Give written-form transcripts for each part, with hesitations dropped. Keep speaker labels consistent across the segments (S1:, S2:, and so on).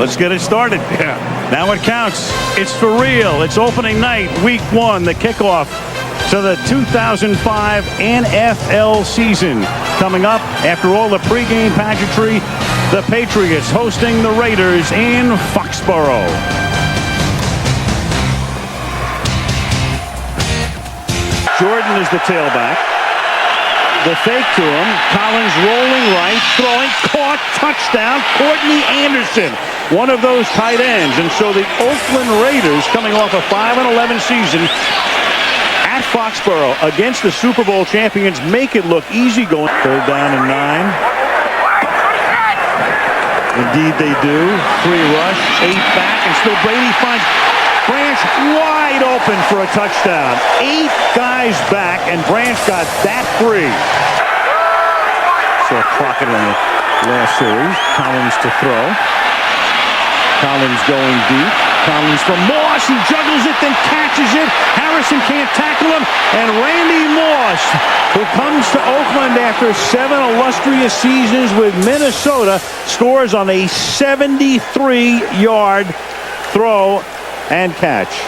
S1: Let's get it started.
S2: Yeah.
S1: Now it counts. It's for real. It's opening night, week one, the kickoff to the 2005 NFL season. Coming up after all the pregame pageantry, the Patriots hosting the Raiders in Foxborough. Jordan is the tailback. The fake to him. Collins rolling right, throwing, caught, touchdown. Courtney Anderson, one of those tight ends. And so the Oakland Raiders, coming off a 5-11 season at Foxborough against the Super Bowl champions, make it look easy going. 3rd down and 9. Indeed they do. 3 rush, 8 back, and still Brady finds Branch wide open for a touchdown. 8 guys back, and Branch got that free. Saw Crockett in the last series. Collins to throw. Collins going deep. Collins from Moss. He juggles it, then catches it. Harrison can't tackle him. And Randy Moss, who comes to Oakland after 7 illustrious seasons with Minnesota, scores on a 73-yard throw and catch.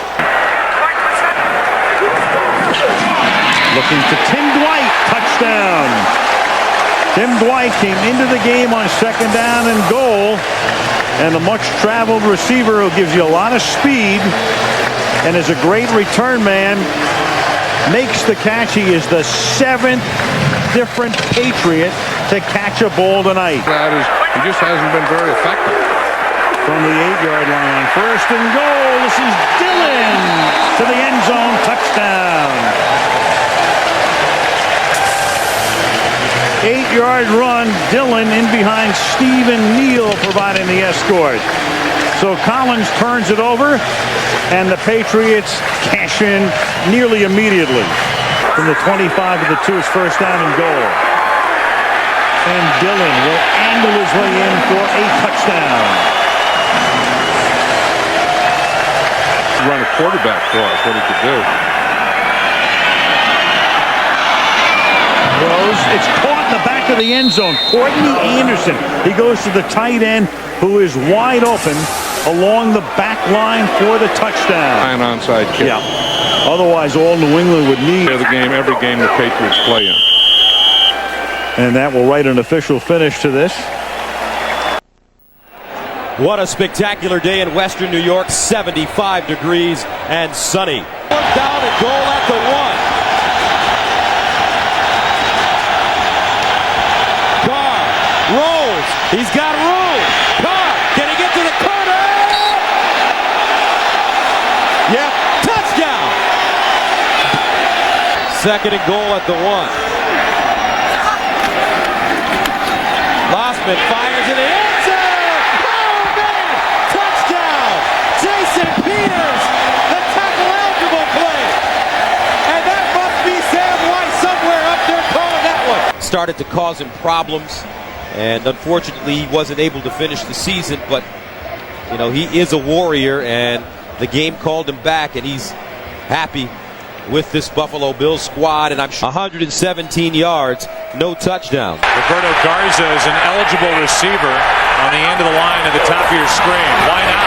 S1: Looking to Tim Dwight. Touchdown. Tim Dwight came into the game on 2nd down and goal. And the much-traveled receiver who gives you a lot of speed and is a great return man makes the catch. He is the 7th different Patriot to catch a ball tonight.
S2: He just hasn't been very effective.
S1: From the 8-yard line, 1st and goal. This is Dillon to the end zone. Touchdown. 8-yard run. Dillon in behind Stephen Neal providing the escort. So Collins turns it over, and the Patriots cash in nearly immediately. From the 25 to the 2, it's 1st down and goal. And Dillon will angle his way in for a touchdown.
S2: Run a quarterback for us, what he could do.
S1: Throws. It's caught in the back of the end zone. Courtney Anderson. He goes to the tight end, who is wide open along the back line for the touchdown.
S2: An onside kick.
S1: Yeah. Otherwise, all New England would need.
S2: The game, every game the Patriots play in.
S1: And that will write an official finish to this.
S3: What a spectacular day in Western New York. 75 degrees and sunny. 4th down and goal at the 1. Carr rolls. He's got room. Carr, can he get to the corner? Yep, touchdown. 2nd and goal at the 1. Lossman fires in the end zone. Jason Peters, the tackle-eligible play. And that must be Sam White somewhere up there calling that one. Started to cause him problems, and unfortunately he wasn't able to finish the season, but you know, he is a warrior, and the game called him back, and he's happy with this Buffalo Bills squad, and I'm sure 117 yards, no touchdown.
S4: Roberto Garza is an eligible receiver on the end of the line at the top of your screen. Why not?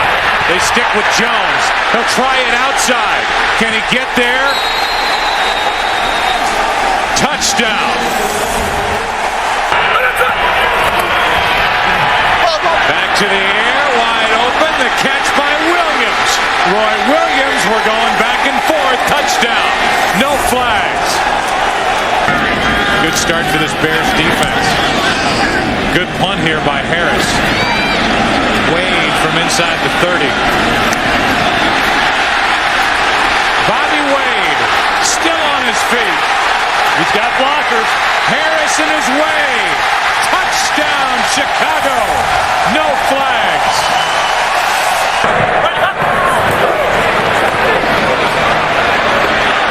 S4: They stick with Jones. He'll try it outside. Can he get there? Touchdown. Back to the air, wide open. The catch by Williams. Roy Williams, we're going back and forth. Touchdown. No flags. Good start for this Bears defense. Good punt here by Harris. Wade from inside the 30. Bobby Wade still on his feet. He's got blockers. Harris in his way. Touchdown, Chicago. No flags.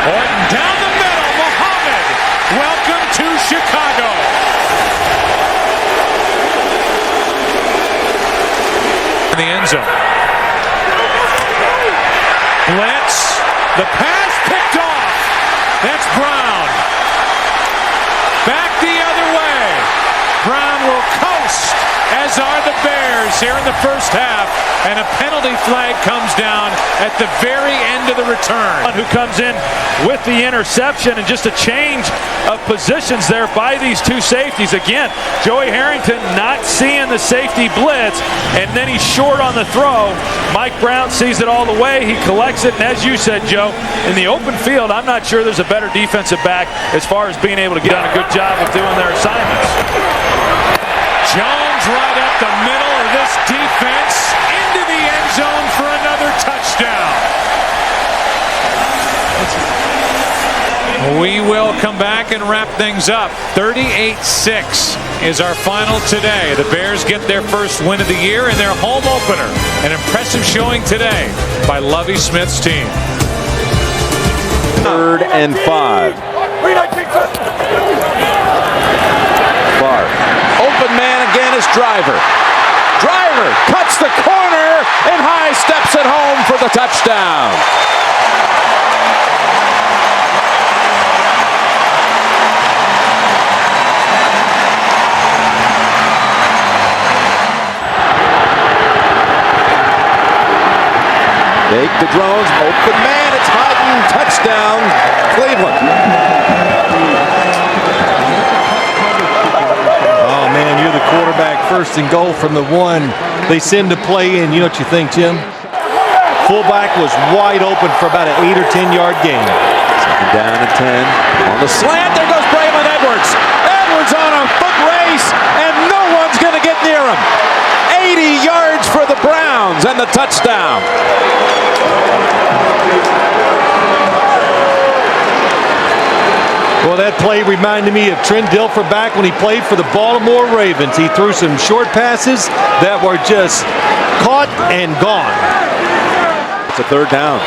S4: Orton down the middle. Muhammad. Welcome to Chicago. In the end zone. Blitz. The pass picked off. That's Brown. Back the other way. Brown will coast, as are the Bears. points here in the first half, and a penalty flag comes down at the very end of the return.
S1: Who comes in with the interception, and just a change of positions there by these two safeties. Again, Joey Harrington not seeing the safety blitz, and then he's short on the throw. Mike Brown sees it all the way. He collects it, and as you said, Joe, in the open field, I'm not sure there's a better defensive back as far as being able to get on a good job of doing their assignments.
S4: Jones right up the middle of this defense into the end zone for another touchdown. We will come back and wrap things up. 38-6 is our final today. The Bears get their first win of the year in their home opener. An impressive showing today by Lovie Smith's team.
S3: 3rd and 5. Favre. Open man again is Driver. Driver cuts the corner and high steps it home for the touchdown. Fake to Drones, open man, it's Hyden, touchdown, Cleveland.
S5: Oh man, you're the quarterback, 1st and goal from the 1. They send the play in. You know what you think, Jim? Fullback was wide open for about an 8 or 10 yard gain.
S3: 2nd down and 10. On the slant, there goes Braylon Edwards. Edwards on a foot race, and no one's going to get near him. 80 yards for the Browns and the touchdown.
S5: Well, that play reminded me of Trent Dilfer back when he played for the Baltimore Ravens. He threw some short passes that were just caught and gone.
S3: It's a 3rd down.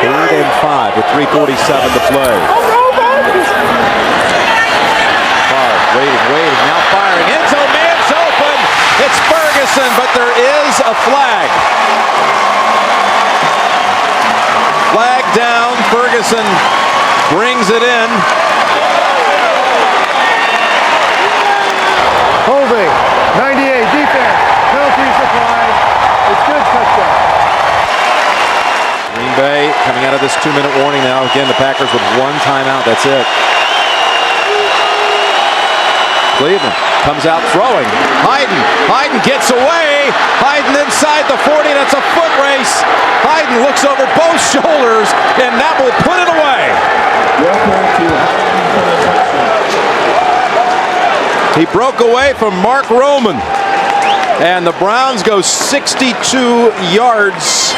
S3: 3rd and 5 with 3:47 to play. Favre waiting, now firing. End zone, man's open. It's Ferguson, but there is a flag. Flag down. Ferguson brings it in.
S6: Holding, 98, defense, penalties applied. It's good, touchdown.
S3: Green Bay coming out of this 2-minute warning now. Again, the Packers with 1 timeout. That's it. Cleveland comes out throwing. Hyden gets away. Hyden inside the 40. That's a foot race. Hyden looks over both shoulders, and that will put it away. He broke away from Mark Roman, and the Browns go 62 yards.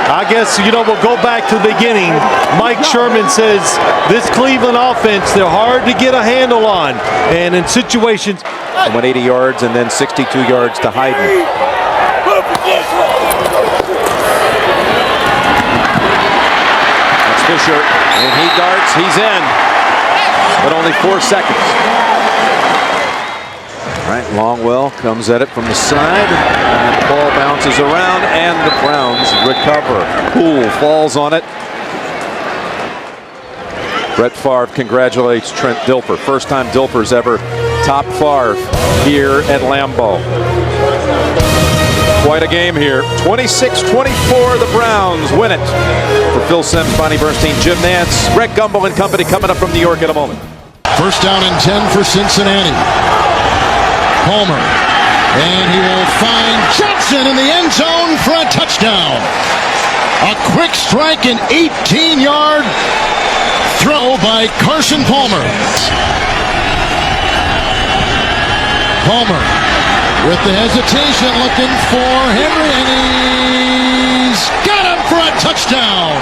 S5: I guess, we'll go back to the beginning. Mike Sherman says this Cleveland offense, they're hard to get a handle on. And in situations...
S3: He went 80 yards and then 62 yards to Hyden. That's Fisher, and he darts, he's in. But only 4 seconds. All right, Longwell comes at it from the side. And the ball bounces around, and the Browns recover. Poole falls on it. Brett Favre congratulates Trent Dilfer. First time Dilfer's ever topped Favre here at Lambeau. Quite a game here. 26-24, the Browns win it. For Phil Simms, Bonnie Bernstein, Jim Nance, Greg Gumbel and company coming up from New York in a moment.
S7: 1st down and 10 for Cincinnati. Palmer. And he will find Johnson in the end zone for a touchdown. A quick strike, an 18-yard throw by Carson Palmer. Palmer with the hesitation looking for Henry, and he's got him for a touchdown.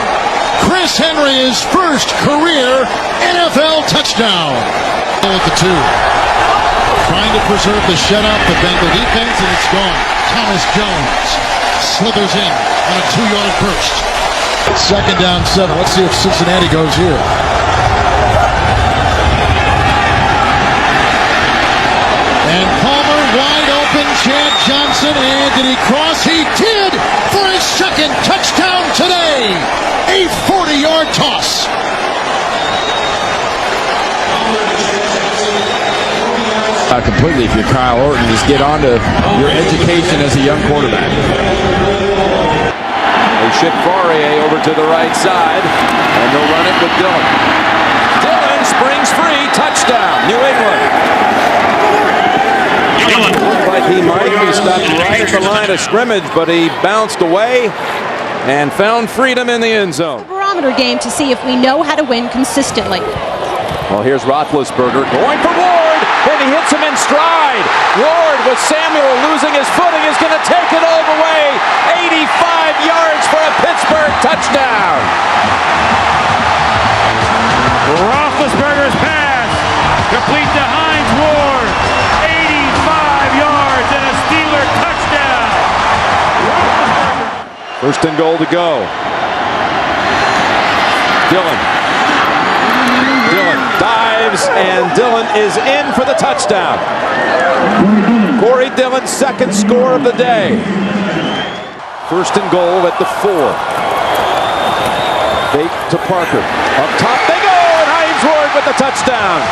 S7: Chris Henry, his first career NFL touchdown. At the 2. Trying to preserve the shutout, the Bengal defense, and it's gone. Thomas Jones slithers in on a 2-yard burst. 2nd down 7. Let's see if Cincinnati goes here. And Palmer wide open. Chad Johnson, and did he cross? He did for his 2nd touchdown today. A 40-yard toss.
S3: Completely, if you're Kyle Orton, just get on to your education as a young quarterback. They ship Fourier over to the right side, and they'll run it with Dillon. Dillon springs free, touchdown, New England. Looked like he might be stopped right at the line of scrimmage, but he bounced away and found freedom in the end zone.
S8: Barometer game to see if we know how to win consistently.
S3: Well, here's Roethlisberger going for Ward, and he hits him in stride. Ward, with Samuel losing his footing, is going to take it all the way. 85 yards for a Pittsburgh touchdown.
S1: Roethlisberger's pass complete to Hines Ward. 85 yards and a Steeler touchdown.
S3: First and goal to go. Dillon dives, and Dillon is in for the touchdown. Corey Dillon's second score of the day. First and goal at the 4. Fake to Parker. Up top they go, and Hines Ward with the touchdown.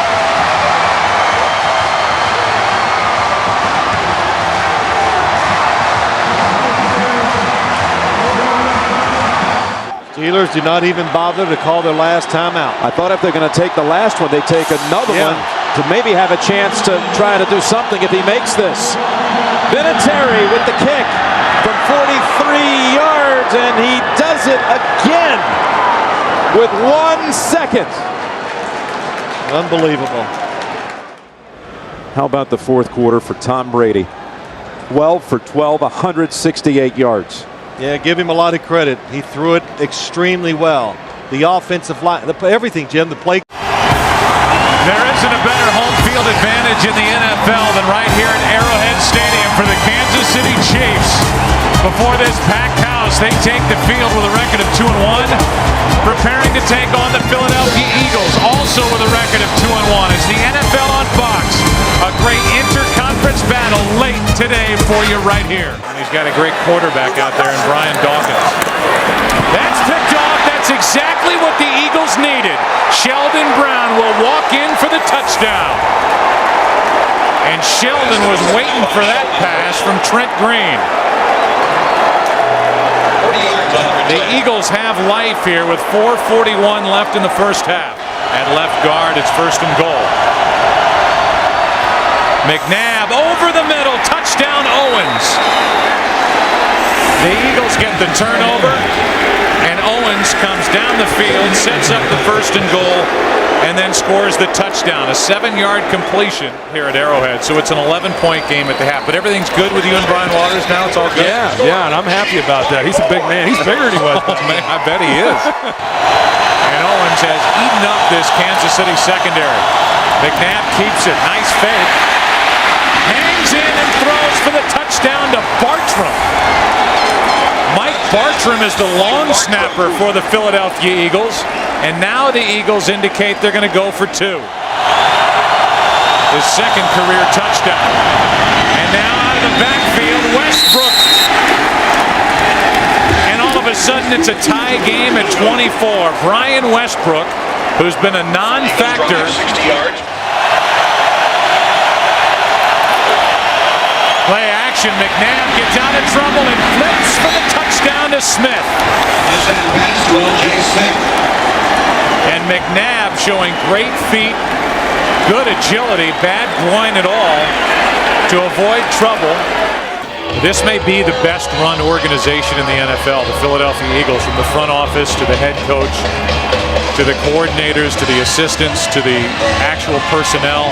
S5: Steelers do not even bother to call their last timeout.
S3: I thought if they're going to take the last one, they take another one to maybe have a chance to try to do something if he makes this. Vinatieri with the kick from 43 yards, and he does it again with 1 second.
S5: Unbelievable.
S3: How about the fourth quarter for Tom Brady? 12 for 12, 168 yards.
S5: Yeah, give him a lot of credit. He threw it extremely well. The offensive line, everything, Jim, the play.
S4: There isn't a better home field advantage in the NFL than right here at Arrowhead Stadium for the Kansas City Chiefs. Before this packed house, they take the field with a record of 2-1, preparing to take on the Philadelphia Eagles, also with a record of 2-1. It's the NFL on Fox. A great interconference battle late today for you right here. And he's got a great quarterback out there in Brian Dawkins. That's picked off. That's exactly what the Eagles needed. Sheldon Brown will walk in for the touchdown. And Sheldon was waiting for that pass from Trent Green. The Eagles have life here with 4:41 left in the first half. At left guard, it's first and goal. McNabb over the middle, touchdown Owens. The Eagles get the turnover, and Owens comes down the field, sets up the first and goal, and then scores the touchdown. A 7-yard completion here at Arrowhead, so it's an 11-point game at the half. But everything's good with you and Brian Waters now? It's all good?
S2: Yeah, and I'm happy about that. He's a big man. He's bigger than he was.
S4: Oh, man, I bet he is. And Owens has eaten up this Kansas City secondary. McNabb keeps it. Nice fake. Hangs in and throws for the touchdown to Bartram. Mike Bartram is the long snapper for the Philadelphia Eagles, and now the Eagles indicate they're going to go for 2. His second career touchdown. And now out of the backfield, Westbrook. And all of a sudden it's a tie game at 24. Brian Westbrook, who's been a non-factor. Play action, McNabb gets out of trouble and flips for the touchdown to Smith. And McNabb showing great feet, good agility, bad groin at all to avoid trouble. This may be the best run organization in the NFL, the Philadelphia Eagles, from the front office to the head coach, to the coordinators, to the assistants, to the actual personnel.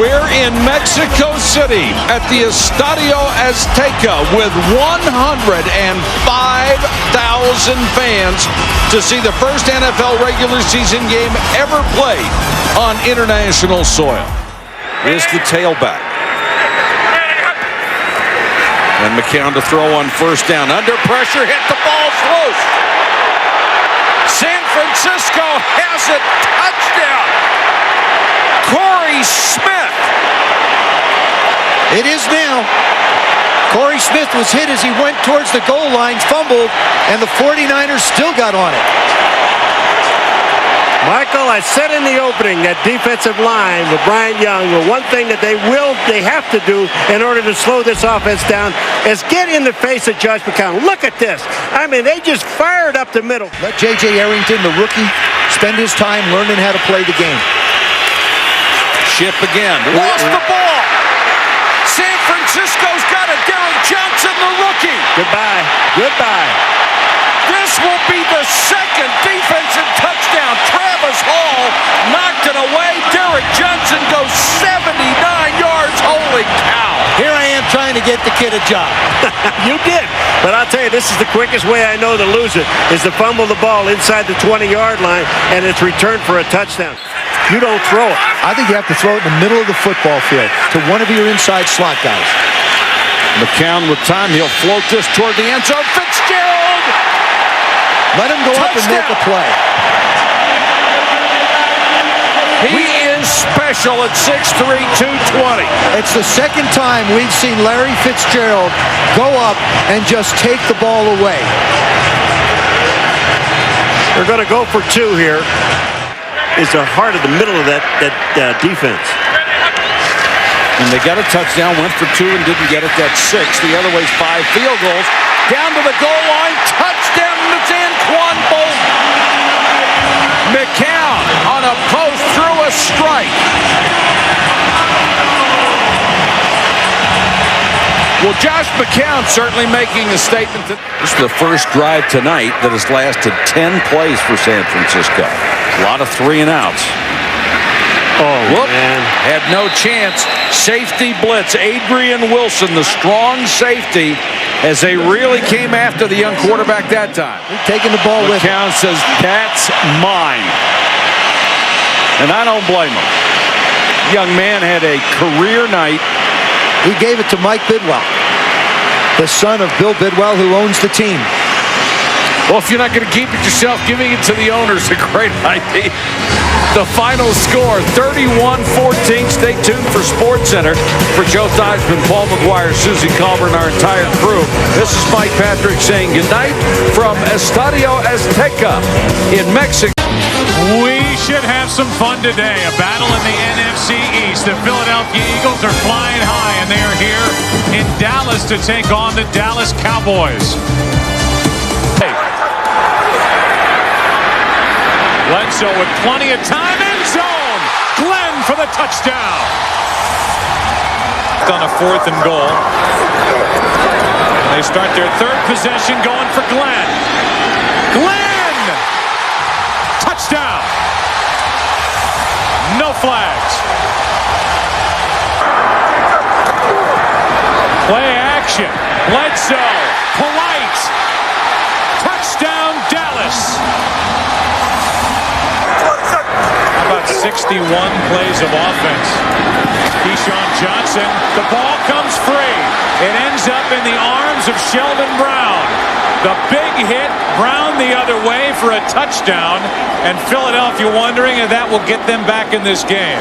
S9: We're in Mexico City at the Estadio Azteca with 105,000 fans to see the first NFL regular season game ever played on international soil. Here's the tailback. And McCown to throw on first down. Under pressure, hit the ball's loose. San Francisco has it. Touchdown. Corey Smith.
S10: It is now. Corey Smith was hit as he went towards the goal line, fumbled, and the 49ers still got on it. Michael, I said in the opening that defensive line with Bryant Young, the one thing that they have to do in order to slow this offense down is get in the face of Josh McCown. Look at this. I mean, they just fired up the middle.
S11: Let J.J. Arrington, the rookie, spend his time learning how to play the game.
S9: Ship again. Lost the ball. San Francisco's got it. Derek Johnson, the rookie.
S10: Goodbye. Goodbye.
S9: This will be the second defensive touchdown. Travis Hall knocked it away. Derek Johnson goes 79 yards. Holy cow.
S11: Here I am trying to get the kid a job.
S10: You did. But I'll tell you, this is the quickest way I know to lose it, is to fumble the ball inside the 20-yard line, and it's returned for a touchdown. You don't throw it.
S11: I think you have to throw it in the middle of the football field to one of your inside slot guys.
S9: McCown with time. He'll float this toward the end zone. Fitzgerald!
S11: Let him go up and make a play.
S9: He is special at 6'3", 220.
S11: It's the second time we've seen Larry Fitzgerald go up and just take the ball away.
S10: They're going to go for two here. Is the heart of the middle of that defense.
S9: And they got a touchdown, went for two and didn't get it. That's 6. The other way's 5 field goals. Down to the goal line. Touchdown. It's Anquan Bolton. McCown on a post through a strike. Well, Josh McCown certainly making a statement. This is the first drive tonight that has lasted 10 plays for San Francisco. A lot of 3 and outs.
S10: Oh, man.
S9: Had no chance. Safety blitz. Adrian Wilson, the strong safety, as they really came after the young quarterback that time.
S11: Taking the ball with him.
S9: McCown says, that's mine. And I don't blame him. Young man had a career night.
S11: He gave it to Mike Bidwell, the son of Bill Bidwell, who owns the team.
S9: Well, if you're not going to keep it yourself, giving it to the owner is a great idea. The final score, 31-14. Stay tuned for SportsCenter. For Joe Theismann, Paul McGuire, Susie Colbert, and our entire crew, this is Mike Patrick saying goodnight from Estadio Azteca in Mexico.
S4: We should have some fun today. A battle in the NFC East. The Philadelphia Eagles are flying high, and they are here in Dallas to take on the Dallas Cowboys. Bledsoe with plenty of time. End zone. Glenn for the touchdown. On a 4th and goal. They start their 3rd possession going for Glenn. Glenn! Touchdown. No flags. Play action. Bledsoe. Polite. Touchdown Dallas. How about 61 plays of offense? Keyshawn Johnson, the ball comes free. It ends up in the arms of Sheldon Brown. The big hit, Brown the other way for a touchdown, and Philadelphia wondering if that will get them back in this game.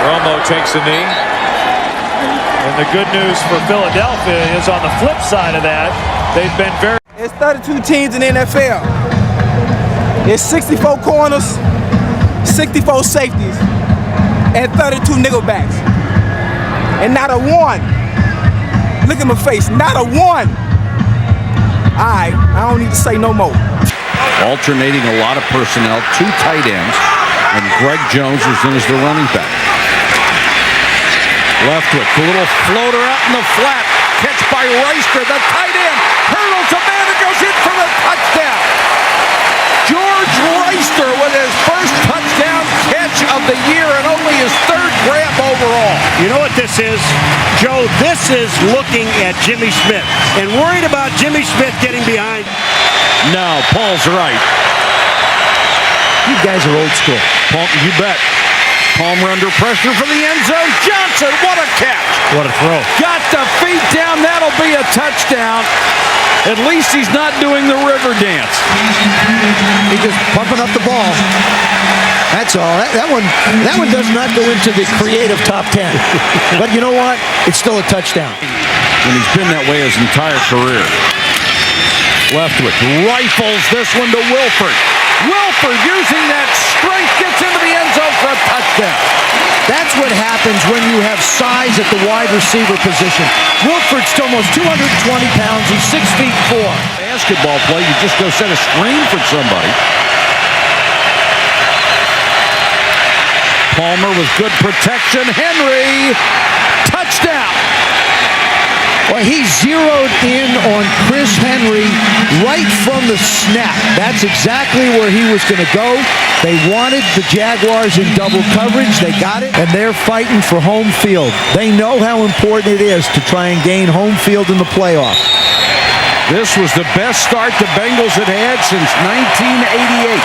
S4: Romo takes a knee.
S1: And the good news for Philadelphia is on the flip side of that, they've been very...
S12: It's 32 teams in the NFL. It's 64 corners, 64 safeties, and 32 nickelbacks. And not a one. Look at my face, not a one. All right, I don't need to say no more.
S9: Alternating a lot of personnel, 2 tight ends, and Greg Jones is in as the running back. Leftwich, a little floater out in the flat. Catch by Reister, the tight end. Hurdles a man and goes in for the touchdown. George Reister with his first touchdown catch of the year and only his 3rd grab overall.
S10: You know what this is, Joe? This is looking at Jimmy Smith and worried about Jimmy Smith getting behind.
S9: No, Paul's right.
S11: You guys are old school.
S9: Paul, you bet. Palmer under pressure for the end zone. Johnson, what a catch.
S5: What a throw.
S9: Got the feet down. That'll be a touchdown. At least he's not doing the river dance.
S11: He's just pumping up the ball. That's all. That one does not go into the creative top 10. But you know what? It's still a touchdown.
S9: And he's been that way his entire career. Leftwich rifles this one to Wilford. Wilford using that strength gets into the end zone for a touchdown.
S11: That's what happens when you have size at the wide receiver position. Wilford's almost 220 pounds. He's 6'4".
S9: Basketball play, you just go set a screen for somebody. Palmer with good protection. Henry, touchdown.
S11: Well, he zeroed in on Chris Henry right from the snap. That's exactly where he was going to go. They wanted the Jaguars in double coverage. They got it, and they're fighting for home field. They know how important it is to try and gain home field in the playoffs.
S9: This was the best start the Bengals had had since 1988.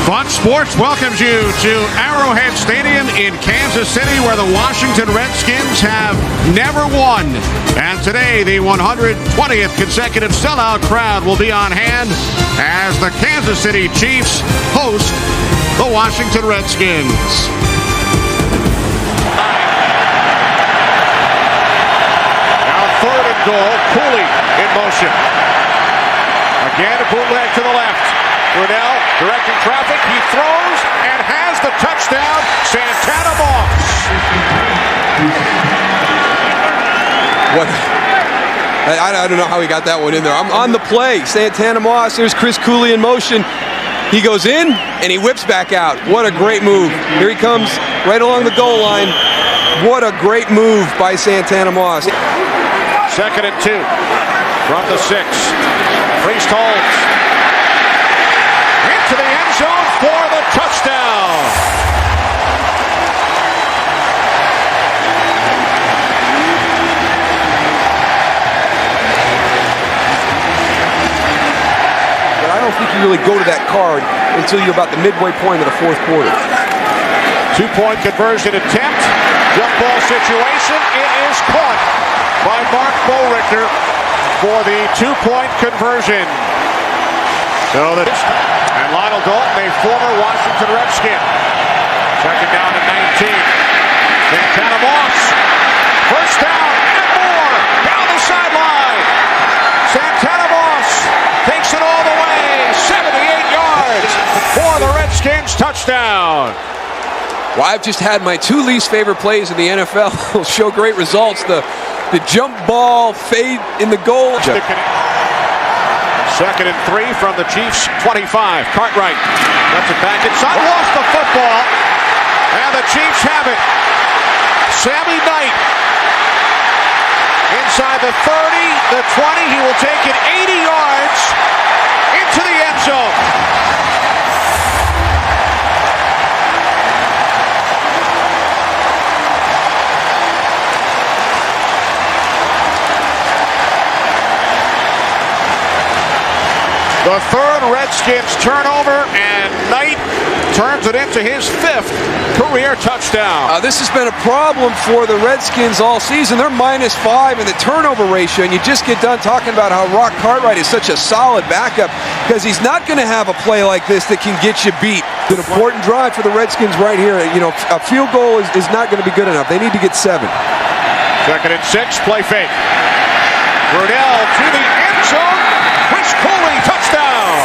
S13: Fox Sports welcomes you to Arrowhead Stadium in Kansas City, where the Washington Redskins have never won. And today, the 120th consecutive sellout crowd will be on hand as the Kansas City Chiefs host the Washington Redskins. Now 3rd and goal, Cooley in motion. Again, a bootleg to the left. Brunell directing traffic. He throws and has the touchdown. Santana Moss.
S14: What? I don't know how he got that one in there. I'm on the play. Santana Moss. There's Chris Cooley in motion. He goes in and he whips back out. What a great move. Here he comes right along the goal line. What a great move by Santana Moss.
S13: 2nd and 2 from the 6. Priest holds. Into the end zone for the touchdown.
S14: But I don't think you really go to that card until you're about the midway point of the 4th quarter.
S13: 2-point conversion attempt. Jump ball situation. It is caught by Mark Boerichter for the 2-point conversion. So and Lionel Dalton, a former Washington Redskin. 2nd down and 19. Santana Moss. 1st down and more. Down the sideline. Santana Moss takes it all the way. 78 yards for the Redskins. Touchdown.
S14: Well, I've just had my 2 least favorite plays in the NFL show great results. The jump ball fade in the goal.
S13: 2nd and 3 from the Chiefs' 25. Cartwright lets it back inside. Lost the football. And the Chiefs have it. Sammy Knight inside the 30, the 20. He will take it 80 yards into the end zone. The 3rd Redskins turnover, and Knight turns it into his 5th career touchdown.
S14: This has been a problem for the Redskins all season. They're -5 in the turnover ratio, and you just get done talking about how Rock Cartwright is such a solid backup because he's not going to have a play like this that can get you beat. It's an important drive for the Redskins right here. You know, a field goal is not going to be good enough. They need to get 7.
S13: 2nd and 6, play fake. Brunell to the end zone. Chris Cooley, touchdown.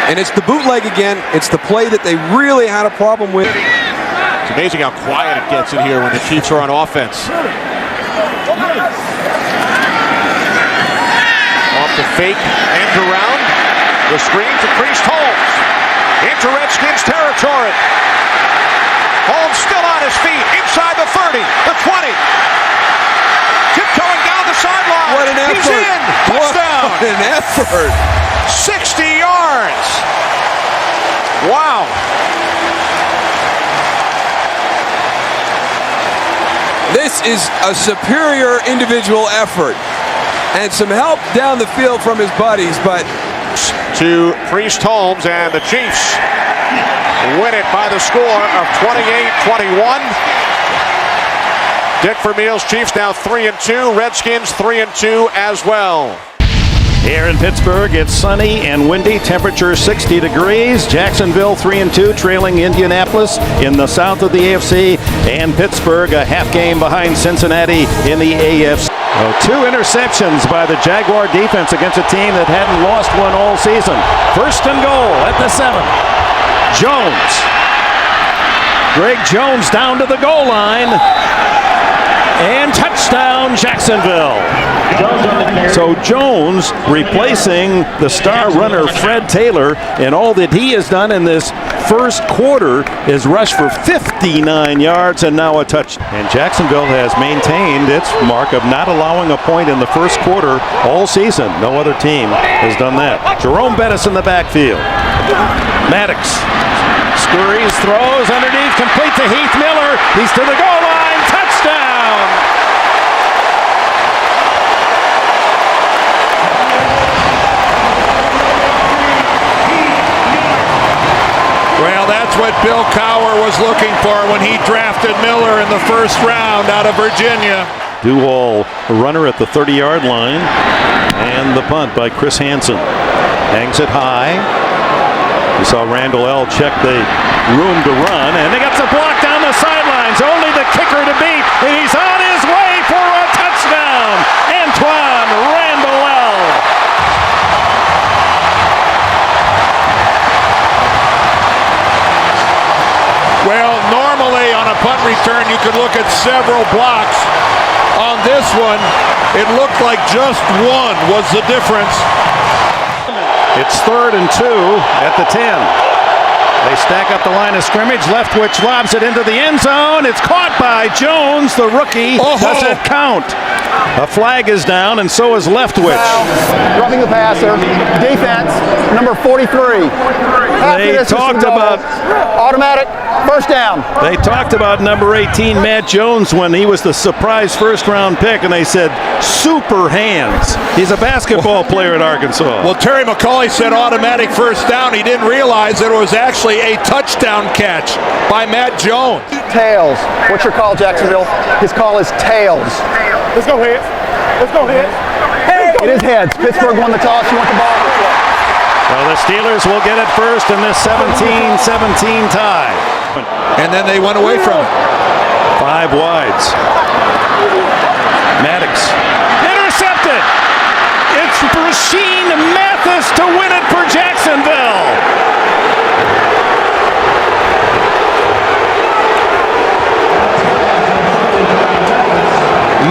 S14: And it's the bootleg again. It's the play that they really had a problem with.
S13: It's amazing how quiet it gets in here when the Chiefs are on offense. Off the fake, end around. The screen to Priest Holmes. Into Redskins territory. Holmes still on his feet. Inside the 30, the 20. Tiptoeing down the sideline.
S14: What an effort.
S13: He's in. Touchdown.
S14: What an effort.
S13: 60 yards. Wow.
S14: This is a superior individual effort. And some help down the field from his buddies, but
S13: to Priest Holmes, and the Chiefs win it by the score of 28-21. Dick Vermeil's Chiefs now 3-2. Redskins 3-2 as well.
S1: Here in Pittsburgh, it's sunny and windy. Temperature 60 degrees. Jacksonville 3-2, trailing Indianapolis in the south of the AFC. And Pittsburgh a half game behind Cincinnati in the AFC.
S5: 2 interceptions by the Jaguar defense against a team that hadn't lost one all season. 1st and goal at the 7. Jones. Greg Jones down to the goal line. And touchdown, Jacksonville. So Jones replacing the star runner Fred Taylor, and all that he has done in this first quarter is rush for 59 yards and now a touch. And Jacksonville has maintained its mark of not allowing a point in the first quarter all season. No other team has done that. Jerome Bettis in the backfield. Maddox scurries, throws underneath, complete to Heath Miller. He's to the goal line. Touchdown!
S9: Well, that's what Bill Cowher was looking for when he drafted Miller in the first round out of Virginia.
S5: Duval, a runner at the 30-yard line, and the punt by Chris Hansen. Hangs it high. We saw Randall L. check the room to run, and they got the block down the sidelines. Only the kicker to beat, and he's on his way for a touchdown. Antoine Randall L.
S9: Well, normally on a punt return, you could look at several blocks. On this one, it looked like just one was the difference.
S5: It's 3rd and 2 at the 10. They stack up the line of scrimmage. Leftwich lobs it into the end zone. It's caught by Jones, the rookie. Does it count? A flag is down, and so is Leftwich.
S6: Roughing the passer. Defense, number 43.
S5: They talked about
S6: automatic first down.
S5: They talked about number 18, Matt Jones, when he was the surprise first-round pick, and they said super hands. He's a basketball player at Arkansas.
S9: Well, Terry McCauley said automatic first down. He didn't realize that it was actually a touchdown catch by Matt Jones.
S6: Tails. What's your call, Jacksonville? His call is tails. Let's go heads. Let's go heads. It is heads. Pittsburgh won the toss. You want the ball?
S5: Well, the Steelers will get it first in this 17-17 tie.
S9: And then they went away from it.
S5: 5 wides. Maddox. Intercepted. It's Rashean Mathis to win it for Jacksonville.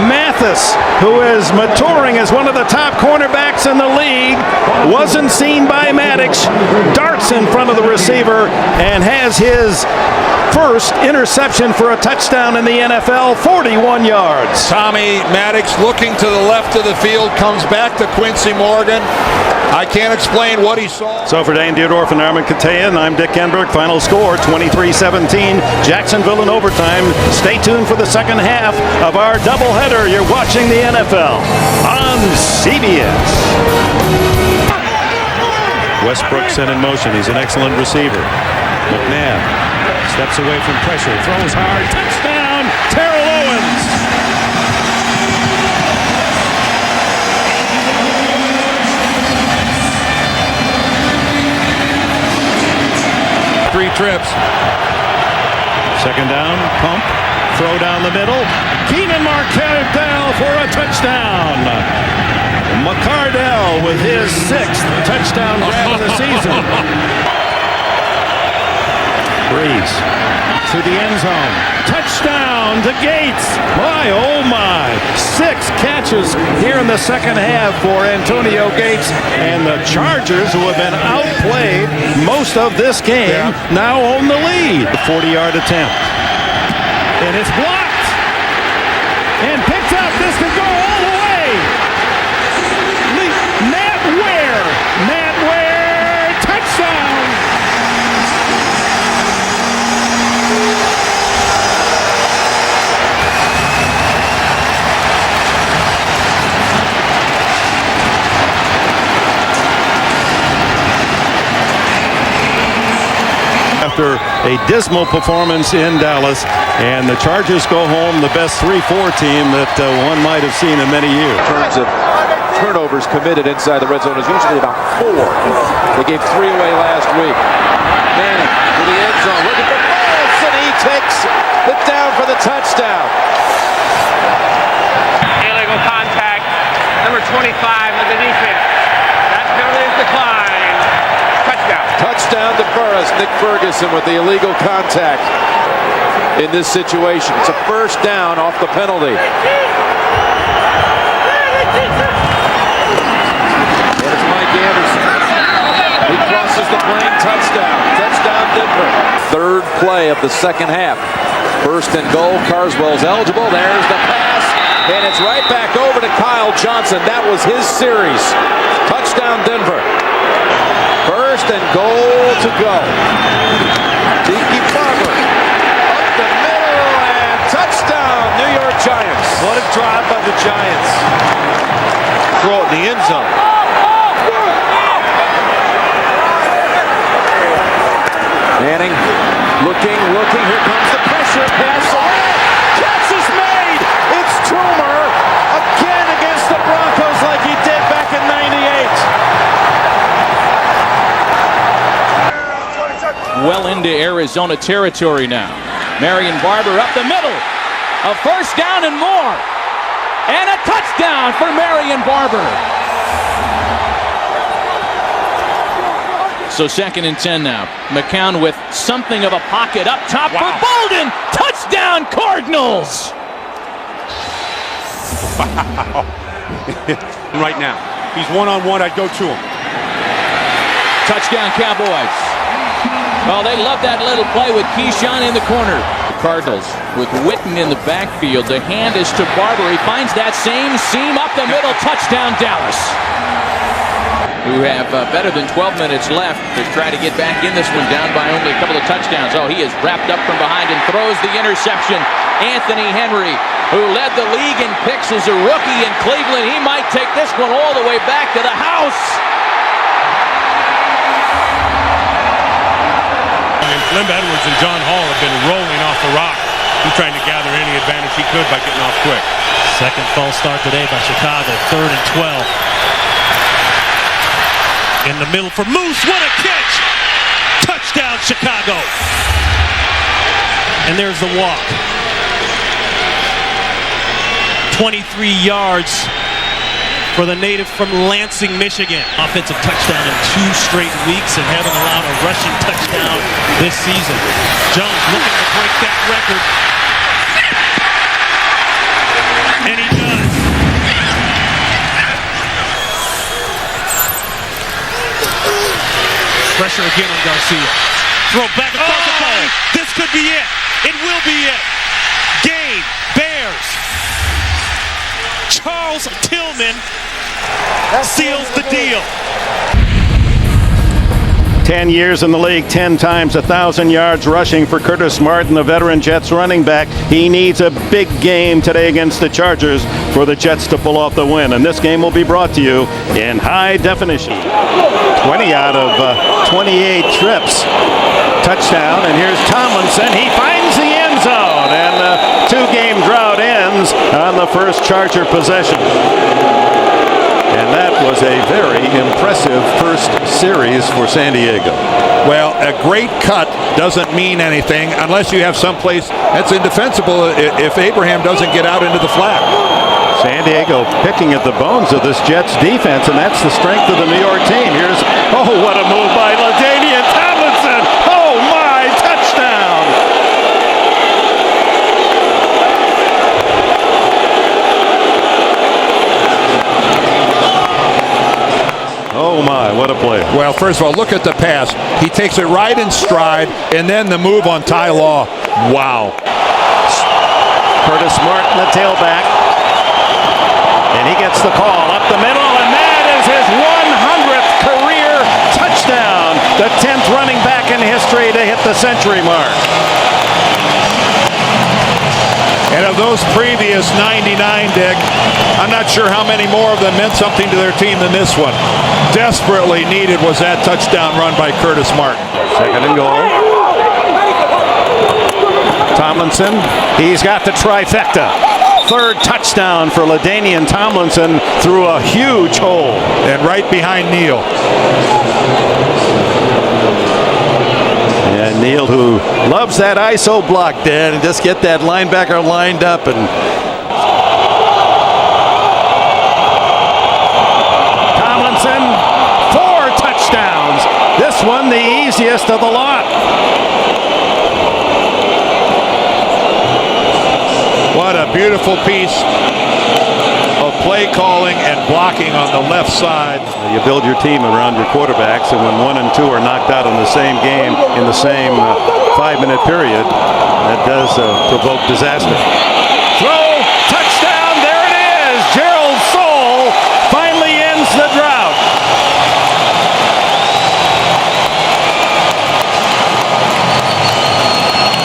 S5: Mathis, who is maturing as one of the top cornerbacks in the league, wasn't seen by Maddox, darts in front of the receiver, and has his first interception for a touchdown in the NFL, 41 yards.
S9: Tommy Maddox looking to the left of the field, comes back to Quincy Morgan. I can't explain what he saw.
S5: So for Dane Dierdorf and Armin Katayan, I'm Dick Enberg. Final score, 23-17. Jacksonville in overtime. Stay tuned for the second half of our doubleheader. You're watching the NFL on CBS. Westbrook set in motion. He's an excellent receiver. McNabb steps away from pressure, throws hard, touchdown, Terrell Owens.
S9: Three trips.
S5: Second down, pump, throw down the middle. Keenan McCardell for a touchdown. McCardell with his 6th touchdown grab of the season. Breeze to the end zone. Touchdown to Gates. My, oh my. 6 catches here in the second half for Antonio Gates. And the Chargers, who have been outplayed most of this game, now own the lead. 40-yard attempt. And it's blocked. And picked up. This could go all the way. Matt Ware. Touchdown. After a dismal performance in Dallas, and the Chargers go home the best 3-4 team that one might have seen in many years.
S3: In terms of turnovers committed inside the red zone is usually about 4. They gave 3 away last week. Manning to the end zone, looking for Foles, and he takes it down for the touchdown.
S15: Illegal contact. Number 25 of the defense. That penalty is declined. Touchdown.
S9: Touchdown to Burris. Nick Ferguson with the illegal contact in this situation. It's a first down off the penalty. And it's Mike Anderson. He crosses the plane. Touchdown. Touchdown Denver. Third play of the second half. First and goal. Carswell's eligible. There's the pass. And it's right back over to Kyle Johnson. That was his series. Touchdown Denver. First and goal to go. Tiki Barber up the middle and touchdown New York Giants.
S13: What a drive by the Giants. Throw it in the end zone.
S9: Manning looking. Here comes the pressure pass. Catch is made. It's Toomer again against the Broncos like he did back in '98.
S3: Well into Arizona territory now. Marion Barber up the middle. A first down and more. And a touchdown for Marion Barber. So 2nd and 10 now. McCown with something of a pocket up top for Bolden. Touchdown Cardinals.
S13: Wow. Right now. He's one-on-one. I'd go to him.
S3: Touchdown Cowboys. Well, they love that little play with Keyshawn in the corner. Cardinals with Witten in the backfield. The hand is to Barber. He finds that same seam up the middle. Touchdown Dallas. Who have better than 12 minutes left to try to get back in this one, down by only a couple of touchdowns. Oh, he is wrapped up from behind and throws the interception. Anthony Henry, who led the league in picks as a rookie in Cleveland. He might take this one all the way back to the house.
S16: Slim Edwards and John Hall have been rolling off the rock. He's trying to gather any advantage he could by getting off quick.
S17: Second false start today by Chicago. 3rd and 12. In the middle for Moose. What a catch! Touchdown Chicago. And there's the walk. 23 yards for the native from Lansing, Michigan. Offensive touchdown in 2 straight weeks and haven't allowed a rushing touchdown this season. Jones looking to break that record. And he does. Pressure again on Garcia. Throw back across the body. This could be it. It will be it. Game. Bears. Charles Tillman seals the deal.
S5: 10 years in the league, 10 times 1,000 yards rushing for Curtis Martin, the veteran Jets running back. He needs a big game today against the Chargers for the Jets to pull off the win. And this game will be brought to you in high definition. 20 out of 28 trips. Touchdown, and here's Tomlinson. He finds the end zone, and the 2-game drought ends on the first Charger possession. And that was a very impressive first series for San Diego.
S18: Well, a great cut doesn't mean anything unless you have someplace that's indefensible if Abraham doesn't get out into the flat.
S5: San Diego picking at the bones of this Jets defense, and that's the strength of the New York team. Here's, oh, what a move by LaDainian Tomlinson. Oh, my, touchdown. Oh, my, what a play.
S18: Well, first of all, look at the pass. He takes it right in stride, and then the move on Ty Law. Wow.
S5: Curtis Martin, the tailback. And he gets the call up the middle, and that is his 100th career touchdown. The 10th running back in history to hit the century mark.
S18: And of those previous 99, Dick, I'm not sure how many more of them meant something to their team than this one. Desperately needed was that touchdown run by Curtis Martin.
S5: 2nd and goal. Tomlinson, he's got the trifecta. 3rd touchdown for LaDainian Tomlinson through a huge hole.
S18: And right behind Neal.
S5: And Neal, who loves that ISO block, Dan, and just get that linebacker lined up. And biggest of the lot.
S18: What a beautiful piece of play calling and blocking on the left side.
S5: You build your team around your quarterbacks, and when 1 and 2 are knocked out in the same game in the same 5-minute period, that does provoke disaster. Throw, touchdown, there it is. Gerald Soule finally ends the drought.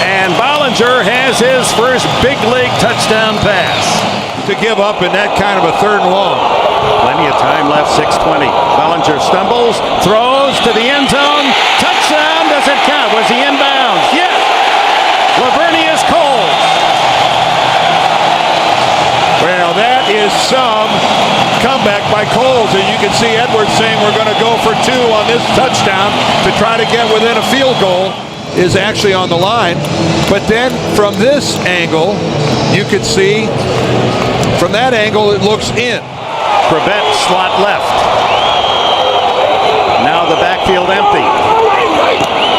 S5: And Bollinger has his first big league touchdown pass.
S18: To give up in that kind of a 3rd and long.
S5: Plenty of time left, 6:20. Bollinger stumbles, throws to the end zone. Touchdown, does it count? Was he inbounds? Yes. Lavernius Coles.
S18: Well, that is some comeback by Coles. And you can see Edwards saying we're going to go for 2 on this touchdown to try to get within a field goal is actually on the line. But then from this angle, you could see from that angle it looks in.
S5: Prevent slot left. Now the backfield empty.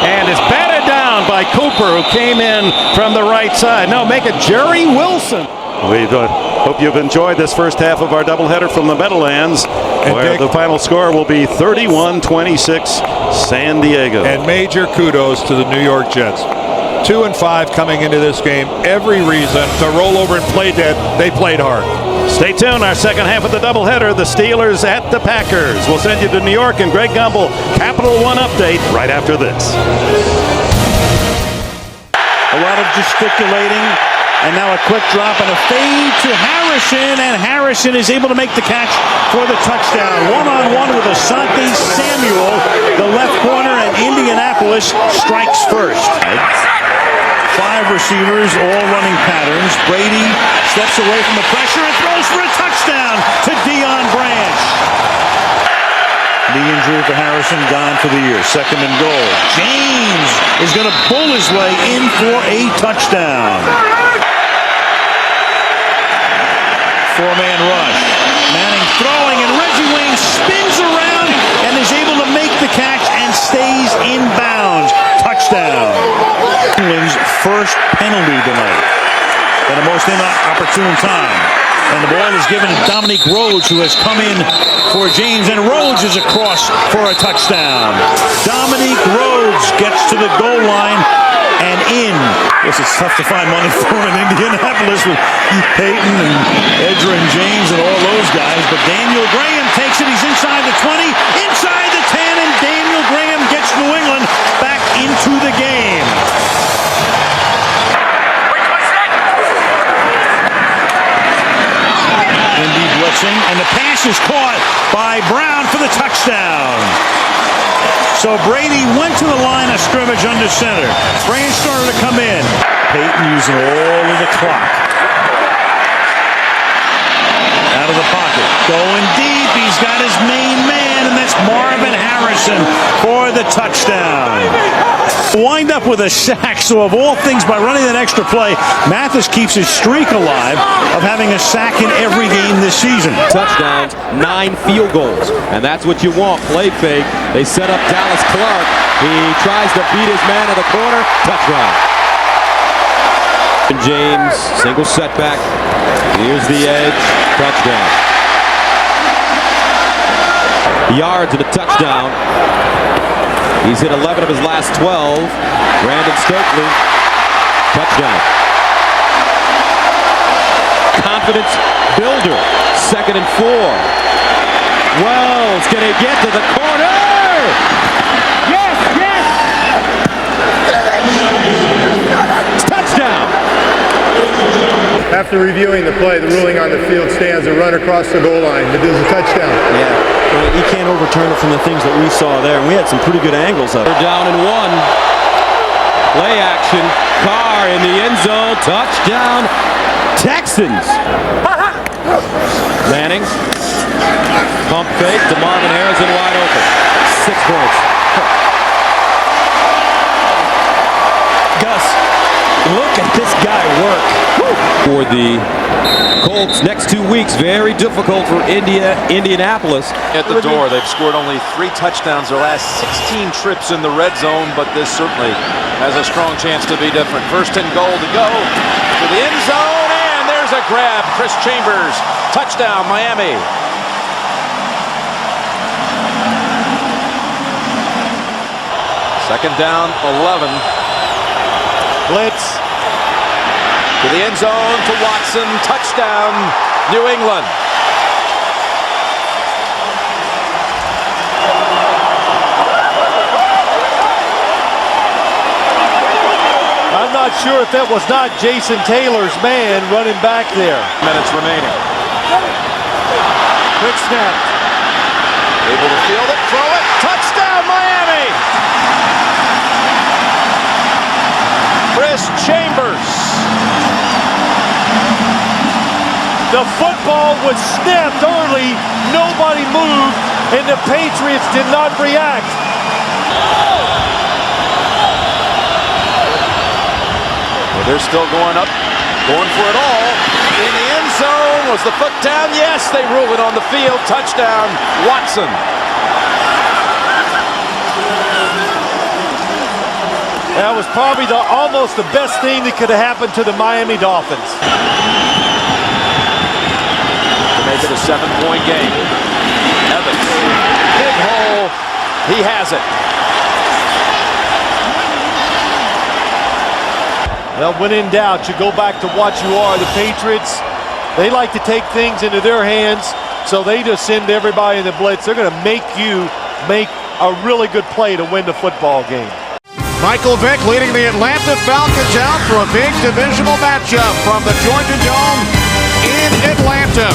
S5: And it's batted down by Cooper, who came in from the right side. No, make it Jerry Wilson. We hope you've enjoyed this first half of our doubleheader from the Meadowlands, where the final score will be 31-26 San Diego.
S18: And major kudos to the New York Jets. 2 and 5 coming into this game. Every reason to roll over and play dead. They played hard.
S5: Stay tuned. Our second half of the doubleheader, the Steelers at the Packers. We'll send you to New York, and Greg Gumbel, Capital One update right after this.
S1: A lot of gesticulating, and now a quick drop and a fade to Harrison, and Harrison is able to make the catch for the touchdown. One-on-one with Asante Samuel, the left corner, and Indianapolis strikes first. 5 receivers, all running patterns. Brady steps away from the pressure and throws for a touchdown to Deion Branch. Knee injury for Harrison, gone for the year. 2nd and goal. James is going to bull his way in for a touchdown. 4-man rush. Manning throwing, and Reggie Wayne spins around and is able to make the catch and stays in bounds. Touchdown. England's first penalty tonight at a most inopportune time. And the ball is given to Dominique Rhodes, who has come in for James, and Rhodes is across for a touchdown. Dominique Rhodes gets to the goal line and in. Yes, it's tough to find money for in Indianapolis with Peyton and Edra and James and all those guys, but Daniel Graham takes it. He's inside the 20, inside the 10, and Daniel Graham gets New England back into the game. Indy blitzing, and the pass is caught by Brown for the touchdown. So Brady went to the line of scrimmage under center. Branch started to come in. Peyton using all of the clock. Out of the pocket. Going deep. He's got his main man, and that's Marvin Harrison for the touchdown. Wind up with a sack, so of all things, by running that extra play, Mathis keeps his streak alive of having a sack in every game this season.
S3: Touchdowns, 9 field goals, and that's what you want. Play fake. They set up Dallas Clark. He tries to beat his man in the corner. Touchdown. James, single setback. Here's the edge. Touchdown. Yards and a touchdown. He's hit 11 of his last 12. Brandon Stokely. Touchdown. Confidence builder. 2nd and 4. Wells, can he get to the corner? Yes, yes! Touchdown!
S19: After reviewing the play, the ruling on the field stands. A run across the goal line. It is a touchdown.
S20: Yeah, you can't overturn it from the things that we saw there. And we had some pretty good angles of it.
S3: They're down and 1. Play action. Carr in the end zone. Touchdown. Texans. Manning. Pump fake to Marvin Harrison, wide open. 6 points.
S20: Gus, look at this guy work.
S3: For the Colts next 2 weeks, very difficult for Indianapolis.
S9: At the door, they've scored only 3 touchdowns their last 16 trips in the red zone, but this certainly has a strong chance to be different. First and goal to go to the end zone, and there's a grab. Chris Chambers, touchdown, Miami. Second down, 11. Blitz to the end zone to Watson, touchdown, New England.
S5: I'm not sure if that was not Jason Taylor's man running back there.
S9: Minutes remaining.
S5: Quick snap.
S9: Able to field it, throw it, touchdown, Miami! Chris Chambers.
S5: The football was snapped early, nobody moved, and the Patriots did not react.
S9: Well, they're still going up, going for it all. In the end zone, was the foot down? Yes, they rule it on the field. Touchdown, Watson.
S5: That was probably almost the best thing that could have happened to the Miami Dolphins.
S9: To make it a 7-point game. Evans, big hole, he has it.
S5: Well, when in doubt, you go back to what you are. The Patriots, they like to take things into their hands, so they just send everybody in the blitz. They're going to make you make a really good play to win the football game.
S13: Michael Vick leading the Atlanta Falcons out for a big divisional matchup from the Georgia Dome in Atlanta.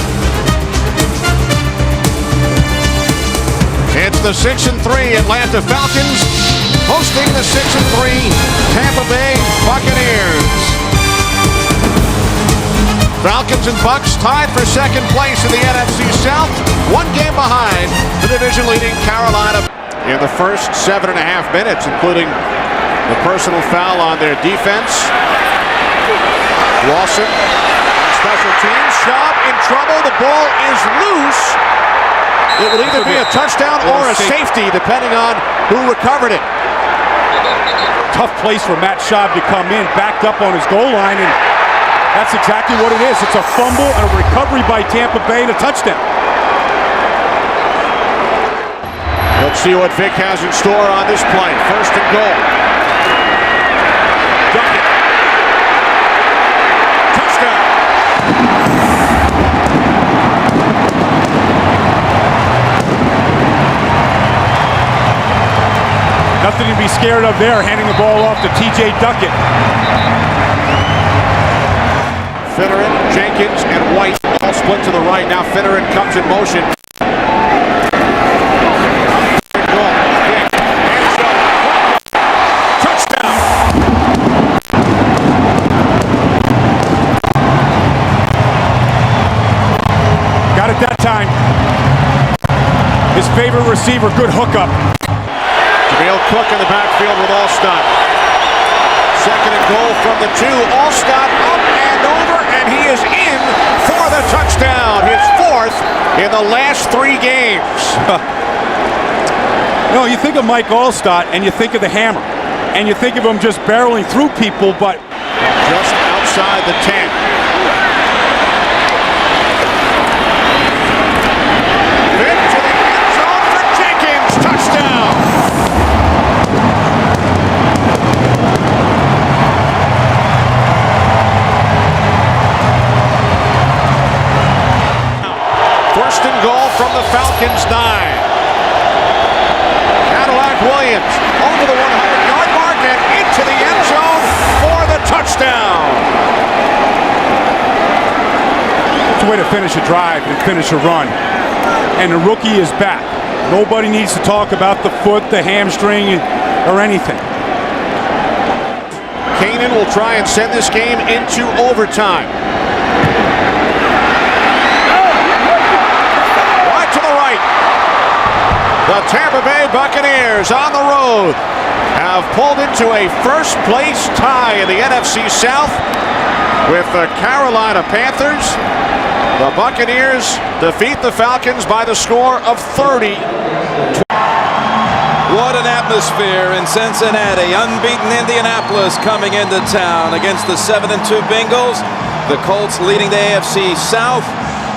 S13: It's the 6-3 Atlanta Falcons hosting the 6-3 Tampa Bay Buccaneers. Falcons and Bucs tied for second place in the NFC South, 1 game behind the division-leading Carolina. In the first 7.5 minutes, including the personal foul on their defense. Lawson, special teams, Schaub in trouble. The ball is loose. It will either be a touchdown or a safety, depending on who recovered it.
S21: Tough place for Matt Schaub to come in, backed up on his goal line, and that's exactly what it is. It's a fumble and a recovery by Tampa Bay and a touchdown.
S13: Let's see what Vick has in store on this play. First and goal. Duckett. Touchdown.
S21: Nothing to be scared of there, handing the ball off to T.J. Duckett.
S13: Finneran, Jenkins, and White all split to the right. Now Finneran comes in motion.
S21: Got it that time. His favorite receiver, good hookup.
S13: Jameel Cook in the backfield with Allstott. Second and goal from the 2. Allstott up and over, and he is in for the touchdown. His 4th in the last 3 games.
S21: You know, you think of Mike Allstott, and you think of the hammer. And you think of him just barreling through people, but
S13: just outside the 10. First and goal from the Falcons 9. Cadillac Williams over the 100-yard mark and into the end zone for the touchdown.
S21: it's a way to finish a drive and finish a run. And the rookie is back. Nobody needs to talk about the foot, the hamstring, or anything.
S13: Kanan will try and send this game into overtime. Right to the right. The Tampa Bay Buccaneers on the road have pulled into a first-place tie in the NFC South with the Carolina Panthers. The Buccaneers defeat the Falcons by the score of 30.
S3: What an atmosphere in Cincinnati. Unbeaten Indianapolis coming into town against the 7-2 Bengals. The Colts leading the AFC South,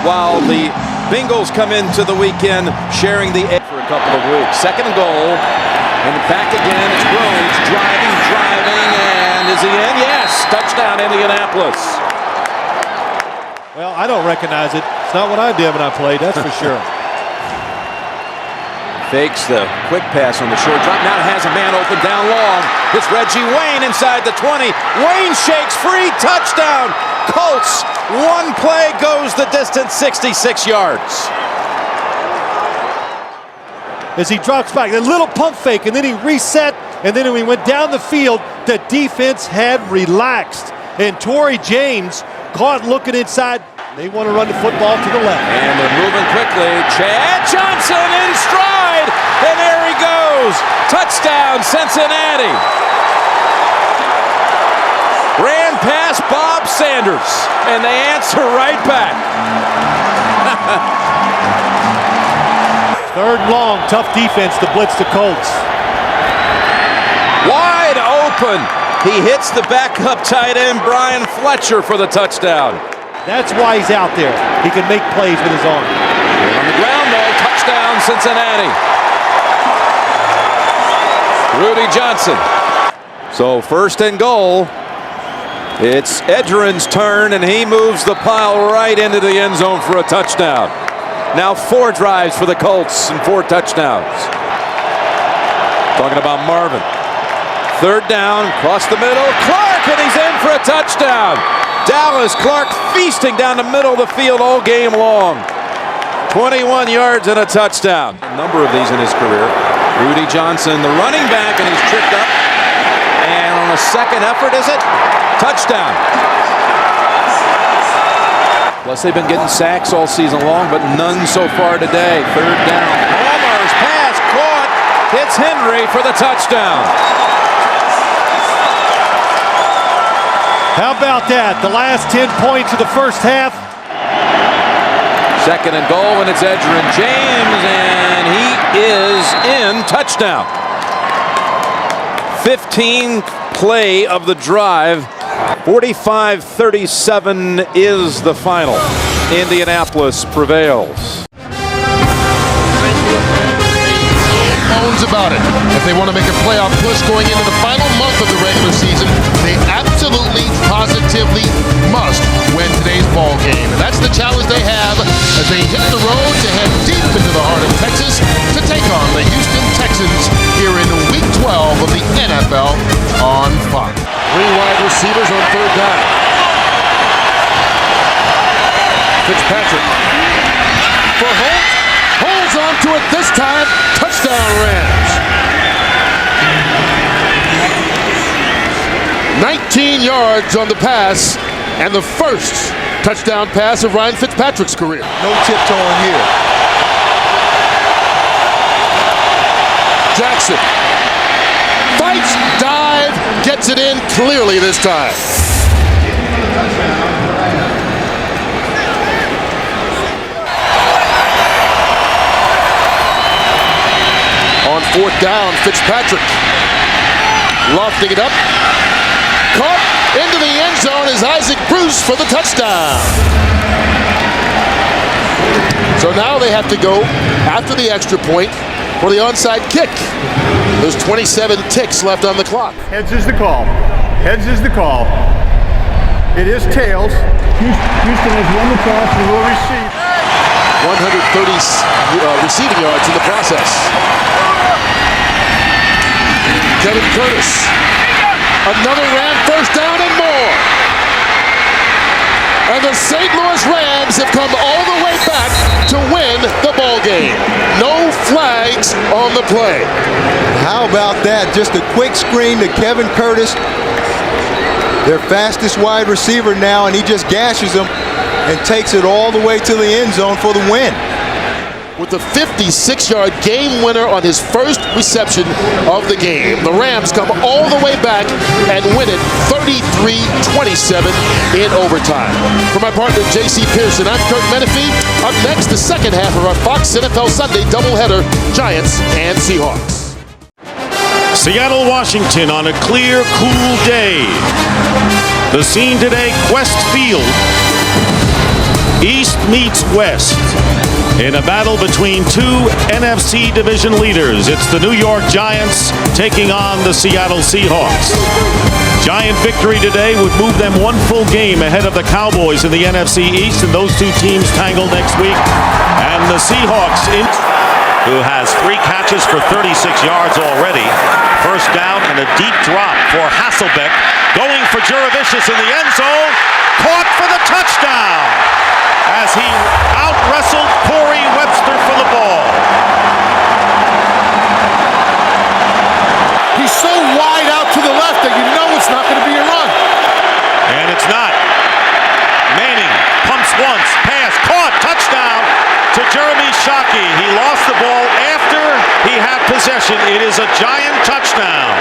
S3: while the Bengals come into the weekend sharing the edge for a couple of weeks. 2nd and goal. And back again. It's Rhodes driving, and is he in? Yes! Touchdown, Indianapolis.
S5: Well, I don't recognize it. It's not what I did when I played, that's for sure.
S3: Fakes the quick pass on the short drop. Now has a man open down long. It's Reggie Wayne inside the 20. Wayne shakes free. Touchdown. Colts. One play goes the distance, 66 yards.
S5: As he drops back, a little pump fake, and then he reset, and then when he went down the field, the defense had relaxed. And Torrey James caught looking inside. They want to run the football to the left.
S3: And they're moving quickly. Chad Johnson in stride. And there he goes. Touchdown, Cincinnati. Ran past Bob Sanders. And they answer right back.
S5: 3rd and long, tough defense to blitz the Colts.
S3: Wide open. He hits the backup tight end, Brian Fletcher, for the touchdown.
S5: That's why he's out there. He can make plays with his arm.
S3: On the ground, though, touchdown, Cincinnati. Rudy Johnson. So 1st and goal. It's Edgerrin's turn, and he moves the pile right into the end zone for a touchdown. Now 4 drives for the Colts and 4 touchdowns. Talking about Marvin. 3rd down, across the middle. Clark, and he's in for a touchdown. Dallas Clark feasting down the middle of the field all game long. 21 yards and a touchdown. A number of these in his career. Rudy Johnson, the running back, and he's tripped up. And on a 2nd effort, is it? Touchdown. Plus, they've been getting sacks all season long, but none so far today. 3rd down. Palmer's pass caught. Hits Henry for the touchdown.
S5: How about that? The last 10 points of the first half.
S3: 2nd and goal, and it's Edgerrin James, and he is in. Touchdown. 15th play of the drive. 45-37 is the final. Indianapolis prevails.
S7: Bones about it. If they want to make a playoff push going into the final month of the regular season, they absolutely, positively must win today's ball game. And that's the challenge they have as they hit the road to head deep into the heart of Texas to take on the Houston Texans here in Week 12 of the NFL on Fox.
S18: 3 wide receivers on 3rd down. Fitzpatrick for Holt. Holds on to it this time. Touchdown Rams. 19 yards on the pass, and the first touchdown pass of Ryan Fitzpatrick's career.
S11: No tiptoeing here.
S7: Jackson fights, dive, gets it in clearly this time. On 4th down, Fitzpatrick lofting it up. Caught into the end zone is Isaac Bruce for the touchdown. So now they have to go after the extra point for the onside kick. There's 27 ticks left on the clock.
S19: Heads is the call. Heads is the call. It is tails. Houston has won the toss and will receive.
S7: 130 receiving yards in the process. Kevin Curtis. Another Ram first down and more. And the St. Louis Rams have come all the way back to win the ball game. No flags on the play.
S11: How about that? Just a quick screen to Kevin Curtis, their fastest wide receiver now, and he just gashes them and takes it all the way to the end zone for the win.
S7: with a 56-yard game winner on his first reception of the game. The Rams come all the way back and win it 33-27 in overtime. For my partner, J.C. Pearson, I'm Kurt Menefee. Up next, the second half of our Fox NFL Sunday doubleheader, Giants and Seahawks.
S5: Seattle, Washington on a clear, cool day. The scene today, Quest Field. East meets West in a battle between two NFC division leaders. It's the New York Giants taking on the Seattle Seahawks. Giant victory today would move them one full game ahead of the Cowboys in the NFC East, and those two teams tangle next week. And the Seahawks, who has 3 catches for 36 yards already. First down and a deep drop for Hasselbeck. Going for Juravicius in the end zone. Caught for the touchdown as he out-wrestled Corey Webster for the ball.
S7: He's so wide out to the left that you know it's not going to be a run.
S5: And it's not. Manning pumps once, pass, caught, touchdown to Jeremy Shockey. He lost the ball after he had possession. It is a Giant touchdown.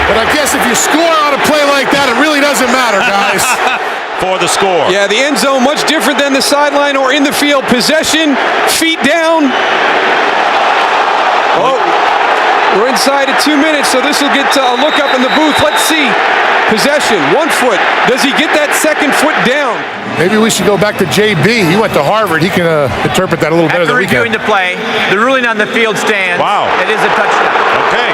S7: But I guess if you score on a play like that, it really doesn't matter, guys.
S5: For the score.
S14: Yeah, the end zone much different than the sideline or in the field. Possession, feet down. Oh, we're inside at 2 minutes, so this will get a look up in the booth. Let's see. Possession, 1 foot. Does he get that second foot down?
S7: Maybe we should go back to JB. He went to Harvard. He can interpret that a little better than we can.
S15: After reviewing the play, the ruling on the field stands.
S5: Wow.
S15: It is a touchdown.
S5: Okay.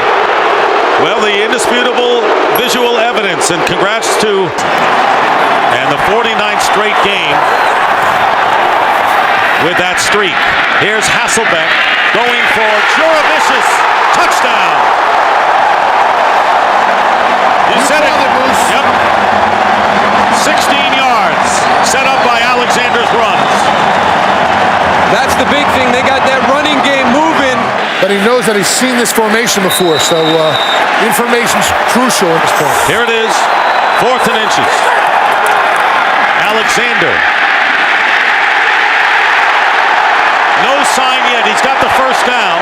S5: Well, the indisputable visual evidence, and congrats to and the 49th straight game with that streak. Here's Hasselbeck going for Juravicius. Touchdown. You said it. Yep. 16 yards set up by Alexander's runs.
S14: That's the big thing. They got that running game moving.
S7: But he knows that he's seen this formation before, so information's crucial at this point.
S5: Here it is, 4th and inches. Alexander. No sign yet. He's got the first down.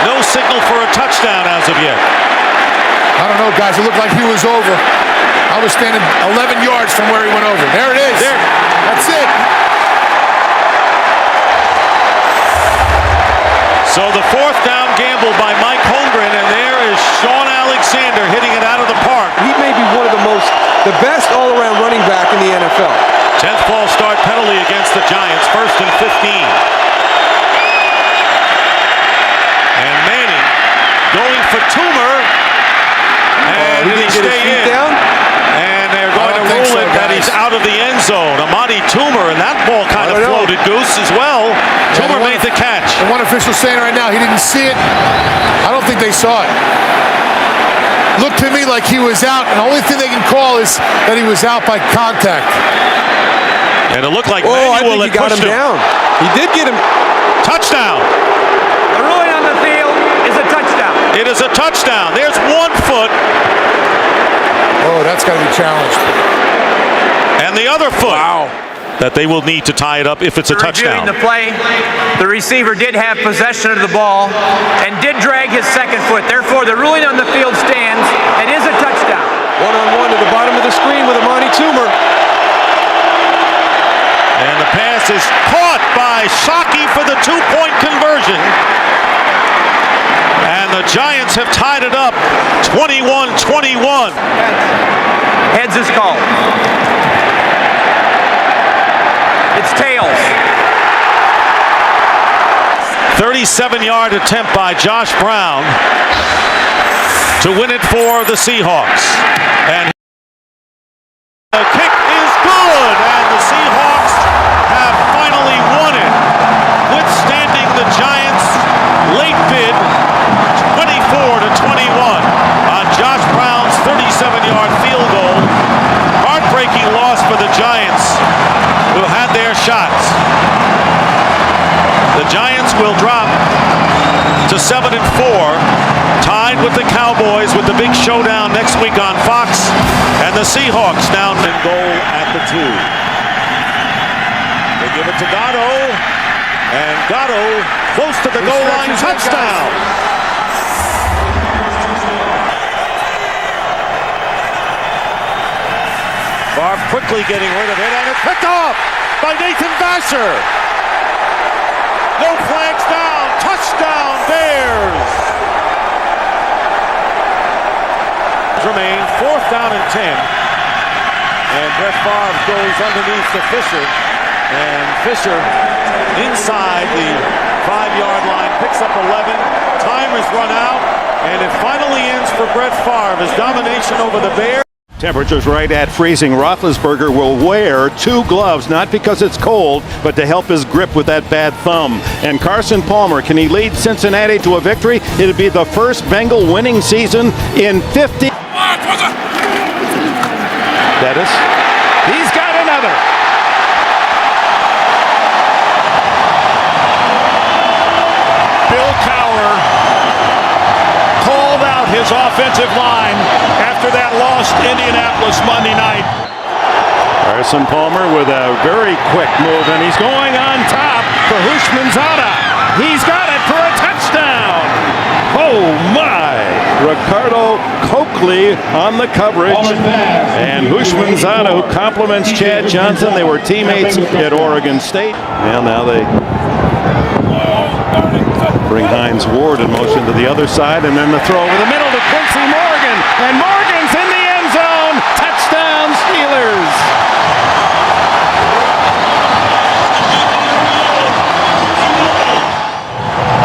S5: No signal for a touchdown as of yet.
S7: I don't know, guys. It looked like he was over. I was standing 11 yards from where he went over. There it is.
S5: There.
S7: That's it.
S5: So the 4th down gamble by Mike Holmgren, and there is Sean Alexander hitting it out of the park.
S14: He may be one of the best all-around running back in the NFL.
S5: 10th false start penalty against the Giants. 1st and 15. And Manning going for Toomer. And
S14: he didn't get his feet down.
S5: And they're going to rule it that he's out of the end zone. Amadi Toomer, and that ball kind of floated, Goose, as well. Toomer made the catch.
S7: The one official saying right now he didn't see it. I don't think they saw it. Looked to me like he was out, and the only thing they can call is that he was out by contact.
S5: And it looked like
S14: I
S5: Manuel
S14: think he got him down. He did get him.
S5: Touchdown.
S15: The ruling on the field is a touchdown.
S5: It is a touchdown. There's 1 foot.
S7: Oh, that's got to be challenged.
S5: And the other foot. Wow. That they will need to tie it up if it's a touchdown.
S15: Reviewing the play, the receiver did have possession of the ball and did drag his second foot. Therefore, the ruling on the field stands. It is a touchdown.
S14: One-on-one to the bottom of the screen with Amani Toomer.
S5: And the pass is caught by Shockey for the 2-point conversion. And the Giants have tied it up 21-21.
S15: Heads is called. It's tails.
S5: 37-yard attempt by Josh Brown to win it for the Seahawks. And the kick is good, and the Seahawks have finally won it, withstanding the Giants' late bid, 24-21 on Josh Brown's 37-yard field goal. Heartbreaking loss for the Giants, who had their shots. The Giants will drop to 7-4, tied with the Cowboys with the big showdown next week on Fox, and the Seahawks down in goal at the 2. They give it to Gatto.
S13: And Gatto close to the goal line, touchdown. Favre quickly getting rid of it, and it's picked off by Nathan Vasher. No flags down, touchdown Bears. Remain 4th down and 10. And Brett Favre goes underneath to Fisher. And Fisher inside the 5-yard line picks up 11. Time has run out. And it finally ends for Brett Favre. His domination over the Bears.
S5: Temperatures right at freezing. Roethlisberger will wear 2 gloves, not because it's cold, but to help his grip with that bad thumb. And Carson Palmer, can he lead Cincinnati to a victory? It'd be the first Bengal winning season in 50. Bettis, he's got another.
S18: Bill Cowher called out his offensive line after that loss to Indianapolis Monday night.
S5: Carson Palmer with a very quick move, and he's going on top for Hushmanzada. He's got it for a touchdown. Oh my! Ricardo Coakley on the coverage, and Hushmanzada, who compliments Chad Johnson. They were teammates at Oregon State. Well, now they bring Hines Ward in motion to the other side, and then the throw over the middle to Quincy Morgan, and Morgan's in the end zone. Touchdown Steelers.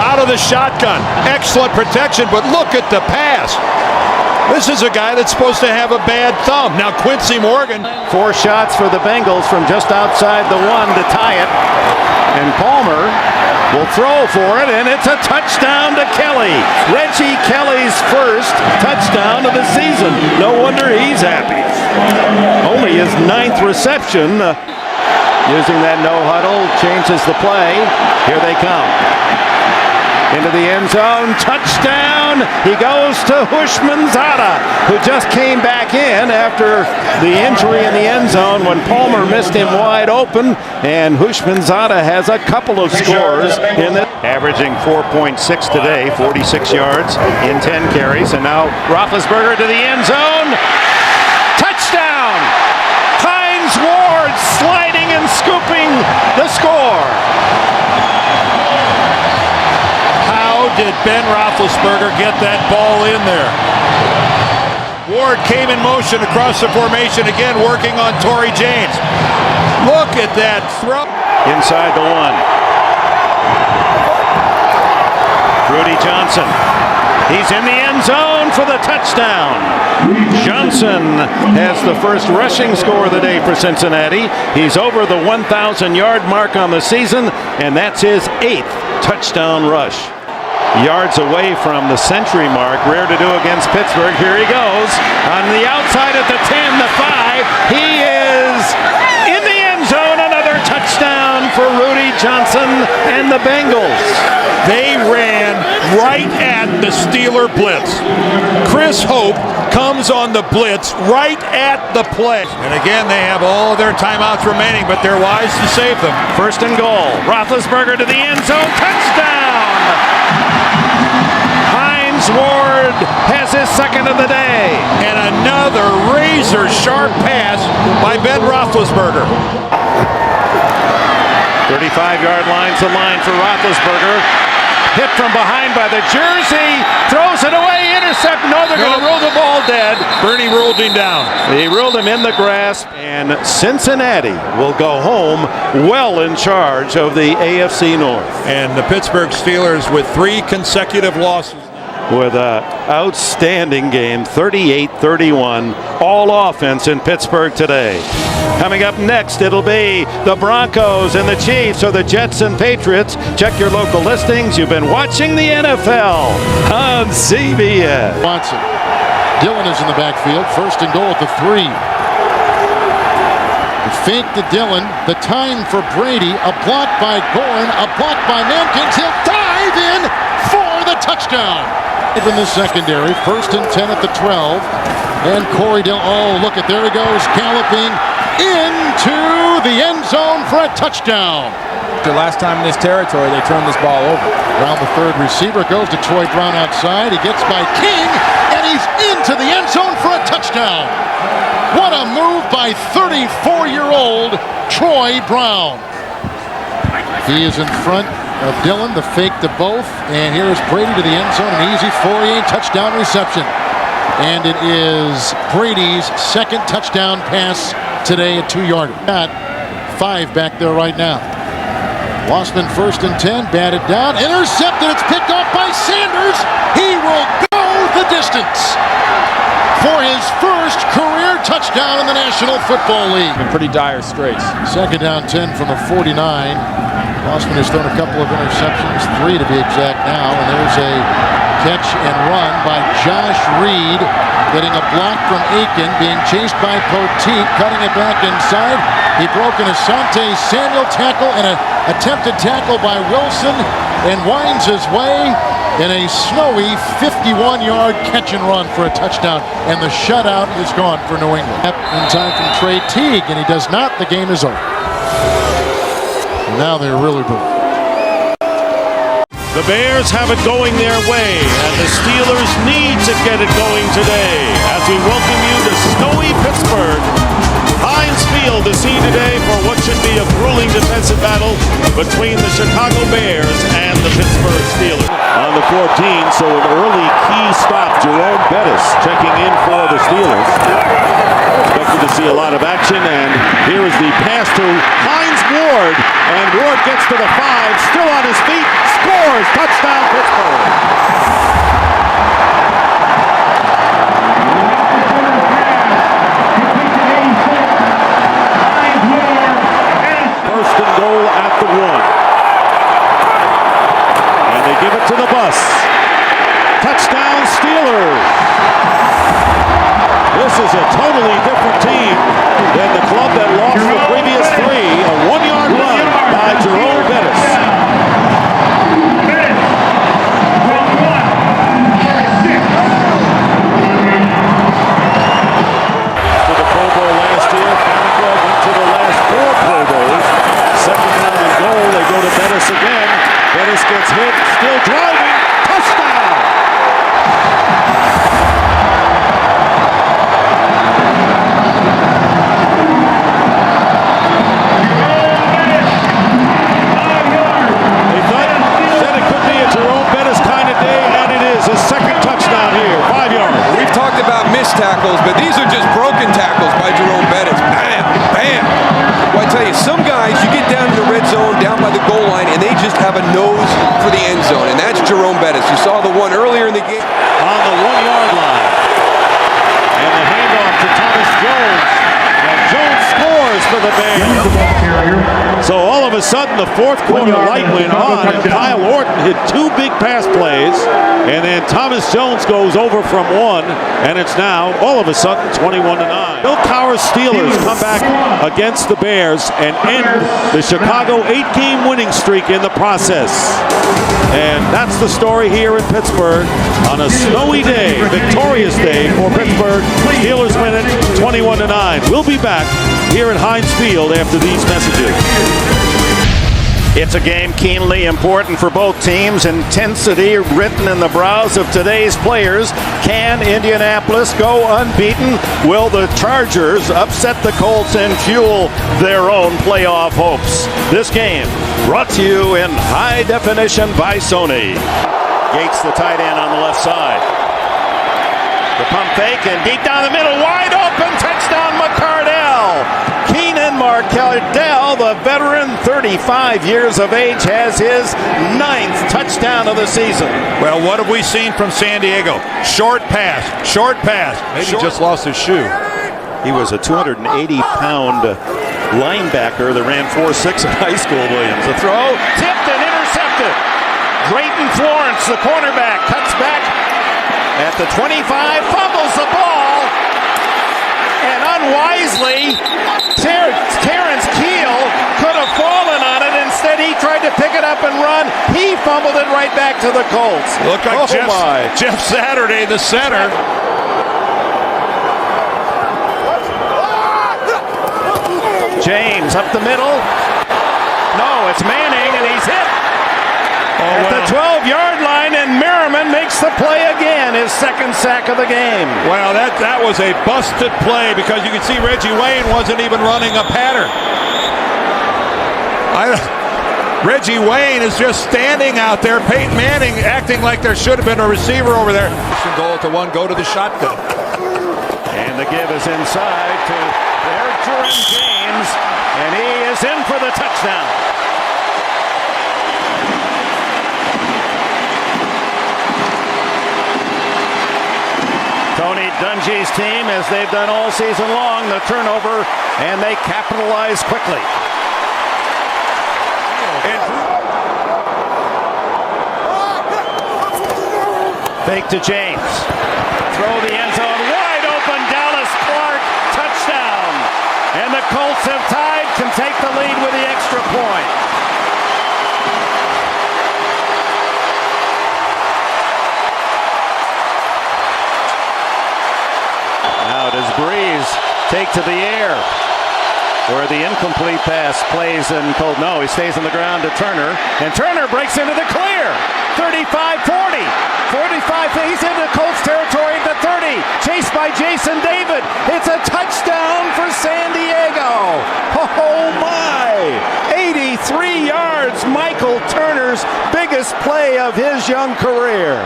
S18: Out of the shotgun. Excellent protection, but look at the pass. This is a guy that's supposed to have a bad thumb. Now Quincy Morgan.
S5: 4 shots for the Bengals from just outside the 1 to tie it. And Palmer will throw for it, and it's a touchdown to Kelly. Reggie Kelly's first touchdown of the season. No wonder he's happy. Only his 9th reception. Using that no huddle changes the play. Here they come. Into the end zone, touchdown! He goes to Hushmanzada, who just came back in after the injury in the end zone when Palmer missed him wide open, and Hushmanzada has a couple of scores in it. Averaging 4.6 today, 46 yards in 10 carries, and now Roethlisberger to the end zone. Touchdown! Hines Ward sliding and scooping the score.
S18: Did Ben Roethlisberger get that ball in there? Ward came in motion across the formation again, working on Torrey James. Look at that throw.
S5: Inside the 1. Rudy Johnson. He's in the end zone for the touchdown. Johnson has the first rushing score of the day for Cincinnati. He's over the 1,000-yard mark on the season, and that's his 8th touchdown rush. Yards away from the century mark. Rare to do against Pittsburgh. Here he goes. On the outside at the 10, the 5. He is in the end zone. Another touchdown for Rudy Johnson and the Bengals.
S18: They ran right at the Steeler blitz. Chris Hope comes on the blitz right at the play. And again, they have all their timeouts remaining, but they're wise to save them.
S5: 1st and goal. Roethlisberger to the end zone. Touchdown! Hines Ward has his 2nd of the day.
S18: And another razor-sharp pass by Ben Roethlisberger.
S5: 35-yard line's the line for Roethlisberger. Hit from behind by the jersey. Throws it away. Intercept. No, they're going to rule the ball dead.
S18: Bernie ruled him down.
S5: He ruled him in the grasp. And Cincinnati will go home well in charge of the AFC North.
S18: And the Pittsburgh Steelers with 3 consecutive losses.
S5: With an outstanding game, 38-31, all offense in Pittsburgh today. Coming up next, it'll be the Broncos and the Chiefs, or the Jets and Patriots. Check your local listings. You've been watching the NFL on CBS.
S7: Watson. Dillon is in the backfield. 1st and goal at the 3. Fake to Dillon. The time for Brady. A block by Gorin. A block by Mankins. He'll dive in for the touchdown. In the secondary, 1st and 10 at the 12, and Corey Dillon, oh look at, there he goes, galloping into the end zone for a touchdown.
S3: character. Last time in this territory, they turned this ball over.
S7: Around the third receiver goes to Troy Brown outside. He gets by King, and he's into the end zone for a touchdown. What a move by 34-year-old Troy Brown. He is in front of Dillon, the fake to both, and here's Brady to the end zone, an easy Fourier touchdown reception. And it is Brady's second touchdown pass today at 2-yarder. Got 5 back there right now. Lossman 1st and 10, batted down, intercepted, it's picked off by Sanders. He will go the distance for his first career touchdown in the National Football League.
S3: In pretty dire straits.
S7: Second down 10 from the 49. Lossman has thrown a couple of interceptions, 3 to be exact now, and there's a catch and run by Josh Reed, getting a block from Aiken, being chased by Poteet, cutting it back inside. He broke an Asante Samuel tackle and an attempted tackle by Wilson, and winds his way in a snowy 51-yard catch and run for a touchdown, and the shutout is gone for New England. In time from Trey Teague, and he does not. The game is over. And now they're really booing.
S5: The Bears have it going their way, and the Steelers need to get it going today. As we welcome you to snowy Pittsburgh, Heinz Field, the scene today for what should be a grueling defensive battle between the Chicago Bears and the Pittsburgh Steelers. On the 14, so an early key stop, Jerome Bettis checking in for the Steelers. Expected to see a lot of action, and here is the pass to Hines Ward, and Ward gets to the 5, still on his feet, scores, touchdown Pittsburgh. First and goal at the 1. And they give it to the bus. Touchdown Steelers. This is a totally different team than the club that lost the previous 3. A 1-yard run by Jerome Bettis. To the Pro Bowl last year, Farnsworth went to the last 4 Pro Bowls. Second down and goal, they go to Bettis again. Bettis gets hit, still driving, touchdown!
S14: Tackles, but these are just broken tackles by Jerome Bettis. Bam, bam. Well, I tell you, some guys, you get down to the red zone, down by the goal line, and they just have a nose for the end zone, and that's Jerome Bettis. You saw the one earlier in the game.
S5: On the 1-yard line. And the handoff to Thomas Jones. And Jones scores for the Bears. So all of a sudden, the fourth quarter light went on, and Kyle Orton hit 2 big pass plays, and then Thomas Jones goes over from 1, and it's now, all of a sudden, 21-9. Bill Cowher's Steelers come back against the Bears and end the Chicago 8-game winning streak in the process. And that's the story here in Pittsburgh on a snowy day, victorious day for Pittsburgh. Steelers win it 21-9. We'll be back here at Heinz Field after these messages.
S8: It's a game keenly important for both teams. Intensity written in the brows of today's players. Can Indianapolis go unbeaten? Will the Chargers upset the Colts and fuel their own playoff hopes? This game brought to you in high definition by Sony. Gates, the tight end, on the left side. The pump fake and deep down the middle, wide open, touchdown McCardell. Keenan Marcardell, the veteran, 35 years of age, has his 9th touchdown of the season.
S18: Well, what have we seen from San Diego? Short pass, short pass. Maybe he just lost his shoe.
S8: He was a 280-pound linebacker that ran 4.6 in high school, Williams. The throw, tipped and intercepted. Drayton Florence, the cornerback, cuts back at the 25, fumbles the ball, and unwisely, Terrence Keel could have fallen on it. Instead, he tried to pick it up and run. He fumbled it right back to the Colts.
S18: Look like Jeff Saturday, the center.
S8: James up the middle. No, it's Manning, and he's hit at the 12-yard line, and Merriman makes the play again, his second sack of the game.
S18: Well, that was a busted play because you can see Reggie Wayne wasn't even running a pattern. Reggie Wayne is just standing out there. Peyton Manning acting like there should have been a receiver over there. Goal to one, go to the shotgun.
S8: And the give is inside to Jerome James, and he is in for the touchdown. Tony Dungy's team, as they've done all season long, the turnover, and they capitalize quickly. Fake to James. Throw the end zone. Wide open. Dallas Clark. Touchdown. And the Colts have tied. Can take the lead with the extra point. Now does Breeze take to the air, where the incomplete pass plays in cold. No, he stays on the ground to Turner, and Turner breaks into the clear. 35-40, 45. He's into Colts territory at the 30. Chased by Jason David. It's a touchdown for San Diego. Oh my! 83 yards. Michael Turner's biggest play of his young career.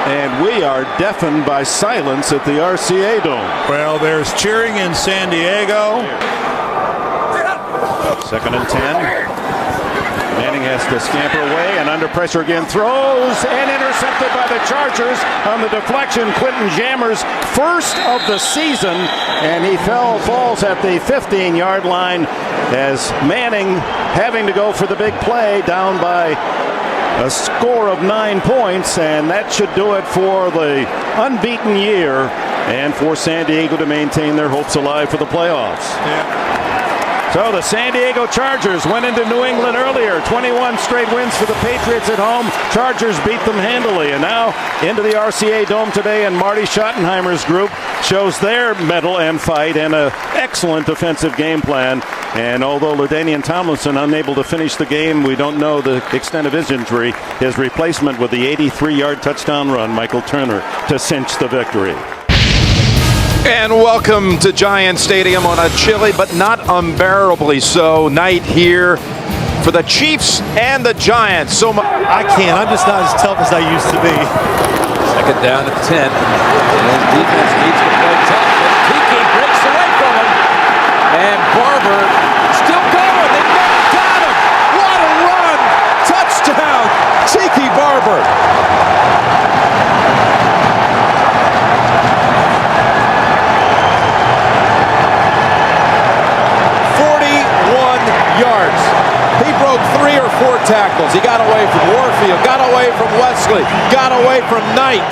S8: And we are deafened by silence at the RCA Dome.
S18: Well, there's cheering in San Diego.
S8: 2nd and 10. Manning has to scamper away and under pressure again. Throws and intercepted by the Chargers on the deflection. Quentin Jammer's first of the season, and he falls at the 15-yard line as Manning, having to go for the big play, down by a score of 9 points, and that should do it for the unbeaten year and for San Diego to maintain their hopes alive for the playoffs. So the San Diego Chargers went into New England earlier. 21 straight wins for the Patriots at home. Chargers beat them handily, and now into the RCA Dome today, and Marty Schottenheimer's group shows their mettle and fight and an excellent defensive game plan. And although LaDainian Tomlinson unable to finish the game, we don't know the extent of his injury. His replacement with the 83-yard touchdown run, Michael Turner, to cinch the victory.
S3: And welcome to Giant Stadium on a chilly but not unbearably so night here for the Chiefs and the Giants.
S2: I can't. I'm just not as tough as I used to be.
S3: 2nd down at 10. And defense needs to play tough. Tiki breaks away from him. And Barber still going. They never got him. What a run. Touchdown. Tiki Barber. Yards. He broke 3 or 4 tackles. He got away from Warfield, got away from Wesley, got away from Knight.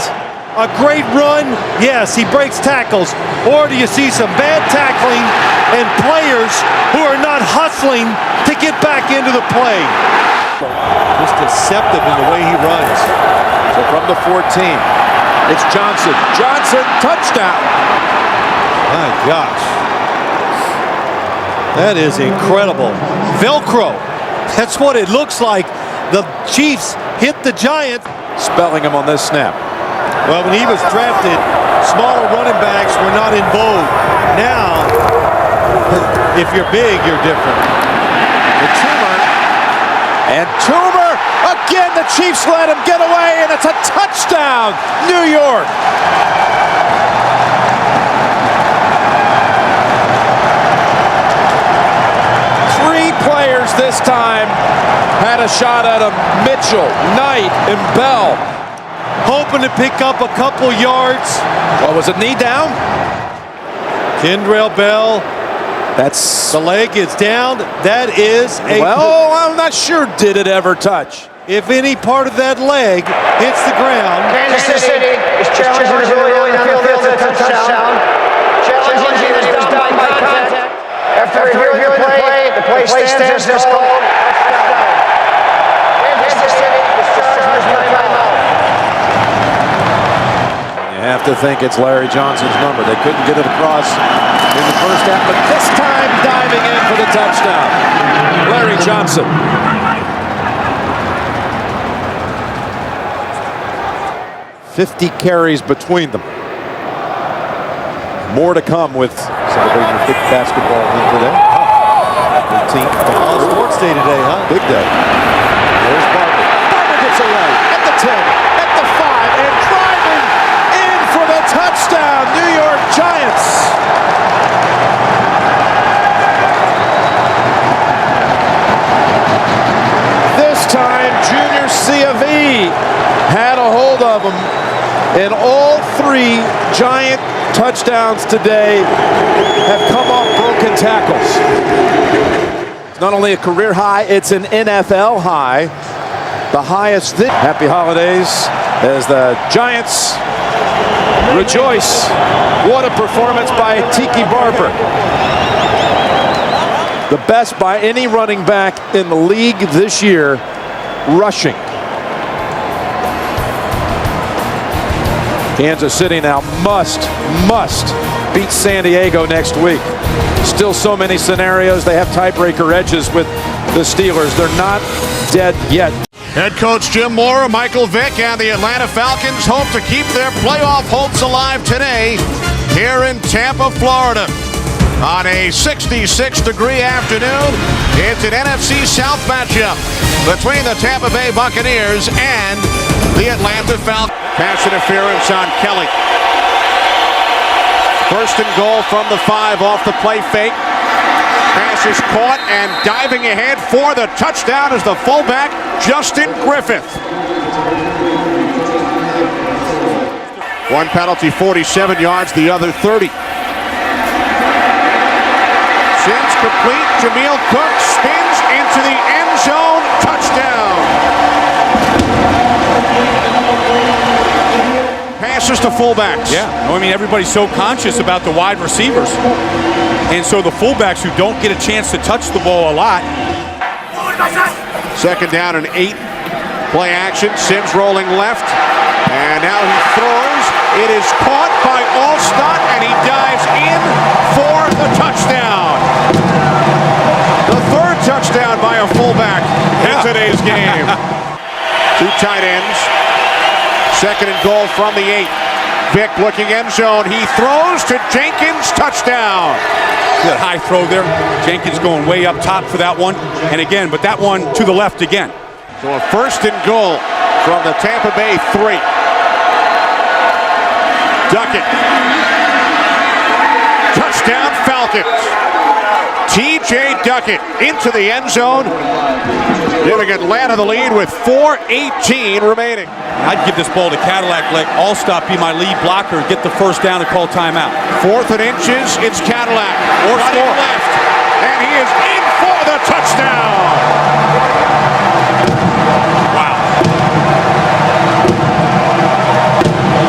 S2: A great run, yes, he breaks tackles. Or do you see some bad tackling and players who are not hustling to get back into the play? Just deceptive in the way he runs.
S3: So from the 14, it's Johnson. Johnson, touchdown.
S2: My gosh. That is incredible. Velcro. That's what it looks like. The Chiefs hit the Giants.
S3: Spelling him on this snap.
S2: Well, when he was drafted, smaller running backs were not in vogue. Now, if you're big, you're different.
S3: The Toomer. And Toomer, again, the Chiefs let him get away, and it's a touchdown, New York. Players this time had a shot at him. Mitchell, Knight, and Bell.
S2: Hoping to pick up a couple yards.
S3: Well, was it knee down?
S2: Kendrell Bell.
S3: That's
S2: the leg is down. That is a.
S3: Well, I'm not sure. Did it ever touch?
S2: If any part of that leg hits the ground.
S22: Kansas City is challenging the Julio on the field as a touchdown. Challenging is down by contact. After reviewing the play stands as called. Touchdown. Kansas City is charged by timeout.
S3: 4
S5: have to think it's Larry Johnson's number. They couldn't get it across in the first half, but this time diving in for the touchdown. Larry Johnson. "50 carries between them." More to come with celebrating the big basketball win today. 13th on Sports Day today, huh? Big day. There's Barber. Barber gets away at the 10, at the 5, and driving in for the touchdown. New York Giants. This time, Junior C of E had a hold of him, and all 3 Giant touchdowns today have come off broken tackles. It's not only a career high, it's an NFL high. The highest. Happy holidays as the Giants rejoice. What a performance by Tiki Barber. The best by any running back in the league this year, rushing. Kansas City now must beat San Diego next week. Still so many scenarios. They have tiebreaker edges with the Steelers. They're not dead yet.
S13: Head coach Jim Mora, Michael Vick, and the Atlanta Falcons hope to keep their playoff hopes alive today here in Tampa, Florida. On a 66-degree afternoon, it's an NFC South matchup between the Tampa Bay Buccaneers and the Atlanta Falcons. Pass interference on Kelly. First and goal from the 5 off the play fake. Pass is caught and diving ahead for the touchdown is the fullback, Justin Griffith. One penalty, 47 yards, the other 30. Sims complete. Jameel Cook spins into the end zone. Touchdown. Passes to fullbacks.
S21: Yeah, I mean, everybody's so conscious about the wide receivers. And so the fullbacks who don't get a chance to touch the ball a lot.
S13: Second down and 8. Play action. Sims rolling left. And now he throws. It is caught by Alstott, and he dives in for the touchdown. The 3rd touchdown by a fullback in today's game. 2 tight ends. Second and goal from the 8. Vick looking end zone. He throws to Jenkins. Touchdown.
S21: Good high throw there. Jenkins going way up top for that one. And again, but that one to the left again.
S13: So a first and goal from the Tampa Bay 3. Duckett. Touchdown Falcons. T.J. Duckett into the end zone, giving Atlanta the lead with 4:18 remaining.
S21: I'd give this ball to Cadillac, let Alstott be my lead blocker, get the first down and call timeout.
S13: 4th and inches, it's Cadillac.
S21: Or
S13: running left, and he is in for the touchdown.
S21: Wow.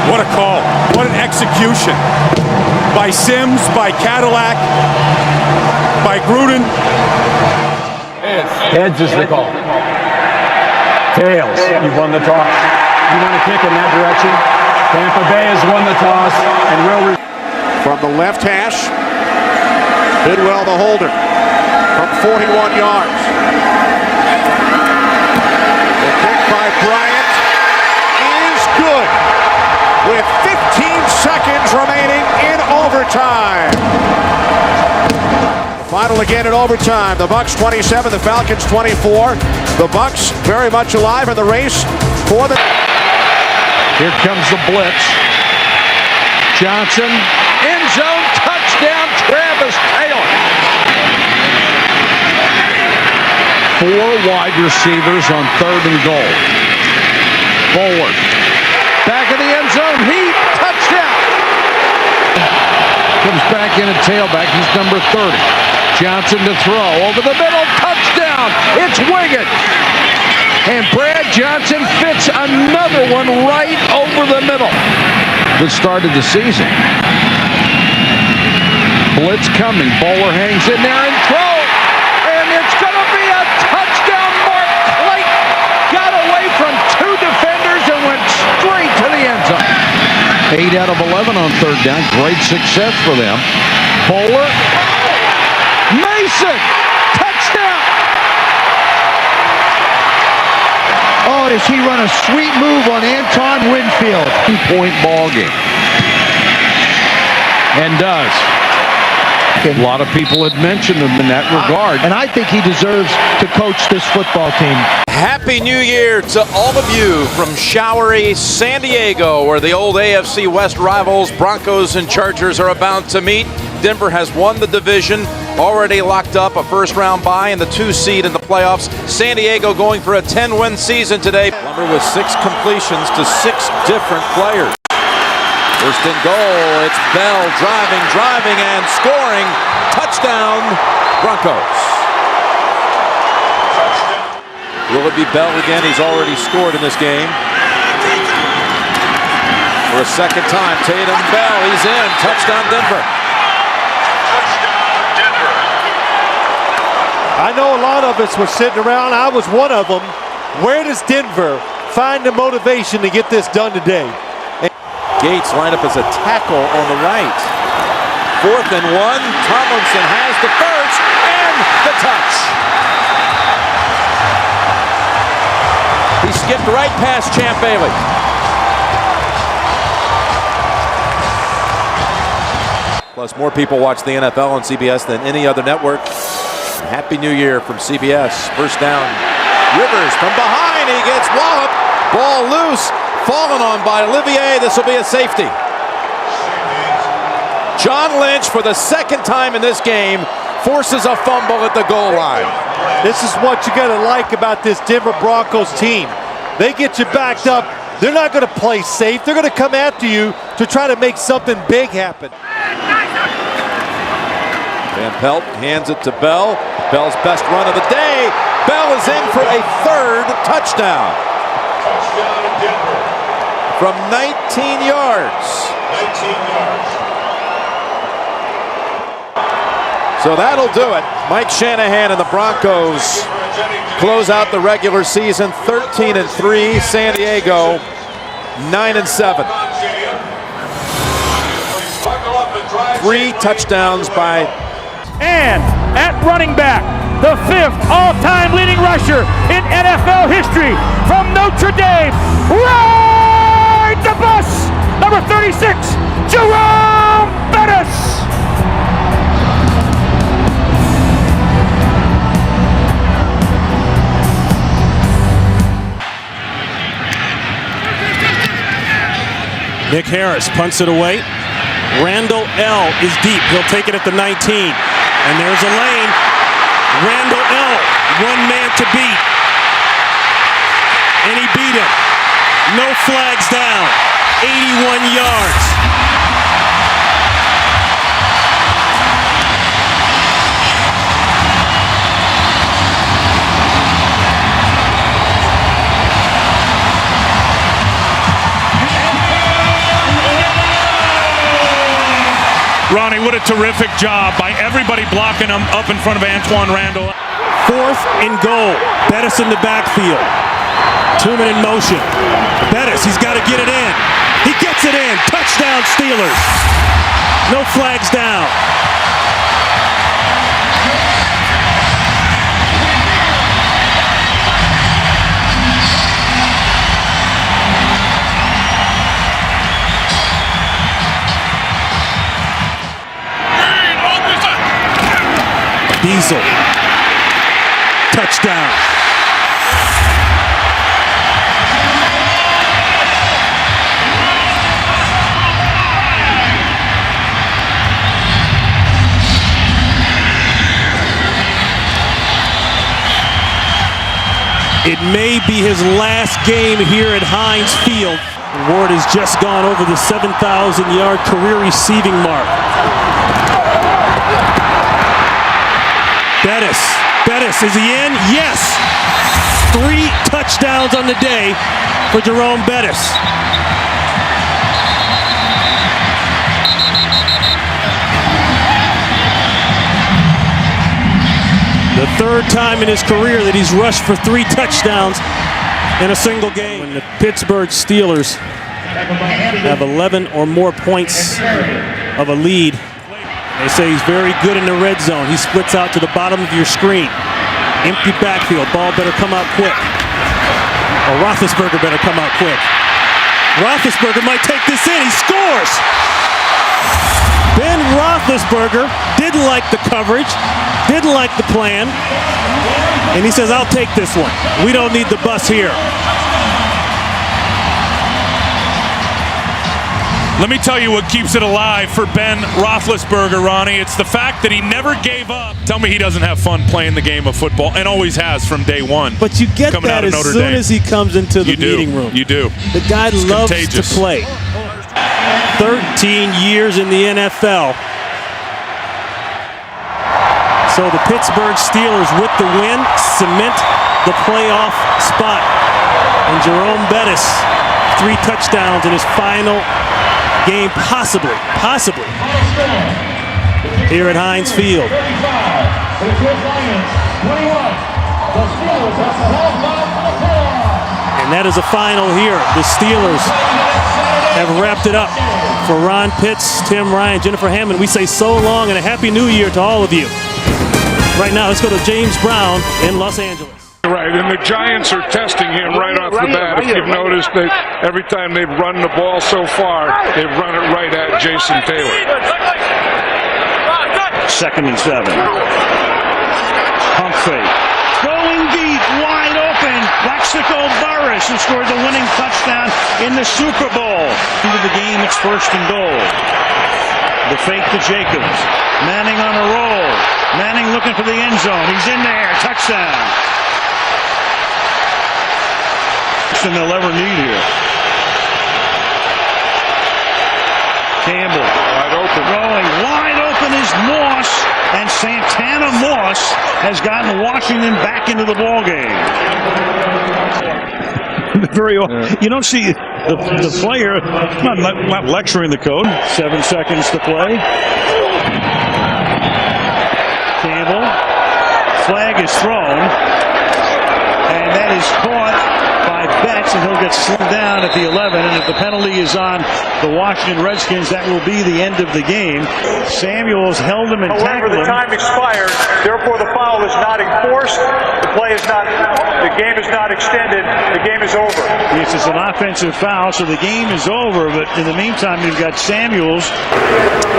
S21: What a call. What an execution. By Sims, by Cadillac, by Gruden.
S4: Heads is the call. Tails, you've won the toss. You want to kick in that direction? Tampa Bay has won the toss and will.
S13: From the left hash, Bidwell the holder from 41 yards. The kick by Bryant is good with 15 seconds remaining in overtime. Final again in overtime. The Bucs 27, the Falcons 24. The Bucs very much alive in the race for the...
S1: Here comes the blitz. Johnson, end zone, touchdown, Travis Taylor. 4 wide receivers on 3rd and goal. Forward. Back in the end zone, Heat, touchdown. Comes back in at tailback, he's number 30. Johnson to throw, over the middle, touchdown. It's Wiggins. And Brad Johnson fits another one right over the middle. Good start of the season. Blitz coming. Bowler hangs in there and throws. And it's going to be a touchdown. Mark Clayton got away from 2 defenders and went straight to the end zone.
S11: 8 out of 11 on third down. Great success for them. Bowler. Mason. Touchdown. Oh, does he run a sweet move on Anton Winfield? 2-point ball game. And does. A lot of people had mentioned him in that regard. And I think he deserves to coach this football team.
S9: Happy New Year to all of you from showery San Diego, where the old AFC West rivals Broncos and Chargers are about to meet. Denver has won the division, already locked up a first-round bye and the 2 seed in the playoffs. San Diego going for a 10-win season today. Lumber with 6 completions to 6 different players. First and goal, it's Bell driving, and scoring. Touchdown, Broncos. Will it be Bell again? He's already scored in this game. For a second time, Tatum Bell, he's in. Touchdown, Denver.
S2: I know a lot of us were sitting around. I was one of them. Where does Denver find the motivation to get this done today?
S9: Gates lined up as a tackle on the right. 4th and 1. Tomlinson has the first and the touch. He skipped right past Champ Bailey. Plus, more people watch the NFL on CBS than any other network. Happy New Year from CBS. First down. Rivers from behind. He gets walloped. Ball loose. Fallen on by Olivier. This will be a safety. John Lynch, for the second time in this game, forces a fumble at the goal line.
S2: This is what you got to like about this Denver Broncos team. They get you backed up. They're not going to play safe. They're going to come after you to try to make something big happen.
S9: Van Pelt hands it to Bell. Bell's best run of the day. Bell is in for a 3rd touchdown. From 19 yards. So that'll do it. Mike Shanahan and the Broncos close out the regular season 13-3. San Diego 9-7. 3 touchdowns by.
S10: And at running back, the 5th all-time leading rusher in NFL history from Notre Dame. Ride the bus, number 36, Jerome Bettis.
S17: Nick Harris punts it away. Randall L. is deep. He'll take it at the 19. And there's a lane. Randall L. 1 man to beat. And he beat him. No flags down. 81 yards.
S10: Ronnie, what a terrific job by everybody blocking him up in front of Antoine Randall.
S17: 4th and goal. Bettis in the backfield. 2-man in motion. Bettis, he's got to get it in. He gets it in. Touchdown, Steelers. No flags down. Diesel. Touchdown. It may be his last game here at Heinz Field. Ward has just gone over the 7,000-yard career receiving mark. Bettis, is he in? Yes! 3 touchdowns on the day for Jerome Bettis. The 3rd time in his career that he's rushed for 3 touchdowns in a single game. When the Pittsburgh Steelers have 11 or more points of a lead. They say he's very good in the red zone. He splits out to the bottom of your screen. Empty backfield. Ball better come out quick. Or Roethlisberger better come out quick. Roethlisberger might take this in. He scores! Ben Roethlisberger didn't like the coverage, didn't like the plan, and he says, I'll take this one. We don't need the bus here.
S16: Let me tell you what keeps it alive for Ben Roethlisberger, Ronnie. It's the fact that he never gave up. Tell me he doesn't have fun playing the game of football, and always has from day one.
S17: But you get that as soon as he comes into the meeting room.
S16: You do.
S17: The guy loves to play. 13 years in the NFL. So the Pittsburgh Steelers with the win cement the playoff spot. And Jerome Bettis, 3 touchdowns in his final game, possibly, here at Heinz Field. And that is a final here. The Steelers have wrapped it up. For Ron Pitts, Tim Ryan, Jennifer Hammond, we say so long and a happy new year to all of you. Right now, let's go to James Brown in Los Angeles.
S6: Right, and the Giants are testing him right off the bat. If you've noticed that every time they've run the ball so far, they've run it right at Jason Taylor.
S1: 2nd and 7. Pump fake. Going deep, wide open. Plaxico Burress, who scored the winning touchdown in the Super Bowl. Into the game, it's 1st and goal. The fake to Jacobs. Manning on a roll. Manning looking for the end zone. He's in there. Touchdown. Than they'll ever need here. Campbell.
S6: Wide open.
S1: Rolling. Wide open is Moss. And Santana Moss has gotten Washington back into the ball game. You don't see the player not lecturing the code. 7 seconds to play. Campbell. Flag is thrown. And that is caught by Betts, and he'll get slowed down at the 11. And if the penalty is on the Washington Redskins, that will be the end of the game. Samuels held him and tackled him.
S12: However, the time expired. Therefore, the foul is not enforced. The game is not extended. The game is over.
S1: Yes, it's an offensive foul, so the game is over. But in the meantime, you've got Samuels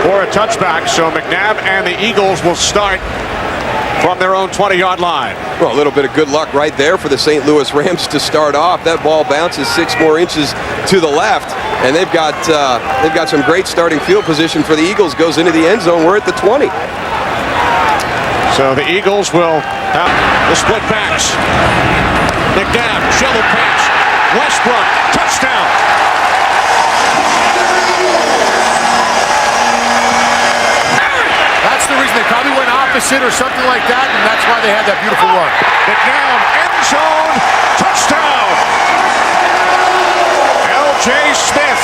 S13: for a touchback. So McNabb and the Eagles will start from their own 20-yard line.
S14: Well, a little bit of good luck right there for the St. Louis Rams to start off. That ball bounces 6 more inches to the left, and they've got some great starting field position for the Eagles. Goes into the end zone. We're at the 20.
S13: So the Eagles will have the split backs. McNabb, shovel pass. Westbrook, touchdown.
S7: That's the reason they probably went opposite or something like that, and that's why they had that beautiful run.
S13: McNabb, end zone, touchdown. L.J. Smith.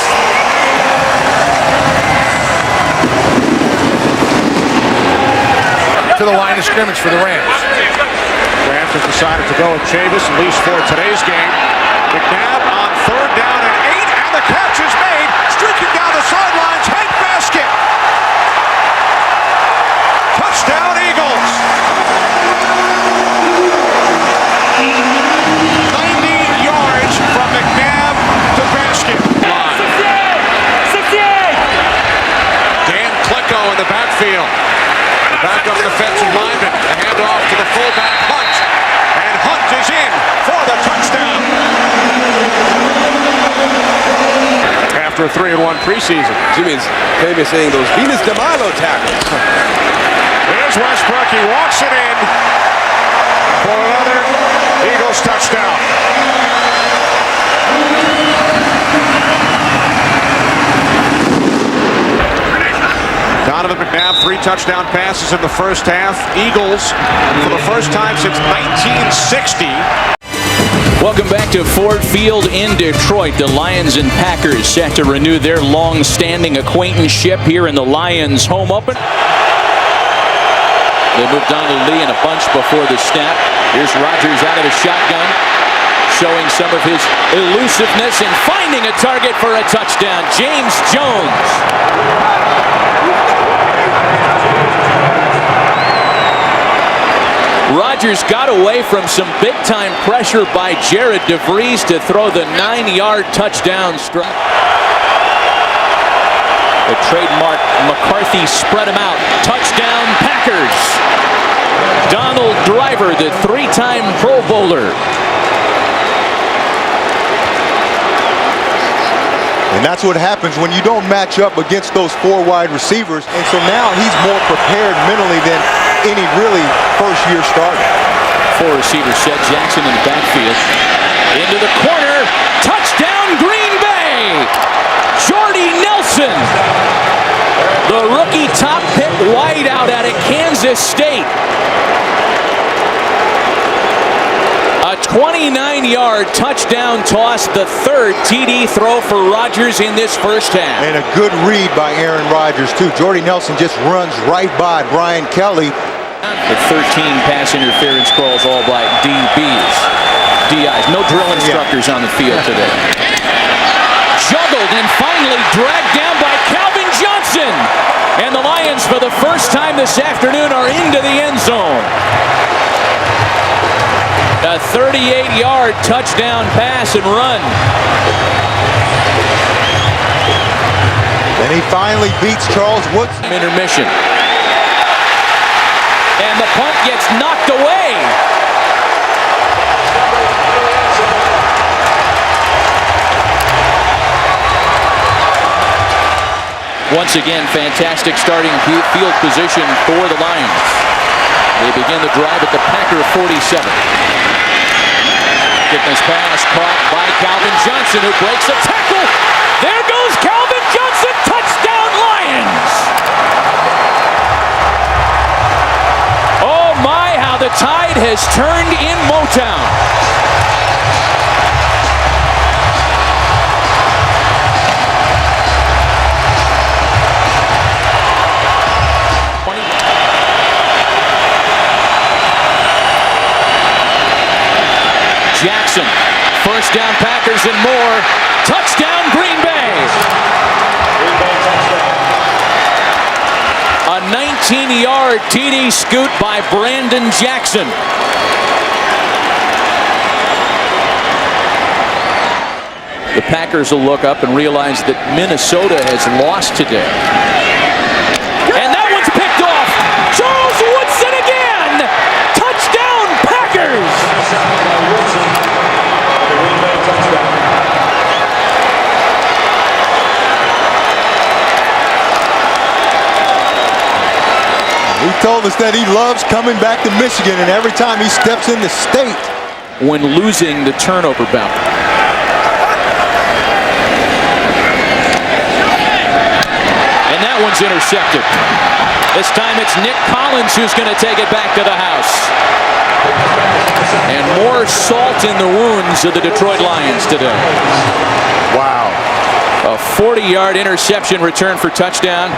S7: To the line of scrimmage for the Rams.
S13: Rams have decided to go with Chavis, at least for today's game. McNabb on 3rd down and 8, and the catch is made. Streaking down the sidelines, Hank Basket. Touchdown, Eagles. 90 yards from McNabb to Basket.
S10: 68!
S13: Dan Klecko in the backfield. Back up defensive lineman. A handoff to the fullback, Hunt. And Hunt is in for the touchdown. After a 3-1 preseason.
S14: Jimmy's famous saying those Venus de Milo tackles.
S13: Here's Westbrook. He walks it in for another Eagles touchdown. Donovan McNabb, 3 touchdown passes in the first half. Eagles, for the first time since 1960.
S23: Welcome back to Ford Field in Detroit. The Lions and Packers set to renew their long-standing acquaintanceship here in the Lions home opener. They move Donald Lee in a bunch before the snap. Here's Rodgers out of the shotgun. showing some of his elusiveness and finding a target for a touchdown. James Jones. Rodgers got away from some big-time pressure by Jared DeVries to throw the 9-yard touchdown strike. The trademark McCarthy spread him out. Touchdown Packers. Donald Driver, the 3-time Pro Bowler.
S15: And that's what happens when you don't match up against those 4 wide receivers. And so now he's more prepared mentally than any really first-year starter.
S23: 4 receivers set. Jackson in the backfield. Into the corner. Touchdown Green Bay. Jordy Nelson. The rookie top pick wideout out of Kansas State. A 29-yard touchdown toss, the 3rd TD throw for Rodgers in this first half.
S15: And a good read by Aaron Rodgers, too. Jordy Nelson just runs right by Brian Kelly.
S23: The 13 pass interference calls all by DBs. DIs. No drill instructors on the field today. Juggled and finally dragged down by Calvin Johnson. And the Lions, for the first time this afternoon, are into the end zone. A 38-yard touchdown pass and run.
S15: And he finally beats Charles Woods.
S23: Intermission. And the punt gets knocked away. Once again, fantastic starting field position for the Lions. They begin the drive at the Packer 47. Fitness pass caught by Calvin Johnson, who breaks a tackle. There goes Calvin Johnson. Touchdown Lions. Oh my, how the tide has turned in Motown. Jackson, first down Packers and more. Touchdown Green Bay. A 19-yard TD scoot by Brandon Jackson. The Packers will look up and realize that Minnesota has lost today. And that one's picked off. Charles Woodson again. Touchdown Packers.
S15: He told us that he loves coming back to Michigan, and every time he steps in the state.
S23: When losing the turnover battle. And that one's intercepted. This time it's Nick Collins who's going to take it back to the house. And more salt in the wounds of the Detroit Lions today.
S15: Wow.
S23: A 40-yard interception return for touchdown.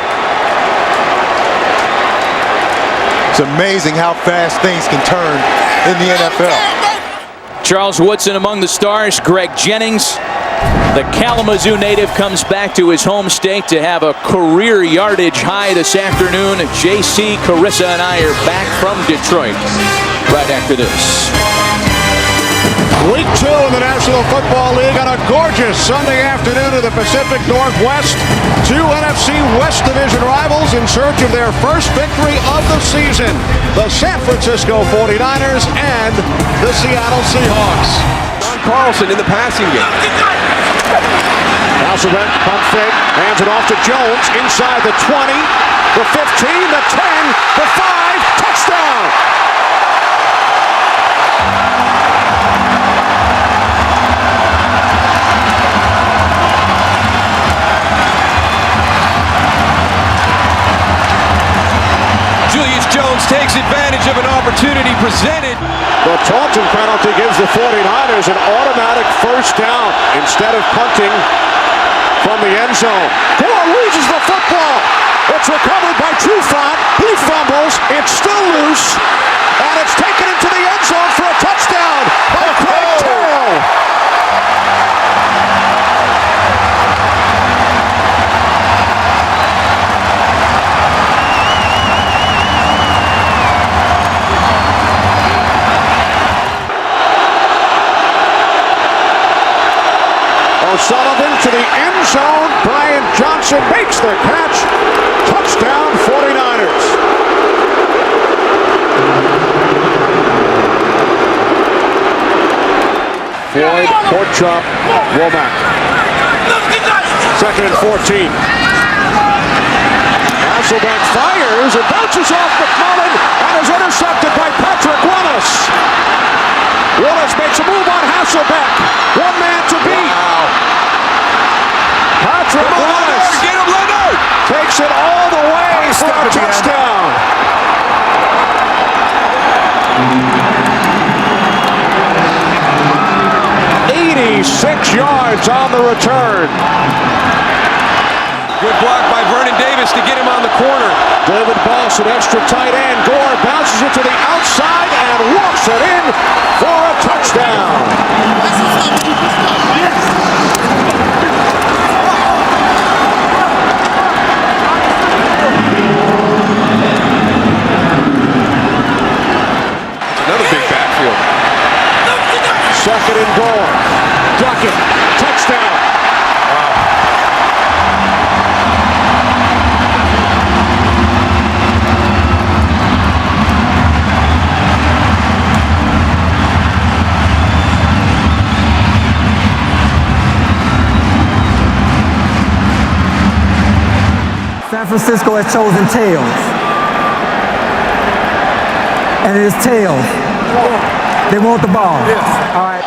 S15: It's amazing how fast things can turn in the NFL.
S23: Charles Woodson among the stars. Greg Jennings, the Kalamazoo native, comes back to his home state to have a career yardage high this afternoon. J.C. Carissa and I are back from Detroit right after this.
S13: Week 2 in the National Football League on a gorgeous Sunday afternoon in the Pacific Northwest. 2 NFC West Division rivals in search of their first victory of the season. The San Francisco 49ers and the Seattle Seahawks.
S14: John Carlson in the passing game.
S13: Now Surrent, pump fake, hands it off to Jones inside the 20, the 15, the 10, the 5, touchdown!
S14: Julius Jones takes advantage of an opportunity presented.
S13: The Taunton penalty gives the 49ers an automatic first down instead of punting from the end zone. Gore loses the football. It's recovered by Trufant. He fumbles. It's still loose. And it's taken into the end zone for a touchdown by Craig Terrell. O'Sullivan to the end zone. Brian Johnson makes the catch. Touchdown 49ers. Floyd, court chop, Womack. 2nd and 14. Hasselbeck fires and bounces off McMullen and is intercepted by Patrick Willis. Willis makes a move on Hasselbeck. One man to beat. Wow. Patrick Willis
S14: get him, Leonard!
S13: Takes it all the way for a touchdown. 86 yards on the return.
S14: Good block by Vernon Davis to get him on the corner.
S13: David Boss, an extra tight end. Gore bounces it to the outside and walks it in for a touchdown.
S14: Another big backfield.
S13: 2nd and goal. Duckett, touchdown.
S18: San Francisco has chosen tails. And it is tails. They want the ball. Yes. All right.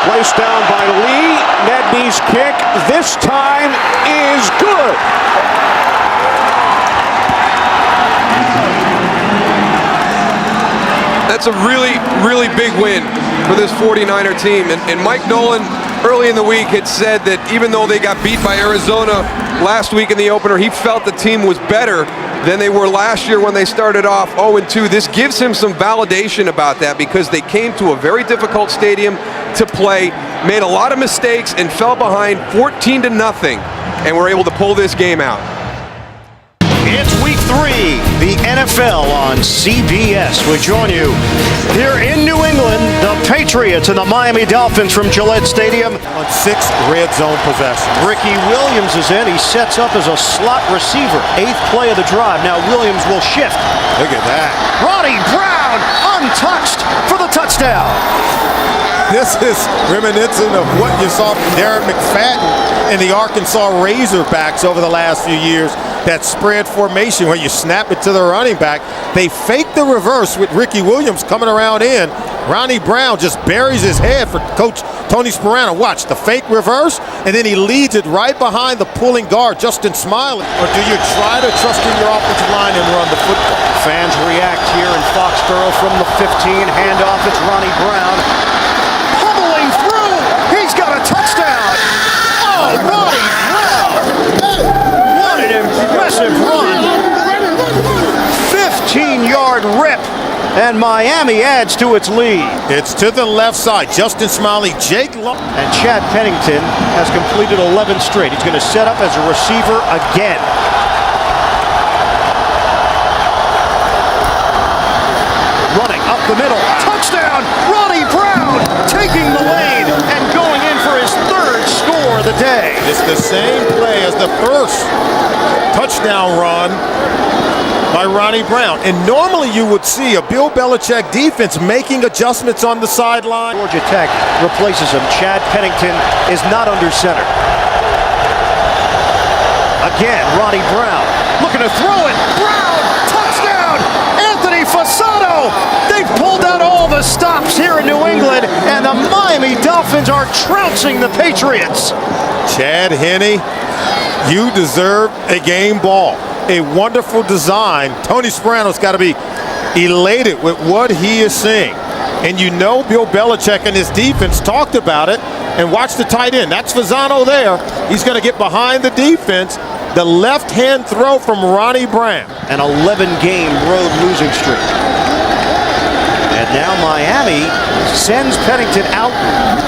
S13: Placed down by Lee. Nedney's kick this time is good.
S14: That's a really, really big win for this 49er team. And Mike Nolan early in the week had said that even though they got beat by Arizona last week in the opener, he felt the team was better than they were last year when they started off 0-2. This gives him some validation about that because they came to a very difficult stadium to play, made a lot of mistakes, and fell behind 14-0, and were able to pull this game out.
S8: It's week 3, the NFL on CBS. We join you here in New England, the Patriots and the Miami Dolphins from Gillette Stadium.
S2: On 6 red zone possessions.
S8: Ricky Williams is in. He sets up as a slot receiver. 8th play of the drive. Now Williams will shift.
S2: Look at that.
S8: Ronnie Brown untouched for the touchdown.
S2: This is reminiscent of what you saw from Darren McFadden and the Arkansas Razorbacks over the last few years. That spread formation where you snap it to the running back. They fake the reverse with Ricky Williams coming around in. Ronnie Brown just buries his head for Coach Tony Sparano. Watch the fake reverse, and then he leads it right behind the pulling guard, Justin Smiley. Or do you try to trust in your offensive line and run the football?
S8: Fans react here in Foxborough from the 15. Handoff, it's Ronnie Brown. Pummeling through. He's got a touchdown. Oh, Ronnie Brown. What an impressive run. 15-yard rip. And Miami adds to its lead.
S2: It's to the left side. Justin Smiley, Jake Long.
S8: And Chad Pennington has completed 11 straight. He's going to set up as a receiver again. Running up the middle. Touchdown! Ronnie Brown taking the lead and going in for his 3rd score of the day.
S2: It's the same play as the first touchdown run by Ronnie Brown. And normally you would see a Bill Belichick defense making adjustments on the sideline.
S8: Georgia Tech replaces him. Chad Pennington is not under center. Again, Ronnie Brown looking to throw it. Brown, touchdown! Anthony Fasano! They've pulled out all the stops here in New England, and the Miami Dolphins are trouncing the Patriots.
S2: Chad Henne, you deserve a game ball. A wonderful design. Tony Sparano's got to be elated with what he is seeing. And you know Bill Belichick and his defense talked about it. And watch the tight end. That's Fasano there. He's going to get behind the defense. The left-hand throw from Ronnie Brown.
S8: An 11-game road losing streak. And now Miami sends Pennington out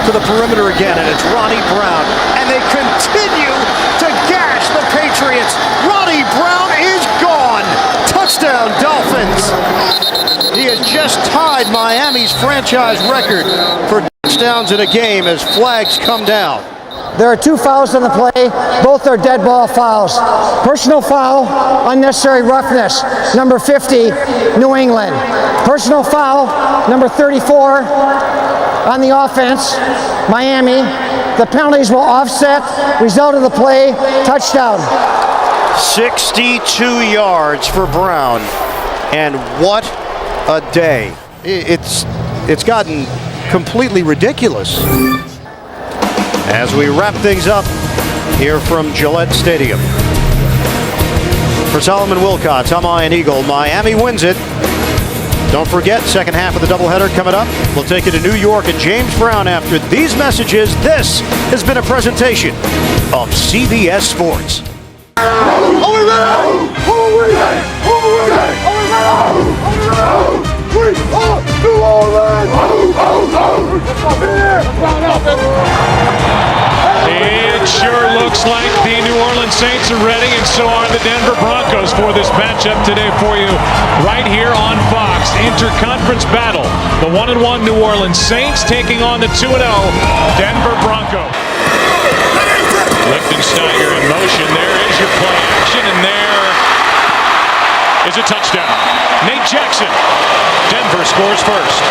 S8: to the perimeter again. And it's Ronnie Brown. And they continue to gash the Patriots. Ronnie Brown is gone. Touchdown, Dolphins. He has just tied Miami's franchise record for touchdowns in a game as flags come down.
S19: There are 2 fouls on the play. Both are dead ball fouls. Personal foul, unnecessary roughness, number 50, New England. Personal foul, number 34, on the offense, Miami. The penalties will offset. Result of the play, touchdown.
S8: 62 yards for Brown. And what a day. It's gotten completely ridiculous. As we wrap things up here from Gillette Stadium. For Solomon Wilcots, I'm Ian Eagle. Miami wins it. Don't forget, second half of the doubleheader coming up. We'll take you to New York and James Brown after these messages. This has been a presentation of CBS Sports.
S20: It sure looks like the New Orleans Saints are ready, and so are the Denver Broncos for this matchup today for you right here on Fox. Interconference battle. The 1-1 New Orleans Saints taking on the 2-0 Denver Broncos. Lichtensteiger in motion. There is your play action, and there is a touchdown. Nate Jackson. Denver scores first.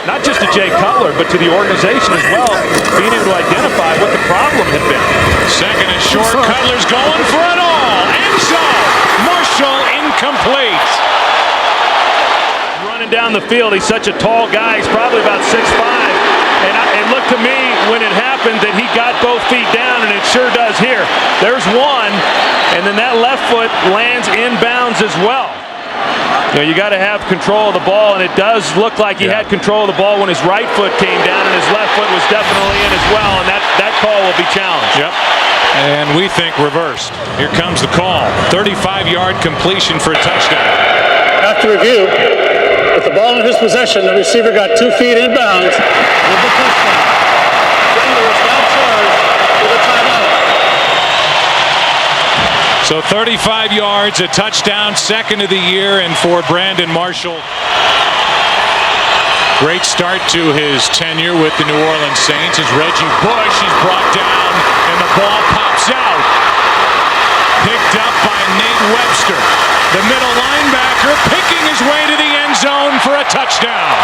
S10: Not just to Jay Cutler, but to the organization as well, being able to identify what the problem had been.
S20: Second and short. Cutler's going for it all. End zone. Marshall incomplete.
S10: Running down the field, he's such a tall guy. He's probably about 6'5". And it looked to me when it happened that he got both feet down, and it sure does here. There's one, and then that left foot lands inbounds as well. You know, you got to have control of the ball, and it does look like he had control of the ball when his right foot came down, and his left foot was definitely in as well, and that call will be challenged.
S20: Yep. And we think reversed. Here comes the call. 35-yard completion for a touchdown.
S22: After review, with the ball in his possession, the receiver got 2 feet inbounds with the touchdown. Denver was now charged with a timeout.
S20: So 35 yards, a touchdown, second of the year, and for Brandon Marshall. Great start to his tenure with the New Orleans Saints as Reggie Bush is brought down, and the ball pops out. Picked up by Nate Webster. The middle linebacker picking his way to the end zone for a touchdown.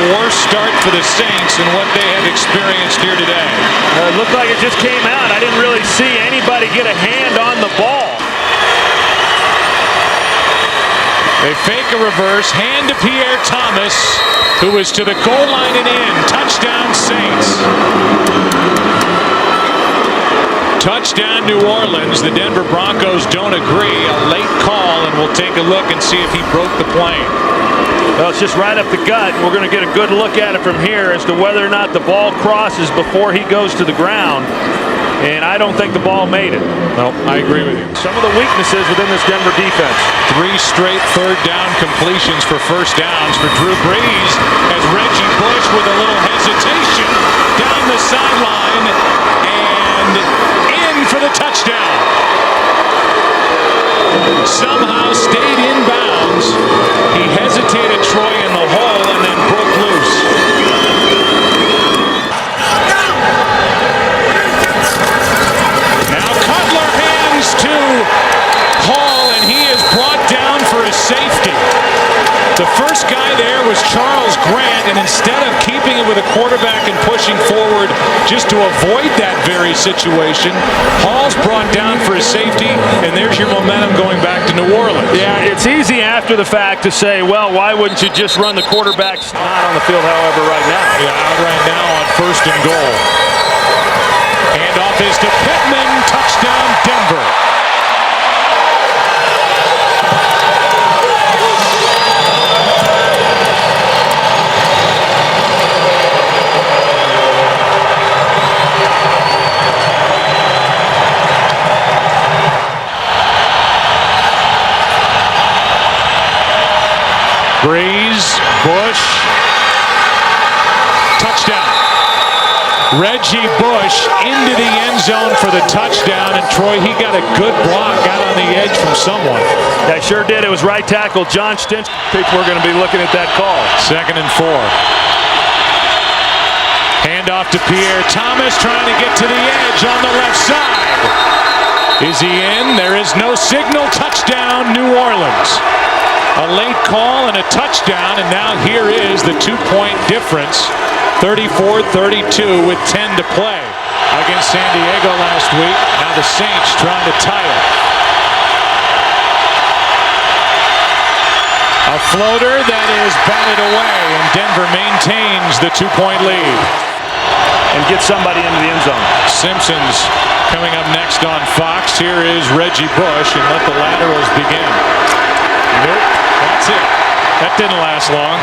S20: Worst start for the Saints and what they have experienced here today.
S10: It looked like it just came out. I didn't really see anybody get a hand on the ball.
S20: They fake a reverse, hand to Pierre Thomas, who is to the goal line and in. Touchdown Saints. Touchdown New Orleans. The Denver Broncos don't agree. A late call, and we'll take a look and see if he broke the plane.
S10: Well, it's just right up the gut. We're going to get a good look at it from here as to whether or not the ball crosses before he goes to the ground. And I don't think the ball made it.
S20: No, I agree with you.
S10: Some of the weaknesses within this Denver defense.
S20: 3 straight third down completions for first downs for Drew Brees as Reggie Bush with a little hesitation down the sideline and in for the touchdown. Somehow stayed in bounds. He hesitated Troy in the hole and then broke loose. Now Cutler hands to Hall, and he is brought down for a safety. The first guy there was Charles Grant, and instead of keeping it with a quarterback and pushing forward just to avoid that very situation, Hall's brought down for a safety, and there's your momentum going back to New Orleans.
S10: Yeah, it's easy after the fact to say, well, why wouldn't you just run the quarterbacks? Not on the field, however, right now.
S20: Yeah, out right now on first and goal. Handoff is to Pittman. Touchdown, Denver. Breeze, Bush, touchdown. Reggie Bush into the end zone for the touchdown, and Troy, he got a good block out on the edge from someone.
S1: That sure did. It was right tackle John Stinch. I think we're going to be looking at that call.
S20: 2nd and 4. Handoff to Pierre Thomas, trying to get to the edge on the left side. Is he in? There is no signal. Touchdown, New Orleans. A late call and a touchdown, and now here is the 2-point difference. 34-32 with 10 to play against San Diego last week. Now the Saints trying to tie it. A floater that is batted away, and Denver maintains the 2-point lead.
S1: And get somebody into the end zone.
S20: Simpsons coming up next on Fox. Here is Reggie Bush, and let the laterals begin. Nope, that's it. That didn't last long.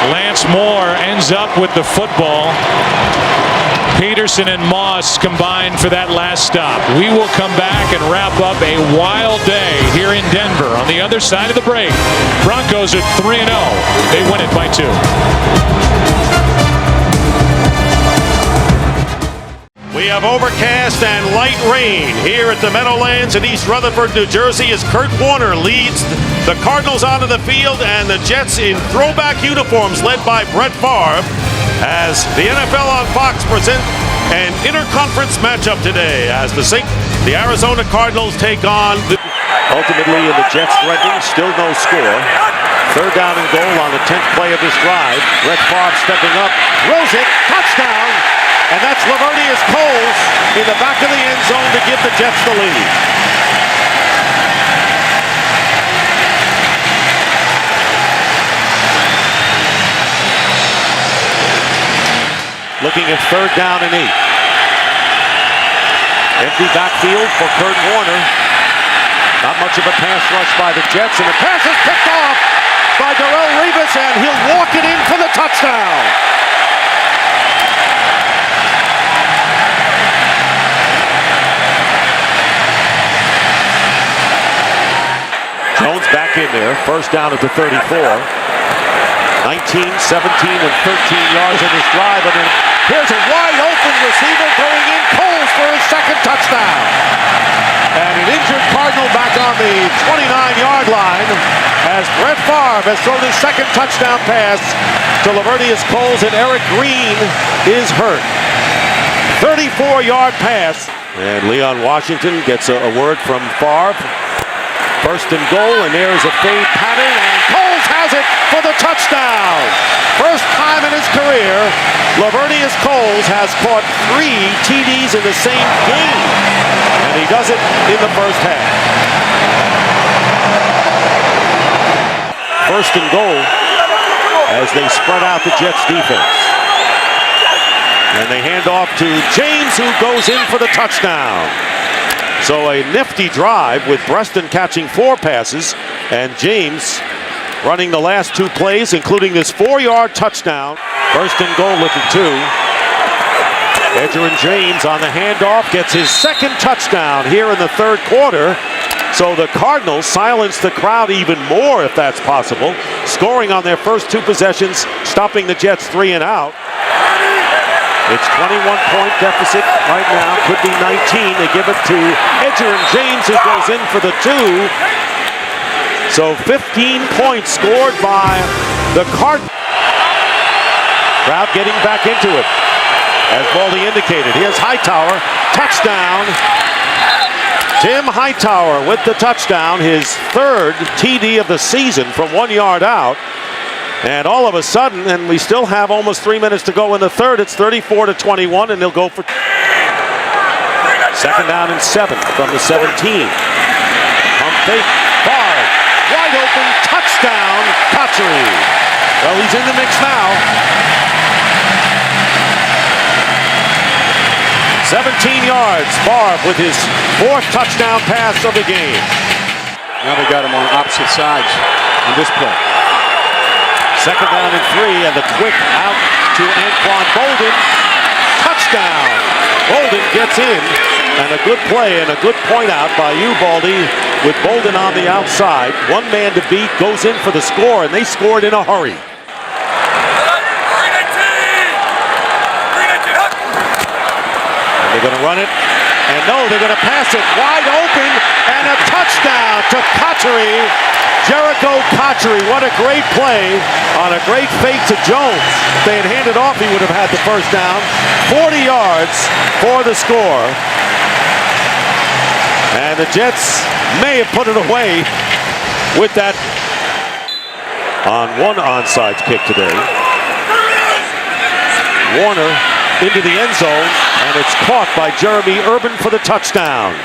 S20: Lance Moore ends up with the football. Peterson and Moss combined for that last stop. We will come back and wrap up a wild day here in Denver. On the other side of the break, Broncos are 3-0. They win it by 2.
S8: We have overcast and light rain here at the Meadowlands in East Rutherford, New Jersey, as Kurt Warner leads the Cardinals onto the field and the Jets in throwback uniforms led by Brett Favre, as the NFL on Fox present an interconference matchup today as the Arizona Cardinals take on ultimately in the Jets threatening, still no score. 3rd down and goal on the 10th play of this drive. Brett Favre stepping up, throws it, touchdown. And that's Lavernius Coles in the back of the end zone to give the Jets the lead. Looking at 3rd down and 8. Empty backfield for Kurt Warner. Not much of a pass rush by the Jets, and the pass is picked off by Darrelle Revis, and he'll walk it in for the touchdown. Jones back in there. 1st down at the 34. 19, 17, and 13 yards in this drive. And then here's a wide open receiver going in. Coles for his 2nd touchdown. And an injured Cardinal back on the 29-yard line as Brett Favre has thrown his 2nd touchdown pass to Lavernius Coles, and Eric Green is hurt. 34-yard pass. And Leon Washington gets a word from Favre. 1st and goal, and there's a fade pattern, and Coles has it for the touchdown. First time in his career, Lavernius Coles has caught 3 TDs in the same game, and he does it in the first half. 1st and goal as they spread out the Jets defense. And they hand off to James, who goes in for the touchdown. So a nifty drive with Preston catching 4 passes and James running the last 2 plays, including this 4-yard touchdown. 1st and goal at the 2. Edgerrin James on the handoff gets his 2nd touchdown here in the 3rd quarter. So the Cardinals silence the crowd even more, if that's possible, scoring on their first 2 possessions, stopping the Jets 3 and out. It's 21-point deficit right now. Could be 19. They give it to Edgerrin James, who goes in for the 2. So 15 points scored by the Cardinals. Crowd getting back into it, as Baldy indicated. Here's Hightower. Touchdown. Tim Hightower with the touchdown. His 3rd TD of the season from 1 yard out. And all of a sudden, and we still have almost 3 minutes to go in the 3rd, it's 34-21, and they'll go for 2nd down and 7 from the 17. Pump fake, Favre, wide open, touchdown, Cotchery. Well, he's in the mix now. 17 yards, Favre with his 4th touchdown pass of the game.
S13: Now they got him on opposite sides on this play.
S8: 2nd down and 3, and the quick out to Anquan Bolden. Touchdown. Bolden gets in, and a good play and a good point out by you, Baldy, with Bolden on the outside. One man to beat, goes in for the score, and they scored in a hurry. And they're going to run it. And no, they're going to pass it wide open, and a touchdown to Cotchery. Jericho Cotchery, what a great play on a great fake to Jones. If they had handed off, he would have had the first down. 40 yards for the score. And the Jets may have put it away with that on one onside kick today. Warner into the end zone, and it's caught by Jeremy Urban for the touchdown.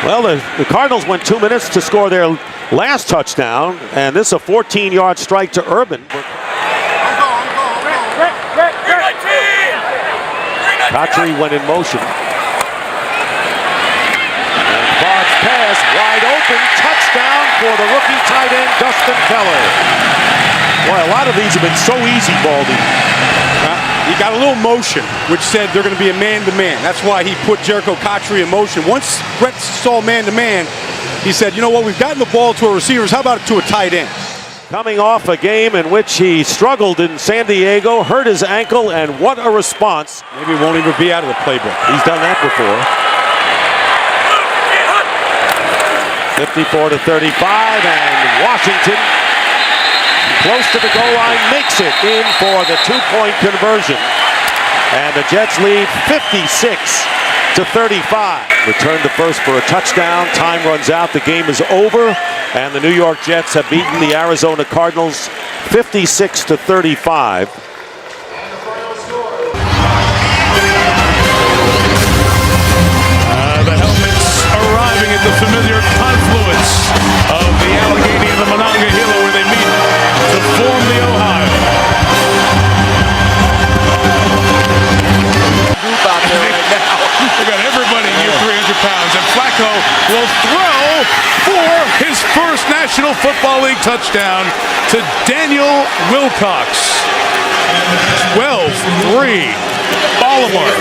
S8: Well, the Cardinals went 2 minutes to score their last touchdown, and this is a 14-yard strike to Urban. Cotchery went in motion. And Bard's pass, wide open, touchdown for the rookie tight end, Dustin Keller. Boy, a lot of these have been so easy, Baldy.
S4: He got a little motion, which said they're going to be a man-to-man. That's why he put Jericho Cotchery in motion. Once Brett saw man-to-man, he said, you know what, we've gotten the ball to our receivers. How about it to a tight end?
S8: Coming off a game in which he struggled in San Diego, hurt his ankle, and what a response.
S4: Maybe he won't even be out of the playbook.
S8: He's done that before. 54-35, and Washington, close to the goal line, makes it in for the two-point conversion. And the Jets lead 56-35. Return to first for a touchdown. Time runs out. The game is over. And the New York Jets have beaten the Arizona Cardinals 56-35.
S16: The helmets arriving at the familiar confluence of the Allegheny and the Monongahela, where they meet to form the Ohio.
S23: Group out there right now.
S16: They got everybody near 300 pounds, and Flacco will throw for his first National Football League touchdown to Daniel Wilcox. 12-3, Baltimore.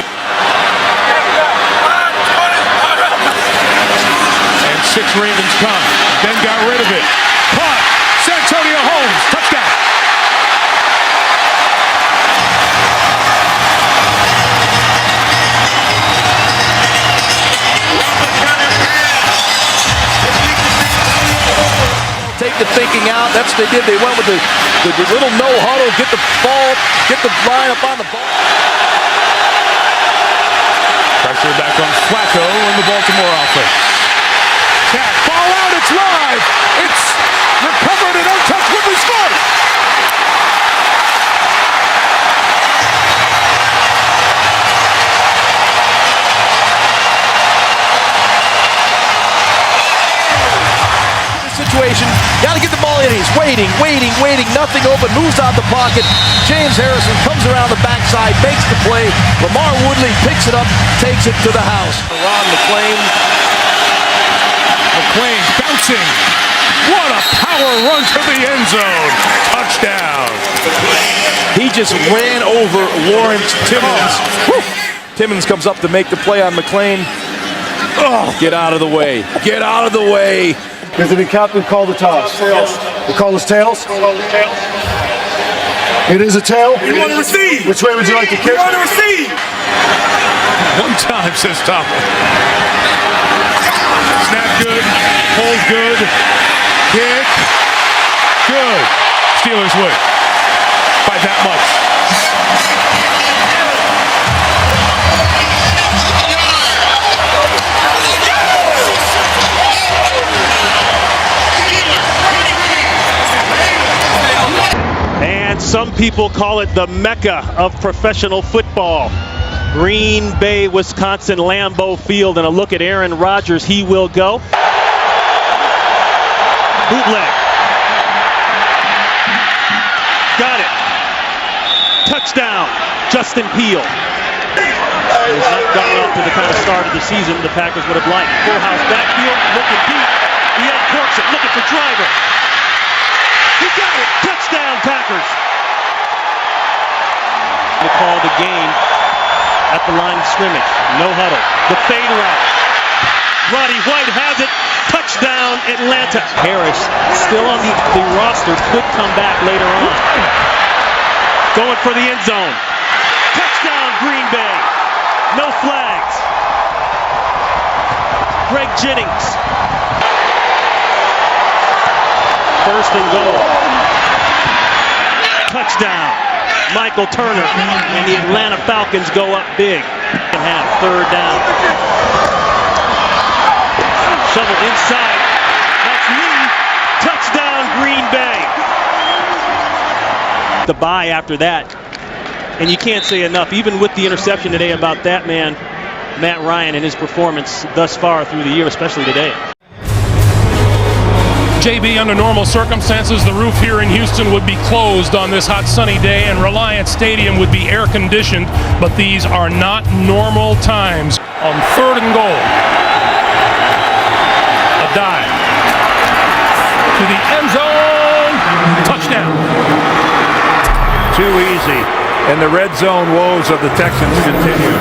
S16: And 6 Ravens come. Ben got rid of it. Caught. Santonio Holmes. Touchdown.
S23: Take the thinking out. That's what they did. They went with the little no huddle, get the ball, get the line up on the ball.
S16: Pressure back on Flacco in the Baltimore offense. Tap, ball out, it's live. It's recovered and untouched. Woodley scores.
S23: Situation, got to get the ball in. He's waiting, nothing open, moves out the pocket. James Harrison comes around the backside, makes the play. Lamar Woodley picks it up, takes it to the house.
S16: Ron McClain bouncing. What a power run to the end zone. Touchdown.
S23: He just ran over Lawrence Timmons. Timmons comes up to make the play on McClain. Oh, get out of the way. Get out of the way.
S3: Is it a captain call the toss? Tails. We call this tails? It is a tail?
S16: We want to receive.
S3: Which way would you like to kick?
S16: We want to receive. One time, says Tomlin. Snap good. Hold good. Kick. Good. Steelers win by that much.
S1: And some people call it the Mecca of professional football. Green Bay, Wisconsin, Lambeau Field, and a look at Aaron Rodgers. He will go. Bootleg. Got it. Touchdown, Justin Peele. He's not gotten off to the kind of start of the season the Packers would have liked. Full house backfield, looking deep. He uncorks it, looking for Driver. He got it. Touchdown, Packers. To call the game at the line of scrimmage. No huddle. The fade route.
S17: Roddy White has it. Touchdown, Atlanta. Harris, still on the roster, could come back later on. Going for the end zone. Touchdown, Green Bay. No flags. Greg Jennings. First and goal. Touchdown, Michael Turner. And the Atlanta Falcons go up big. And have third down. Shovel inside. That's Lee. Touchdown, Green Bay. The bye after that. And you can't say enough, even with the interception today, about that man, Matt Ryan, and his performance thus far through the year, especially today.
S16: JB, under normal circumstances, the roof here in Houston would be closed on this hot sunny day and Reliant Stadium would be air conditioned, but these are not normal times. On third and goal, a dive to the end zone, touchdown.
S9: Too easy, and the red zone woes of the Texans continue.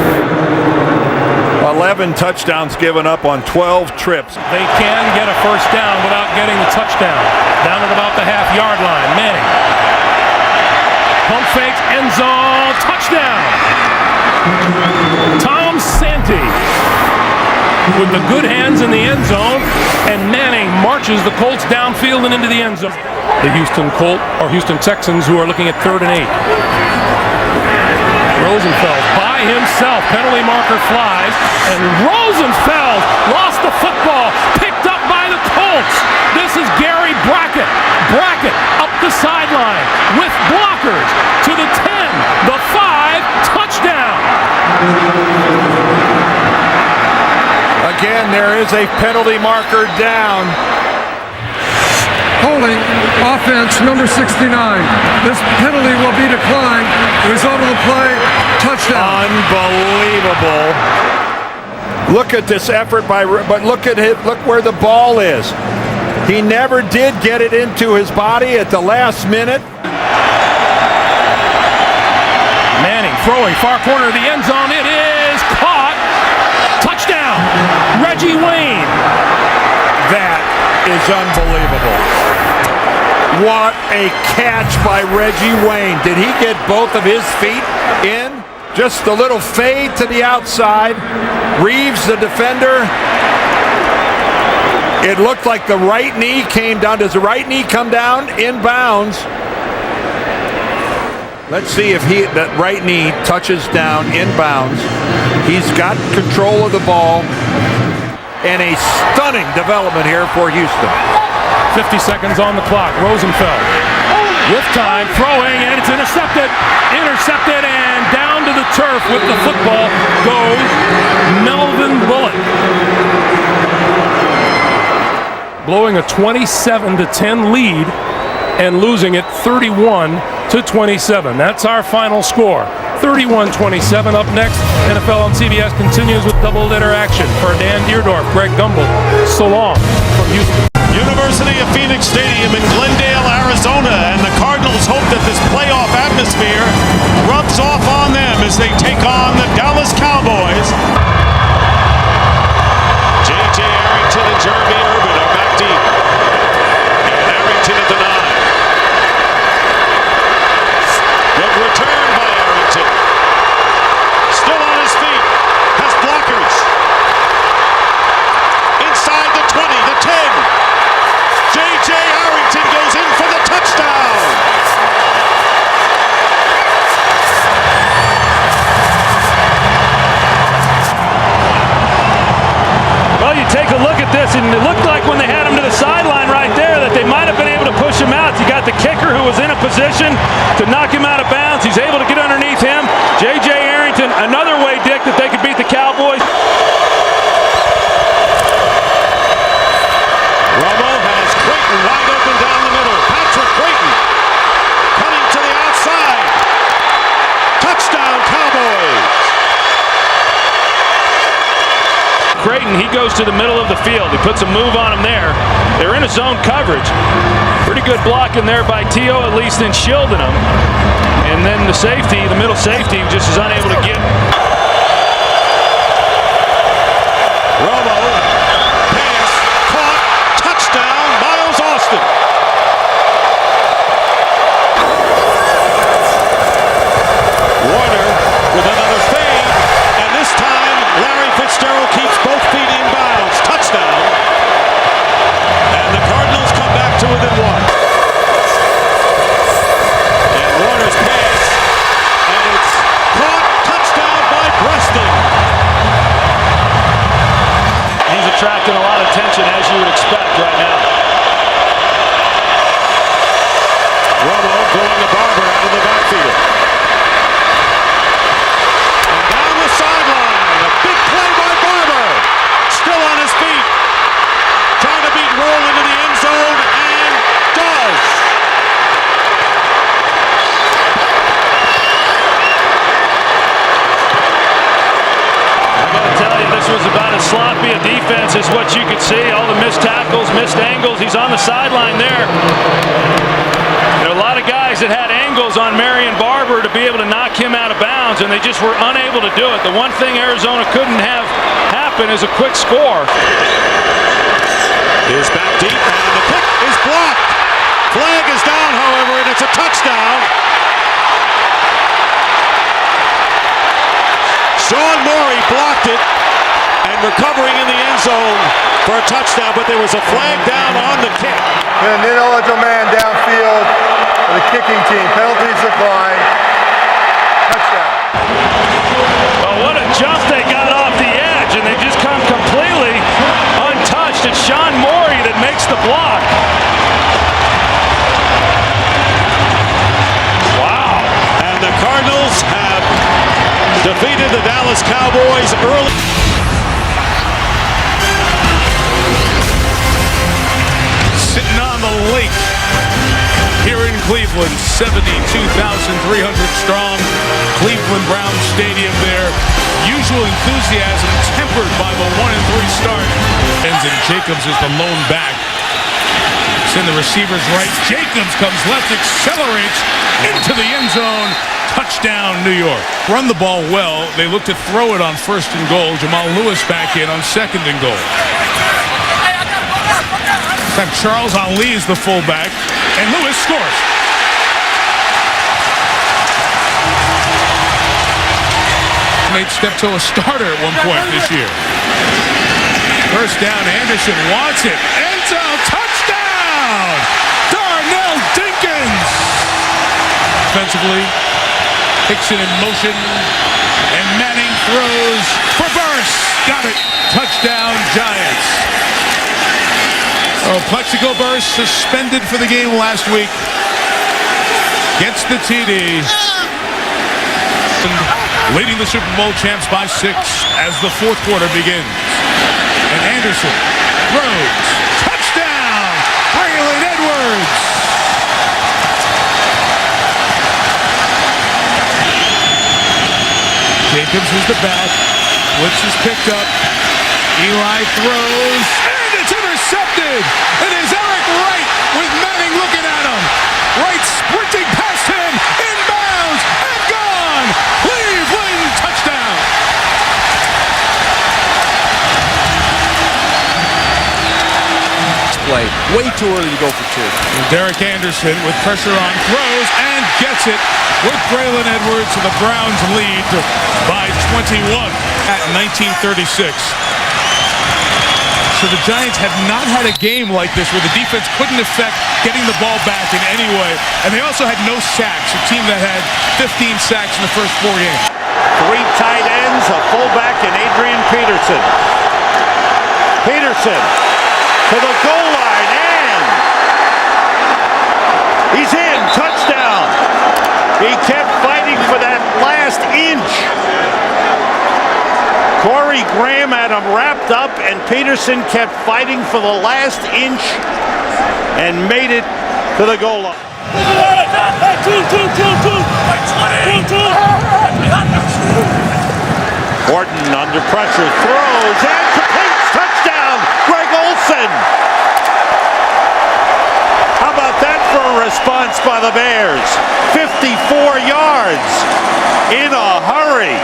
S9: 11 touchdowns given up on 12 trips.
S16: They can get a first down without getting the touchdown. Down at about the half-yard line. Manning. Pump fakes, end zone, touchdown. Tom Santee with the good hands in the end zone, and Manning marches the Colts downfield and into the end zone. The Houston Texans, who are looking at 3rd and 8. Rosenfeld by himself, penalty marker flies, and Rosenfeld lost the football, picked up by the Colts. This is Gary Brackett. Brackett up the sideline with blockers to the 10, the 5, touchdown.
S9: Again, there is a penalty marker down.
S5: Holding offense number 69. This penalty will be declined. Result of the play, touchdown.
S9: Unbelievable. Look at this effort but look at it, look where the ball is. He never did get it into his body at the last minute.
S16: Manning throwing far corner of the end zone. It is caught. Touchdown, Reggie Wayne.
S9: That is unbelievable. What a catch by Reggie Wayne. Did he get both of his feet in? Just a little fade to the outside. Reeves, the defender. It looked like the right knee came down. Does the right knee come down inbounds? Let's see if that right knee touches down inbounds. He's got control of the ball. And a stunning development here for Houston.
S16: 50 seconds on the clock. Rosenfeld with time, throwing, and it's intercepted. Intercepted, and down to the turf with the football goes Melvin Bullock. Blowing a 27-10 lead and losing it 31-27. That's our final score. 31-27. Up next, NFL on CBS continues with double-header action. For Dan Deerdorf, Greg Gumbel, so long from Houston.
S11: University of Phoenix Stadium in Glendale, Arizona, and the Cardinals hope that this playoff atmosphere rubs off on them as they take on the Dallas Cowboys. J.J. Arrington and Jeremy Urban are back deep. And Arrington at the 9. Good return by Arrington. Still on his feet. Has blockers. Inside the 20, the 10. J.J. Arrington goes in for the touchdown.
S10: Well, you take a look at this, and it looked like when they had him to the sideline right there that they might have been able to push him out. You got the kicker who was in a position to knock him out of bounds. He's able to get underneath him. J.J. Arrington, another way, Dick, that they could beat the Cowboys.
S11: Romo has Creighton wide open down the middle. Patrick Creighton cutting to the outside. Touchdown, Cowboys.
S10: Creighton, he goes to the middle of the field. He puts a move on him there. They're in a zone coverage. Pretty good blocking there by T.O., at least in shielding him. And then the safety, the middle safety, just is unable to get.
S11: Romo
S16: Philadelphia defense is what you could see. All the missed tackles, missed angles. He's on the sideline there. There are a lot of guys that had angles on Marion Barber to be able to knock him out of bounds, and they just were unable to do it. The one thing Arizona couldn't have happen is a quick score.
S11: Is back deep, and the kick is blocked. Flag is down, however, and it's a touchdown. Sean Morey blocked it and recovering in the end zone for a touchdown, but there was a flag down on the kick.
S3: And an ineligible man downfield for the kicking team. Penalties decline. Touchdown.
S10: Oh, what a jump they got off the edge, and they just come completely untouched. It's Sean Morey that makes the block.
S11: Wow. And the Cardinals have defeated the Dallas Cowboys early.
S20: Sitting on the lake here in Cleveland, 72,300 strong, Cleveland Browns Stadium there. Usual enthusiasm tempered by the 1-3 start. And Jacobs is the lone back. It's in the receiver's right. Jacobs comes left, accelerates into the end zone. Touchdown, New York. Run the ball well. They look to throw it on 1st and goal. Jamal Lewis back in on 2nd and goal. In fact, Charles Ali is the fullback, and Lewis scores. Made Steptoe a starter at one point this year. First down, Anderson wants it. End zone, touchdown! Darnell Dinkins! Defensively, Hickson in motion, and Manning throws for Burris. Got it. Touchdown, Giants. Oh, Plexico Burris suspended for the game last week. Gets the TD. Leading the Super Bowl champs by 6 as the 4th quarter begins. And Anderson throws. Touchdown! Braylon Edwards! Jacobs is the back. Blitz is picked up. Eli throws. And it's intercepted! It is Eric Wright with Manning looking at him. Wright sprinting past him. Inbounds and gone! Cleveland touchdown!
S14: Play. Way too early to go for 2.
S20: Derek Anderson with pressure on, throws and gets it with Braylon Edwards, so the Browns lead by 21 at 1936. So the Giants have not had a game like this where the defense couldn't affect getting the ball back in any way, and they also had no sacks, a team that had 15 sacks in the first 4 games.
S8: 3 tight ends, a fullback, and Adrian Peterson. Peterson to the goal line, and he's in. Touchdown. He kept fighting for that last inch. Corey Graham had him wrapped up, and Peterson kept fighting for the last inch and made it to the goal line. Horton under pressure, throws and completes. Touchdown, Greg Olsen. How about that for a response by the Bears? 54 yards in a hurry.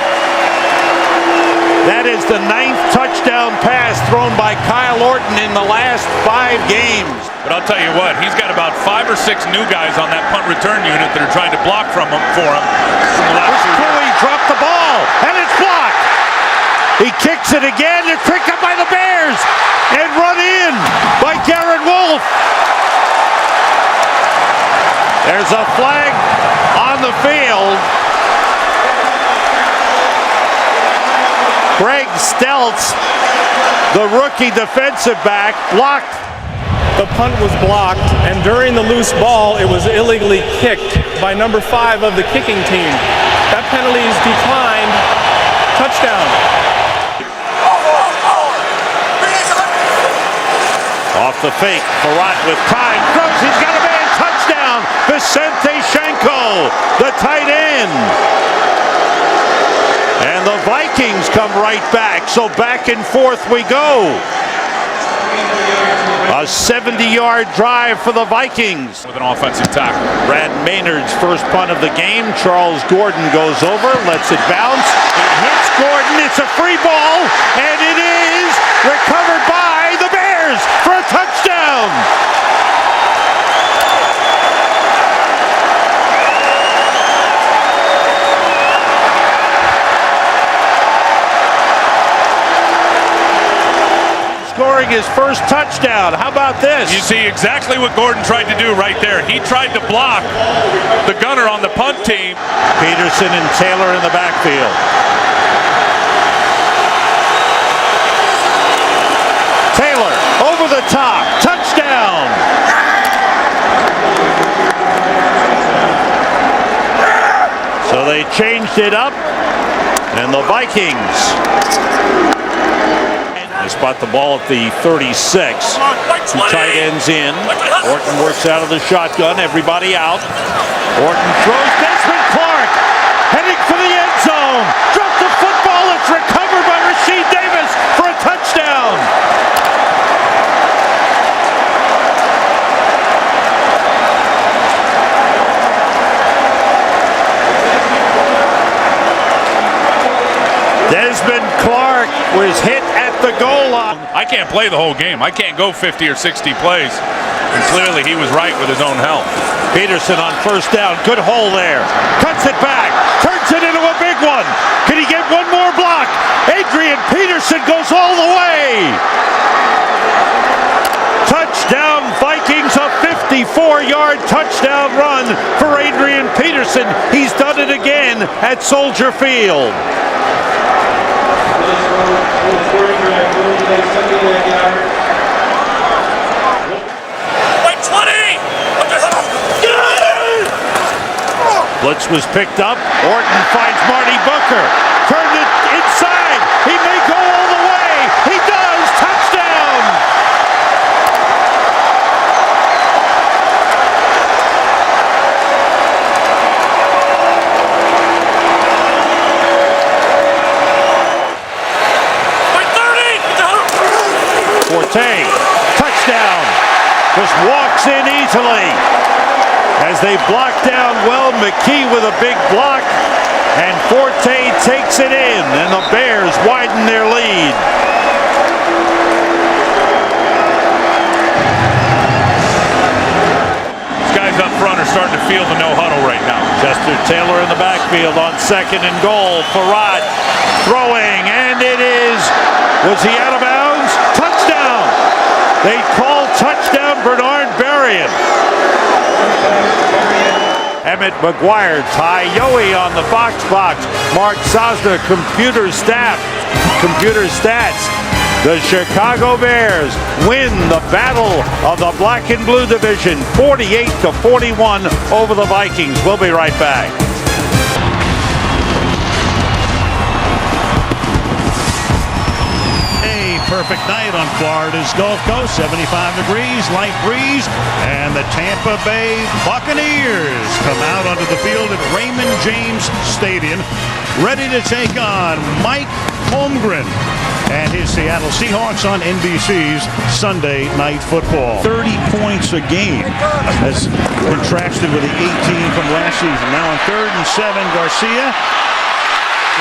S8: That is the 9th touchdown pass thrown by Kyle Orton in the last 5 games.
S10: But I'll tell you what, he's got about 5 or 6 new guys on that punt return unit that are trying to block for him.
S8: Cooley dropped the ball, and it's blocked. He kicks it again. It's picked up by the Bears and run in by Garrett Wolf. There's a flag on the field. Greg Stelz, the rookie defensive back, blocked.
S6: The punt was blocked, and during the loose ball, it was illegally kicked by number 5 of the kicking team. That penalty is declined. Touchdown.
S8: Off the fake, Farrat with time, throws, he's got a man, touchdown, Vicente Shenko, the tight end. And And the Vikings come right back. So back and forth we go. A 70-yard drive for the Vikings.
S20: With an offensive tackle.
S8: Brad Maynard's first punt of the game. Charles Gordon goes over, lets it bounce. It hits Gordon. It's a free ball, and it is recovered by the Bears for a touchdown. Scoring his first touchdown. How about this?
S20: You see exactly what Gordon tried to do right there. He tried to block the gunner on the punt team.
S8: Peterson and Taylor in the backfield. Taylor over the top. Touchdown. So they changed it up, and the Vikings they spot the ball at the 36. Two tight ends in. Orton works out of the shotgun. Everybody out. Orton throws. Desmond Clark heading for the end zone. Dropped the football. It's recovered by Rasheed Davis for a touchdown. Desmond Clark was hit at the goal line.
S20: I can't play the whole game. I can't go 50 or 60 plays. And clearly he was right with his own health.
S8: Peterson on first down. Good hole there. Cuts it back. Turns it into a big one. Can he get one more block? Adrian Peterson goes all the way. Touchdown Vikings, a 54-yard touchdown run for Adrian Peterson. He's done it again at Soldier Field. Blitz was picked up. Orton finds Marty Booker. Turned it inside. He may go all the way. He does. Touchdown. Forte, touchdown, just walks in easily as they block down well. McKee with a big block, and Forte takes it in, and the Bears widen their lead.
S20: These guys up front are starting to feel the no huddle right now.
S8: Chester Taylor in the backfield on second and goal. Farad throwing, and it is, was he out of bounds? Touchdown! They call touchdown Bernard Berrien. Emmett McGuire, Ty Yohe on the Fox box. Mark Sosna, computer stats. The Chicago Bears win the battle of the Black and Blue division, 48-41 over the Vikings. We'll be right back.
S7: Perfect night on Florida's Gulf Coast, 75 degrees, light breeze, and the Tampa Bay Buccaneers come out onto the field at Raymond James Stadium, ready to take on Mike Holmgren and his Seattle Seahawks on NBC's Sunday Night Football. 30 points a game, as contrasted with the 18 from last season. Now on 3rd and 7, Garcia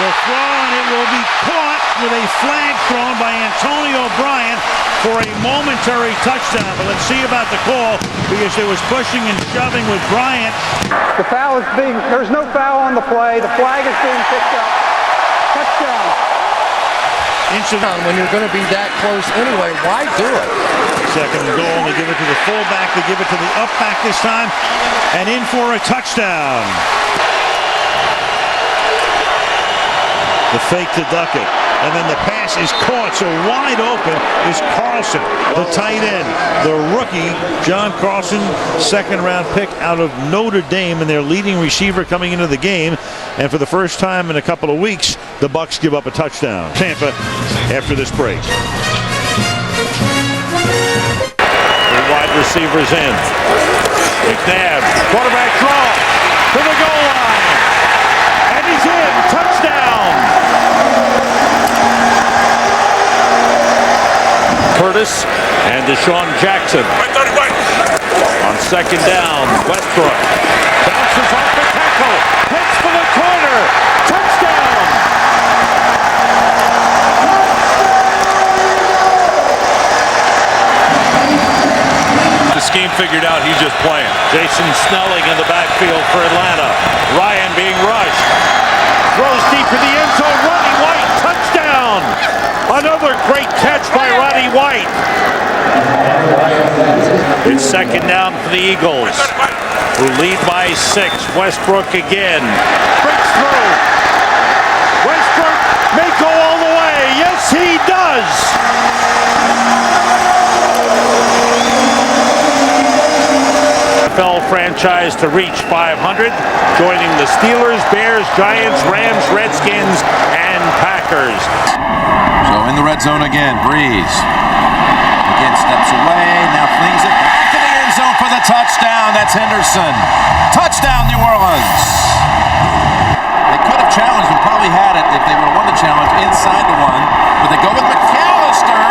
S7: will throw, and it will be caught with a flag thrown by Antonio Bryant for a momentary touchdown. But let's see about the call, because there was pushing and shoving with Bryant.
S12: The foul is being, there's no foul on the play. The flag is being picked up. Touchdown.
S21: When you're going to be that close anyway, why do it?
S7: Second and goal, they give it to the fullback, they give it to the upback this time, and in for a touchdown. The fake to Duckett, and then the pass is caught, so wide open is Carlson, the tight end. The rookie, John Carlson, second-round pick out of Notre Dame, and their leading receiver coming into the game. And for the first time in a couple of weeks, the Bucs give up a touchdown. Tampa after this break.
S8: The wide receivers in. McNabb, quarterback draw to the goal line, and he's in. Touchdown.
S1: Curtis and Deshaun Jackson. On second down, Westbrook bounces off the tackle, hits for the corner, touchdown!
S7: The scheme figured out, he's just playing.
S1: Jason Snelling in the backfield for Atlanta. Ryan being rushed. Throws deep in the end zone. Roddy White, touchdown! Another great catch by Roddy White. It's second down for the Eagles, who lead by 6. Westbrook again. Breaks through. Westbrook may go all the way. Yes, he does. NFL franchise to reach 500, joining the Steelers, Bears, Giants, Rams, Redskins, and Packers.
S8: So in the red zone again, Breeze. Again steps away, now flings it back to the end zone for the touchdown. That's Henderson. Touchdown, New Orleans. They could have challenged and probably had it if they would have won the challenge inside the one, but they go with McAllister,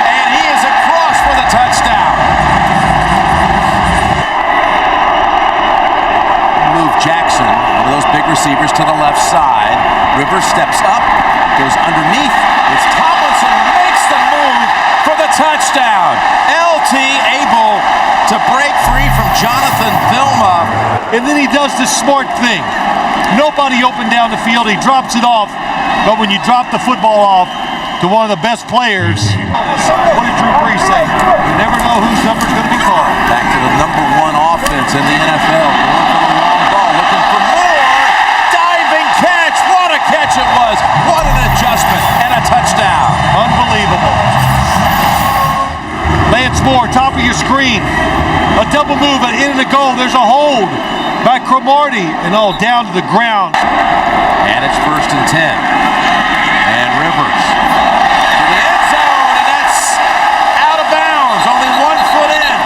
S8: and he is across for the touchdown. Move Jackson, one of those big receivers, to the left side. Rivers steps up, goes underneath. It's Tomlinson makes the move for the touchdown. LT able to break free from Jonathan Vilma.
S2: And then he does this smart thing. Nobody open down the field. He drops it off. But when you drop the football off to one of the best players, what did Drew Brees say? You never know whose number's going to be called.
S8: Back to the #1 offense in the NFL. Going for the long ball, looking for more. Diving catch. What a catch it was. What an adjustment and a touchdown.
S2: Unbelievable. Lance Moore, top of your screen. A double move at end of the goal. There's a hold by Cromartie, and all down to the ground.
S8: And it's 1st and 10. And Rivers to the end zone, and that's out of bounds. Only 1 foot in.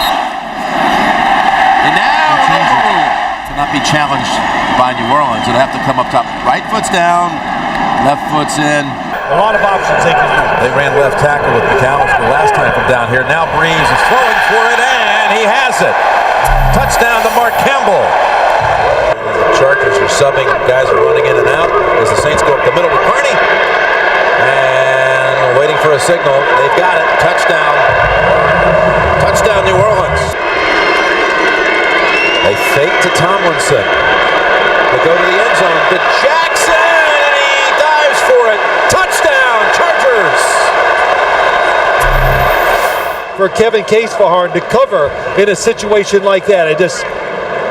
S8: And now to not be challenged by New Orleans, it'll have to come up top. Right foot's down, left foot's in.
S2: A lot of options they can use.
S8: They ran left tackle with McAllister last time from down here. Now Breeze is throwing for it, and he has it. Touchdown to Mark Campbell. The Chargers are subbing. Guys are running in and out as the Saints go up the middle with Carney. And waiting for a signal. They've got it. Touchdown. Touchdown, New Orleans. They fake to Tomlinson. They go to the end zone to Jackson, and he dives for it. Touchdown, Chargers.
S2: For Kevin Casefaharn to cover in a situation like that.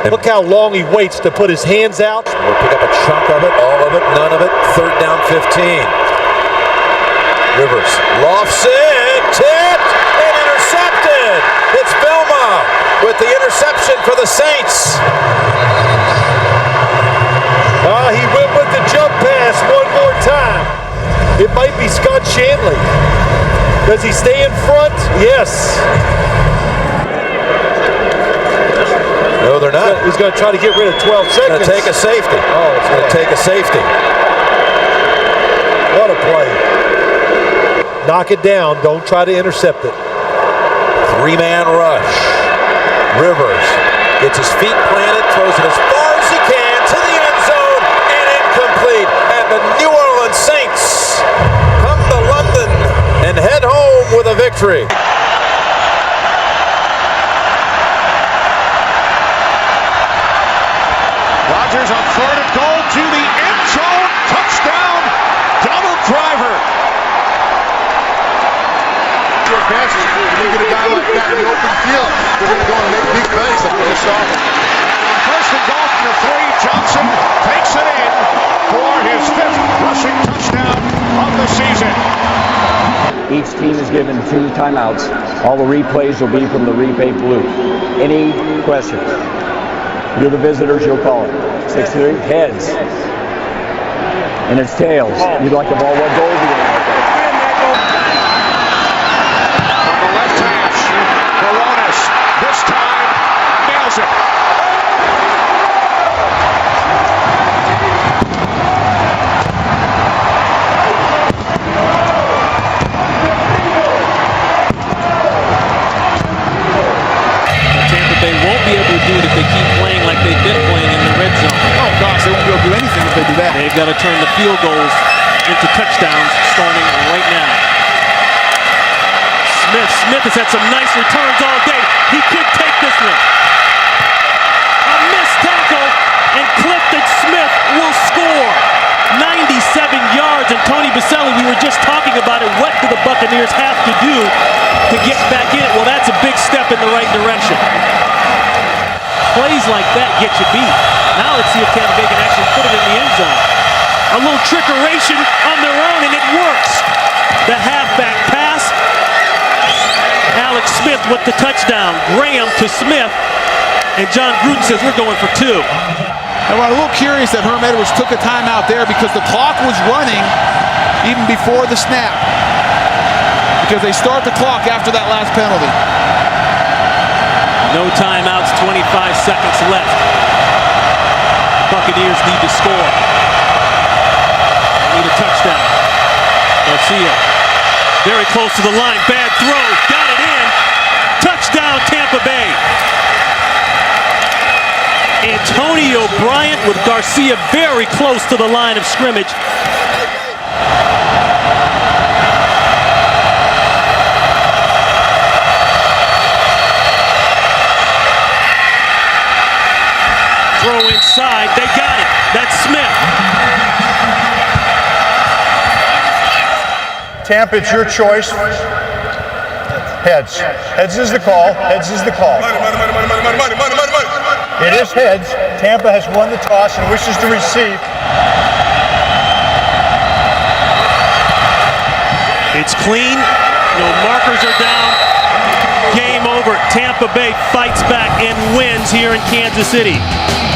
S2: Look how long he waits to put his hands out.
S8: We'll pick up a chunk of it, all of it, none of it. 3rd down, 15. Rivers lofts it, tipped, and intercepted. It's Vilma with the interception for the Saints.
S2: He went with the jump pass one more time. It might be Scott Shanley. Does he stay in front? Yes.
S8: No, they're not.
S2: He's going to try to get rid of 12 seconds.
S8: It's going to take a safety.
S2: Oh,
S8: it's going to take a safety.
S2: What a play. Knock it down. Don't try to intercept it.
S8: 3-man rush. Rivers gets his feet planted, throws it as far as he can to the end zone, and incomplete. And the New Orleans Saints come to London and head home with a victory.
S13: Rodgers on 3rd and goal to the end zone. Touchdown. Double driver.
S3: Your best, you get a guy like that in the open field. They're going to go and make big plays like we just saw.
S13: 1st and goal from the 3. Johnson takes it in for his 5th rushing touchdown of the season.
S15: Each team is given 2 timeouts. All the replays will be from the replay booth. Any questions? You're the visitors, you'll call it. 6-3, heads. And it's tails. You'd like the ball, what goal do you want?
S13: On the left hash, Coronas this time nails it.
S17: that. They've got to turn the field goals into touchdowns starting right now. Smith has had some nice returns all day. He could take this one. A missed tackle, and Clifton Smith will score. 97 yards, and Tony Baselli, we were just talking about it. What do the Buccaneers have to do to get back in it? Well, that's a big step in the right direction. Plays like that get you beat. Now let's see if Tampa Bay can actually put it in the end zone. A little trickeration on their own, and it works. The halfback pass. Alex Smith with the touchdown. Graham to Smith. And John Gruden says we're going for 2.
S18: And we're a little curious that Herm Edwards took a timeout there because the clock was running even before the snap. Because they start the clock after that last penalty.
S17: No timeouts, 25 seconds left. Buccaneers need to score. Need a touchdown. Garcia, very close to the line. Bad throw, got it in. Touchdown, Tampa Bay. Antonio Bryant with Garcia very close to the line of scrimmage. Throw inside, they got it. That's Smith.
S3: Tampa, it's your choice. Heads. Heads is the call. Heads is the call. It is heads. Tampa has won the toss and wishes to receive.
S17: It's clean. No markers are down. Game over. Tampa Bay fights back and wins here in Kansas City.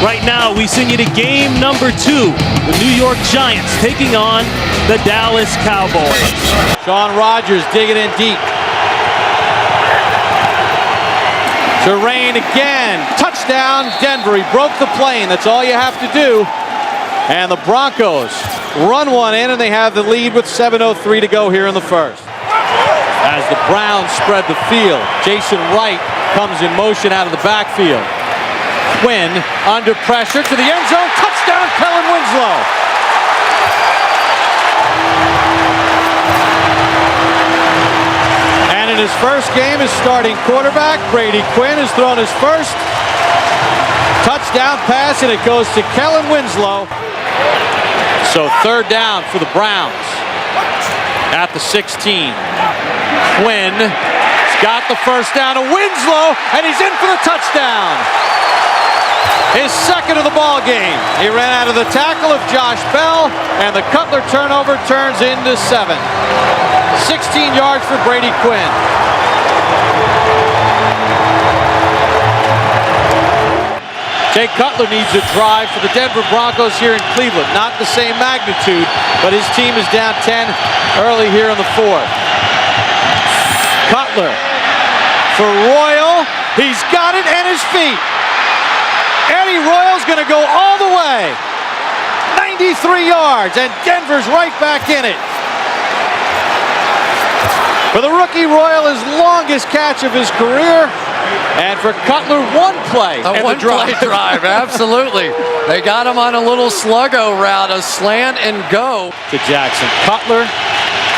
S17: Right now, we send you to game number 2. The New York Giants taking on the Dallas Cowboys.
S9: Sean Rogers digging in deep. Terrain again. Touchdown, Denver. He broke the plane. That's all you have to do. And the Broncos run one in, and they have the lead with 7:03 to go here in the first. As the Browns spread the field, Jason Wright comes in motion out of the backfield. Quinn under pressure to the end zone. Touchdown, Kellen Winslow. And in his first game as starting quarterback, Brady Quinn has thrown his first touchdown pass, and it goes to Kellen Winslow. So third down for the Browns at the 16. Quinn's got the first down to Winslow, and he's in for the touchdown. His second of the ball game. He ran out of the tackle of Josh Bell, and the Cutler turnover turns into 7. 16 yards for Brady Quinn. Jay Cutler needs a drive for the Denver Broncos here in Cleveland. Not the same magnitude, but his team is down 10 early here in the 4th. Cutler for Royal. He's got it and his feet. Eddie Royal's going to go all the way. 93 yards, and Denver's right back in it. For the rookie, Royal, his longest catch of his career. And for Cutler, one play.
S21: A one-play drive, absolutely. They got him on a little sluggo route, a slant and go.
S9: To Jackson. Cutler,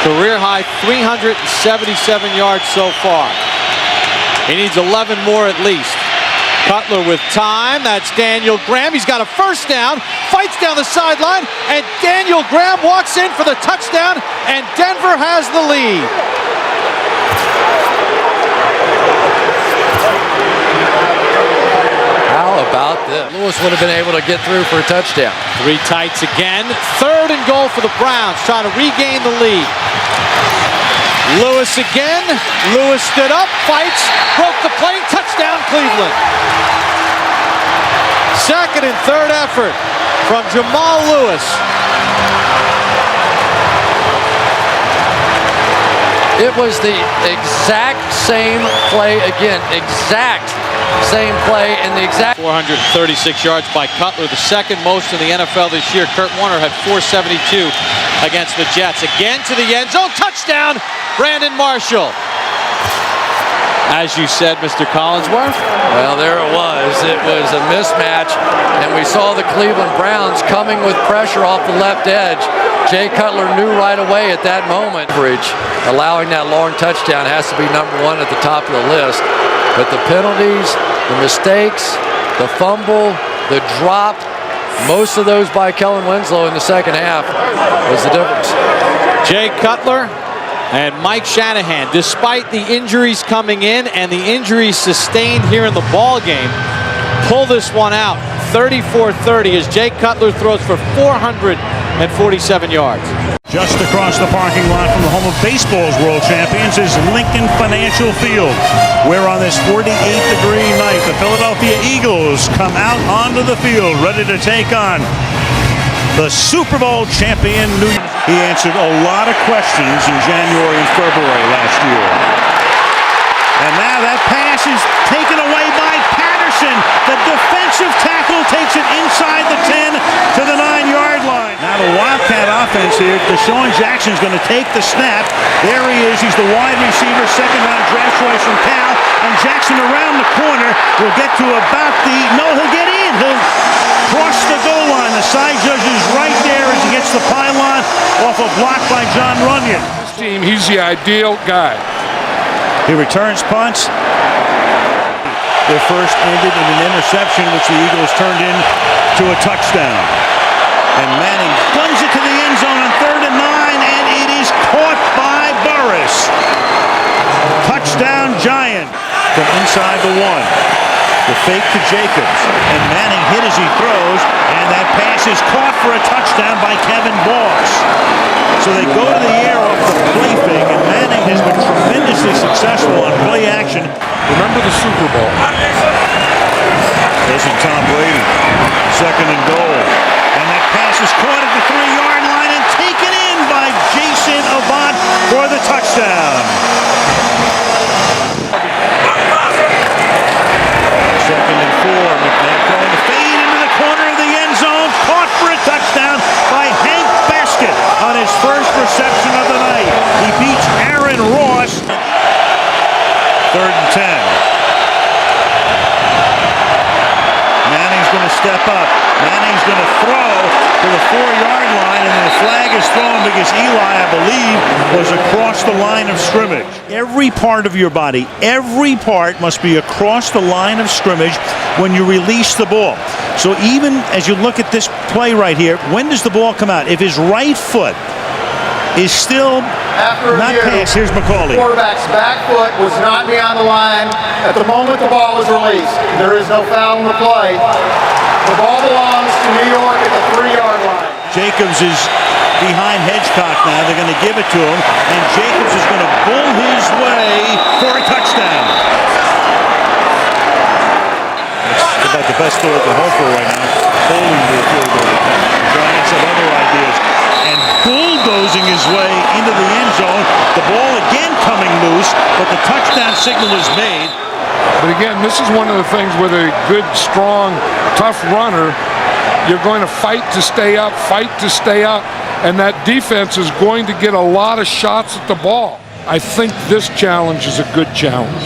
S9: career high 377 yards so far. He needs 11 more at least. Cutler with time. That's Daniel Graham. He's got a first down. Fights down the sideline. And Daniel Graham walks in for the touchdown. And Denver has the lead.
S21: How about this? Lewis would have been able to get through for a touchdown.
S9: 3 tights again. 3rd and goal for the Browns, trying to regain the lead. Lewis again. Lewis stood up, fights, broke the plane, touchdown Cleveland. 2nd and 3rd effort from Jamal Lewis.
S21: It was the exact same play again. Exact same play and the exact
S9: 436 yards by Cutler, the second most in the NFL this year. Kurt Warner had 472 against the Jets. Again to the end zone, touchdown, Brandon Marshall.
S17: as you said, Mr. Collinsworth?
S21: Well, there it was. It was a mismatch, and we saw the Cleveland Browns coming with pressure off the left edge. Jay Cutler knew right away at that moment. Allowing that long touchdown has to be number one at the top of the list. But the penalties, the mistakes, the fumble, the drop, most of those by Kellen Winslow in the second half was the difference.
S23: Jay Cutler and Mike Shanahan, despite the injuries coming in and the injuries sustained here in the ball game, pull this one out 34-30 as Jay Cutler throws for 447 yards.
S7: Just across the parking lot from the home of baseball's world champions is Lincoln Financial Field, where on this 48-degree night, the Philadelphia Eagles come out onto the field ready to take on the Super Bowl champion New York. He answered a lot of questions in January and February last year. And now that pass is taken away by Patterson. The defensive tackle takes it inside the 10 to the 9-yard line. Now the Wildcat offense here. Deshaun Jackson's going to take the snap. There he is. He's the wide receiver, second-round draft choice from Cal. And Jackson around the corner will get to about the... No, he'll get in. He'll cross the goal line. The side judge is right there as he gets the pylon off a block by John Runyon.
S5: This team, he's the ideal guy.
S7: He returns punts. Their first ended in an interception, which the Eagles turned into a touchdown. And Manning guns it to the end zone on 3rd and 9, and it is caught by Burris. Touchdown Giant from inside the 1. The fake to Jacobs, and Manning hit as he throws, and that pass is caught for a touchdown by Kevin Boss. So they go to the air off the play fake, and Manning has been tremendously successful on play action.
S5: Remember the Super Bowl.
S7: Listen, Tom Brady, 2nd and goal. And that pass is caught at the 3-yard line and taken in by Jason Avant for the touchdown. 2nd and 4. McNabb throwing the fade into the corner of the end zone. Caught for a touchdown by Hank Baskett on his first reception of the night. He beats Aaron Ross. 3rd and 10. Manning's going to step up. Manning's going to throw to the 4-yard line, and then the flag is thrown because Eli, I believe, was across the line of scrimmage. Every part of your body, every part must be across the line of scrimmage when you release the ball. So even as you look at this play right here, when does the ball come out? If his right foot is still not passed, here's McCauley.
S3: The quarterback's back foot was not beyond the line at the moment the ball was released. There is no foul in the play. The ball belongs to New York at the 3-yard line.
S7: Jacobs is behind Hedgecock now. They're going to give it to him, and Jacobs is going to bull his way for a touchdown. That's about the best throw at the home for right now. Holding the field goal. The Giants have other ideas. And bulldozing his way into the end zone. The ball again coming loose, but the touchdown signal is made.
S5: But again, this is one of the things with a good, strong, tough runner. You're going to fight to stay up, and that defense is going to get a lot of shots at the ball. I think this challenge is a good challenge.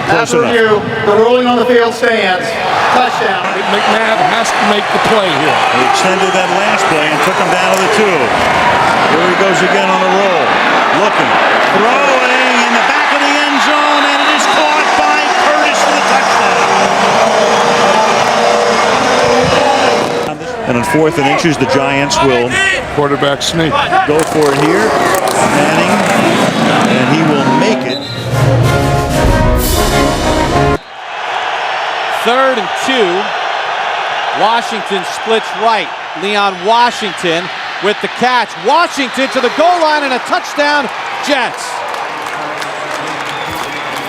S3: After review, the ruling on the field stands. Touchdown.
S5: McNabb has to make the play here.
S7: He extended that last play and took him down to the 2. Here he goes again on a roll. Looking, throwing in the back of the end zone, and it is caught by Curtis for the touchdown. And on 4th and inches, the Giants will
S5: quarterback sneak.
S7: Go for it here. Manning, and he will make it.
S23: 3rd and 2. Washington splits right. Leon Washington with the catch. Washington to the goal line and a touchdown, Jets.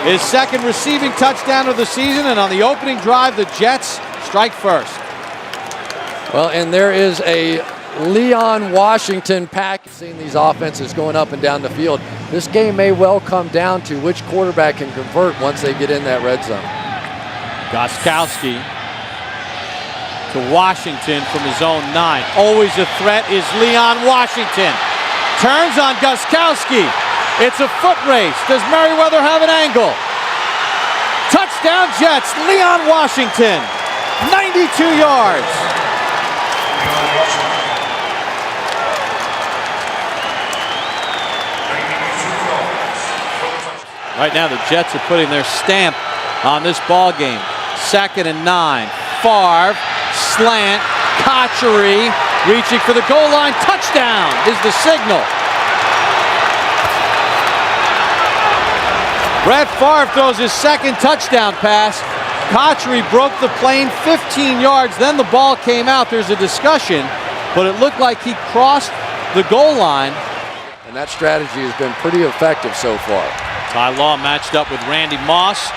S23: His 2nd receiving touchdown of the season, and on the opening drive, the Jets strike first.
S21: Well, and there is a Leon Washington pack. Seeing these offenses going up and down the field, this game may well come down to which quarterback can convert once they get in that red zone.
S23: Gostkowski to Washington from his own 9. Always a threat is Leon Washington. Turns on Gostkowski. It's a foot race. Does Merriweather have an angle?
S8: Touchdown Jets, Leon Washington, 92 yards. Right now the Jets are putting their stamp on this ball game. 2nd and 9. Favre, slant, Cotchery, reaching for the goal line. Touchdown is the signal. Brett Favre throws his 2nd touchdown pass. Cotchery broke the plane 15 yards. Then the ball came out. There's a discussion, but it looked like he crossed the goal line.
S21: And that strategy has been pretty effective so far.
S8: Ty Law matched up with Randy Moss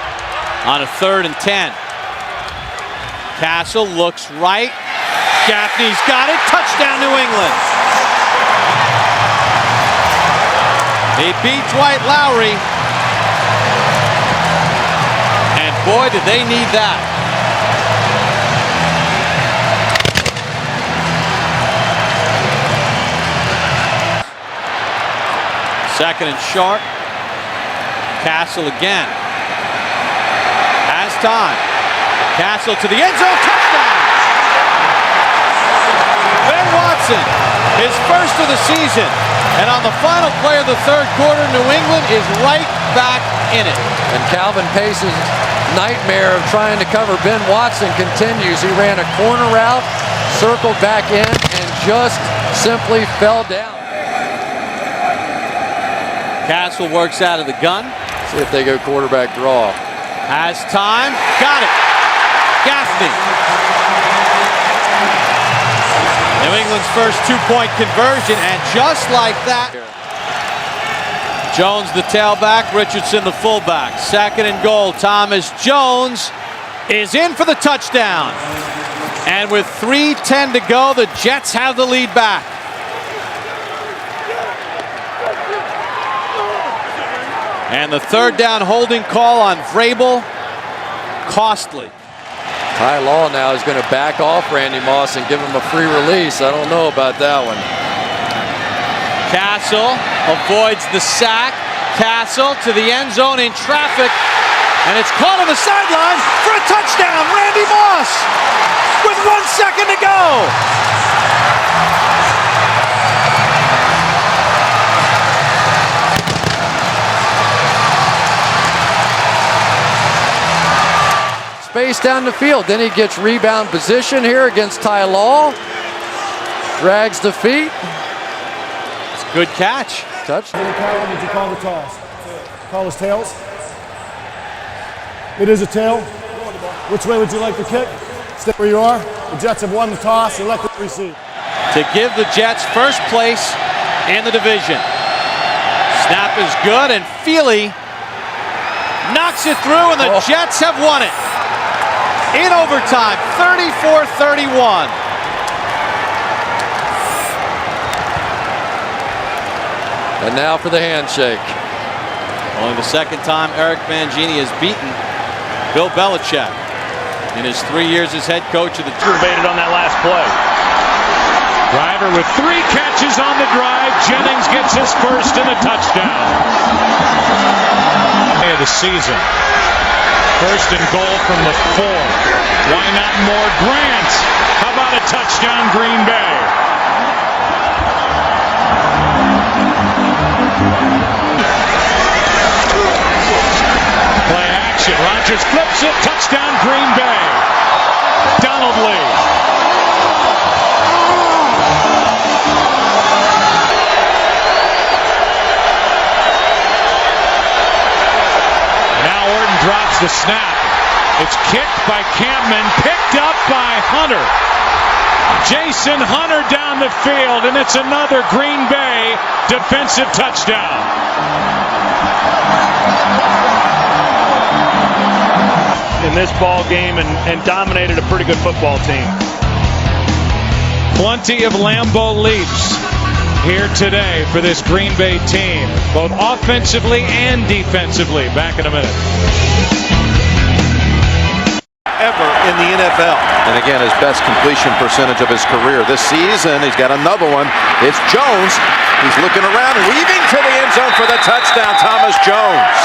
S8: on a 3rd and 10. Castle looks right. Gaffney's got it. Touchdown, New England. He beat Dwight Lowry. And boy, did they need that. Second and short. Castle again. Has time. Castle to the end zone. Touchdown! Ben Watson, his first of the season. And on the final play of the 3rd quarter, New England is right back in it.
S21: And Calvin Pace's nightmare of trying to cover Ben Watson continues. He ran a corner route, circled back in, and just simply fell down.
S8: Castle works out of the gun.
S21: See if they go quarterback draw.
S8: Has time. Got it. Gaffney. New England's first 2-point conversion, and just like that. Jones the tailback, Richardson the fullback. 2nd and goal. Thomas Jones is in for the touchdown. And with 3:10 to go, the Jets have the lead back. And the 3rd down holding call on Vrabel, costly.
S21: Ty Law now is going to back off Randy Moss and give him a free release. I don't know about that one.
S8: Castle avoids the sack. Castle to the end zone in traffic. And it's caught on the sideline for a touchdown. Randy Moss with 1 second to go.
S21: Space down the field. Then he gets rebound position here against Ty Law. Drags the feet.
S8: It's a good catch.
S21: Touch.
S4: Did you call the toss? Call us tails? It is a tail. Which way would you like to kick? Stay where you are. The Jets have won the toss. Elect to receive.
S8: To give the Jets first place in the division. Snap is good, and Feely knocks it through, and the Jets have won it. In overtime, 34-31.
S21: And now for the handshake.
S8: Only the 2nd time Eric Mangini has beaten Bill Belichick in his 3 years as head coach of the team.
S7: Evaded on that last play. Driver with 3 catches on the drive. Jennings gets his first and a touchdown. Of the season. 1st and goal from the 4. Why not more Grant? How about a touchdown, Green Bay? Play action. Rodgers flips it. Touchdown, Green Bay. Donald Lee. Now Orton drops the snap. It's kicked by Campman, picked up by Hunter. Jason Hunter down the field, and it's another Green Bay defensive touchdown. In this ball game and dominated a pretty good football team. Plenty of Lambeau leaps here today for this Green Bay team, both offensively and defensively. Back in a minute.
S8: Ever in the NFL.
S19: And again, his best completion percentage of his career this season. He's got another one. It's Jones. He's looking around, weaving to the end zone for the touchdown. Thomas Jones.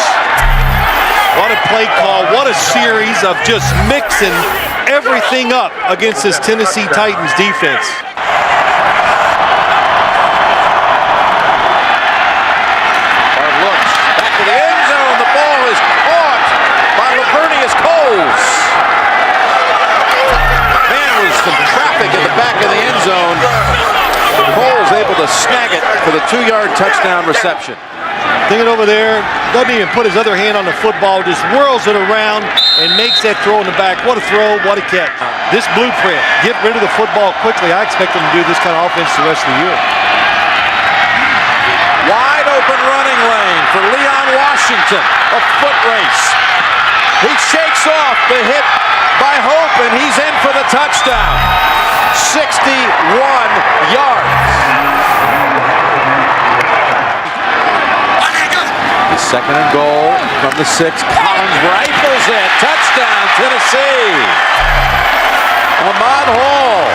S2: What a play call. What a series of just mixing everything up against this Tennessee Titans defense.
S19: Hard looks. Back to the end zone. The ball is caught by Lavernius Coles. Man, was some traffic in the back of the end zone. Coles able to snag it for the 2-yard touchdown reception.
S2: Thinking over there, doesn't even put his other hand on the football, just whirls it around and makes that throw in the back. What a throw, what a catch. This blueprint, get rid of the football quickly. I expect them to do this kind of offense the rest of the year.
S19: Wide open running lane for Leon Washington. A foot race. He shakes off the hit by Hope, and he's in for the touchdown. 61 yards. Second and goal from the 6. Collins rifles it. Touchdown, Tennessee. Ahmad Hall.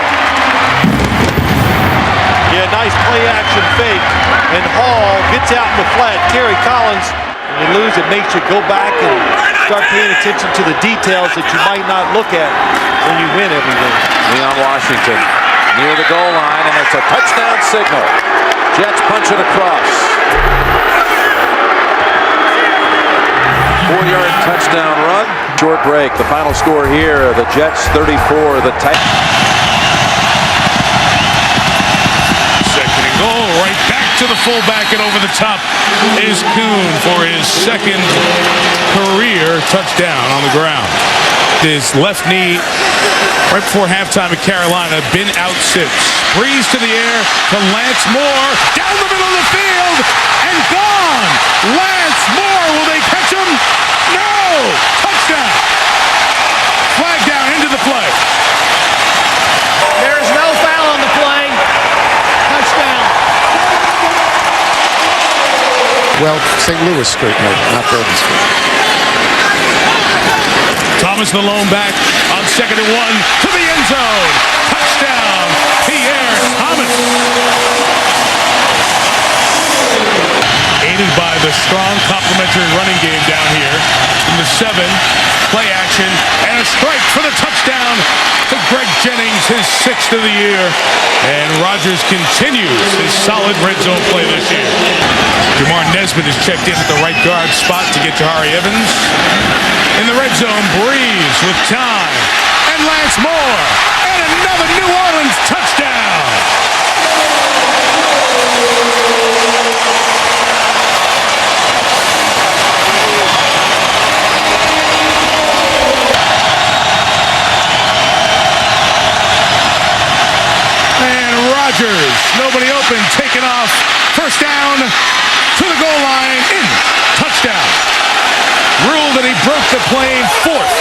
S2: Yeah, nice play action fake. And Hall gets out in the flat. Terry Collins, when you lose, it makes you go back and start paying attention to the details that you might not look at when you win everything.
S19: Leon Washington near the goal line, and it's a touchdown signal. Jets punch it across. 4-yard touchdown run. Short break. The final score here, the Jets 34, the Titans.
S20: Second and goal, right back to the fullback, and over the top is Kuhn for his second career touchdown on the ground. His left knee right before halftime at Carolina, been out since. Breeze to the air to Lance Moore, down the middle of the field, and gone! Lance Moore, will they catch him? No! Touchdown! Flag down into the play.
S11: There is no foul on the play. Touchdown.
S16: Well, St. Louis Street, no, not Bourbon Street.
S20: Thomas the lone back on 2nd and 1 to the end zone. Touchdown, Pierre Thomas. Aided by the strong complementary running game down here from the 7. Play action and a strike for the touchdown to Greg Jennings, his 6th of the year. And Rodgers continues his solid red zone play this year. Jamar Nesbitt is checked in at the right guard spot to get Jahari Evans. In the red zone, Breeze with time. And Lance Moore. And another New Orleans touchdown. And Rodgers, nobody open, taken off. First down to the goal line. In. Touchdown. Ruled that he broke the plane. 4th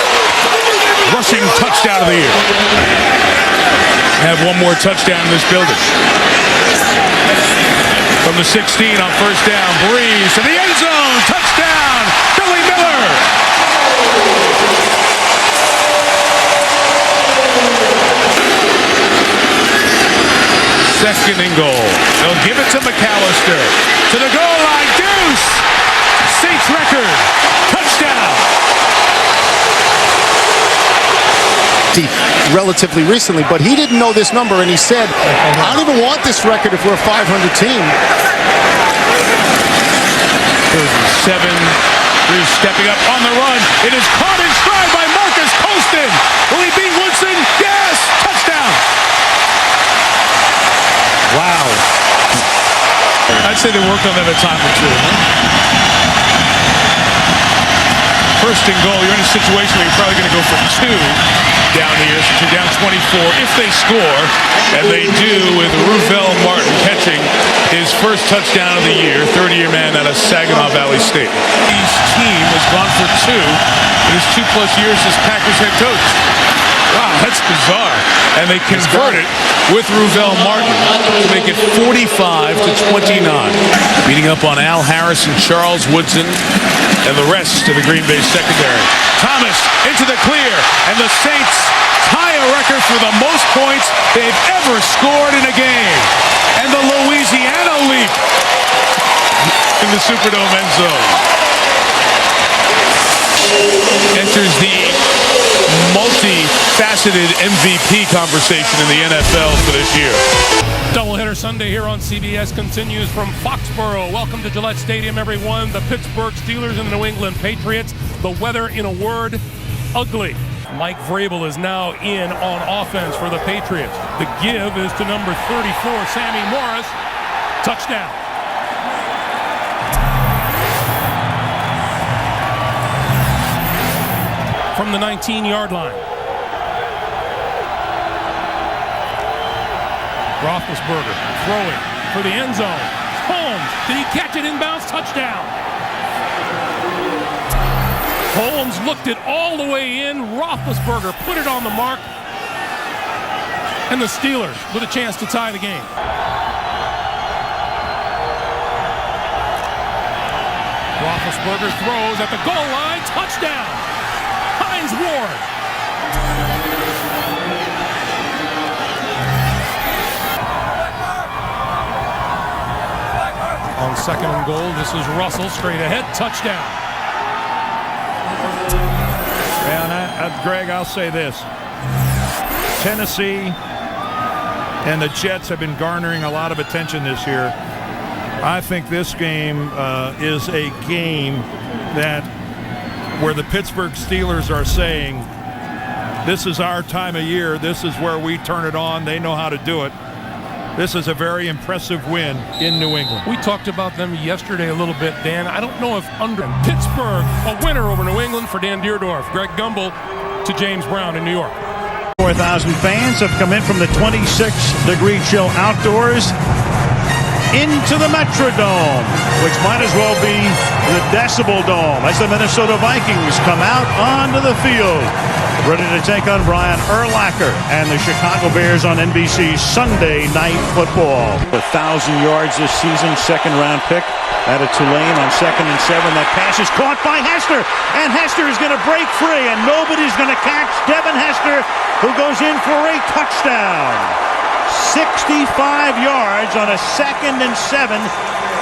S20: rushing touchdown of the year. Have one more touchdown in this building. From the 16 on first down, Breeze to the end zone. Touchdown, Billy Miller. Second and goal. They'll give it to McAllister. To the goal line. Deuce. Saints record. Touchdown.
S16: Relatively recently, but he didn't know this number, and he said, I don't even want this record if we're a 500 team.
S20: 7. Breeze stepping up on the run. It is caught in stride by Marcus Colston. Will he beat Woodson? Yes! Touchdown! Wow. I'd say they worked on that a time or two. First and goal, you're in a situation where you're probably going to go for 2 down here, since you're down 24 if they score, and they do, with Ruvell Martin catching his first touchdown of the year, 30-year man out of Saginaw Valley State. His team has gone for 2 in his 2+ years as Packers head coach. Wow, that's bizarre. And they convert it with Ruvell Martin to make it 45-29. Beating up on Al Harris and Charles Woodson and the rest of the Green Bay secondary. Thomas into the clear, and the Saints tie a record for the most points they've ever scored in a game. And the Louisiana leap in the Superdome end zone. enters the multi-faceted MVP conversation in the NFL for this year. Doubleheader Sunday here on CBS continues from Foxborough. Welcome to Gillette Stadium, everyone. The Pittsburgh Steelers and the New England Patriots. The weather, in a word, ugly. Mike Vrabel is now in on offense for the Patriots. The give is to number 34, Sammy Morris. Touchdown. From the 19-yard line. Roethlisberger throwing for the end zone. Holmes, did he catch it inbounds? Touchdown. Holmes looked it all the way in. Roethlisberger put it on the mark. And the Steelers with a chance to tie the game. Roethlisberger throws at the goal line. Touchdown. Hines Ward. On second and goal, this is Russell straight ahead. Touchdown.
S7: And Greg, I'll say this. Tennessee and the Jets have been garnering a lot of attention this year. I think this game is a game that where the Pittsburgh Steelers are saying, this is our time of year. This is where we turn it on. They know how to do it. This is a very impressive win in New England.
S20: We talked about them yesterday a little bit, Dan. I don't know if under Pittsburgh, a winner over New England for Dan Deerdorf. Greg Gumbel to James Brown in New York.
S7: 4,000 fans have come in from the 26-degree chill outdoors into the Metrodome, which might as well be the Decibel Dome as the Minnesota Vikings come out onto the field, ready to take on Brian Urlacher and the Chicago Bears on NBC's Sunday Night Football. 1,000 yards this season, second-round pick out of Tulane on 2nd and 7. That pass is caught by Hester, and Hester is going to break free, and nobody's going to catch Devin Hester, who goes in for a touchdown. 65 yards on a 2nd and 7,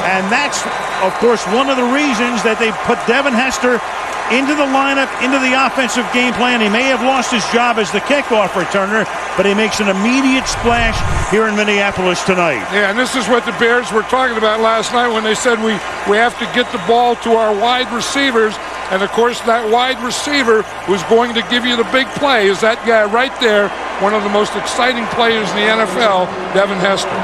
S7: and that's, of course, one of the reasons that they put Devin Hester into the lineup, into the offensive game plan. He may have lost his job as the kickoff returner, but he makes an immediate splash here in Minneapolis tonight.
S5: Yeah, and this is what the Bears were talking about last night when they said we have to get the ball to our wide receivers. And, of course, that wide receiver was going to give you the big play. Is that guy right there, one of the most exciting players in the NFL, Devin Hester.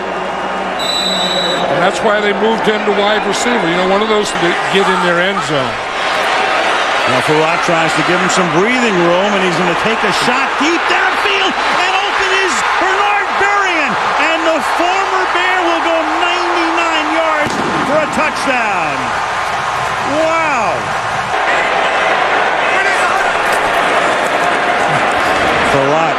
S5: And that's why they moved him to wide receiver. You know, one of those to get in their end zone.
S7: Now Farad tries to give him some breathing room, and he's going to take a shot deep downfield, and open is Bernard Berrien, and the former Bear will go 99 yards for a touchdown. Wow. Farad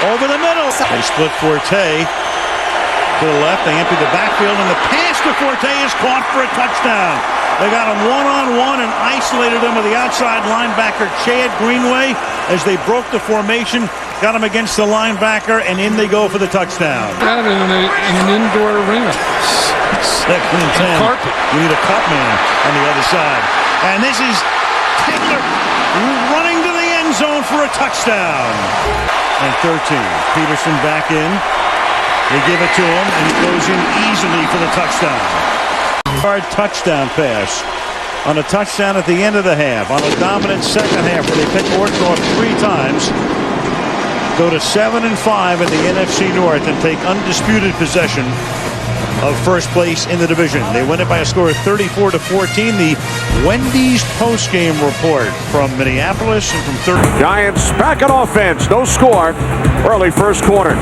S7: over the middle. They split Forte to the left. They empty the backfield, and the pass to Forte is caught for a touchdown. They got him one-on-one and isolated him with the outside linebacker, Chad Greenway, as they broke the formation, got him against the linebacker, and in they go for the touchdown.
S5: That in an indoor arena.
S7: 2nd and 10.
S5: Carpet.
S7: You need a cut man on the other side. And this is Taylor running to the end zone for a touchdown. And 13. Peterson back in. They give it to him, and he goes in easily for the touchdown. Hard touchdown pass on a touchdown at the end of the half, on a dominant second half where they picked Orton off 3 times, go to 7-5 in the NFC North and take undisputed possession of first place in the division. They win it by a score of 34-14. The Wendy's postgame report from Minneapolis and from 30.
S13: Giants back on offense. No score. Early first quarter.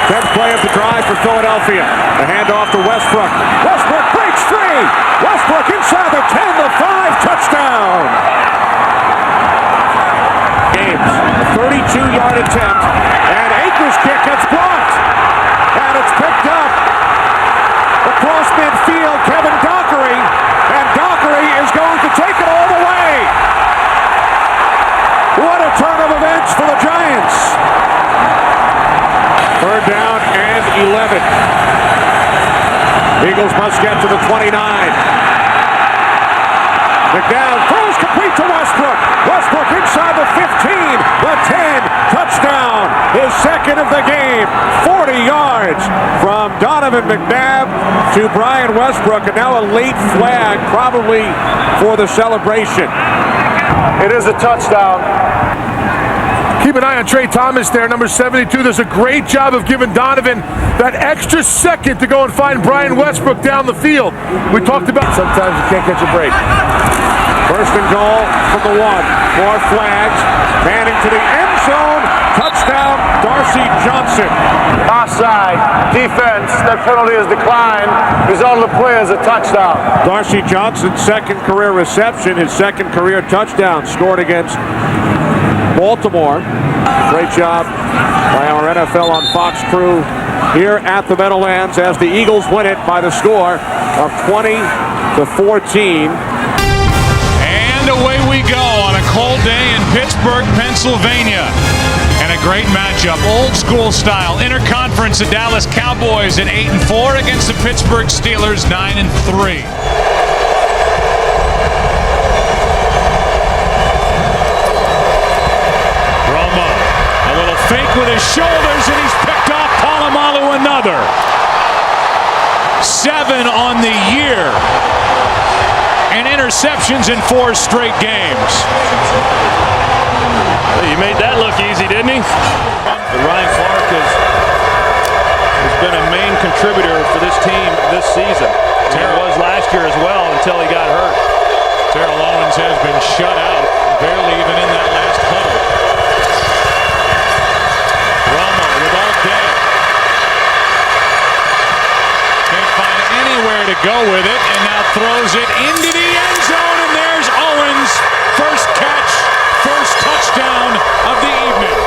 S13: 10th play of the drive for Philadelphia. The handoff to Westbrook. Westbrook breaks free. Westbrook inside the 10, the 5, touchdown. Games, a 32-yard attempt, and Akers' kick gets blocked. And it's picked up across midfield, Kevin Dockery, and Dockery is going to take it all the way. What a turn of events for the Giants. 3rd down and 11. Eagles must get to the 29. McNabb throws complete to Westbrook. Westbrook inside the 15, the 10, touchdown. His second of the game. 40 yards from Donovan McNabb to Brian Westbrook, and now a late flag probably for the celebration.
S4: It is a touchdown. Keep an eye on Trey Thomas there, number 72. Does a great job of giving Donovan that extra second to go and find Brian Westbrook down the field. We talked about sometimes you can't catch a break.
S13: First and goal from the 1. More flags. Manning to the end zone. Touchdown, Darcy Johnson.
S4: Offside. Defense. That penalty is declined. Result of the play is a touchdown.
S13: Darcy Johnson's second career reception, his second career touchdown, scored against Baltimore. Great job by our NFL on Fox crew here at the Meadowlands as the Eagles win it by the score of 20-14.
S20: And away we go on a cold day in Pittsburgh, Pennsylvania. And a great matchup, old school style. Interconference, the Dallas Cowboys at 8-4 against the Pittsburgh Steelers 9-3. Fake with his shoulders, and he's picked off Polamalu another. 7 on the year. And interceptions in 4 straight games.
S6: He made that look easy, didn't he? But Ryan Clark has been a main contributor for this team this season. He was last year as well until he got hurt.
S20: Terrell Owens has been shut out, barely even in that last huddle. To go with it, and now throws it into the end zone, and there's Owens. First catch, first touchdown of the evening.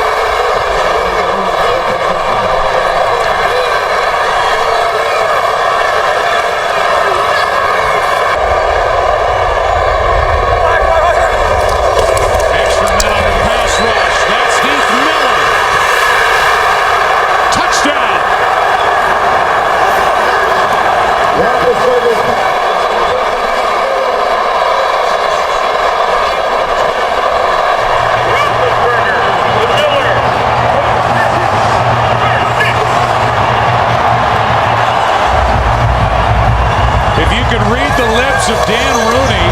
S20: Extra men on the pass rush. That's Heath Miller. Touchdown. Of Dan Rooney,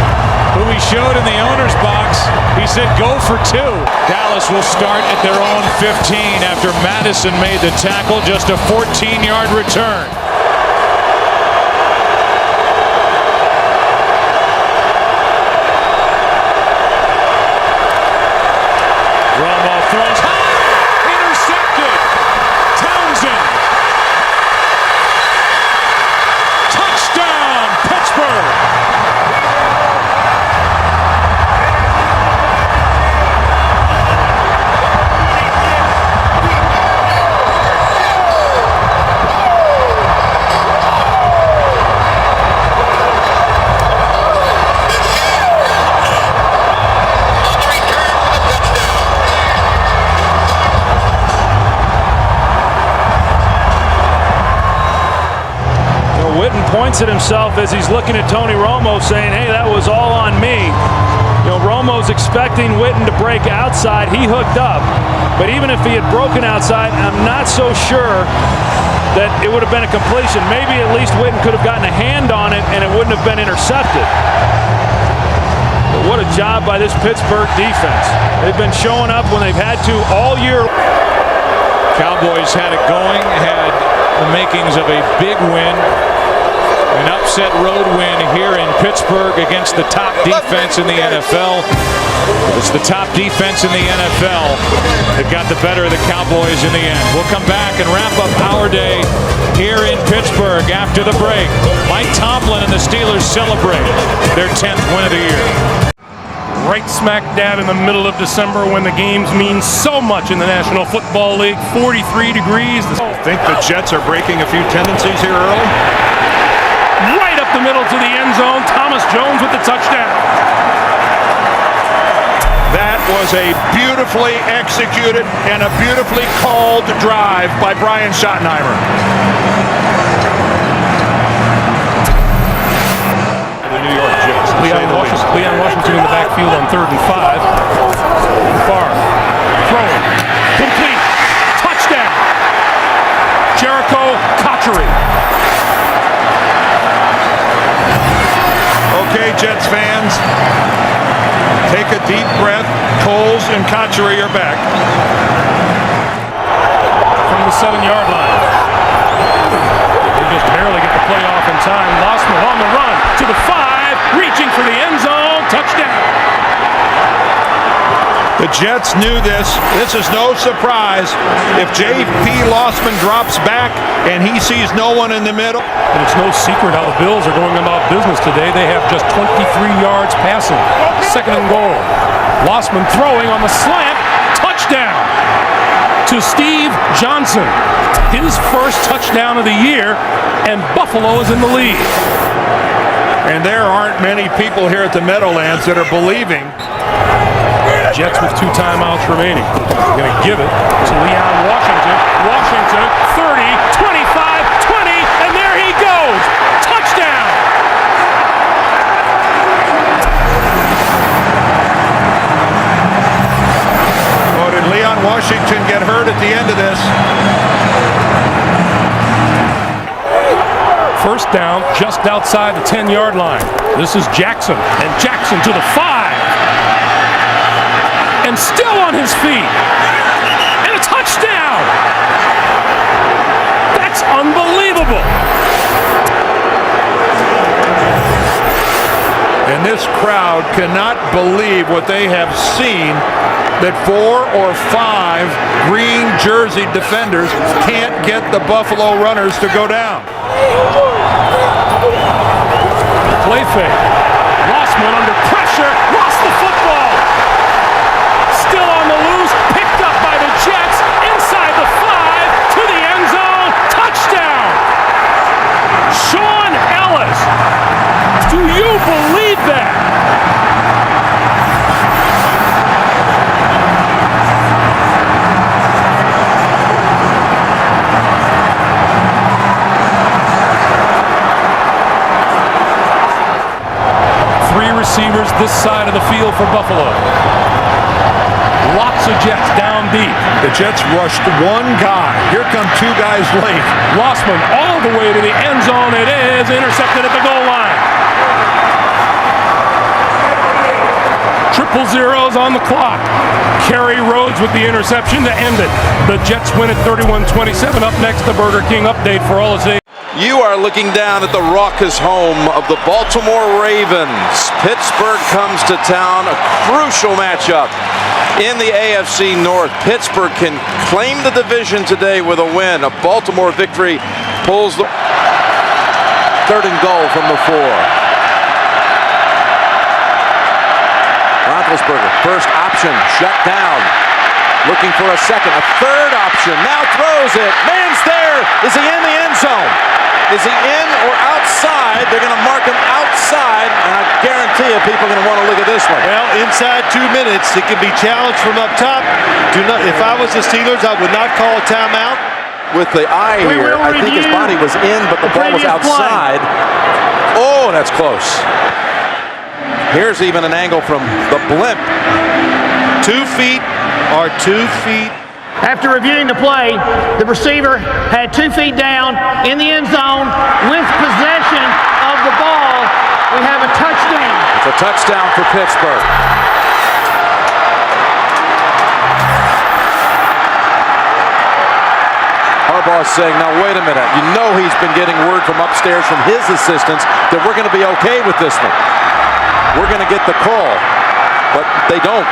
S20: who he showed in the owner's box, he said go for 2. Dallas will start at their own 15 after Madison made the tackle, just a 14-yard return. Romo throws high, intercepted. Townsend. Touchdown, Pittsburgh.
S6: Points at himself as he's looking at Tony Romo saying, hey, that was all on me. You know, Romo's expecting Witten to break outside. He hooked up. But even if he had broken outside, I'm not so sure that it would have been a completion. Maybe at least Witten could have gotten a hand on it and it wouldn't have been intercepted. But what a job by this Pittsburgh defense. They've been showing up when they've had to all year.
S20: Cowboys had it going, had the makings of a big win. An upset road win here in Pittsburgh against the top defense in the NFL. It's the top defense in the NFL that got the better of the Cowboys in the end. We'll come back and wrap up our day here in Pittsburgh after the break. Mike Tomlin and the Steelers celebrate their 10th win of the year.
S6: Right smack dab in the middle of December when the games mean so much in the National Football League. 43 degrees.
S7: I think the Jets are breaking a few tendencies here early.
S6: Right up the middle to the end zone. Thomas Jones with the touchdown.
S7: That was a beautifully executed and a beautifully called drive by Brian Schottenheimer.
S6: The New York Jets. Leon
S20: backfield on 3rd and 5. Favre throwing. Complete. Touchdown. Jericho Cotchery.
S7: Okay, Jets fans, take a deep breath. Coles and Cotchery are back.
S20: From the 7-yard line. They just barely get the play off in time. Lossman on the run to the 5, reaching for the end zone. Touchdown.
S7: The Jets knew this. This is no surprise. If J.P. Lossman drops back and he sees no one in the middle.
S20: And it's no secret how the Bills are going about business today. They have just 23 yards passing. 2nd and goal. Lossman throwing on the slant. Touchdown to Steve Johnson. His first touchdown of the year, and Buffalo is in the lead.
S7: And there aren't many people here at the Meadowlands that are believing.
S20: Jets with 2 timeouts remaining. Going to give it to Leon Washington. Washington, 30, 25, 20, and there he goes. Touchdown!
S7: Oh, did Leon Washington get hurt at the end of this?
S20: First down, just outside the 10-yard line. This is Jackson, and Jackson to the 5. And still on his feet. And a touchdown! That's unbelievable!
S7: And this crowd cannot believe what they have seen, that 4 or 5 green jersey defenders can't get the Buffalo runners to go down.
S20: Play fake. Lossman under pressure, lost the football. Still on the loose, picked up by the Jets, inside the 5, to the end zone, touchdown! Sean Ellis, do you believe that? Receivers this side of the field for Buffalo. Lots of Jets down deep.
S7: The Jets rushed 1 guy. Here come 2 guys late.
S20: Lossman all the way to the end zone. It is intercepted at the goal line. 0-0s on the clock. Kerry Rhodes with the interception to end it. The Jets win at 31-27. Up next, the Burger King update for all its.
S19: You are looking down at the raucous home of the Baltimore Ravens. Pittsburgh comes to town, a crucial matchup in the AFC North. Pittsburgh can claim the division today with a win. A Baltimore victory pulls the 3rd and goal from the 4. Roethlisberger, first option, shut down. Looking for a second, a 3rd option, now throws it. Man's there. Is he in the end zone? Is he in or outside? They're going to mark him outside, and I guarantee you people are going to want to look at this one.
S2: Well, inside 2 minutes, it can be challenged from up top. If I was the Steelers, I would not call a timeout.
S19: With the eye here, I think his body was in, but the ball was outside. Oh, that's close. Here's even an angle from the blimp.
S2: 2 feet are 2 feet.
S11: After reviewing the play, the receiver had 2 feet down in the end zone with possession of the ball. We have a touchdown.
S19: It's a touchdown for Pittsburgh. Harbaugh's saying, now wait a minute. You know he's been getting word from upstairs from his assistants that we're going to be okay with this one. We're going to get the call, but they don't.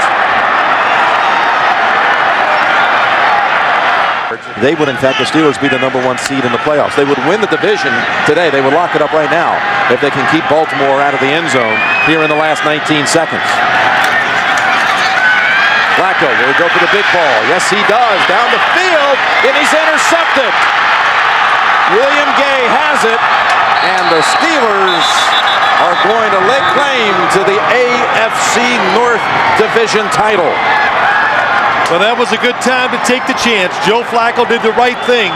S19: They would, in fact, the Steelers be the #1 seed in the playoffs. They would win the division today. They would lock it up right now if they can keep Baltimore out of the end zone here in the last 19 seconds. Flacco will go for the big ball. Yes, he does. Down the field, and he's intercepted. William Gay has it, and the Steelers are going to lay claim to the AFC North Division title.
S2: Well, that was a good time to take the chance. Joe Flacco did the right thing.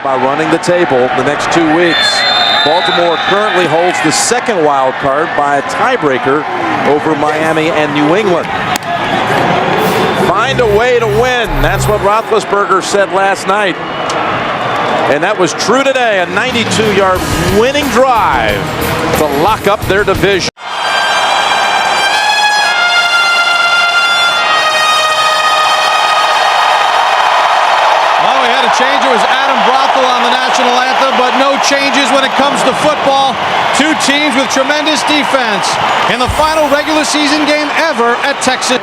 S19: By running the table the next 2 weeks. Baltimore currently holds the second wild card by a tiebreaker over Miami and New England. Find a way to win. That's what Roethlisberger said last night. And that was true today. A 92-yard winning drive to lock up their division.
S2: Well, we had a change. It was Adam Brothel on the national anthem, but no changes when it comes to football. Two teams with tremendous defense in the final regular season game ever at Texas.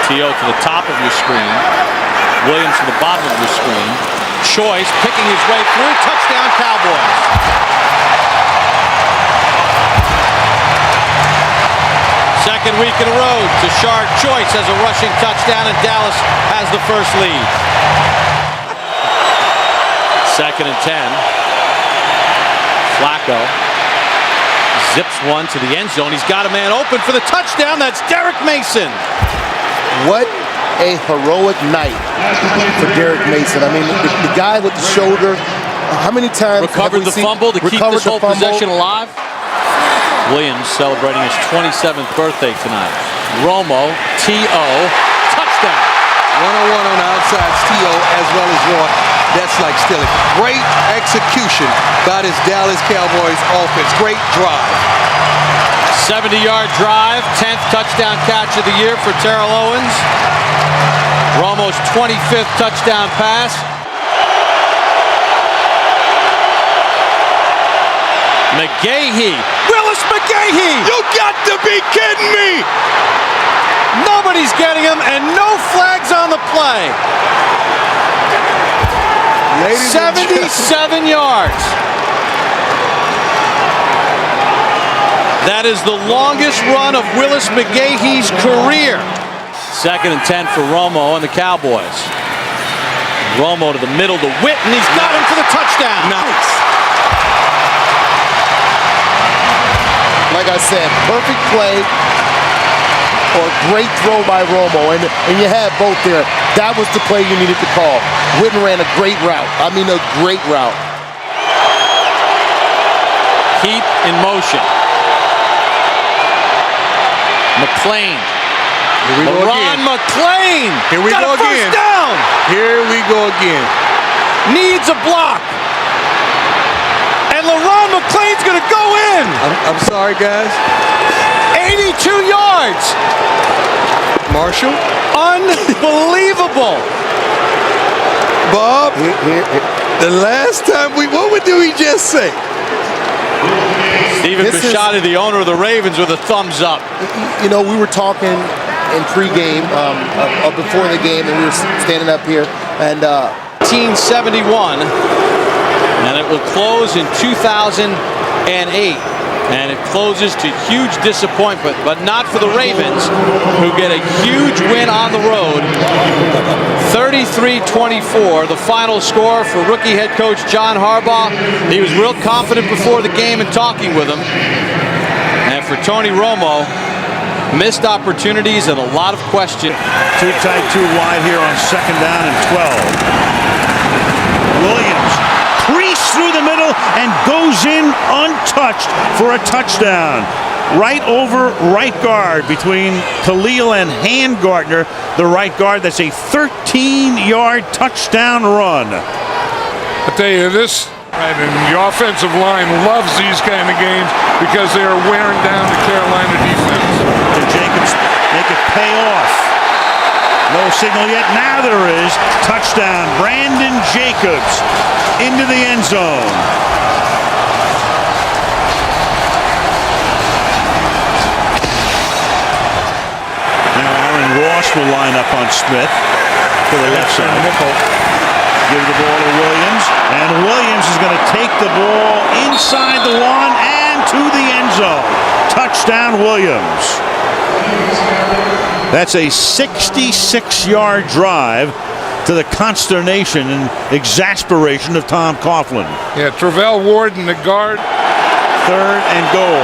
S23: T.O. to the top of your screen. Williams to the bottom of your screen. Choice picking his way through. Touchdown, Cowboys.
S2: Second week in a row, Tashard Choice has a rushing touchdown, and Dallas has the first lead.
S23: Second and 10. Flacco zips one to the end zone. He's got a man open for the touchdown. That's Derek Mason.
S16: What a heroic night for Derek Mason. I mean, the guy with the shoulder, how many times
S23: recovered the fumble to keep this whole possession alive? Williams celebrating his 27th birthday tonight. Romo, T.O., touchdown.
S10: One-on-one on the outside, T.O. as well as one. That's like stealing. Great execution by this Dallas Cowboys offense. Great drive.
S2: 70-yard drive, 10th touchdown catch of the year for Terrell Owens. Romo's 25th touchdown pass. McGahee, Willis McGahee!
S10: You got to be kidding me!
S2: Nobody's getting him, and no flags on the play. 77 yards. That is the longest run of Willis McGahee's career.
S23: Second and 10 for Romo and the Cowboys. Romo to the middle to Witten. He's got him for the touchdown.
S10: Nice.
S16: Like I said, perfect play or great throw by Romo. And you had both there. That was the play you needed to call. Witten ran a great route. I mean, a great route.
S23: Heat in motion. McClain.
S10: Here we go again.
S2: McClain.
S10: Here we go again.
S2: First down.
S10: Here we go again.
S2: Needs a block. And LaRon McClain's going to go in.
S10: I'm sorry, guys.
S2: 82 yards.
S10: Marshall.
S2: Unbelievable.
S10: Bob, the last time what did we just say?
S2: Stephen Bisciotti, the owner of the Ravens, with a thumbs up.
S16: You know, we were talking in pregame, before the game, and we were standing up here, and
S2: 1971, and it will close in 2008. And it closes to huge disappointment, but not for the Ravens, who get a huge win on the road. 33-24, the final score for rookie head coach John Harbaugh. He was real confident before the game and talking with him. And for Tony Romo, missed opportunities and a lot of questions.
S7: Too tight, too wide here on second down and 12. Williams crease through the middle and goes in untouched for a touchdown. Right over right guard between Khalil and Handgardner, the right guard. That's a 13-yard touchdown run.
S5: I tell you this, and the offensive line loves these kind of games because they are wearing down the Carolina defense.
S7: Can Jacobs make it pay off? No signal yet. Now there is. Touchdown. Brandon Jacobs into the end zone. Now Aaron Ross will line up on Smith to the left side. Give the ball to Williams. And Williams is going to take the ball inside the one and to the end zone. Touchdown, Williams. That's a 66-yard drive to the consternation and exasperation of Tom Coughlin.
S5: Yeah, Travell Ward in the guard.
S7: Third and goal.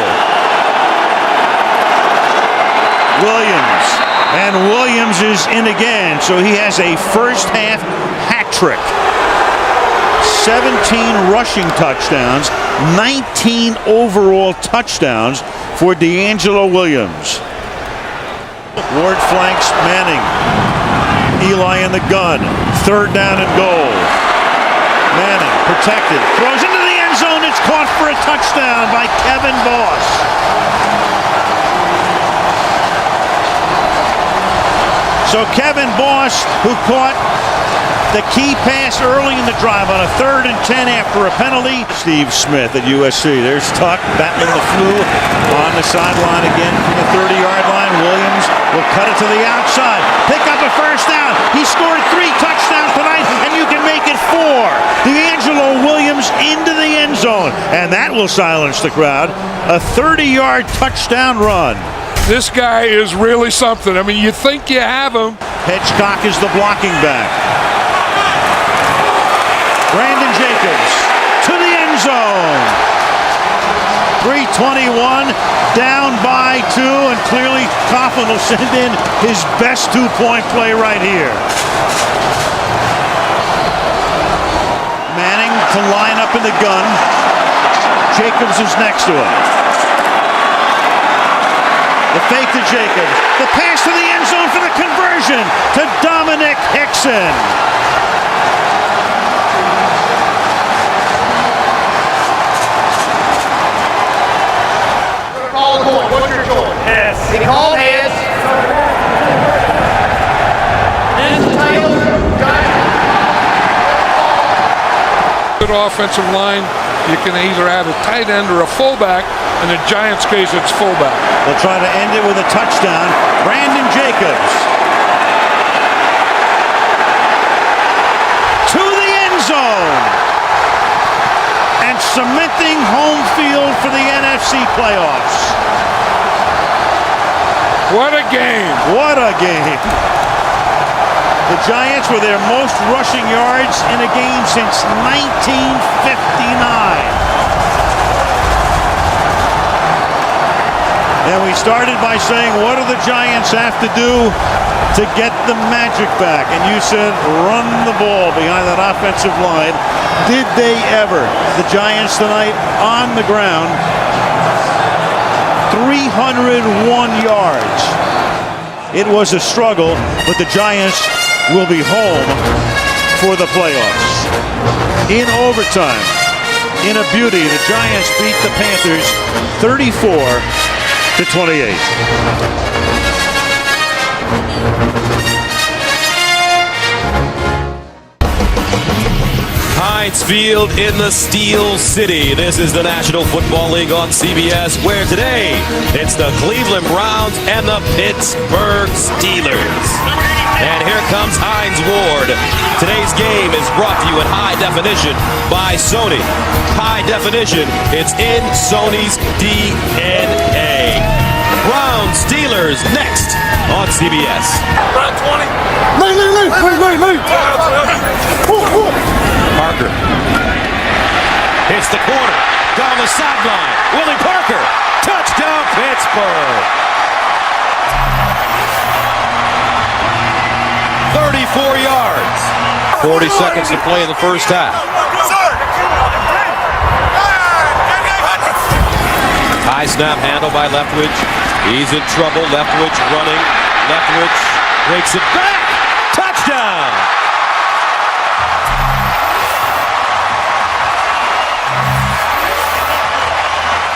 S7: Williams. And Williams is in again, so he has a first half hat trick. 17 rushing touchdowns, 19 overall touchdowns for D'Angelo Williams. Ward flanks Manning. Eli in the gun. 3rd down and goal. Manning protected. Throws into the end zone. It's caught for a touchdown by Kevin Boss. So Kevin Boss, who caught the key pass early in the drive on a 3rd and 10 after a penalty. Steve Smith at USC. There's Tuck battling the flu on the sideline again from the 30-yard line. Williams will cut it to the outside. Pick up a 1st down. He scored 3 touchdowns tonight, and you can make it 4. D'Angelo Williams into the end zone, and that will silence the crowd. A 30-yard touchdown run.
S5: This guy is really something. I mean, you think you have him.
S7: Hedgecock is the blocking back. Brandon Jacobs to the end zone. 3:21, down by 2, and clearly Coughlin will send in his best 2-point play right here. Manning to line up in the gun. Jacobs is next to him. The fake to Jacobs. The pass to the end zone for the conversion to Dominic Hickson.
S11: What's your choice? Yes. He called heads.
S5: Good offensive line. You can either have a tight end or a fullback. In the Giants' case, it's fullback.
S7: They'll try to end it with a touchdown. Brandon Jacobs to the end zone and cementing home field for the NFC playoffs.
S5: What a game!
S7: What a game! The Giants were their most rushing yards in a game since 1959. And we started by saying, what do the Giants have to do to get the magic back? And you said, run the ball behind that offensive line. Did they ever? The Giants tonight on the ground, 301 yards. It was a struggle, but the Giants will be home for the playoffs. In overtime, in a beauty, the Giants beat the Panthers 34-28.
S17: Heinz Field in the Steel City. This is the National Football League on CBS, where today it's the Cleveland Browns and the Pittsburgh Steelers. And here comes Heinz Ward. Today's game is brought to you in high definition by Sony. High definition, it's in Sony's DNA. Browns Steelers next on CBS. Parker hits the corner down the sideline. Willie Parker, touchdown Pittsburgh. 34 yards. 40 seconds to play in the first half. High snap handle by Leftwich. He's in trouble. Leftwich running. Leftwich breaks it back. Touchdown.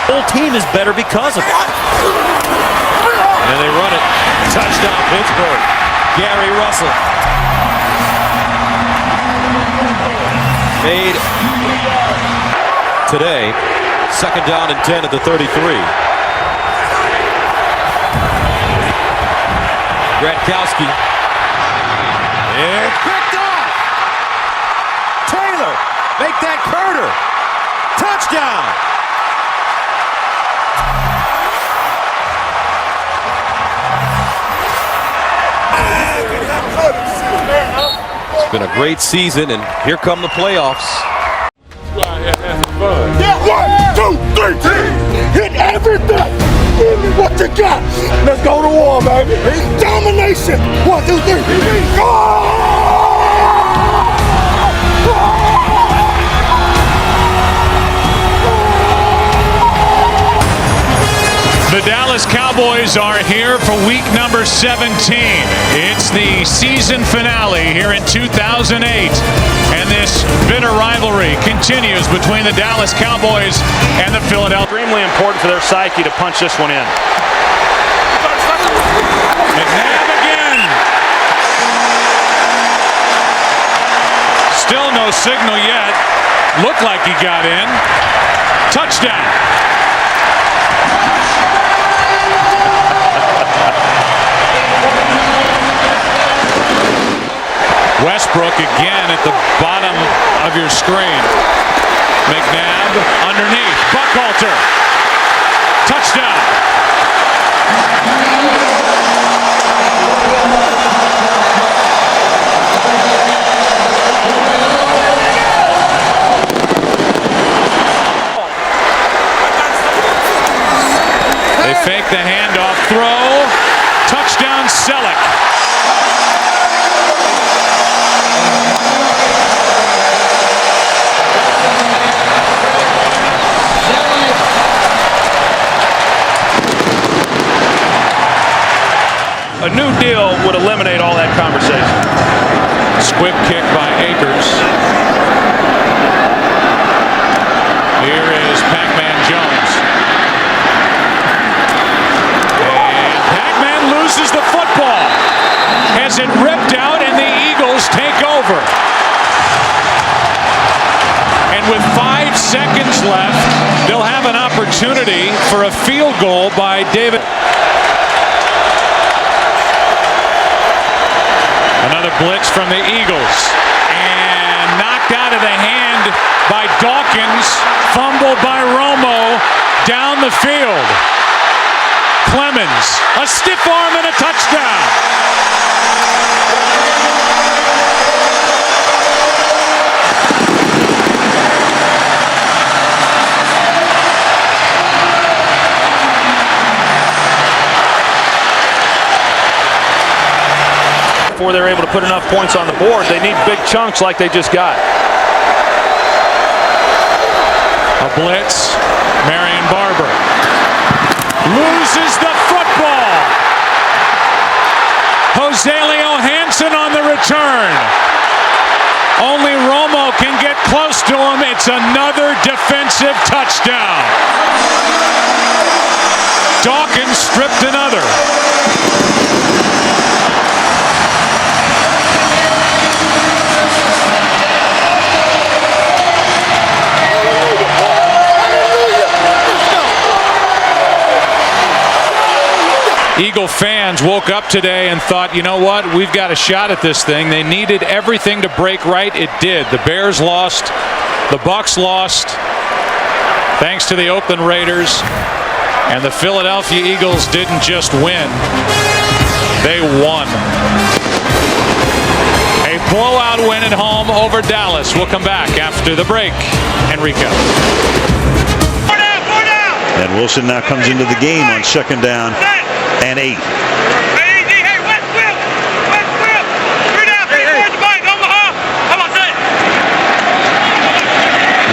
S17: The whole team is better because of it. And they run it. Touchdown Pittsburgh. Gary Russell. Made today. 2nd down and 10 at the 33. Gradkowski. And picked off. Taylor. Make that Carter. Touchdown. It's been a great season, and here come the playoffs.
S16: Yeah, 1, 2, 3, hit everything. Give me what you got. Let's go to war, baby. Domination. 1, 2, 3. Go!
S20: The Dallas Cowboys are here for week number 17. It's the season finale here in 2008. And this bitter rivalry continues between the Dallas Cowboys and the Philadelphia.
S6: Extremely important for their psyche to punch this one in.
S20: McNabb again. Still no signal yet. Looked like he got in. Touchdown. Westbrook again at the bottom of your screen. McNabb underneath. Buckhalter. Touchdown. They fake the handoff throw. Touchdown Selleck.
S6: A new deal would eliminate all that conversation.
S20: Squib kick by Akers. Here is Pac-Man Jones. And Pac-Man loses the football. Has it ripped out and the Eagles take over. And with 5 seconds left, they'll have an opportunity for a field goal by David. Another blitz from the Eagles. And knocked out of the hand by Dawkins. Fumbled by Romo down the field. Clemens, a stiff arm and a touchdown.
S6: Before they're able to put enough points on the board, they need big chunks like they just got.
S20: A blitz. Marion Barber loses the football. Joselio Hansen on the return. Only Romo can get close to him. It's another defensive touchdown. Dawkins stripped another. Eagle fans woke up today and thought, you know what, we've got a shot at this thing. They needed everything to break right. It did. The Bears lost. The Bucs lost. Thanks to the Oakland Raiders. And the Philadelphia Eagles didn't just win. They won. A blowout win at home over Dallas. We'll come back after the break and recap.
S7: And Wilson now comes into the game on 2nd down and 8.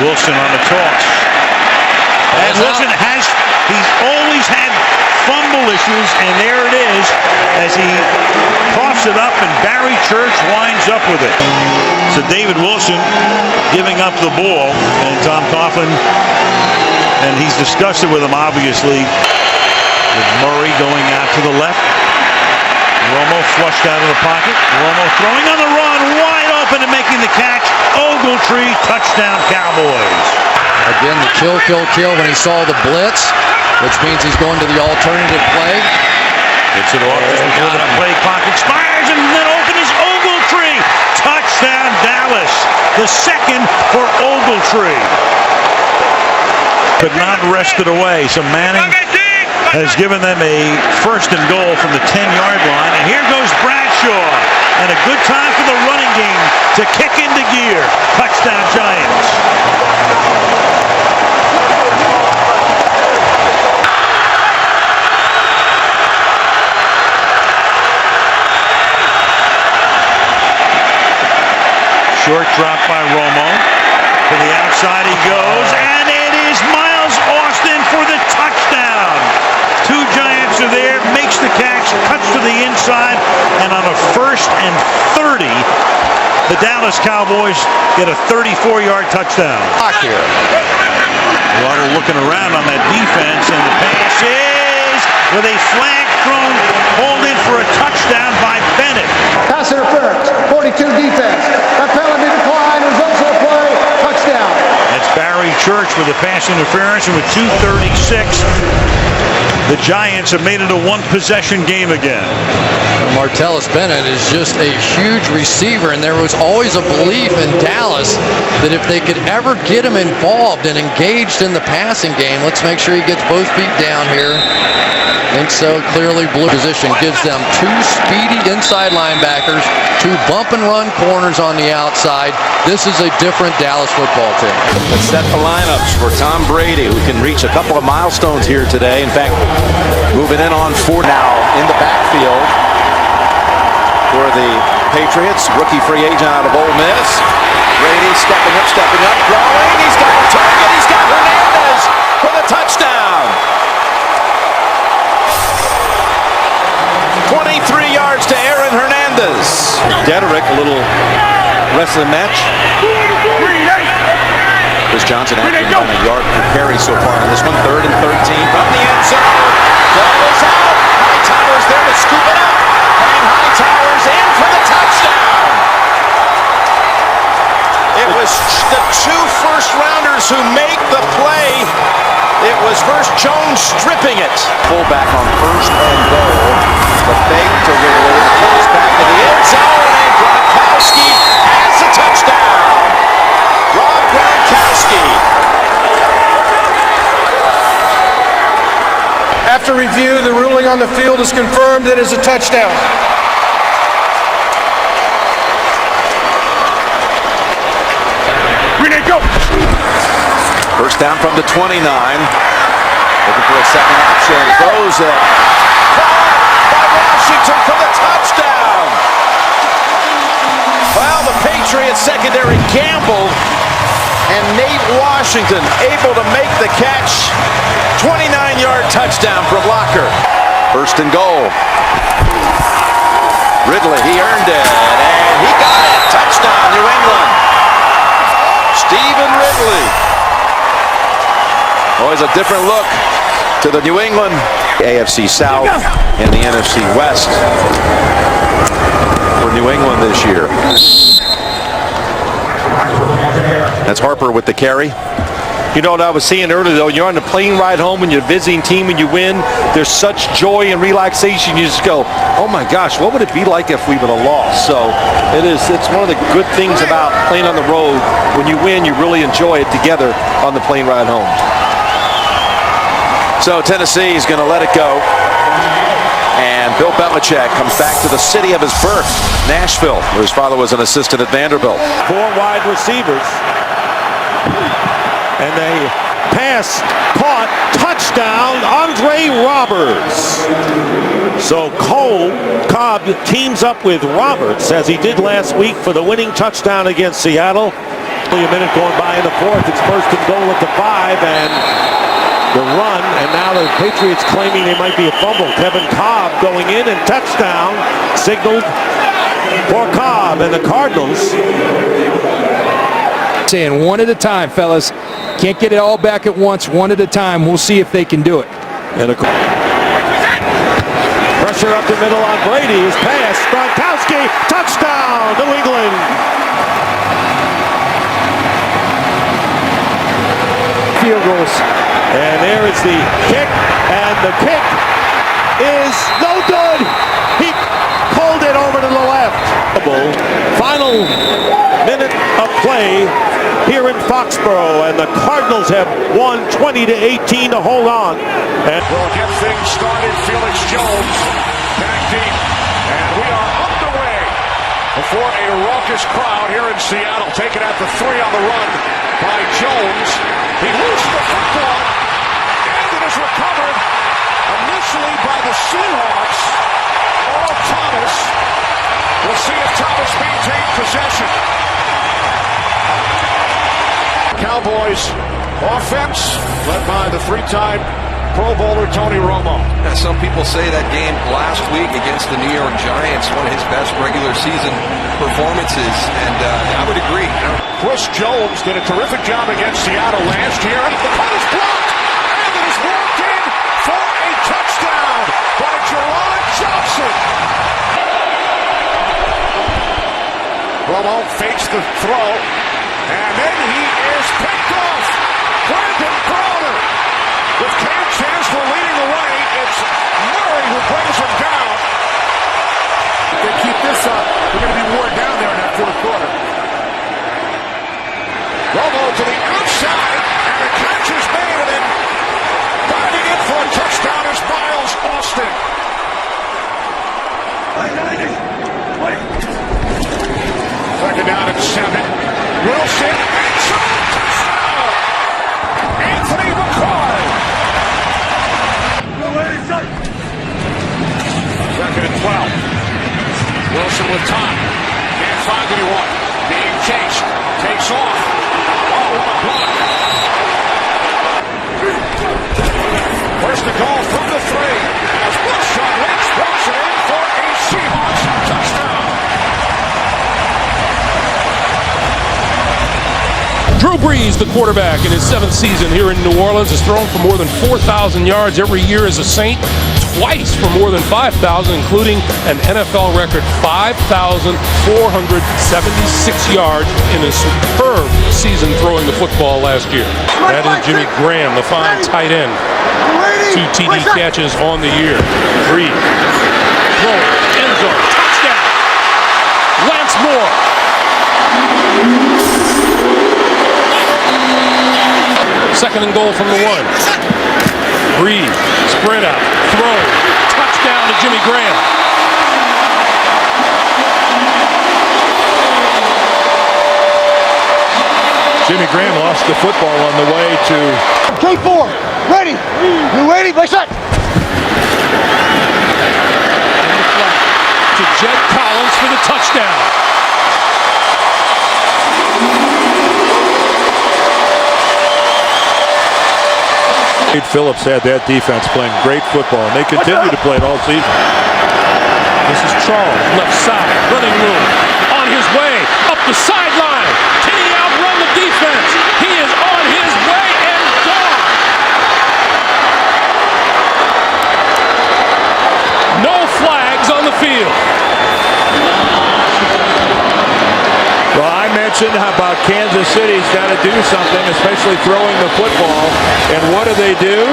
S7: Wilson on the toss. And Wilson he's always had fumble issues, and there it is as he coughs it up, and Barry Church winds up with it. So David Wilson giving up the ball, and Tom Coughlin, and he's discussed it with him, obviously, with Murray going out to the left. Romo flushed out of the pocket. Romo throwing on the run, wide open and making the catch. Ogletree, touchdown Cowboys.
S21: Again, the kill when he saw the blitz, which means he's going to the alternative play.
S7: Gets it off before the play clock expires, and then open is Ogletree. Touchdown Dallas. The second for Ogletree. Could not wrest it away. So Manning has given them a 1st and goal from the 10-yard line. And here goes Bradshaw. And a good time for the running game to kick into gear. Touchdown Giants. Short drop by Romo. To the outside he goes. And it is Miles Austin for the touchdown. 2 the Dallas Cowboys get a 34-yard touchdown.
S8: Here.
S7: Waddle looking around on that defense, and the pass is with a flag thrown, pulled in for a touchdown by Bennett.
S3: Pass interference, 42 defense. That penalty decline, results of the play, touchdown.
S7: That's Barry Church with a pass interference, and with 2:36, the Giants have made it a one-possession game again.
S21: Martellus Bennett is just a huge receiver, and there was always a belief in Dallas that if they could ever get him involved and engaged in the passing game, let's make sure he gets both feet down here. And so clearly blue position gives them two speedy inside linebackers, two bump and run corners on the outside. This is a different Dallas football team.
S19: Let's set the lineups for Tom Brady, who can reach a couple of milestones here today. In fact, moving in on 4 now in the backfield for the Patriots. Rookie free agent out of Ole Miss. Brady stepping up, throwing. He's got a target. He's got Hernandez for the touchdown. 23 yards to Aaron Hernandez. Dederick, a little rest of the match. Chris Johnson actually on a yard per carry so far in this one. 3rd and 13 from the end zone. Ball is out. Hightower's there to scoop it up. And Hightower's in for the touchdown. It was the 2 first-rounders who make the play. It was first Jones stripping it. Fullback on 1st and goal. The fake to Ridley. Goes back to the end zone. And Gronkowski has the touchdown. Rob Gronkowski.
S12: After review, the ruling on the field is confirmed. It is a touchdown.
S4: Go.
S19: First down from the 29. Looking for a second option. Throws it. Caught by Washington for the touchdown. Well, the Patriots secondary gambled, and Nate Washington able to make the catch. 29-yard touchdown from Locker. 1st and goal. Ridley, he earned it, and he got it. Touchdown, New England. Stephen Ridley. Always a different look to the New England AFC South and the NFC West for New England this year. That's Harper with the carry.
S12: You know what I was saying earlier, though, you're on the plane ride home and you're a visiting team and you win, there's such joy and relaxation. You just go, oh my gosh, what would it be like if we would have lost? So it's one of the good things about playing on the road. When you win, you really enjoy it together on the plane ride home.
S19: So Tennessee is going to let it go. And Bill Belichick comes back to the city of his birth, Nashville, where his father was an assistant at Vanderbilt.
S1: 4 wide receivers. And they pass, caught, touchdown, Andre Roberts. So Cobb teams up with Roberts, as he did last week for the winning touchdown against Seattle. Only a minute going by in the 4th. It's 1st and goal at the 5, and the run, and now the Patriots claiming they might be a fumble. Kevin Cobb going in, and touchdown signaled for Cobb and the Cardinals.
S20: Saying one at a time, fellas. Can't get it all back at once, one at a time. We'll see if they can do it.
S1: And pressure up the middle on Brady. His pass. Gronkowski. Touchdown. New England. Field goals. And there is the kick. And the kick is no good. He pulled it over to the left. Final minute of play here in Foxborough, and the Cardinals have won 20-18 to hold on. And
S4: we'll get things started. Felix Jones back deep, and we are underway before a raucous crowd here in Seattle. Taken at the 3 on the run by Jones. He loses the football, and it is recovered initially by the Seahawks. Earl Thomas. We'll see if Thomas maintains possession. Cowboys offense led by the 3-time
S13: Pro Bowler Tony Romo.
S10: Some people say that game last week against the New York Giants, one of his best regular season performances, and I would agree.
S13: Chris Jones did a terrific job against Seattle last year, and the punt is blocked, and it is walked in for a touchdown by Jerron Johnson. Romo fakes the throw, and then he is picked off. Brandon Browner with Cam Chancellor leading the way. It's Murray who brings him down.
S4: If they keep this up, they're going to be worn down there in that fourth quarter.
S13: Romo to the outside, and the catch is made, and then diving in for a touchdown is Miles Austin. Second down and 7. Wilson, touchdown! Anthony McCoy. Second and 12. Wilson with time. Can't find anyone. Being chased. Takes off. Oh, what a block. First to goal from the 3. As Wilson walks it in for a Seahawks touchdown.
S5: Drew Brees, the quarterback in his 7th season here in New Orleans, has thrown for more than 4,000 yards every year as a Saint, twice for more than 5,000, including an NFL record 5,476 yards in a superb season throwing the football last year. That is Jimmy Graham, the fine tight end. 2 TD catches on the year. Brees, throw, end zone, touchdown. Lance Moore. Second and goal from the 1. Brees, sprint out, throw, touchdown to Jimmy Graham.
S7: Jimmy Graham lost the football on the way to...
S16: K4, ready. You ready? Play shot.
S5: To Jed Collins for the touchdown.
S7: Wade Phillips had that defense playing great football, and they continue to play it all season.
S5: This is Charles, left side, running room, on his way, up the sideline. Can he outrun the defense? He is on his way and gone. No flags on the field.
S7: Well, I mentioned about Kansas City's got to do something, especially throwing the football. And what do?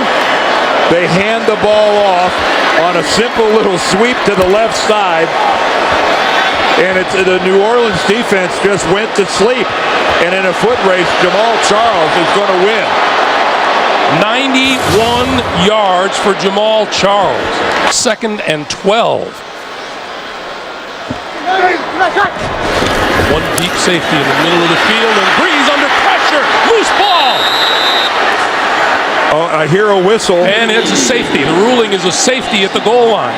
S7: They hand the ball off on a simple little sweep to the left side. And the New Orleans defense just went to sleep. And in a foot race, Jamal Charles is going to win.
S5: 91 yards for Jamal Charles. 2nd and 12. One deep safety in the middle of the field, and Brees under pressure. Loose ball.
S7: Oh, I hear a whistle.
S5: And it's a safety. The ruling is a safety at the goal line.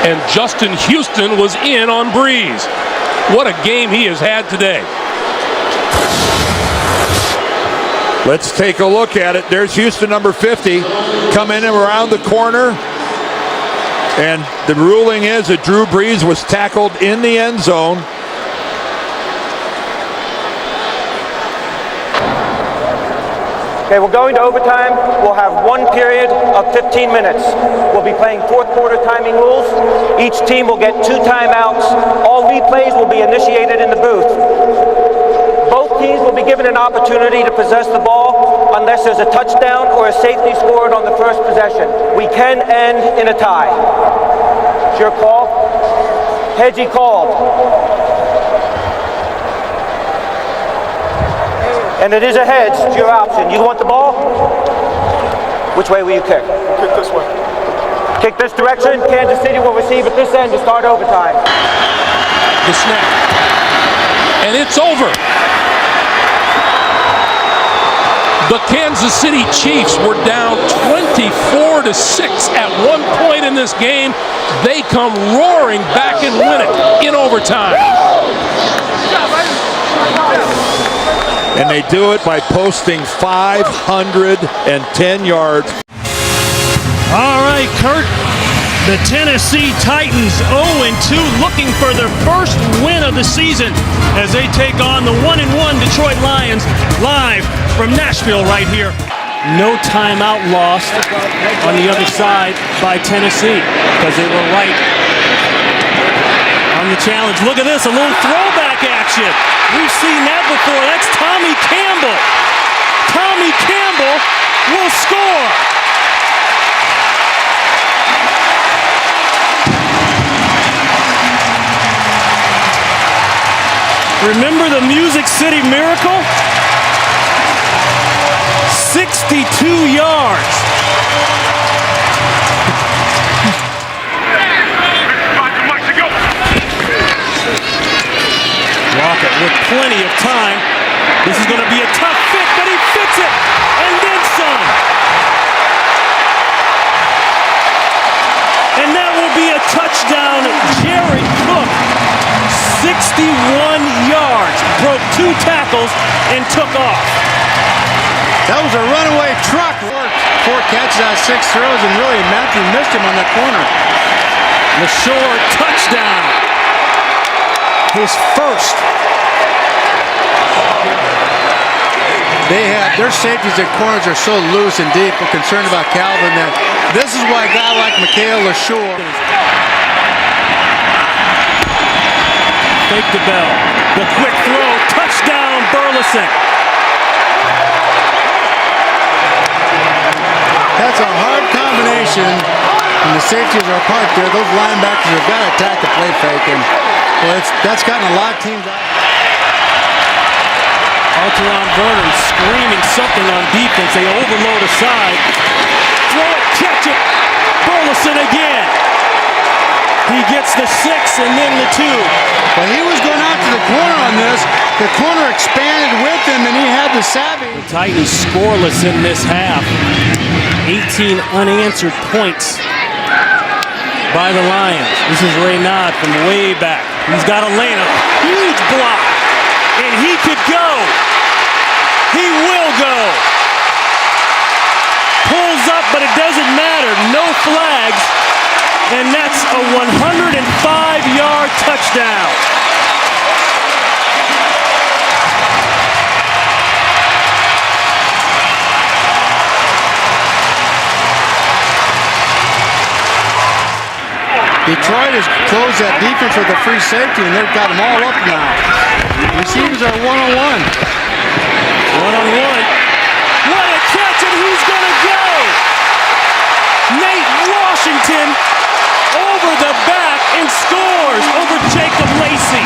S5: And Justin Houston was in on Brees. What a game he has had today.
S7: Let's take a look at it. There's Houston, number 50, coming in around the corner. And the ruling is that Drew Brees was tackled in the end zone.
S14: Okay, we're going to overtime. We'll have one period of 15 minutes. We'll be playing fourth quarter timing rules. Each team will get 2 timeouts. All replays will be initiated in the booth. Both teams will be given an opportunity to possess the ball unless there's a touchdown or a safety scored on the first possession. We can end in a tie. It's your call. Hedgie called. And it is a hedge, it's your option. You want the ball? Which way will you kick?
S16: Kick this way.
S14: Kick this direction. Kansas City will receive at this end to start overtime.
S5: The snap. And it's over. The Kansas City Chiefs were down 24-6 at one point in this game. They come roaring back and win it in overtime.
S9: and they do it by posting 510 yards.
S17: All right, Kurt. The Tennessee Titans 0-2, looking for their first win of the season as they take on the 1-1 Detroit Lions live from Nashville right here. No timeout lost on the other side by Tennessee because they were right on the challenge. Look at this, a little throwback action. We've seen that before. That's Tommy Campbell. Tommy Campbell will score. Remember the Music City Miracle? 62 yards. Rocket with plenty of time. This is going to be a tough fit, but he fits it, and then some. And that will be a touchdown. Jared Cook, 61 yards, broke 2 tackles, and took off.
S15: That was a runaway truck. 4 catches out of 6 throws, and really Matthew missed him on that corner.
S17: LaShore, touchdown. His first.
S15: Their safeties and corners are so loose and deep. We're concerned about Calvin that this is why a guy like Mikhail LaShore.
S17: Fake the bell. The quick throw. Touchdown, Burleson.
S15: That's a hard combination. And the safeties are apart there. Those linebackers have got to attack the play fake. And well, that's gotten a lot of teams out.
S17: Alteron Vernon screaming something on defense. They overload aside. Throw it, catch it. Burleson again. He gets the 6 and then the 2.
S15: But he was going out to the corner on this. The corner expanded with him, and he had the savvy.
S17: The Titans scoreless in this half. 18 unanswered points by the Lions. This is Raynaud from way back. He's got a lane, a huge block, and he could go. He will go. Pulls up, but it doesn't matter. No flags. And that's a 105-yard touchdown.
S15: Detroit has closed that defense with a free safety, and they've got them all up now. Receivers are one-on-one.
S17: One-on-one. What a catch, and he's going to go. Nate Washington over the back and scores over Jacob Lacey.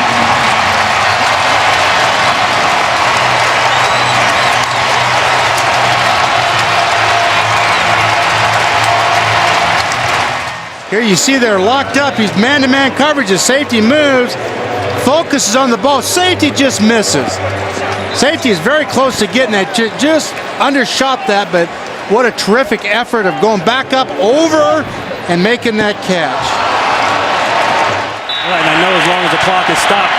S15: Here you see they're locked up. He's man-to-man coverage. The safety moves, focuses on the ball. Safety just misses. Safety is very close to getting it. Just undershot that, but what a terrific effort of going back up over and making that catch.
S17: Right, and I know as long as the clock is stopped,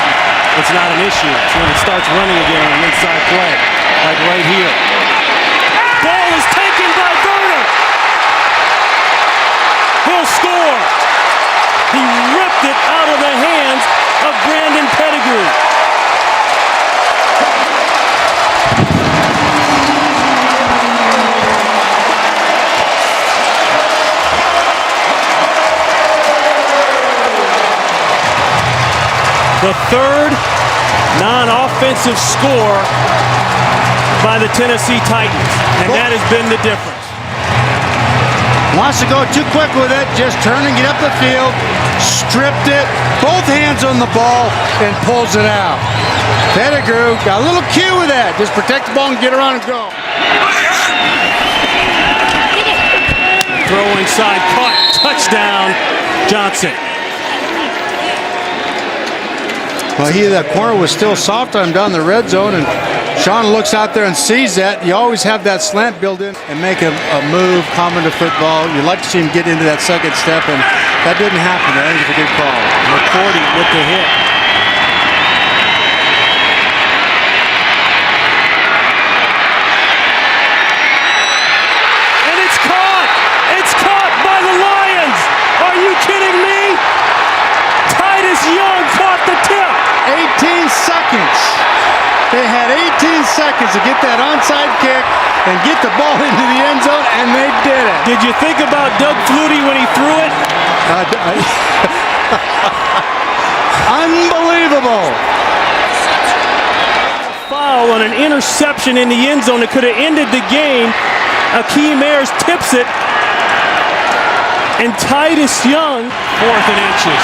S17: it's not an issue. It's when it starts running again on an inside play, like right here. Ball is taken by Verner. He'll score. He ripped it out of the hands of Brandon Pettigrew. The third non-offensive score by the Tennessee Titans, and that has been the difference.
S15: Wants to go too quick with it, just turn and get up the field, stripped it, both hands on the ball, and pulls it out. Pettigrew got a little cue with that, just protect the ball and get around and go.
S17: Throw inside, caught, touchdown, Johnson.
S15: Well, that corner was still soft on him down the red zone, and Sean looks out there and sees that. You always have that slant built in and make a move common to football. You'd like to see him get into that second step, and that didn't happen. I think it's a good call.
S17: McCourty with the hit.
S15: seconds to get that onside kick and get the ball into the end zone, and they did it.
S6: Did you think about Doug Flutie when he threw it?
S15: Unbelievable.
S6: Foul on an interception in the end zone that could have ended the game. Akeem Ayers tips it. And Titus Young, 4th and inches.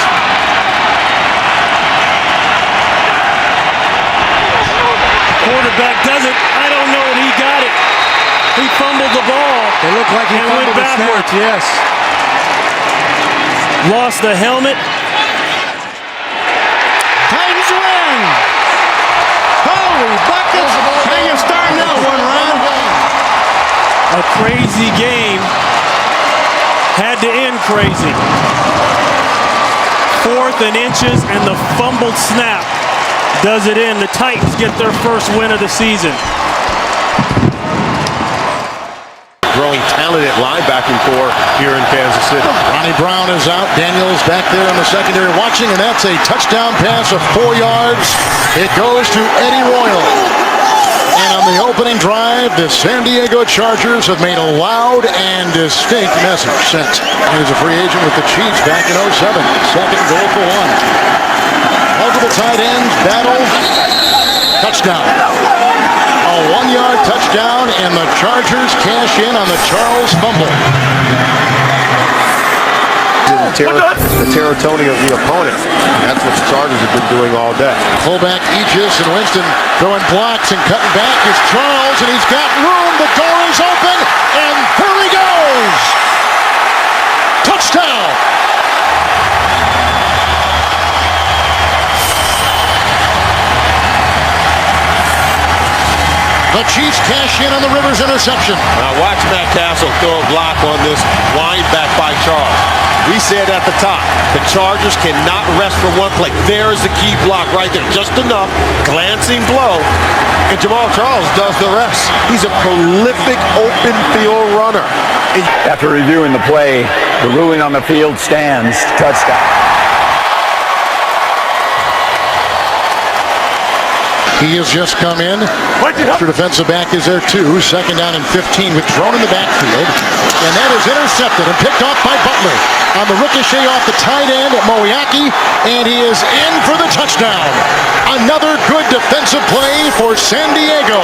S6: Quarterback does it. I don't know if he got it. He fumbled the ball.
S15: It looked like he fumbled the snap, yes.
S6: Lost the helmet.
S15: Titans win. Holy buckets. How you starting out one round?
S6: A crazy game. Had to end crazy. 4th and inches and the fumbled snap does it in. The Titans get their first win of the season.
S13: Growing talent at linebacking core here in Kansas City.
S18: Ronnie Brown is out. Daniels back there in the secondary watching, and that's a touchdown pass of 4 yards. It goes to Eddie Royal. And on the opening drive, the San Diego Chargers have made a loud and distinct message sent. He was a free agent with the Chiefs back in 07. Second goal for 1. Multiple tight ends, battle, touchdown. A 1-yard touchdown, and the Chargers cash in on the Charles fumble.
S13: The territory of the opponent. That's what the Chargers have been doing all day.
S18: Fullback Aegis and Winston throwing blocks and cutting back is Charles, and he's got room. The door is open, and here he goes. Touchdown. The Chiefs cash in on the Rivers interception.
S13: Now watch Matt Castle throw a block on this wind back by Charles. We said at the top, the Chargers cannot rest for one play. There is the key block right there. Just enough, glancing blow, and Jamal Charles does the rest. He's a prolific open field runner.
S22: After reviewing the play, the ruling on the field stands. Touchdown.
S18: He has just come in. Extra defensive back is there too. Second down and 15 with Drone in the backfield. And that is intercepted and picked off by Butler. On the ricochet off the tight end at Moiaki. And he is in for the touchdown. Another good defensive play for San Diego.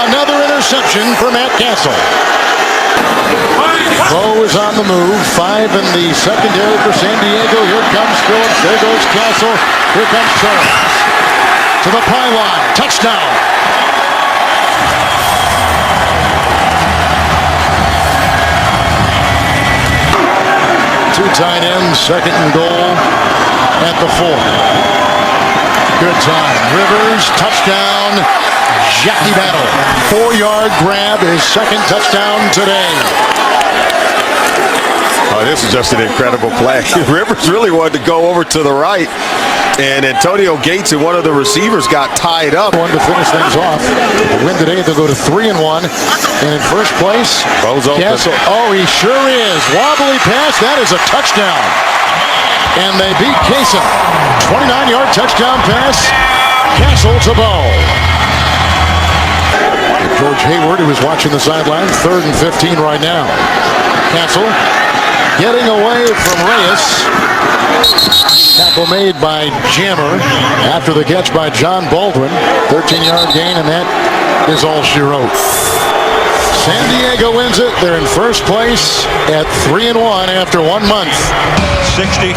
S18: Another interception for Matt Castle. Bo is on the move. 5 in the secondary for San Diego. Here comes Phillips. There goes Castle. Here comes Charles. To the pylon. Touchdown. Two tight ends. Second and goal at the 4. Good time. Rivers. Touchdown. Jackie Battle. 4-yard grab. His second touchdown today.
S13: Oh, this is just an incredible play. Rivers really wanted to go over to the right. And Antonio Gates and one of the receivers got tied up.
S18: One to finish things off. The win today, they'll go to 3-1. And in first place,
S13: Bo's open.
S18: Castle. Oh, he sure is. Wobbly pass. That is a touchdown. And they beat Kaysen. 29-yard touchdown pass. Castle to Bo. George Hayward, who was watching the sideline. 3rd and 15 right now. Castle getting away from Reyes. Tackle made by Jammer after the catch by John Baldwin. 13-yard gain, and that is all she wrote. San Diego wins it. They're in first place at 3-1 after 1 month.
S7: 63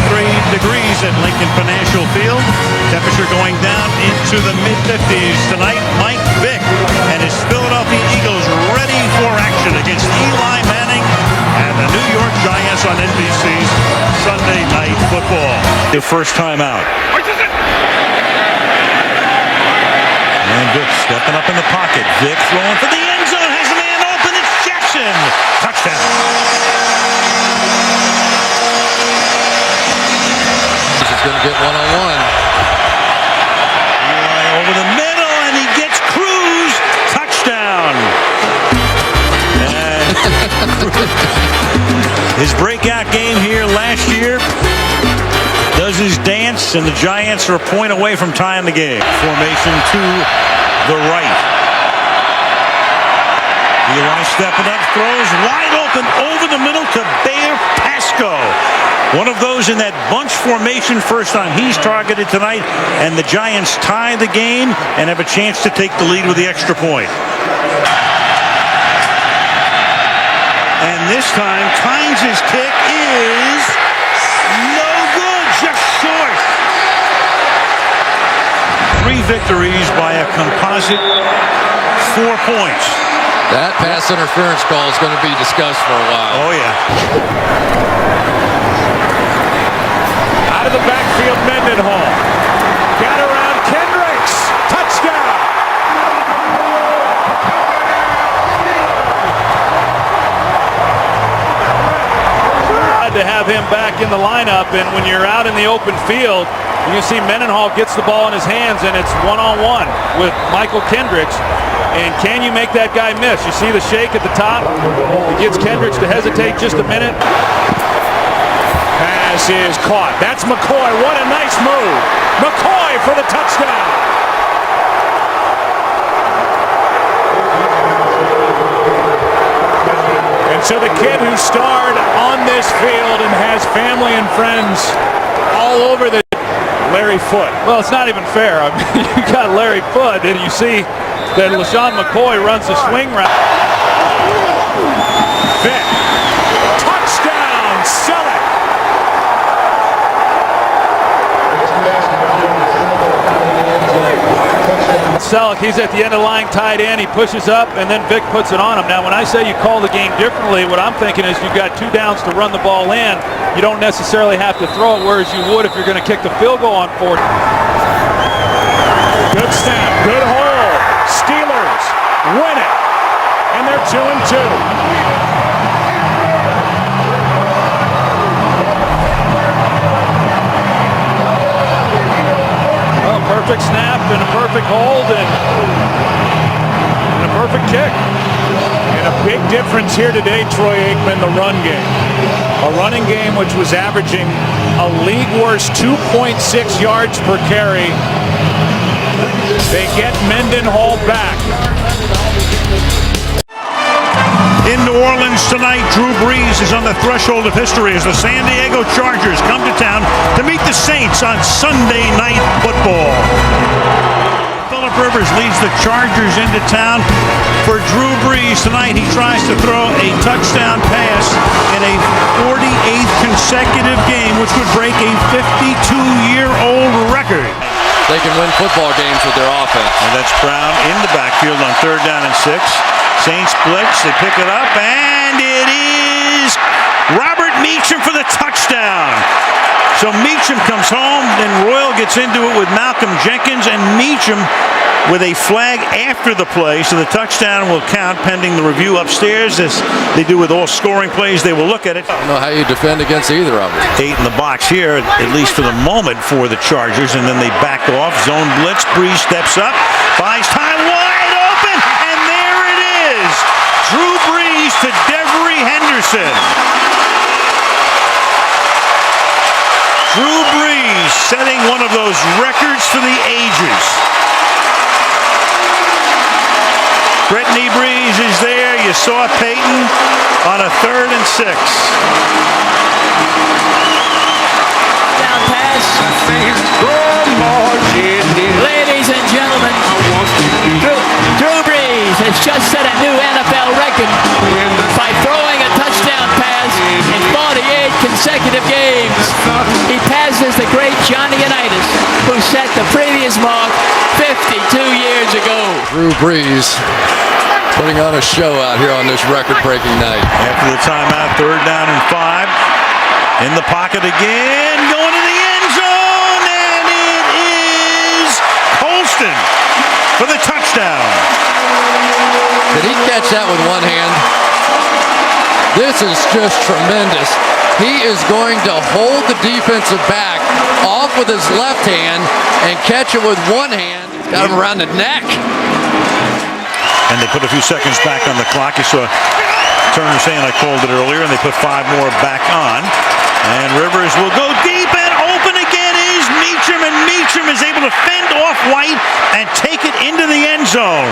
S7: degrees at Lincoln Financial Field. Temperature going down into the mid-50s tonight. Mike Vick and his Philadelphia Eagles ready for action against Eli Manning and the New York Giants on NBC's Sunday Night Football. Their first time out. And Vick stepping up in the pocket. Vick throwing for the end zone. Has a man open. It's Jackson. Touchdown.
S21: He's going to get one-on-one.
S7: Eli over the middle, and he gets Cruz. Touchdown. And his breakout game here last year does his dance, and the Giants are a point away from tying the game. Formation to the right. stepping up, throws wide open over the middle to Bear Pasco. One of those in that bunch formation, first time he's targeted tonight, and the Giants tie the game and have a chance to take the lead with the extra point. And this time, Tynes' kick is no good, just short. 3 victories by a composite 4 points.
S21: That pass interference call is going to be discussed for a while.
S7: Oh, yeah.
S20: Out of the backfield, Mendenhall. Got around Kendricks. Touchdown.
S6: To have him back in the lineup, and when you're out in the open field, you can see Mendenhall gets the ball in his hands, and it's one-on-one with Michael Kendricks. And can you make that guy miss? You see the shake at the top. It gets Kendricks to hesitate just a minute.
S20: Pass is caught. That's McCoy. What a nice move. McCoy for the touchdown. And so the kid who starred on this field and has family and friends all over the Larry Foote.
S6: Well, it's not even fair. I mean, you got Larry Foote, and you see that LaShawn McCoy runs the swing route.
S20: Vick. Touchdown, Selleck.
S6: Selleck, he's at the end of the line, tight end. He pushes up, and then Vick puts it on him. Now, when I say you call the game differently, what I'm thinking is you've got 2 downs to run the ball in. You don't necessarily have to throw it, whereas you would if you're going to kick the field goal on 4.
S20: Good snap, good hold. Steelers win it, and they're 2-2.
S6: Perfect snap and a perfect hold and a perfect kick.
S20: And a big difference here today, Troy Aikman, the run game. A running game which was averaging a league worst 2.6 yards per carry. They get Mendenhall back.
S7: In New Orleans tonight, Drew Brees is on the threshold of history as the San Diego Chargers come to town to meet the Saints on Sunday Night Football. Phillip Rivers leads the Chargers into town for Drew Brees. Tonight he tries to throw a touchdown pass in a 48th consecutive game, which would break a 52-year-old record.
S21: They can win football games with their offense.
S7: And that's Brown in the backfield on 3rd down and 6. Saints blitz, they pick it up, and it is Robert Meacham for the touchdown. So Meacham comes home, then Royal gets into it with Malcolm Jenkins, and Meacham with a flag after the play, so the touchdown will count pending the review upstairs. As they do with all scoring plays, they will look at it.
S21: I don't know how you defend against either of them.
S7: 8 in the box here, at least for the moment, for the Chargers, and then they back off. Zone blitz, Brees steps up, buys time, wide open, and there it is. Drew Brees to Devery Henderson. Drew Brees setting one of those records for the ages. Brittany Brees is there. You saw Peyton on a 3rd and 6.
S2: Down pass. Ladies and gentlemen, Drew Brees has just set a new NFL record by throwing a touchdown pass in 48 consecutive games. He passes the great Johnny Unitas, who set the previous mark 52 years ago.
S21: Drew Brees putting on a show out here on this record-breaking night.
S7: After the timeout, 3rd down and 5. In the pocket again, going to the end zone, and it is Colston for the touchdown.
S21: Did he catch that with one hand? This is just tremendous. He is going to hold the defensive back off with his left hand and catch it with one hand. Got him around the neck.
S7: And they put a few seconds back on the clock. You saw Turner saying I called it earlier, and they put 5 more back on. And Rivers will go deep, and open again is Meacham, and Meacham
S1: Meacham is able to fend off White and take it into the end zone.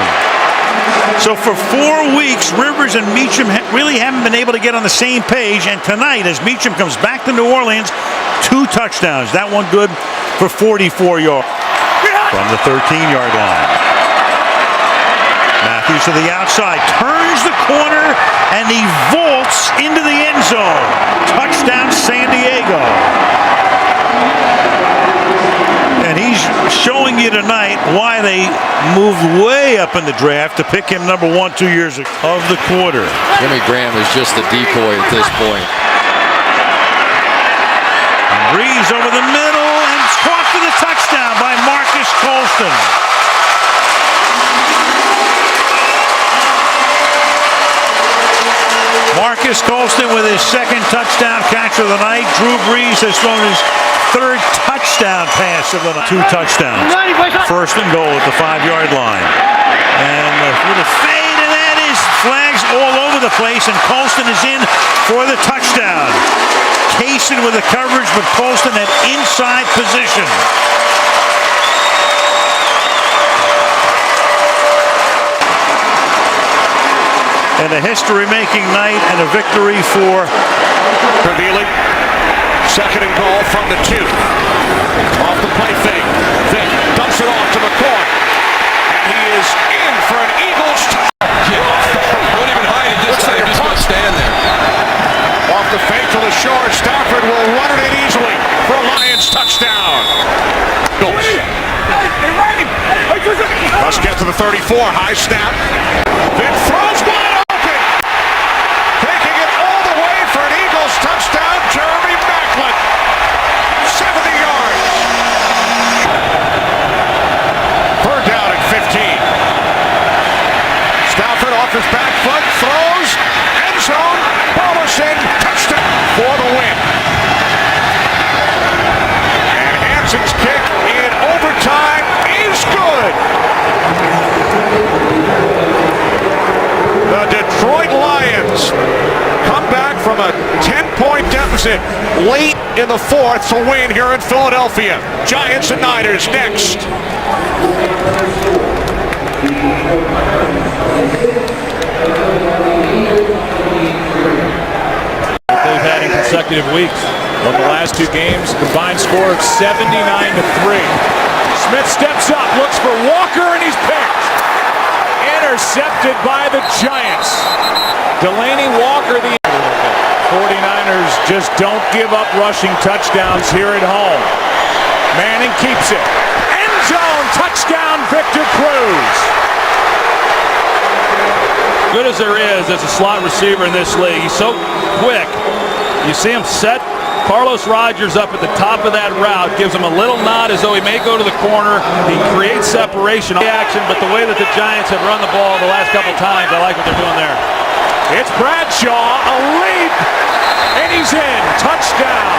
S1: So for 4 weeks, Rivers and Meacham really haven't been able to get on the same page. And tonight, as Meacham comes back to New Orleans, 2 touchdowns. That one good for 44 yards. From the 13-yard line. Matthews to the outside, turns the corner, and he vaults into the end zone. Touchdown, San Diego. And he's showing you tonight why they moved way up in the draft to pick him number 1 2 years ago of the quarter.
S21: Jimmy Graham is just a decoy at this point.
S1: And Breeze over the middle and caught for the touchdown by Marcus Colston. Marcus Colston with his 2nd touchdown catch of the night. Drew Brees has thrown his 3rd touchdown pass of the night. 2 touchdowns. 1st and goal at the 5-yard line. And with a fade, and that is flags all over the place, and Colston is in for the touchdown. Kaysen with the coverage, but Colston at inside position. And a history-making night and a victory for
S7: Revealing. 2nd and goal from the 2. Off the play fake. Vick dumps it off to McCoy. And he is in for an Eagles
S10: Don't even hide it. Just like just gonna stand there.
S7: Off the fake to the shore. Stafford will run it in easily for a Lions touchdown. Let's get to the 34. High snap. Vick throws wide open. Taking it all the way for an Eagles touchdown. Jeremy Maclin. 70 yards. 3rd down at 15. Stafford off his back foot. Throws. End zone. Ballison. Touchdown for the win. And Hanson's kick in overtime is good. The Detroit Lions come back from a 10-point deficit late in the 4th to win here in Philadelphia. Giants and Niners next.
S20: They've had in consecutive weeks. On the last 2 games, combined score of 79-3. Smith steps up, looks for Walker, and he's picked. Intercepted by the Giants. Delaney Walker, the 49ers just don't give up rushing touchdowns here at home. Manning keeps it. End zone touchdown, Victor Cruz.
S6: Good as there is as a slot receiver in this league. He's so quick. You see him set Carlos Rogers up at the top of that route, gives him a little nod as though he may go to the corner. He creates separation action, but the way that the Giants have run the ball the last couple times, I like what they're doing there.
S20: It's Bradshaw, a leap, and he's in. Touchdown.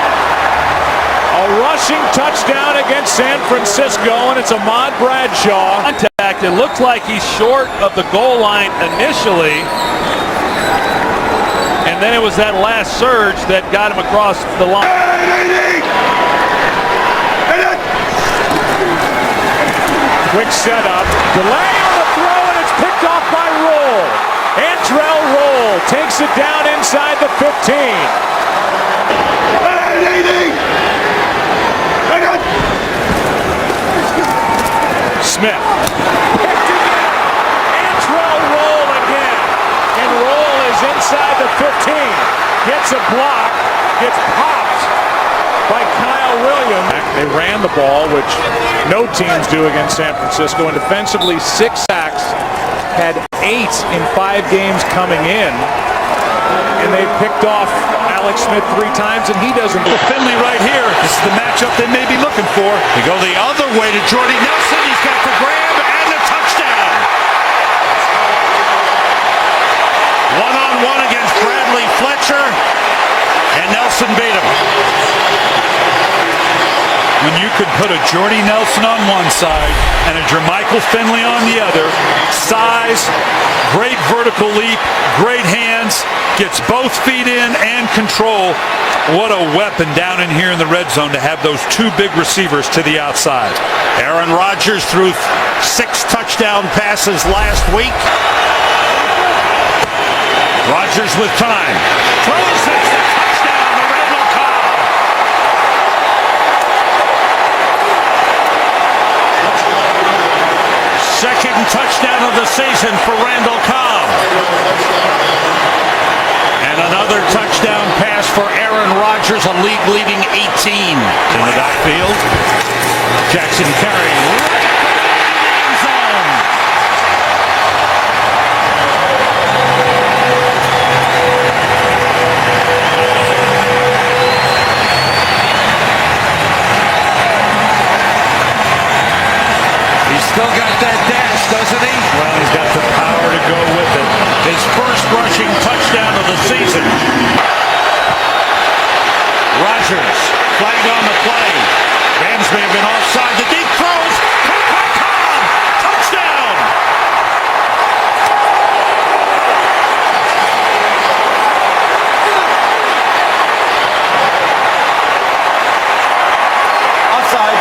S20: A rushing touchdown against San Francisco, and it's Ahmad Bradshaw.
S6: Contact. It looked like he's short of the goal line initially. And then it was that last surge that got him across the line.
S20: Quick setup, delay on the throw, and it's picked off by Roll. Antrell Roll takes it down inside the 15. Smith. Antrell Roll again. And Roll is inside the 15. Gets a block. Gets popped by Kyle Williams. They ran the ball, which no teams do against San Francisco. And defensively, 6 sacks. Had 8 in 5 games coming in. And they picked off Alex Smith 3 times, and he doesn't.
S1: Finley right here. This is the matchup they may be looking for.
S7: They go the other way to Jordy Nelson. He's got the grab and the touchdown. One-on-one against Bradley Fletcher, and Nelson beat him.
S1: When you could put a Jordy Nelson on one side and a Jermichael Finley on the other, size, great vertical leap, great hands,
S8: hands, gets both feet in and control. What a weapon down in here in the red zone to have those two big receivers to the outside.
S7: Aaron Rodgers threw 6 touchdown passes last week. Rodgers with time. Throws it. Touchdown to Randall Cobb. Second touchdown of the season for Randall Cobb. And another touchdown pass for Aaron Rodgers, a league-leading 18. In the backfield, Jackson carrying. Still got that dash, doesn't he? Well, he's got the power to go with it. His first rushing touchdown of the season. Rodgers, flag on the play. Rams may have been offside. The deep throws. Caught by Cobb. Touchdown.
S11: Offside.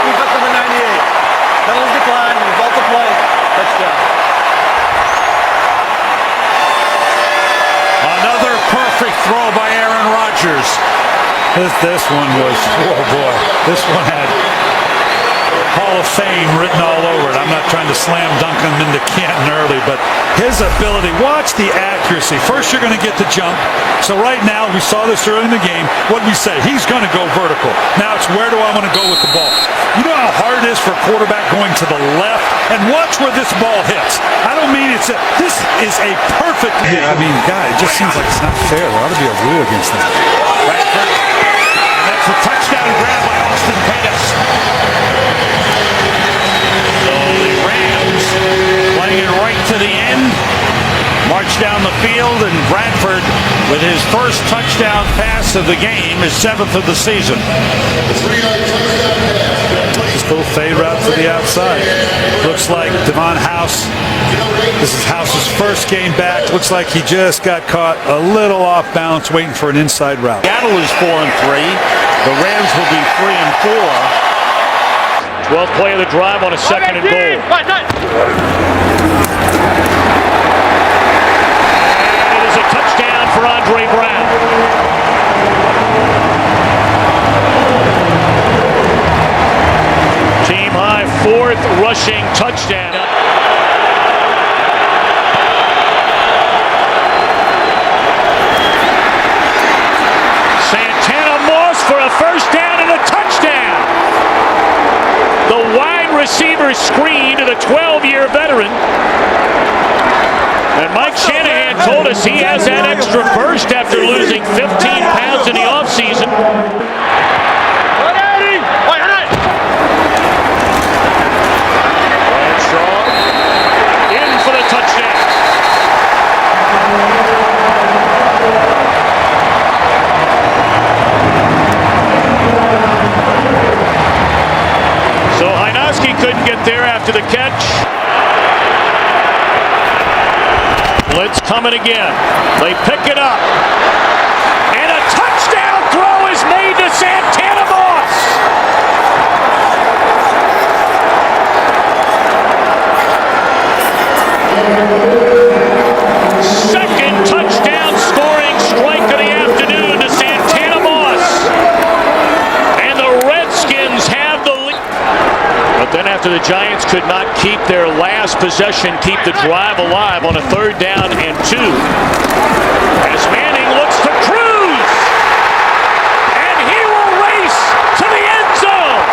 S11: He's up number 98. Penalty decline, result of play, touchdown.
S7: Another perfect throw by Aaron Rodgers.
S8: This one was, oh boy, this one had Hall of Fame written all over it. I'm not trying to slam dunk him into Canton early, but his ability, watch the accuracy. First you're going to get the jump. So right now, we saw this early in the game. What did we say? He's going to go vertical. Now it's where do I want to go with the ball? You know how hard it is for a quarterback going to the left? And watch where this ball hits. I don't mean this is a perfect. I mean, God, it just seems like it's not fair. There ought to be a rule against that.
S7: That's a touchdown grab by Austin Pettis. So the Rams playing it right to the end. March down the field, and Bradford, with his first touchdown pass of the game, his 7th of the season.
S8: Just a little fade route to the outside. Looks like Devon House. This is House's first game back. Looks like he just got caught a little off balance waiting for an inside route.
S7: Seattle is 4-3. The Rams will be 3-4.
S6: 12th play of the drive on a second and goal. Touchdown for Andre Brown. Team high 4th rushing touchdown. Santana Moss for a first down and a touchdown. The wide receiver screen to the 12-year veteran. And Mike Shanahan told us he has that extra burst after losing 15 pounds in the offseason. Bradshaw in for the touchdown. So Hynoski couldn't get there after the catch. Blitz coming again. They pick it up. And a touchdown throw is made to Santana Moss. Second touchdown scoring strike of the afternoon to Santana Moss. And the Redskins have the lead. But then after the Giants could not keep their last possession, keep the drive alive on a 3rd down and 2. As Manning looks to cruise. And he will race to the end zone.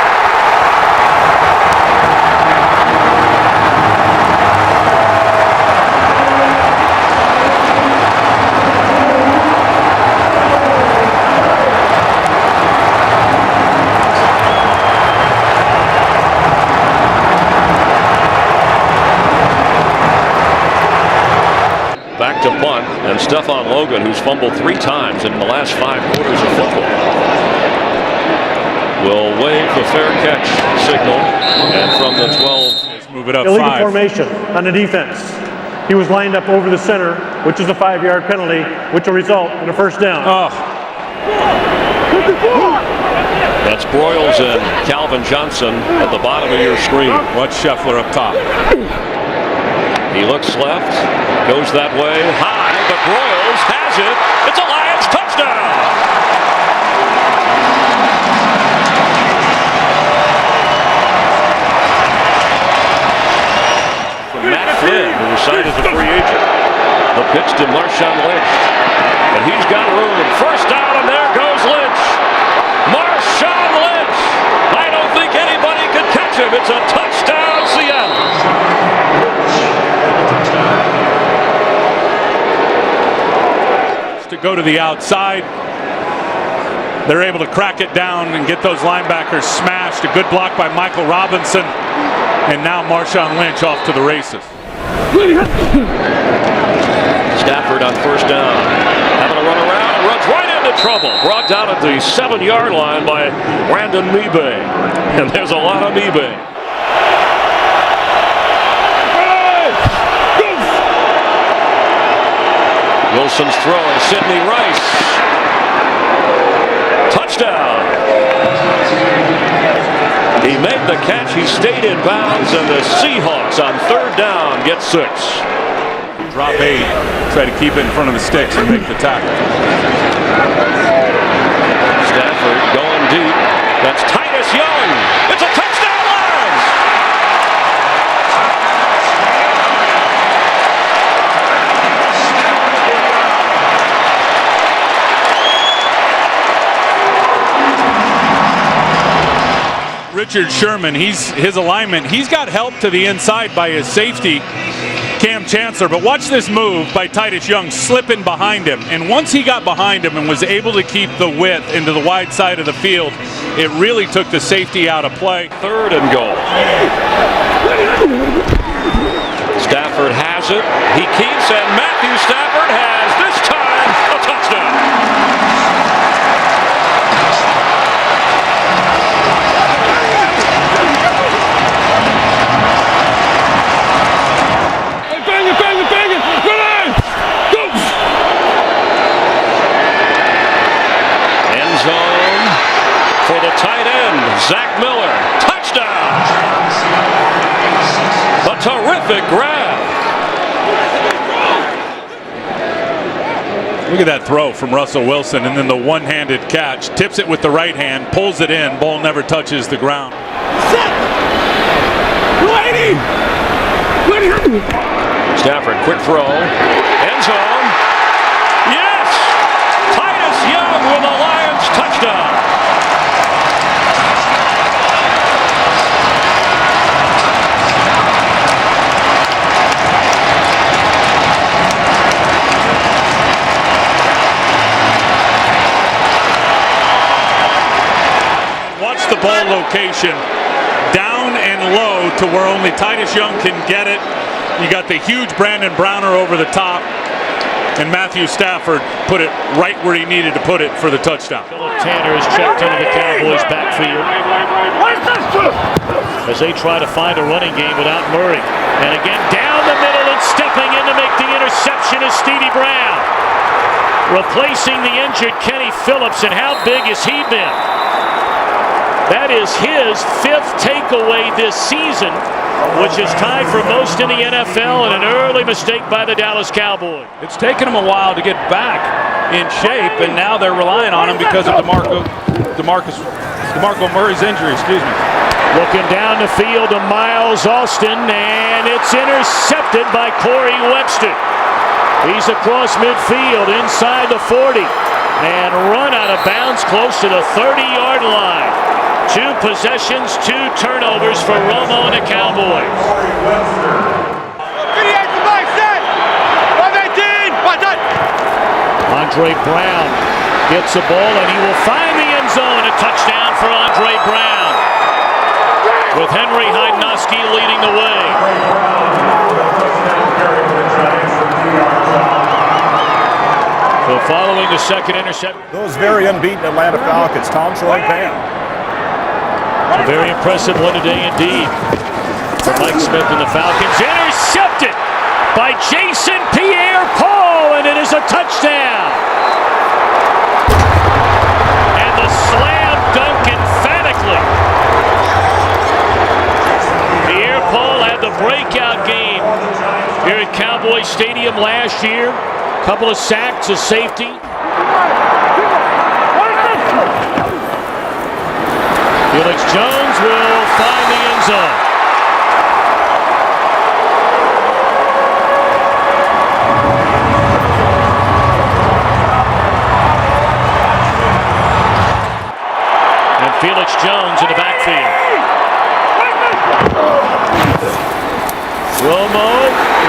S23: Back to punt, and Stephon Logan, who's fumbled 3 times in the last 5 quarters of football, will wave the fair catch signal, and from the 12,
S24: move it up. Illegal 5. Formation on the defense.
S3: He was lined up over the center, which is a 5-yard penalty, which will result in a first down.
S23: That's Broyles and Calvin Johnson at the bottom of your screen.
S20: Watch Scheffler up top.
S23: He looks left, goes that way, high, but Broyles has it. It's a Lions touchdown! From Matt Flynn, who was signed as a free agent. The pitch to Marshawn Lynch. And he's got room. First down, and there goes Lynch. Marshawn Lynch! I don't think anybody could catch him. It's a touchdown, Seattle.
S20: To go to the outside. They're able to crack it down and get those linebackers smashed. A good block by Michael Robinson. And now Marshawn Lynch off to the races.
S23: Stafford on first down. Having a run around and runs right into trouble. Brought down at the 7-yard line by Brandon Mebe. And there's a lot of Mebe. Wilson's throwing. Sidney Rice. Touchdown. He made the catch. He stayed in bounds, and the Seahawks on third down get 6.
S20: Drop 8. Try to keep it in front of the sticks and make the tackle.
S23: Stafford going deep. That's Titus Young. It's a touchdown, Lions!
S20: Richard Sherman, his alignment, he's got help to the inside by his safety, Cam Chancellor, but watch this move by Titus Young slipping behind him. And once he got behind him and was able to keep the width into the wide side of the field, it really took the safety out of play.
S23: Third and goal. Stafford has it. He keeps, and Matthew Stafford has, this time, a touchdown. Zone for the tight end, Zach Miller. Touchdown! A terrific grab.
S20: Look at that throw from Russell Wilson, and then the one-handed catch. Tips it with the right hand, pulls it in. Ball never touches the ground.
S23: Stafford, quick throw. End zone. Yes! Titus Young with a Lions touchdown.
S20: Watch the ball location. Down and low to where only Titus Young can get it. You got the huge Brandon Browner over the top. And Matthew Stafford put it right where he needed to put it for the touchdown.
S12: Tanner is checked into the Cowboys backfield as they try to find a running game without Murray. And again, down the middle and stepping in to make the interception is Stevie Brown. Replacing the injured Kenny Phillips, and how big has he been? That is his 5th takeaway this season, which is tied for most in the NFL, and an early mistake by the Dallas Cowboys.
S6: It's taken them a while to get back in shape, and now they're relying on him because of DeMarco Murray's injury,
S12: Looking down the field to Miles Austin, and it's intercepted by Corey Webster. He's across midfield inside the 40 and run out of bounds close to the 30-yard line. 2 possessions, 2 turnovers for Romo and the Cowboys. Andre Brown gets the ball, and he will find the end zone. A touchdown for Andre Brown, with Henry Hydnoski leading the way. So following the second interception.
S19: Those very unbeaten Atlanta Falcons, Tom, Troy, Pam.
S12: A very impressive one today indeed for Mike Smith and the Falcons. Intercepted by Jason Pierre-Paul, and it is a touchdown. And the slam dunk emphatically. Pierre-Paul had the breakout game here at Cowboy Stadium last year. Couple of sacks, a safety. Felix Jones will find the end zone. And Felix Jones in the backfield. Romo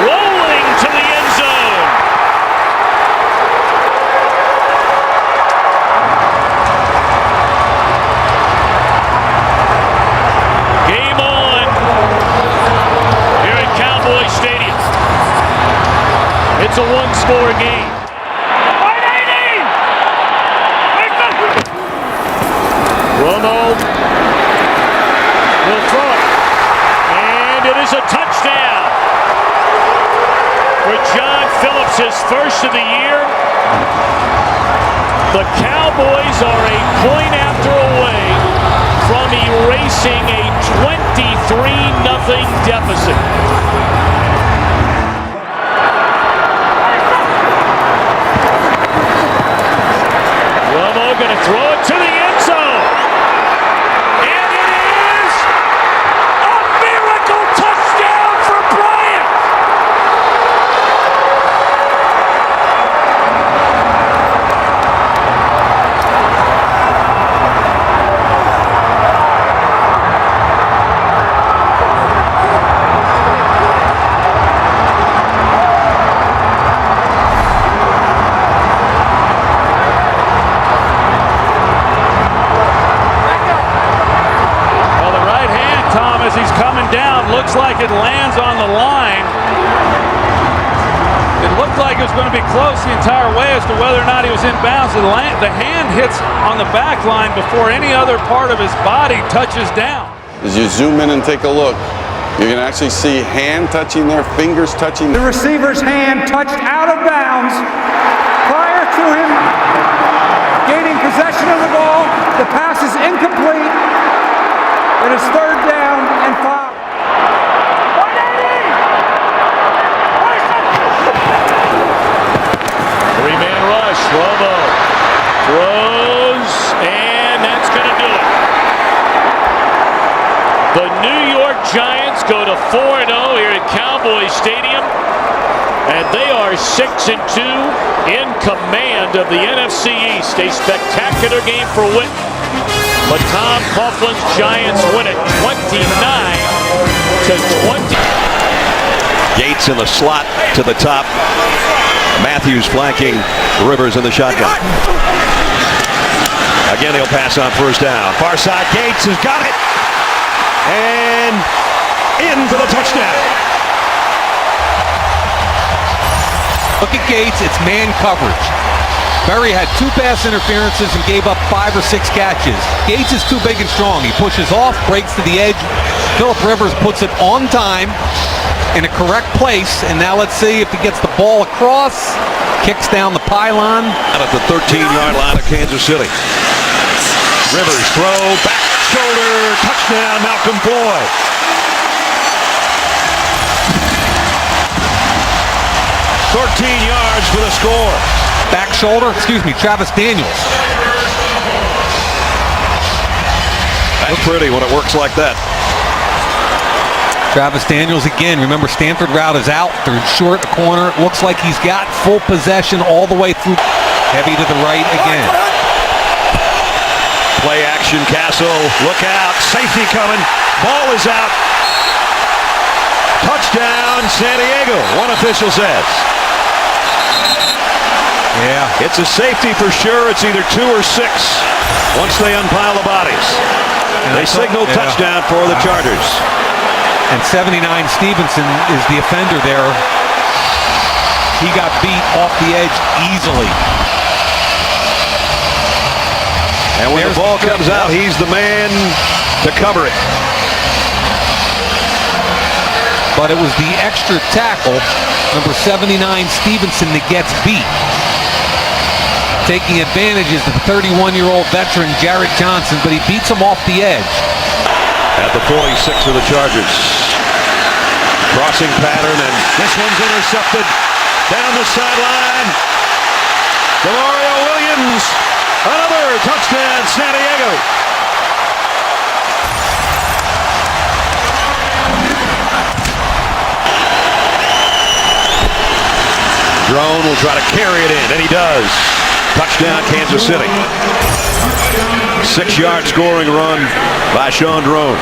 S12: rolling to the end zone. Game on here at Cowboy Stadium. It's a one-score game. Romo will throw it. And it is a touchdown for John Phillips, his first of the year. The Cowboys are a point after away from erasing a 23-0 deficit. Romo going to throw it to the end zone. And it is a miracle touchdown for Bryant. As he's coming down, looks like it lands on the line. It looked like it was going to be close the entire way as to whether or not he was in bounds. The hand hits on the back line before any other part of his body touches down.
S4: As you zoom in and take a look, you can actually see hand touching there, fingers touching.
S14: The receiver's hand touched out of bounds prior to him gaining possession of the ball. The pass is incomplete. It is third down and 5.
S12: Three-man rush. Romo throws, and that's going to do it. The New York Giants go to 4-0 here at Cowboy Stadium, and they are 6-2 in command of the NFC East. A spectacular game for Witten. But Tom Coughlin's Giants win it 29-20.
S16: Gates in the slot to the top. Matthews flanking Rivers in the shotgun. Again, he'll pass on first down. Far side, Gates has got it. And in for the touchdown.
S10: Look at Gates, it's man coverage. Berry had 2 pass interferences and gave up 5 or 6 catches. Gates is too big and strong. He pushes off, breaks to the edge. Phillip Rivers puts it on time in a correct place, and now let's see if he gets the ball across, kicks down the pylon.
S16: Out at the 13-yard line of Kansas City. Rivers throw, back shoulder, touchdown, Malcolm Boyd. yards for the score.
S10: Back shoulder, Travis Daniels.
S16: That's pretty when it works like that.
S10: Travis Daniels again. Remember, Stanford route is out. They're short a corner. It looks like he's got full possession all the way through. Heavy to the right again.
S16: Play action, Castle. Look out. Safety coming. Ball is out. Touchdown, San Diego. One official says.
S10: Yeah.
S16: It's a safety for sure. It's either 2 or 6 once they unpile the bodies. And they signal touchdown for the Chargers.
S10: And 79 Stevenson is the offender there. He got beat off the edge easily.
S16: And when the ball comes out, he's the man to cover it.
S10: but it was the extra tackle, number 79 Stevenson, that gets beat. Taking advantage is the 31-year-old veteran Jarrett Johnson, but he beats him off the edge.
S16: At the 46 of the Chargers. Crossing pattern, and this one's intercepted down the sideline. Demario Williams, another touchdown, San Diego. Drone will try to carry it in, and he does. Touchdown, Kansas City. 6-yard scoring run by Sean Drone.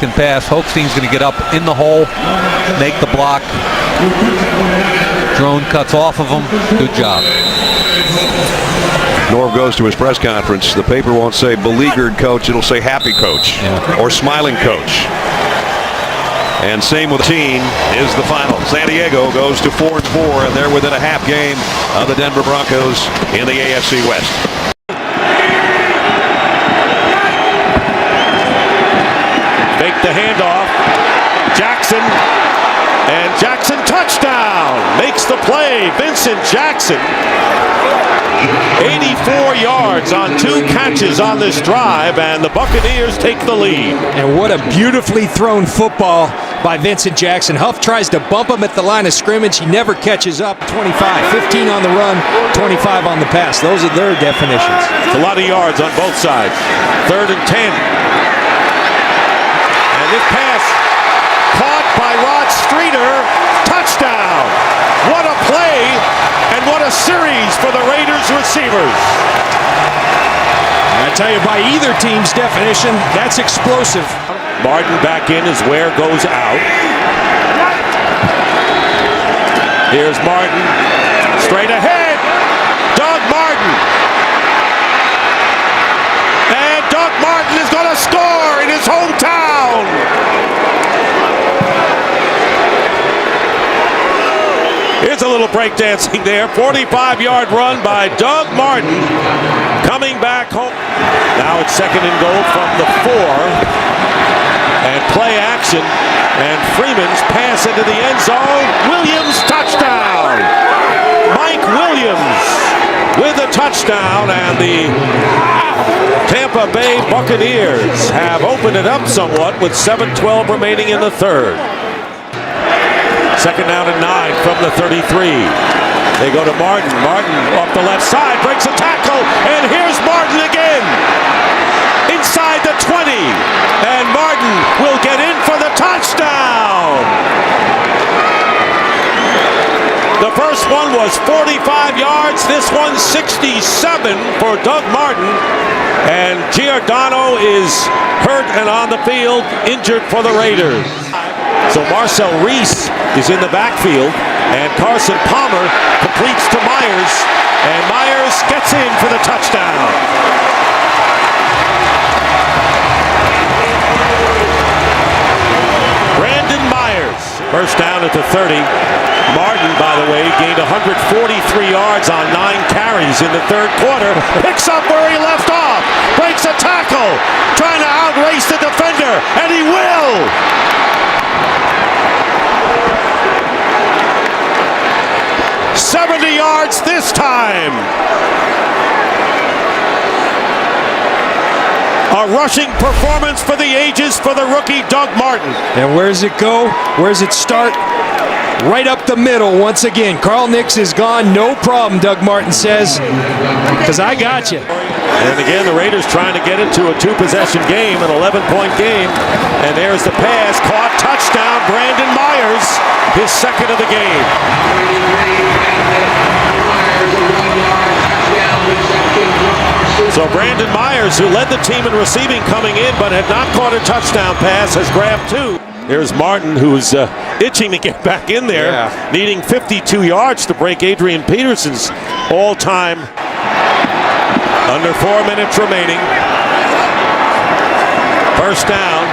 S10: Can pass. Holstein's going to get up in the hole, make the block. Drone cuts off of him. Good job.
S16: Norv goes to his press conference. The paper won't say beleaguered coach, it'll say happy coach or smiling coach. And same with the team is the final. San Diego goes to 4-4, and they're within a half game of the Denver Broncos in the AFC West.
S13: Make the handoff. Jackson. And Jackson touchdown. Makes the play. Vincent Jackson. 84 yards on 2 catches on this drive, and the Buccaneers take the lead.
S5: And what a beautifully thrown football by Vincent Jackson. Huff tries to bump him at the line of scrimmage. He never catches up. 25, 15 on the run, 25 on the pass. Those are their definitions.
S13: It's a lot of yards on both sides. 3rd and 10. And this pass caught by Rod Streeter. Touchdown. What a play, and what a series for the Raiders receivers.
S5: I tell you, by either team's definition, that's explosive.
S13: Martin back in as Ware goes out. Here's Martin. Straight ahead. Doug Martin. And Doug Martin is going to score in his hometown. Here's a little breakdancing there. 45-yard run by Doug Martin. Coming back home. Now it's 2nd and goal from the 4. And play action. And Freeman's pass into the end zone. Williams touchdown. Mike Williams with a touchdown. And the Tampa Bay Buccaneers have opened it up somewhat with 7:12 remaining in the 3rd. 2nd down and 9 from the 33. They go to Martin. Martin off the left side, breaks a tackle, and here's Martin again. Inside the 20, and Martin will get in for the touchdown. The first one was 45 yards. This one's 67 for Doug Martin. And Giordano is hurt and on the field, injured for the Raiders. So Marcel Reese is in the backfield, and Carson Palmer completes to Myers, and Myers gets in for the touchdown. Brandon Myers, first down at the 30. Martin, by the way, gained 143 yards on 9 carries in the 3rd quarter. Picks up where he left off, breaks a tackle, trying to outrace the defender, and he will. '70 yards this time. A rushing performance for the ages for the rookie Doug Martin.
S5: And where does it go? Where does it start? Right up the middle once again. Carl Nix is gone. No problem, Doug Martin says, because I got you.
S13: And again, the Raiders trying to get into a 2-possession game, an 11-point game. And there's the pass. Caught, touchdown, Brandon Myers, his 2nd of the game. So Brandon Myers, who led the team in receiving coming in but had not caught a touchdown pass, has grabbed 2. Here's Martin, who's itching to get back in there, needing 52 yards to break Adrian Peterson's all-time. Under 4 minutes remaining. First down.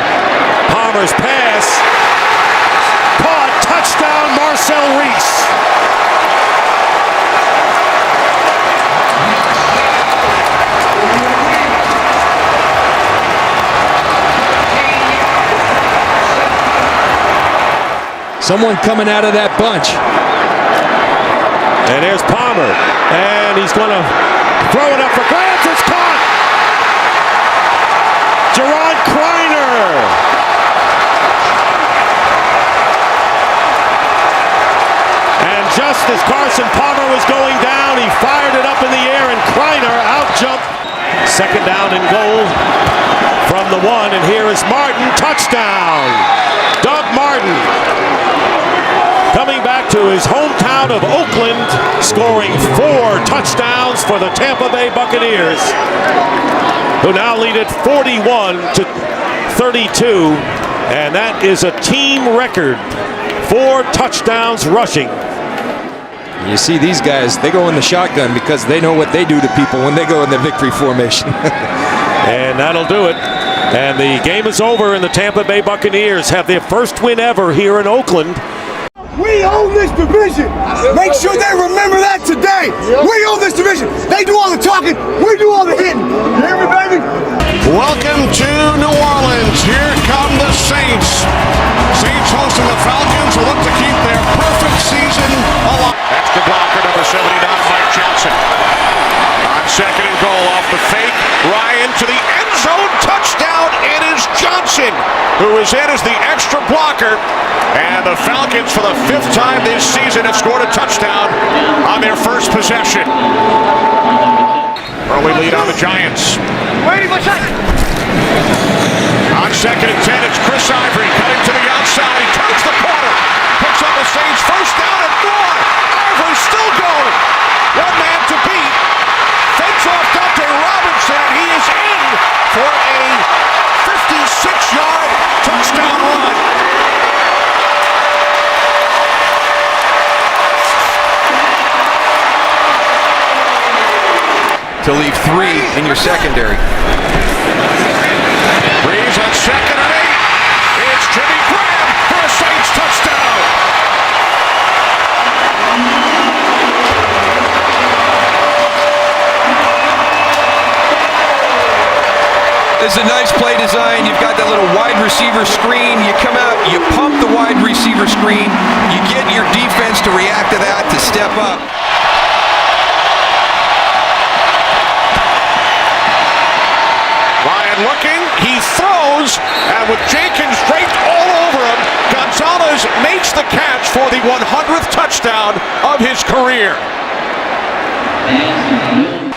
S13: Palmer's pass. Caught. Touchdown, Marcel Reese.
S5: Someone coming out of that bunch.
S9: And there's Palmer, and he's going to throw it up for grabs. It's caught. Gerard Kreiner. And just as Carson Palmer was going down, he fired it up in the air, and Kreiner out-jumped. Second down and goal from the 1, and here is Martin. Touchdown. Doug Martin, coming back to his hometown of Oakland, scoring 4 touchdowns for the Tampa Bay Buccaneers, who now lead it 41-32, and that is a team record. 4 touchdowns rushing.
S5: You see these guys, they go in the shotgun because they know what they do to people when they go in the victory formation.
S9: And that'll do it. And the game is over, and the Tampa Bay Buccaneers have their first win ever here in Oakland.
S15: We own this division. Make sure they remember that today. We own this division. They do all the talking. We do all the hitting. You hear me, baby?
S13: Welcome to New Orleans. Here come the Saints. Saints hosting the Falcons will look to keep their perfect season alive. That's the blocker, number 79, Mike Johnson. On second and goal off the fake. Ryan to the end zone. Touchdown. It is Johnson who is in as the extra blocker. And the Falcons, for the 5th time this season, have scored a touchdown on their first possession. Early lead on the Giants. On second and 10, it's Chris Ivory cutting to the outside. He turns the corner. Picks up the Saints. First down and more. Ivory still going. One man to beat. Fends off Dante Robinson, and he is in for a 56-yard touchdown run.
S10: To leave 3 in your secondary.
S13: Breeze on second and 8. It's Jimmy Graham for a Saints touchdown.
S10: This is a nice play design. You've got that little wide receiver screen. You come out, you pump the wide receiver screen. You get your defense to react to that, to step up.
S13: Ryan looking, he throws, and with Jenkins draped all over him, Gonzalez makes the catch for the 100th touchdown of his career.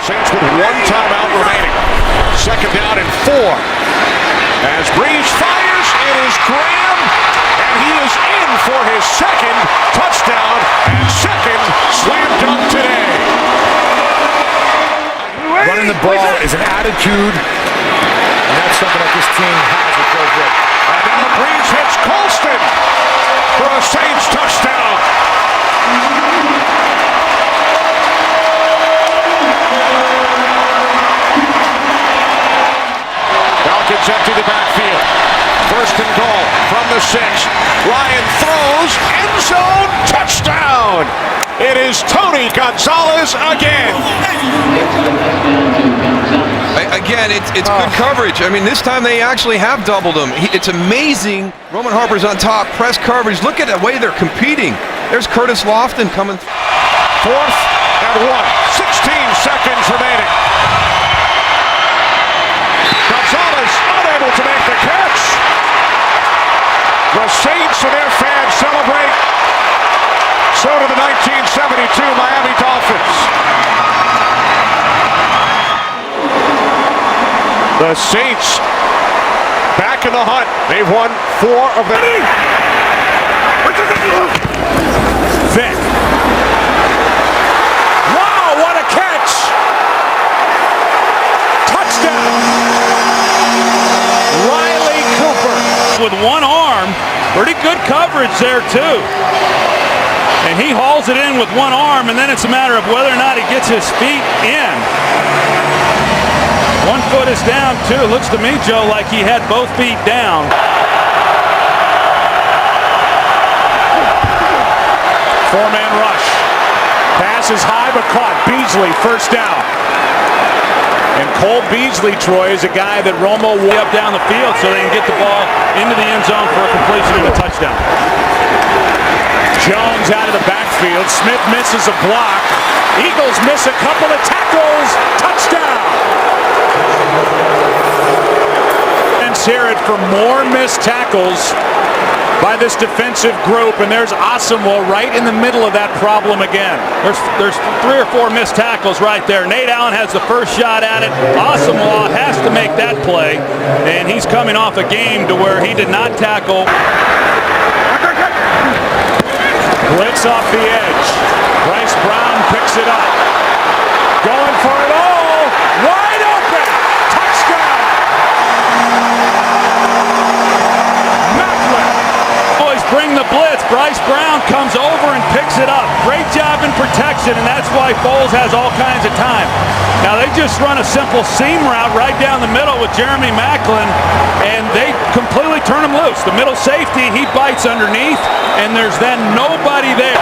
S13: Saints with 1 timeout remaining. Second down and 4. As Breeze fires, it is Graham, and he is in for his second touchdown and second slam dunk today.
S19: Running the ball is an attitude, and that's something that this team has with Joe Vick.
S13: And now Breeze hits Colston for a Saints touchdown. Falcons empty the backfield. First and goal from the 6. Ryan throws, end zone, touchdown. It is Tony Gonzalez again.
S10: Again, it's good coverage. I mean, this time they actually have doubled him. It's amazing. Roman Harper's on top, press coverage. Look at the way they're competing. There's Curtis Lofton coming.
S13: 4th and 1. 16 seconds remaining. Gonzalez unable to make the catch. The Saints and their fans celebrate. So do the 1972 Miami Dolphins. The Saints back in the hunt. They've won 4 of the...
S6: Vick. Wow, what a catch! Touchdown! Riley Cooper with 1 arm. Pretty good coverage there, too. And he hauls it in with 1 arm, and then it's a matter of whether or not he gets his feet in. 1 foot is down, too. Looks to me, Joe, like he had both feet down. Four-man rush. Pass is high, but caught. Beasley, first down. And Cole Beasley, Troy, is a guy that Romo will up down the field so they can get the ball into the end zone for a completion and a touchdown.
S20: Jones out of the backfield. Smith misses a block. Eagles miss a couple of tackles. Touchdown. And hear it for more missed tackles by this defensive group, and there's Asamoah right in the middle of that problem again. There's 3 or 4 missed tackles right there. Nate Allen has the first shot at it. Asamoah has to make that play, and he's coming off a game to where he did not tackle. Blitz off the edge. Bryce Brown picks it up. Going for it all. Wide open. Touchdown. Bring the blitz. Bryce Brown comes over and picks it up. Great job in protection, and that's why Foles has all kinds of time. Now they just run a simple seam route right down the middle with Jeremy Maclin, and they completely turn him loose. The middle safety, he bites underneath, and there's then nobody there.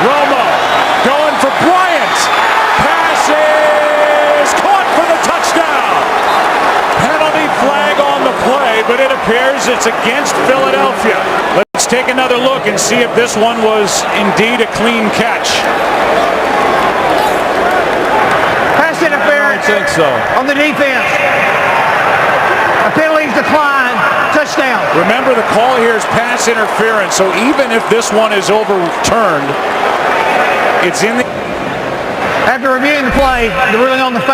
S20: Romo going for Bryant. Passes caught for the touchdown. Penalty flag on the play, but it appears it's against Philadelphia. Let's take another look and see if this one was indeed a clean catch.
S11: Pass interference.
S20: I don't think so.
S11: On the defense. A penalty's declined. Touchdown.
S20: Remember, the call here is pass interference, so even if this one is overturned, it's in the...
S11: After reviewing the play, the ruling on the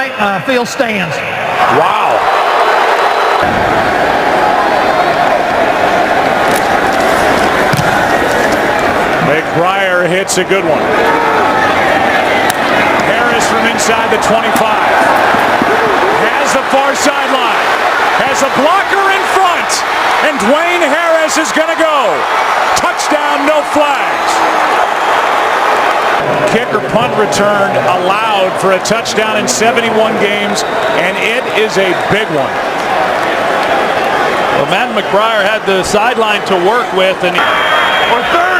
S11: field stands.
S20: Wow. McBriar hits a good one. Harris from inside the 25. Has the far sideline. Has a blocker in front. And Dwayne Harris is going to go. Touchdown, no flags. Kick or punt return allowed for a touchdown in 71 games, and it is a big one. Well, Matt McBriar had the sideline to work with, and
S11: or 30.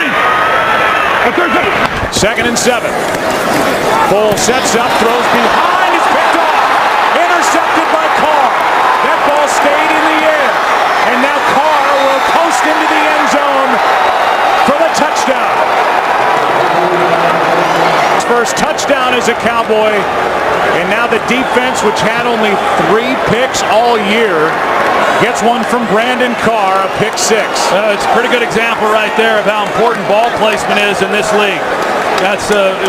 S20: 2nd and 7. Foles sets up, throws behind, is picked off, intercepted by Carr. That ball stayed in the air, and now Carr will coast into the end zone for the touchdown. His first touchdown as a Cowboy, and now the defense, which had only 3 picks all year, gets one from Brandon Carr, a pick 6. It's a pretty good example right there of how important ball placement is in this league.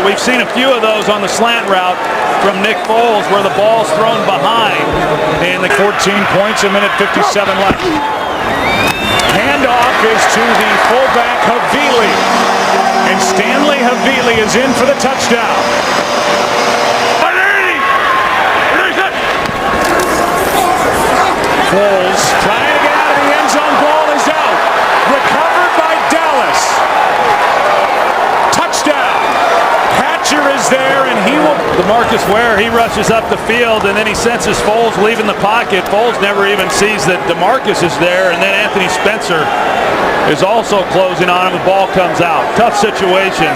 S20: We've seen a few of those on the slant route from Nick Foles, where the ball's thrown behind, and the 14 points, a minute 57 left. Handoff is to the fullback Havili, and Stanley Havili is in for the touchdown. Foles trying to get out of the end zone. Ball is out. Recovered by Dallas. Touchdown. Hatcher is there, and he will. DeMarcus Ware, he rushes up the field, and then he senses Foles leaving the pocket. Foles never even sees that DeMarcus is there, and then Anthony Spencer is also closing on him. The ball comes out. Tough situation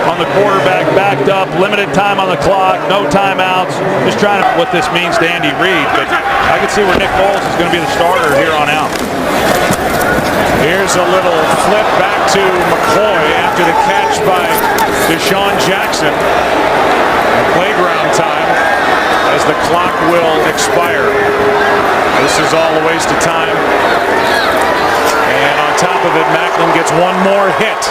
S20: on the quarterback, backed up, limited time on the clock, no timeouts. Just trying to what this means to Andy Reid, but I can see where Nick Foles is going to be the starter here on out. Here's a little flip back to McCoy after the catch by Deshaun Jackson. Playground time as the clock will expire. This is all a waste of time. And on top of it, Maclin gets one more hit.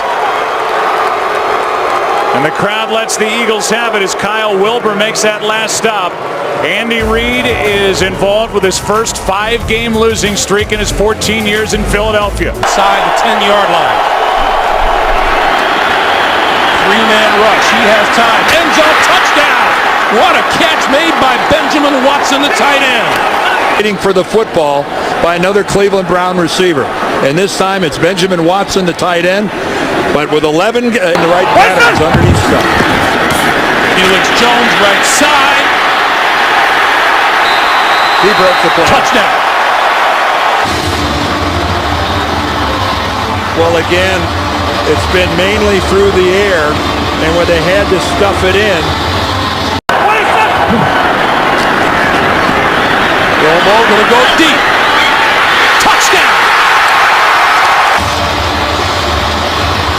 S20: And the crowd lets the Eagles have it as Kyle Wilbur makes that last stop. Andy Reid is involved with his first 5-game losing streak in his 14 years in Philadelphia.
S17: Inside the 10-yard line. 3-man rush. He has time. End zone touchdown. What a catch made by Benjamin Watson, the tight end.
S18: Waiting for the football by another Cleveland Brown receiver. And this time it's Benjamin Watson, the tight end. But with 11 in the right patterns underneath stuff.
S17: Felix Jones, right side.
S18: He broke the play.
S17: Touchdown.
S18: Well, again, it's been mainly through the air, and where they had to stuff it in.
S17: Romo gonna go deep. Touchdown. Touchdown!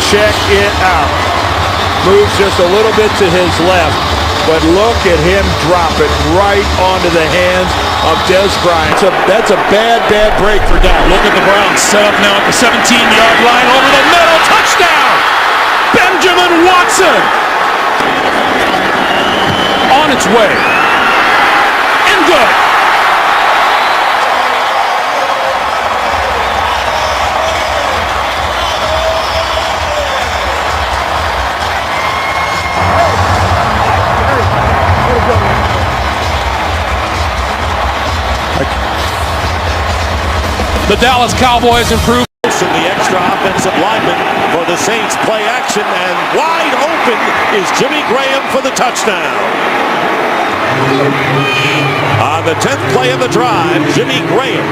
S9: Check it out. Moves just a little bit to his left, but look at him drop it right onto the hands of Des Bryant. That's a bad break for down.
S17: Look at the Browns set up now at the 17-yard line over the middle. Touchdown! Benjamin Watson! On its way. And good. The Dallas Cowboys improve.
S9: The extra offensive lineman for the Saints. Play action, and wide open is Jimmy Graham for the touchdown. On the 10th play of the drive, Jimmy Graham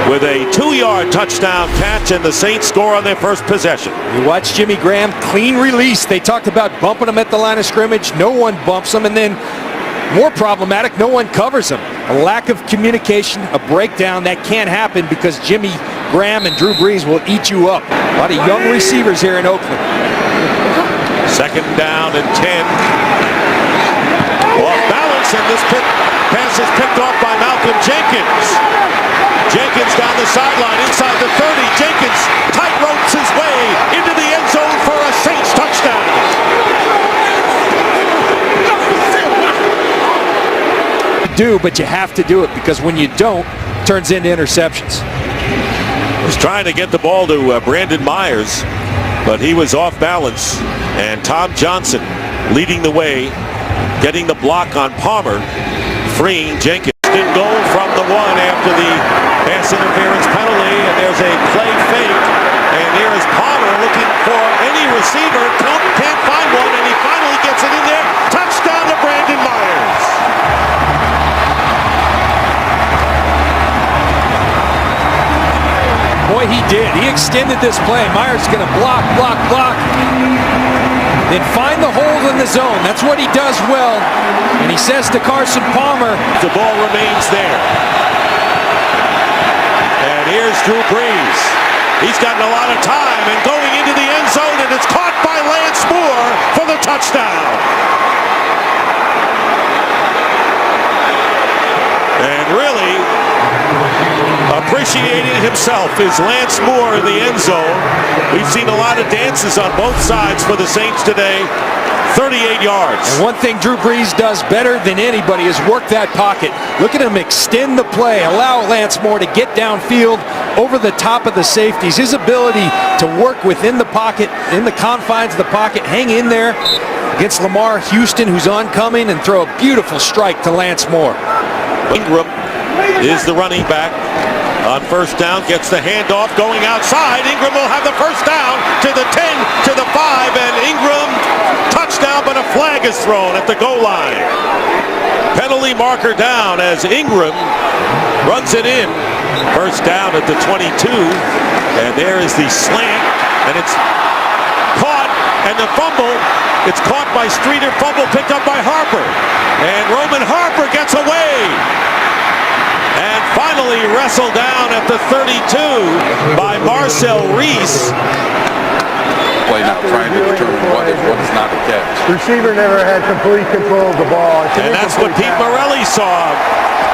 S9: with a 2-yard touchdown catch, and the Saints score on their first possession.
S5: You watch Jimmy Graham, clean release. They talked about bumping him at the line of scrimmage. No one bumps him, and then more problematic, no one covers him. A lack of communication, a breakdown. That can't happen because Jimmy Graham and Drew Brees will eat you up. A lot of young receivers here in Oakland.
S9: Second down and 10. Off balance, and this pass is picked off by Malcolm Jenkins. Jenkins down the sideline, inside the 30. Jenkins tight ropes his way into the end zone for a Saints touchdown.
S5: But you have to do it, because when you don't, it turns into interceptions.
S9: Was trying to get the ball to Brandon Myers, but he was off balance, and Tom Johnson leading the way, getting the block on Palmer, freeing Jenkins. Didn't go from the one after the pass interference penalty, and there's a play fake, and here is Palmer looking for any receiver. Can't find one, and he finally gets it in there. Touchdown to Brandon Myers.
S5: Boy, he did. He extended this play. Myers going to block, then find the hole in the zone. That's what he does well. And he says to Carson Palmer,
S9: the ball remains there. And here's Drew Brees. He's gotten a lot of time and going into the end zone, and it's caught by Lance Moore for the touchdown. And really appreciating himself is Lance Moore in the end zone. We've seen a lot of dances on both sides for the Saints today. 38 yards.
S5: And one thing Drew Brees does better than anybody is work that pocket. Look at him extend the play, allow Lance Moore to get downfield over the top of the safeties. His ability to work within the pocket, in the confines of the pocket, hang in there against Lamar Houston, who's oncoming, and throw a beautiful strike to Lance Moore.
S9: Ingram is the running back. On first down, gets the handoff going outside. Ingram will have the first down to the 10, to the 5, and Ingram touchdown, but a flag is thrown at the goal line. Penalty marker down as Ingram runs it in. First down at the 22, and there is the slant, and it's caught, and the fumble, it's caught by Streeter, fumble picked up by Harper, and Roman Harper gets away. And finally wrestled down at the 32 by Marcel Reese.
S4: Play now, trying to determine what is not a catch.
S15: Receiver never had complete control of the ball.
S9: And that's what Pete Morelli saw.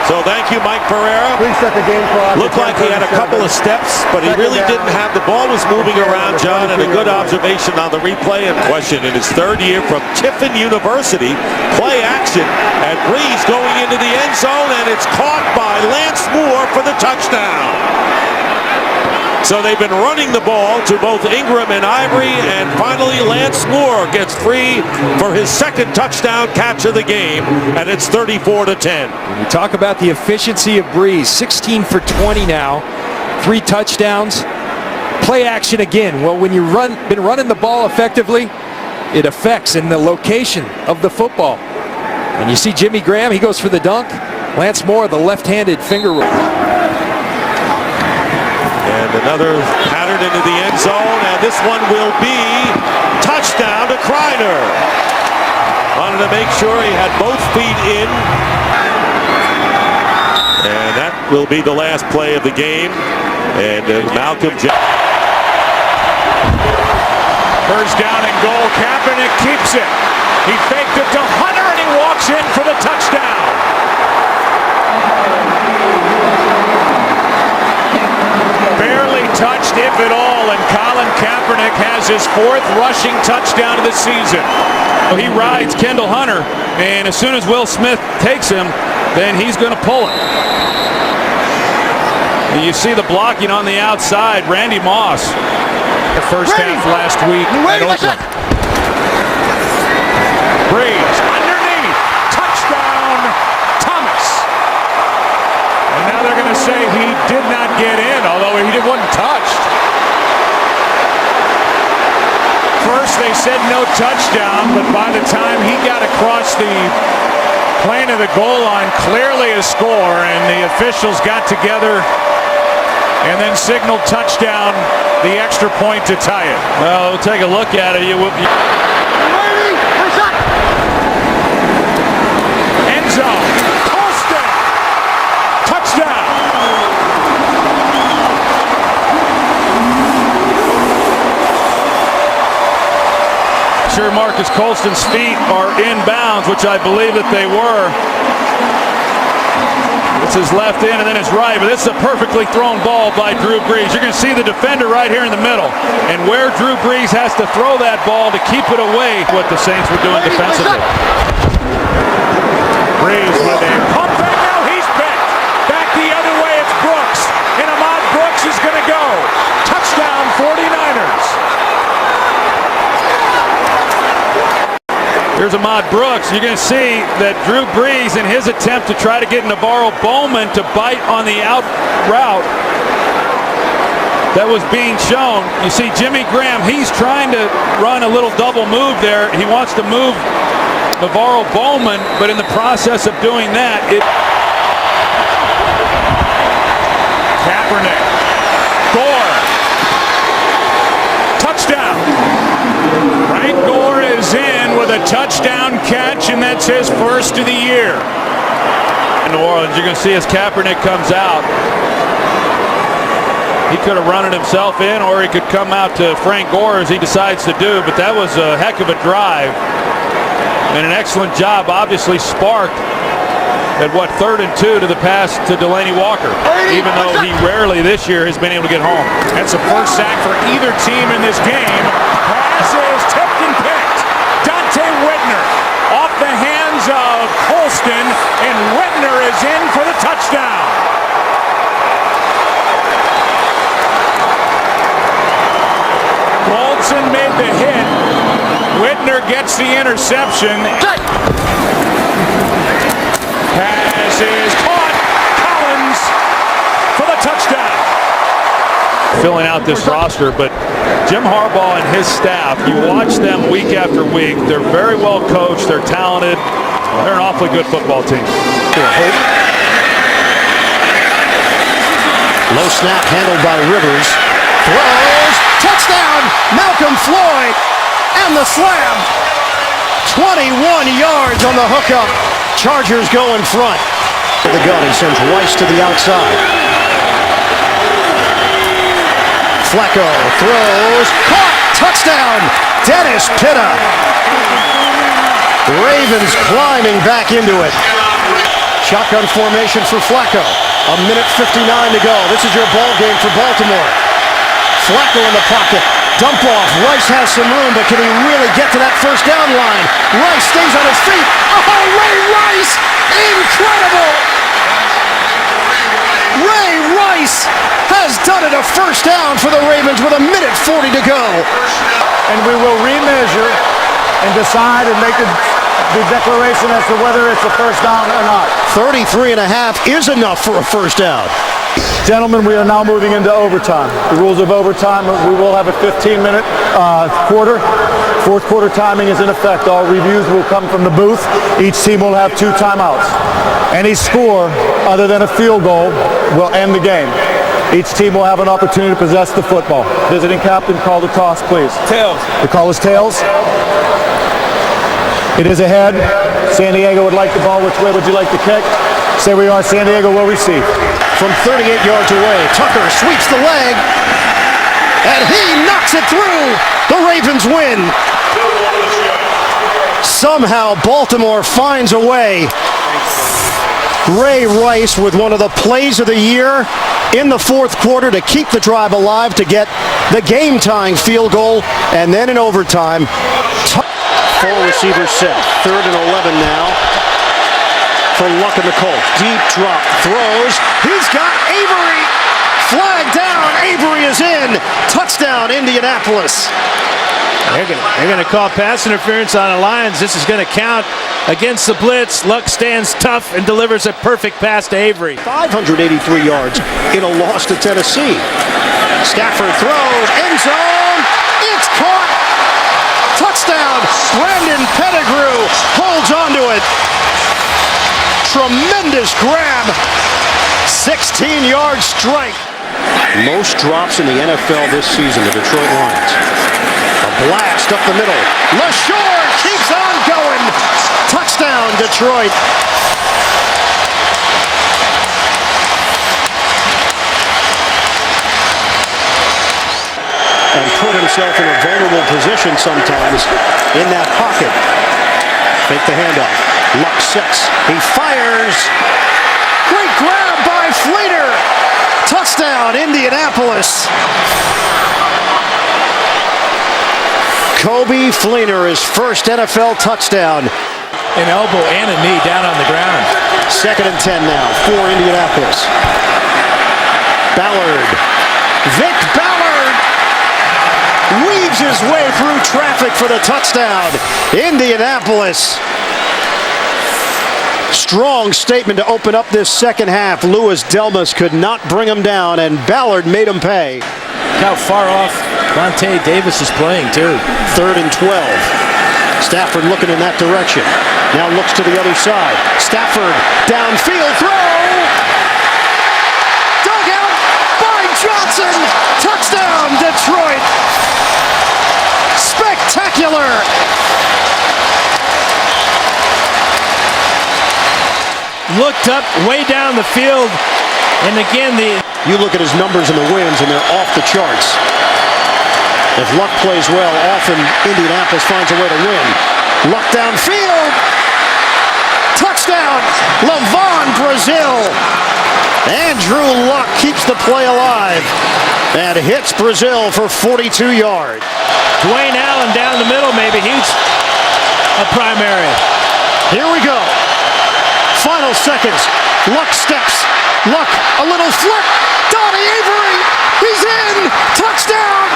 S9: So thank you, Mike Pereira.
S15: Please set the game clock.
S9: Looked like he had a couple of steps, but he really didn't have the ball was moving around, John, and a good observation on the replay and question in his third year from Tiffin University. Play action at Brees going into the end zone, and it's caught by Lance Moore for the touchdown. So they've been running the ball to both Ingram and Ivory, and finally Lance Moore gets free for his second touchdown catch of the game, and it's 34-10.
S5: When you talk about the efficiency of Brees, 16 for 20 now, 3 touchdowns. Play action again. Well, when you've been running the ball effectively, it affects in the location of the football. And you see Jimmy Graham, he goes for the dunk. Lance Moore, the left-handed finger roll.
S9: And another pattern into the end zone, and this one will be touchdown to Kreiner. Wanted to make sure he had both feet in. And that will be the last play of the game. And Malcolm
S20: First down and goal. Kaepernick keeps it. He faked it to Hunter, and he walks in for the touchdown. Barely touched, if at all, and Colin Kaepernick has his 4th rushing touchdown of the season.
S6: He rides Kendall Hunter, and as soon as Will Smith takes him, then he's going to pull it. And you see the blocking on the outside. Randy Moss. The first half last week at Oakland.
S20: Breeze underneath. Touchdown, Thomas. And now they're going to say he did not get in, although he wasn't touched. First they said no touchdown, but by the time he got across the plane of the goal line, clearly a score, and the officials got together and then signaled touchdown, the extra point to tie it.
S6: Well, we'll take a look at it.
S20: End zone. Colston. Touchdown.
S6: Sure, Marcus Colston's feet are in bounds, which I believe that they were. It's his left in and then his right, but this is a perfectly thrown ball by Drew Brees. You're going to see the defender right here in the middle, and where Drew Brees has to throw that ball to keep it away, what the Saints were doing defensively.
S20: Brees with a pump back. Now he's bent. Back the other way, it's Brooks, and Ahmad Brooks is going to go. Touchdown, 49ers.
S6: Here's Ahmad Brooks. You're going to see that Drew Brees, in his attempt to try to get Navarro Bowman to bite on the out route that was being shown. You see Jimmy Graham, he's trying to run a little double move there. He wants to move Navarro Bowman, but in the process of doing that,
S20: Kaepernick. Gore. Touchdown. Frank Gore is in with a touchdown catch, and that's his first of the year.
S6: In New Orleans, you're going to see as Kaepernick comes out, he could have run it himself in, or he could come out to Frank Gore as he decides to do, but that was a heck of a drive and an excellent job, obviously sparked at 3rd and 2 to the pass to Delaney Walker, even though he rarely this year has been able to get home.
S20: That's the first sack for either team in this game. Pass is tipped and picked. Dante Whitner off the hands of Colston, and Whitner is in for the touchdown. Colston made the hit. Whitner gets the interception. Pass is caught. Collins for the touchdown.
S6: Filling out this roster, but Jim Harbaugh and his staff, you watch them week after week. They're very well coached. They're talented. They're an awfully good football team.
S2: Low snap handled by Rivers. Throws. Touchdown. Malcolm Floyd. And the slam. 21 yards on the hookup. Chargers go in front. The gun, he sends Rice to the outside. Flacco throws, caught, touchdown, Dennis Pitta. Ravens climbing back into it. Shotgun formation for Flacco. 1:59 to go. This is your ball game for Baltimore. Flacco in the pocket. Dump off. Rice has some room, but can he really get to that first down line? Rice stays on his feet. Oh, Ray Rice! Incredible! Ray Rice has done it, a first down for the Ravens with 1:40 to go.
S14: And we will remeasure and decide and make the declaration as to whether it's a first down or not.
S2: 33.5 is enough for a first down.
S14: Gentlemen, we are now moving into overtime. The rules of overtime, we will have a 15-minute quarter. Fourth quarter timing is in effect. All reviews will come from the booth. Each team will have 2 timeouts. Any score other than a field goal will end the game. Each team will have an opportunity to possess the football. Visiting captain, call the toss, please.
S11: Tails.
S14: The call is tails. It is ahead. San Diego would like the ball. Which way would you like to kick?
S13: say we are, San Diego will receive.
S2: From 38 yards away, Tucker sweeps the leg, and he knocks it through. The Ravens win. Somehow Baltimore finds a way. Ray Rice with one of the plays of the year in the fourth quarter to keep the drive alive, to get the game-tying field goal, and then in overtime. Full receiver set. 3rd and 11 now for Luck and the Colts. Deep drop, throws. He's got Avery. Flag down. Avery is in. Touchdown, Indianapolis.
S12: They're going to call pass interference on the Lions. This is going to count against the blitz. Luck stands tough and delivers a perfect pass to Avery.
S2: 583 yards in a loss to Tennessee. Stafford throws, end zone. It's caught. Touchdown. Brandon Pettigrew holds onto it. Tremendous grab. 16-yard strike. Most drops in the NFL this season, the Detroit Lions. A blast up the middle. LaShore keeps on going. Touchdown, Detroit. And put himself in a vulnerable position sometimes in that pocket. Fake the handoff. Luck sets. He fires. Great grab by Fleeter. Touchdown, Indianapolis. Kobe Fleener, his first NFL touchdown.
S12: An elbow and a knee down on the ground.
S2: 2nd and 10 now for Indianapolis. Ballard. Vic Ballard weaves his way through traffic for the touchdown. Indianapolis. Strong statement to open up this second half. Louis Delmas could not bring him down, and Ballard made him pay.
S12: How far off Vontae Davis is playing, too.
S2: 3rd and 12. Stafford looking in that direction. Now looks to the other side. Stafford, downfield throw. Dug out by Johnson. Touchdown, Detroit. Spectacular.
S12: Looked up way down the field, and again
S2: you look at his numbers in the wins, and they're off the charts. If Luck plays well, often Indianapolis finds a way to win. Luck downfield. Touchdown, Levon Brazil. Andrew Luck keeps the play alive and hits Brazil for 42 yards.
S12: Dwayne Allen down the middle, maybe he's a primary.
S2: Here we go. Final seconds. Luck steps. Luck, a little flip. Donnie Avery. He's in. Touchdown.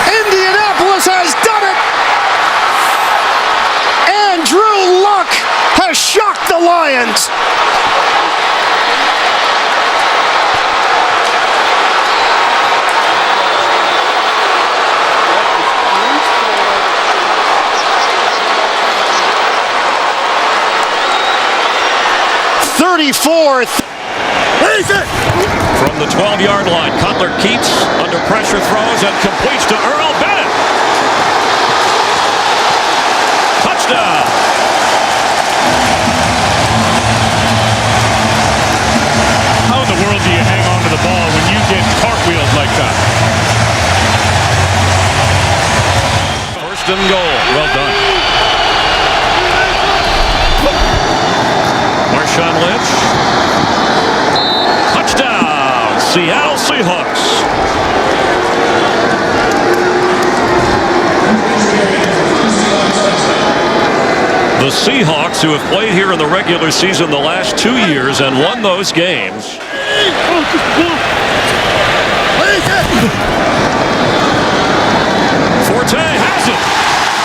S2: Indianapolis has done it. Andrew Luck has shocked the Lions.
S20: From the 12-yard line, Cutler keeps under pressure, throws and completes to Earl Bennett. Touchdown.
S7: How in the world do you hang on to the ball when you get cartwheels like that?
S20: 1st and goal. Well done. Marshawn Lynch. Touchdown, Seattle Seahawks. The Seahawks, who have played here in the regular season the last 2 years and won those games. Forte has it.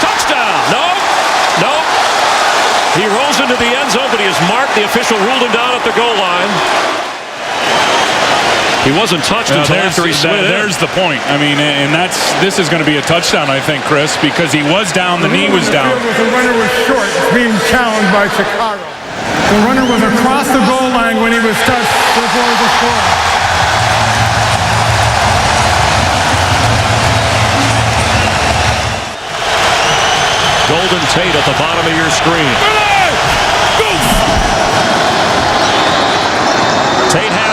S20: Touchdown. No. He rolls into the end zone, but he is marked. The official ruled him down at the goal line. He wasn't touched until after he slid in.
S1: There's the point. I mean, and this is going to be a touchdown, I think, Chris, because he was down, the knee was down.
S14: The runner was short, being challenged by Chicago. The runner was across the goal line when he was touched before the score.
S20: Golden Tate at the bottom of your screen.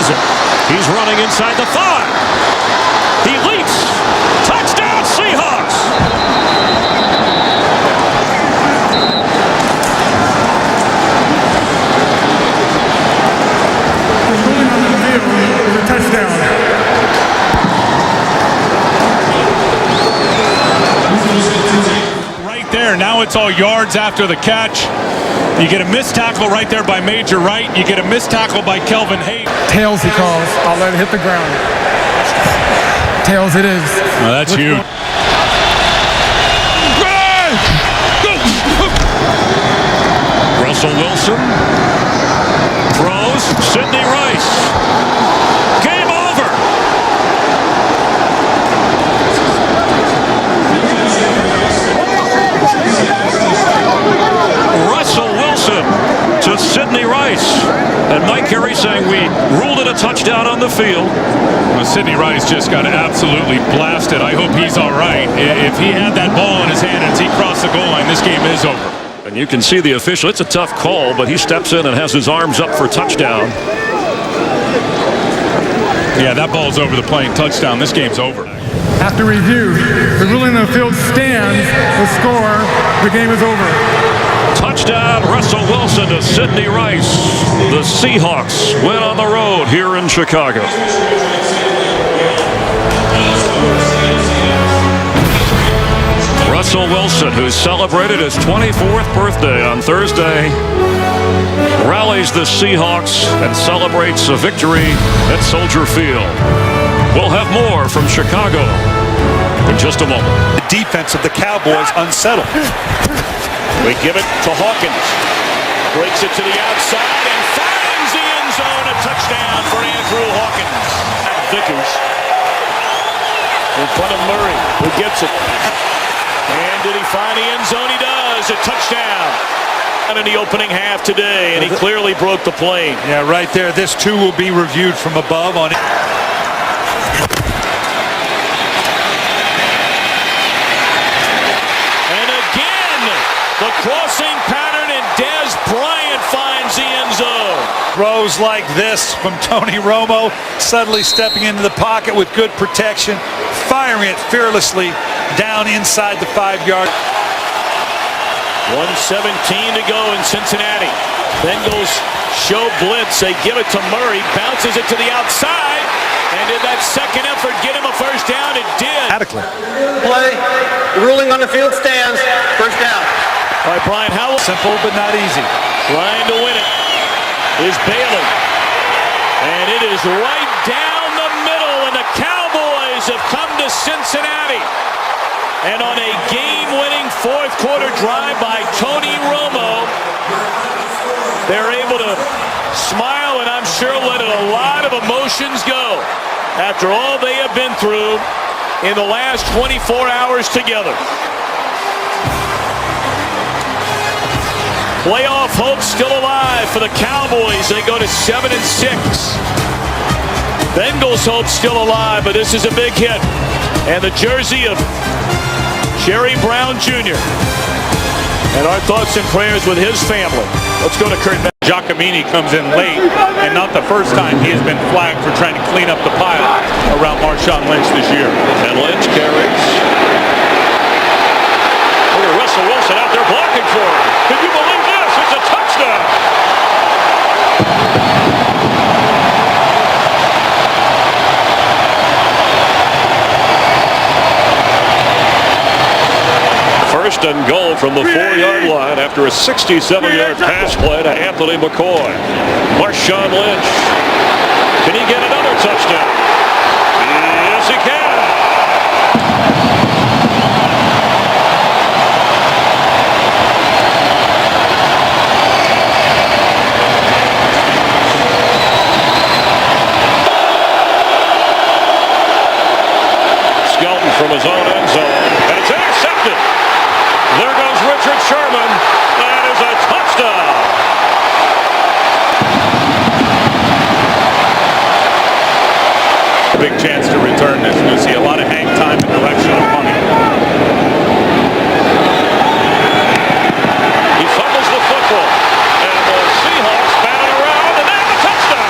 S9: has it. He's running inside the 5. He leaps. Touchdown, Seahawks.
S3: Touchdown.
S1: Right there. Now it's all yards after the catch. You get a missed tackle right there by Major Wright. You get a missed tackle by Kelvin Hayes.
S3: Tails, he calls. I'll let it hit the ground. Tails it is.
S1: Oh, that's huge.
S9: Russell Wilson throws. Sidney Rice. Game over. Russell Wilson to Sidney Rice. And Mike Carey saying we ruled it a touchdown on the field.
S1: Well, Sidney Rice just got absolutely blasted. I hope he's all right. If he had that ball in his hand and he crossed the goal line, this game is over.
S9: And you can see the official. It's a tough call, but he steps in and has his arms up for touchdown.
S1: Yeah, that ball's over the plane. Touchdown. This game's over.
S3: After review, the ruling on the field stands. The score, the game is over.
S9: Touchdown, Russell Wilson to Sidney Rice. The Seahawks win on the road here in Chicago. Russell Wilson, who celebrated his 24th birthday on Thursday, rallies the Seahawks and celebrates a victory at Soldier Field. We'll have more from Chicago in just a moment.
S7: The defense of the Cowboys unsettled. We give it to Hawkins. Breaks it to the outside and finds the end zone. A touchdown for Andrew Hawkins. Vickers in front of Murray, who gets it. And did he find the end zone? He does. A touchdown. In the opening half today, and he clearly broke the plane.
S5: Yeah, right there. This too will be reviewed from above on it.
S7: And again, the crossing pattern, and Dez Bryant finds the end zone.
S5: Throws like this from Tony Romo, suddenly stepping into the pocket with good protection, firing it fearlessly down inside the 5-yard.
S7: 1:17 to go in Cincinnati. Bengals show blitz. They give it to Murray. Bounces it to the outside. And did that second effort get him a first down? It did.
S5: Adequately.
S11: Play. The ruling on the field stands. First down.
S7: All right, Brian Howell.
S5: Simple but not easy.
S7: Trying to win it is Bailey. And it is right down the middle. And the Cowboys have come to Cincinnati. And on a game-winning fourth-quarter drive by Tony Romo, they're able to smile and I'm sure let a lot of emotions go after all they have been through in the last 24 hours together. Playoff hope still alive for the Cowboys. They go to 7-6. Bengals hope still alive, but this is a big hit. And the jersey of Jerry Brown Jr. And our thoughts and prayers with his family. Let's go to Kurt.
S3: Giacomini comes in late, and not the first time he has been flagged for trying to clean up the pile around Marshawn Lynch this year.
S9: And Lynch carries. Look at Russell Wilson out there blocking for him. Can you believe this? It's a touchdown. First and goal from the 4-yard line after a 67-yard pass play to Anthony McCoy. Marshawn Lynch. Can he get another touchdown? Yes, he can. Skelton from his own end zone. And it's intercepted. There goes Richard Sherman. That is a touchdown.
S3: Big chance to return this. You'll see a lot of hang time in direction of money.
S9: He fumbles the football. And the Seahawks bat it around, and they have a touchdown.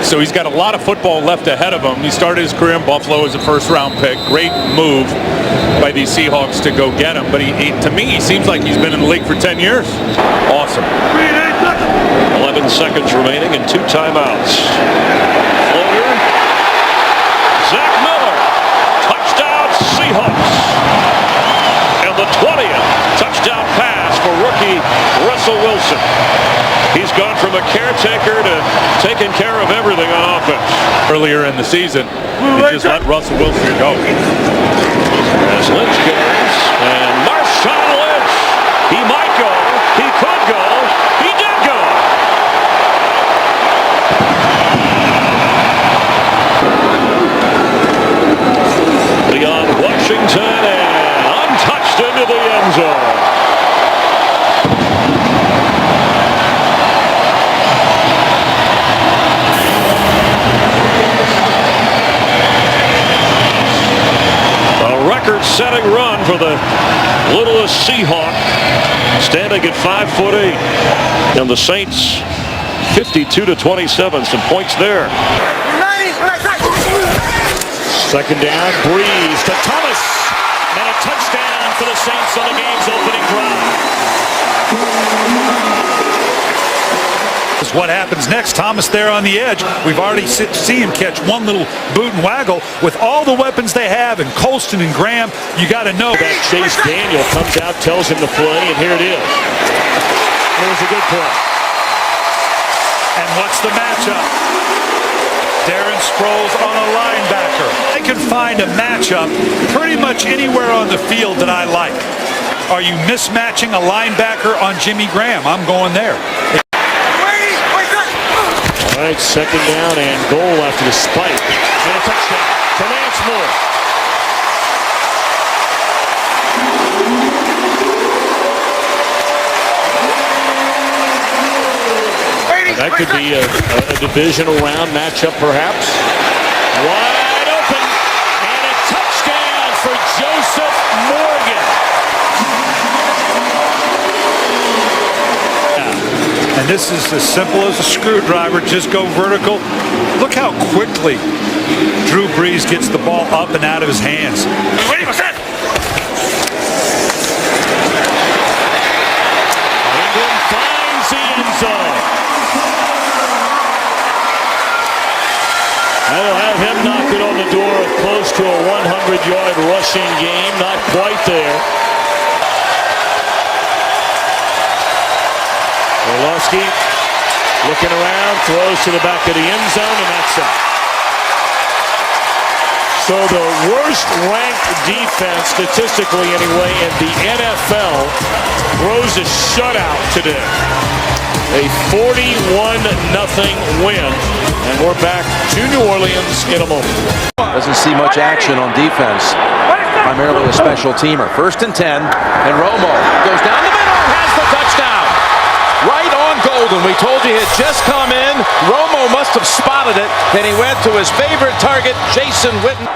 S3: So he's got a lot of football left ahead of him. He started his career in Buffalo as a first-round pick. Great move by these Seahawks to go get him. But to me, he seems like he's been in the league for 10 years. Awesome.
S23: 11 seconds remaining and 2 timeouts. Floater. Zach Miller. Touchdown Seahawks. And the 20th touchdown pass for rookie Russell Wilson. He's gone from a caretaker to taking care of everything on offense.
S3: Earlier in the season, he just let Russell Wilson go.
S23: As Lynch goes, and Marshawn Lynch. He might go. He could go. He did go. Beyond Washington and untouched into the end zone. Record-setting run for the littlest Seahawk, standing at 5'8", and the Saints 52-27. Some points there.
S12: Second down, Breeze to Thomas, and a touchdown for the Saints on the game's opening drive.
S8: Is what happens next. Thomas there on the edge. We've already seen him catch one little boot and waggle. With all the weapons they have, and Colston and Graham, you got to know
S12: that Chase Daniel comes out, tells him to play, and here it is. Here's a good play.
S8: And what's the matchup? Darren Sproles on a linebacker. I can find a matchup pretty much anywhere on the field that I like. Are you mismatching a linebacker on Jimmy Graham? I'm going there.
S12: All right, second down and goal after the spike. And a touchdown to Lance Moore. That could be a divisional round matchup, perhaps. Wide open. And a touchdown for Joseph Morgan.
S8: And this is as simple as a screwdriver. Just go vertical. Look how quickly Drew Brees gets the ball up and out of his hands.
S12: England finds the end zone. That'll have him knocking on the door of close to a 100-yard rushing game. Not quite there. Orlovsky looking around, throws to the back of the end zone, and that's it. So the worst ranked defense, statistically anyway, in the NFL throws a shutout today. A 41-0 win, and we're back to New Orleans in a moment.
S5: Doesn't see much action on defense, primarily a special teamer. 1st and 10, and Romo goes down the middle and has the touchdown. Right on Golden. We told you he had just come in. Romo must have spotted it. Then he went to his favorite target, Jason Witten.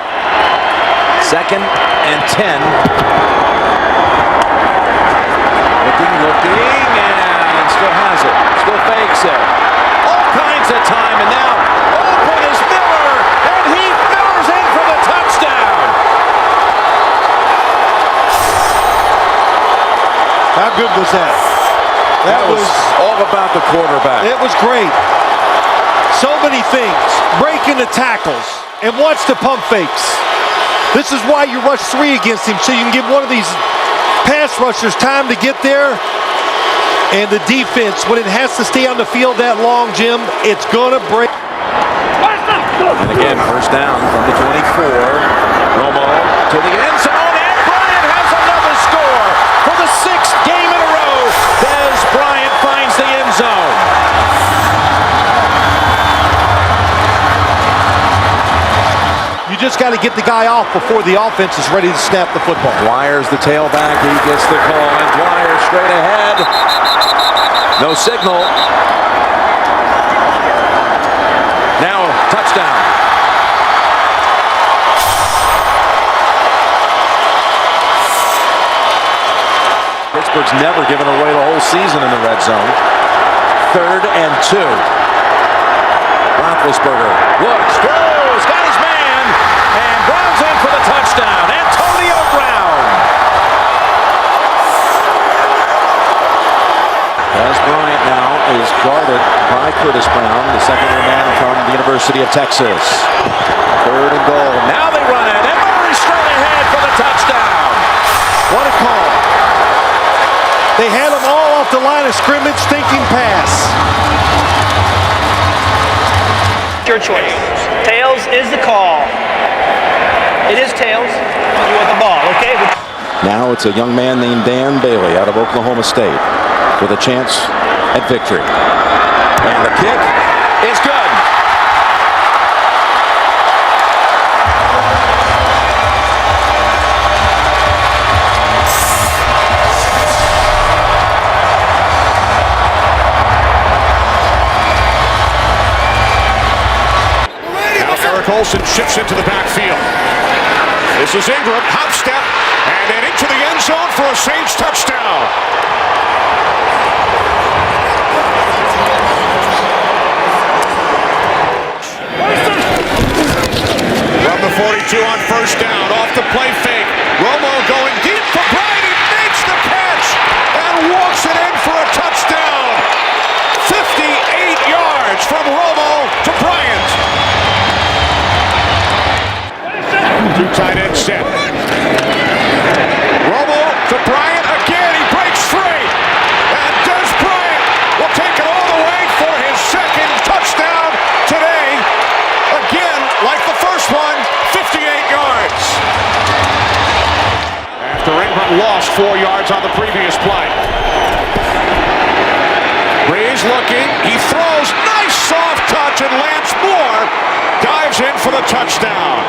S5: 2nd and 10. Looking, and still has it. Still fakes it. All kinds of time, and now open is Miller, and he Miller's in for the touchdown.
S9: How good was that?
S5: That was all about the quarterback.
S9: It was great. So many things. Breaking the tackles. And watch the pump fakes. This is why you rush 3 against him, so you can give one of these pass rushers time to get there. And the defense, when it has to stay on the field that long, Jim, it's going to break.
S5: And again, 1st down from the 24. Romo to the end zone, and Bryant has another score for the 6th game in a row. Dez Bryant finds the end zone.
S9: You just got to get the guy off before the offense is ready to snap the football.
S5: Dwyer's the tailback. He gets the call, and Dwyer straight ahead. No signal. Now, touchdown. Pittsburgh's never given away the whole season in the red zone. 3rd and 2.
S9: Roethlisberger looks, throws, got his man, and Brown's in for the touchdown. Antonio Brown. As Bryant now is guarded by Curtis Brown, the second-year man from the University of Texas. 3rd and goal. Now they run it, and Murray straight ahead for the touchdown.
S13: What a call. They had them all off the line of scrimmage thinking pass.
S11: Your choice. Tails is the call. It is tails. You want the ball, okay?
S9: Now it's a young man named Dan Bailey out of Oklahoma State with a chance at victory. And the kick is good.
S13: Olsen shifts into the backfield. This is Ingram, hop step, and then into the end zone for a Saints touchdown. From the 42 on 1st down, off the play fake. Romo going deep for Bryant. He makes the catch and walks it in for a touchdown. 58 yards from Romo to Bryant. 2 tight end set. Romo to Bryant again. He breaks free. And Des Bryant will take it all the way for his 2nd touchdown today. Again, like the first one, 58 yards. After Ingram lost 4 yards on the previous play. Breeze looking. He throws. Nice soft touch, and Lance Moore dives in for the touchdown.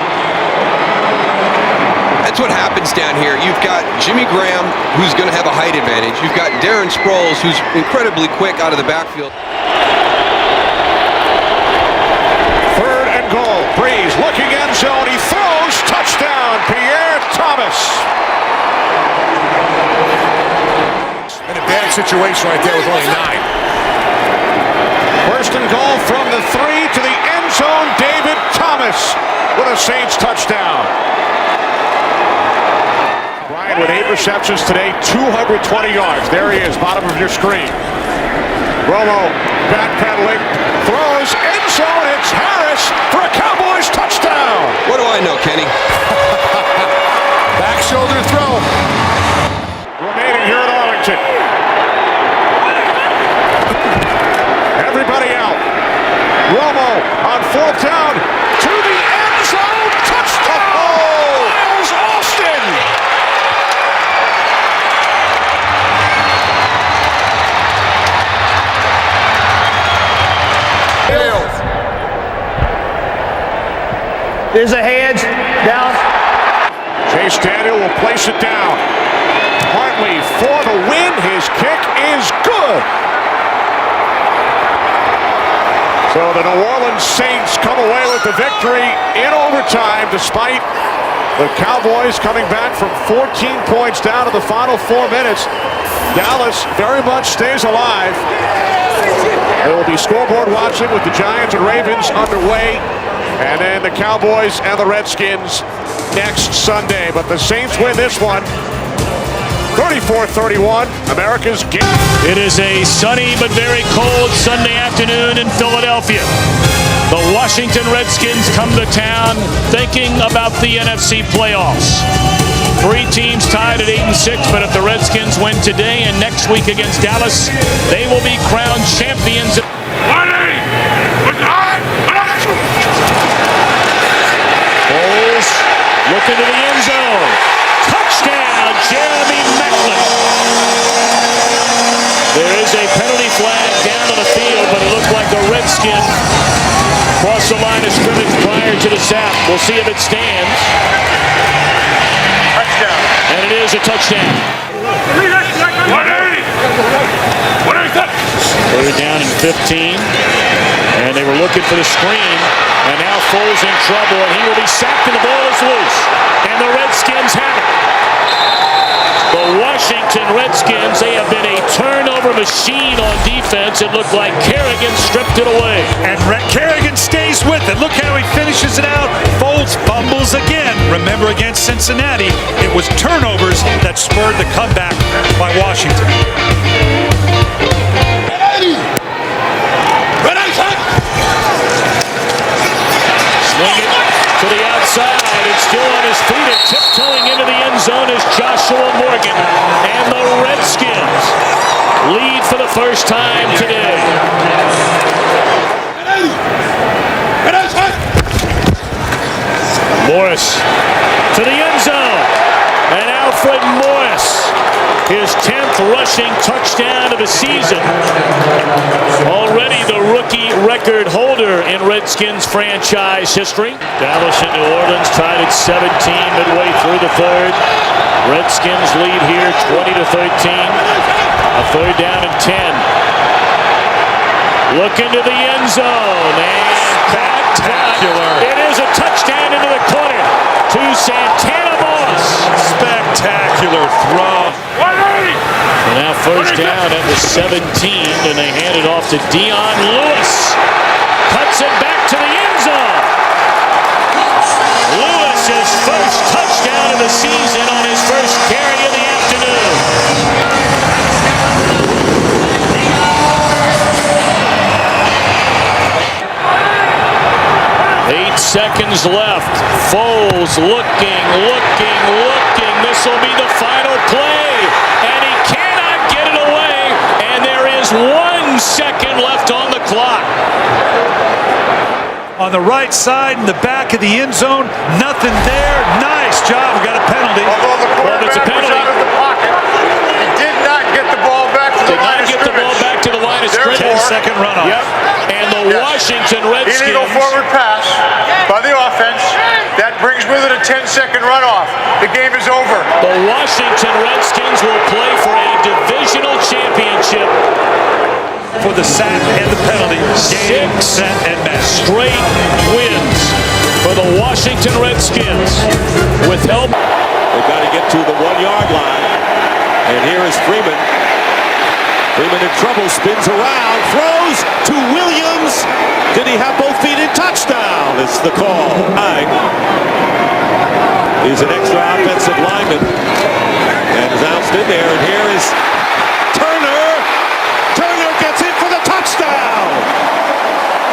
S16: That's what happens down here. You've got Jimmy Graham, who's going to have a height advantage. You've got Darren Sproles, who's incredibly quick out of the backfield.
S13: 3rd and goal. Breeze looking end zone. He throws. Touchdown. Pierre Thomas.
S19: In a bad situation right there with only 9.
S13: 1st and goal from the 3 to the end zone. David Thomas with a Saints touchdown. Bryant with 8 receptions today, 220 yards. There he is, bottom of your screen. Romo backpedaling, throws, end zone. It's Harris for a Cowboys touchdown.
S16: What do I know, Kenny?
S19: Back shoulder throw.
S13: Remaining here at Arlington. Everybody out. Romo on 4th down to the end zone. Touchdown! Miles Austin!
S11: There's a hedge down.
S13: Chase Daniel will place it down. Hartley for the win. His kick is good. So the New Orleans Saints come away with the victory in overtime, despite the Cowboys coming back from 14 points down to the final 4 minutes. Dallas very much stays alive. There will be scoreboard watching with the Giants and Ravens underway. And then the Cowboys and the Redskins next Sunday. But the Saints win this one 34-31, America's game.
S12: It is a sunny but very cold Sunday afternoon in Philadelphia. The Washington Redskins come to town thinking about the NFC playoffs. 3 teams tied at 8-6, but if the Redskins win today and next week against Dallas, they will be crowned champions. Foles looking to the end zone. Touchdown, Jeremy Maclin. There is a penalty flag down on the field, but it looked like a Redskin crossed the line of scrimmage prior to the sack. We'll see if it stands. Touchdown. And it is a touchdown. 3rd down and 15. And they were looking for the screen. And now Foles in trouble, and he will be sacked, and the ball is loose. And the Redskins have it. The Washington Redskins, they have been a turnover machine on defense. It looked like Kerrigan stripped it away.
S20: And Kerrigan stayed And look how he finishes it out. Foles fumbles again. Remember against Cincinnati, it was turnovers that spurred the comeback by Washington.
S12: Swing it to the outside, and still on his feet and tiptoeing into the end zone is Joshua Morgan. And the Redskins lead for the first time today. Morris to the end zone, and Alfred Morris, his 10th rushing touchdown of the season. Already the rookie record holder in Redskins franchise history. Dallas and New Orleans tied at 17 midway through the third. Redskins lead here 20-13. A third down and 10. Look into the end zone, and spectacular. It is a touchdown into the corner to Santana Moss.
S20: Spectacular throw.
S12: So now first down at the 17, and they hand it off to Dion Lewis. Cuts it back to the end zone. Lewis's first touchdown of the season on his first carry of the afternoon. 8 seconds left. Foles looking. This will be the final play, and he cannot get it away, and there is 1 second left on the clock.
S20: On the right side, in the back of the end zone, nothing there. Nice job. We got a penalty.
S13: Although the
S12: It's a penalty.
S13: out of the pocket, he did not get the ball back to the line of scrimmage.
S20: 10-second runoff.
S12: Yep. And the Washington Redskins.
S13: Illegal forward pass by the offense. That brings with it a 10-second runoff. The game is over.
S12: The Washington Redskins will play for a divisional championship.
S20: For the sack and the penalty. Game,
S12: 6
S20: set, and match.
S12: straight wins for the Washington Redskins. With help.
S9: They've got to get to the 1-yard line. And here is Freeman. Freeman in trouble, spins around, throws to Williams. Did he have both feet in? Touchdown? It's the call. He's an extra offensive lineman. And is ounced in there. And here is Turner. Turner gets in for the touchdown.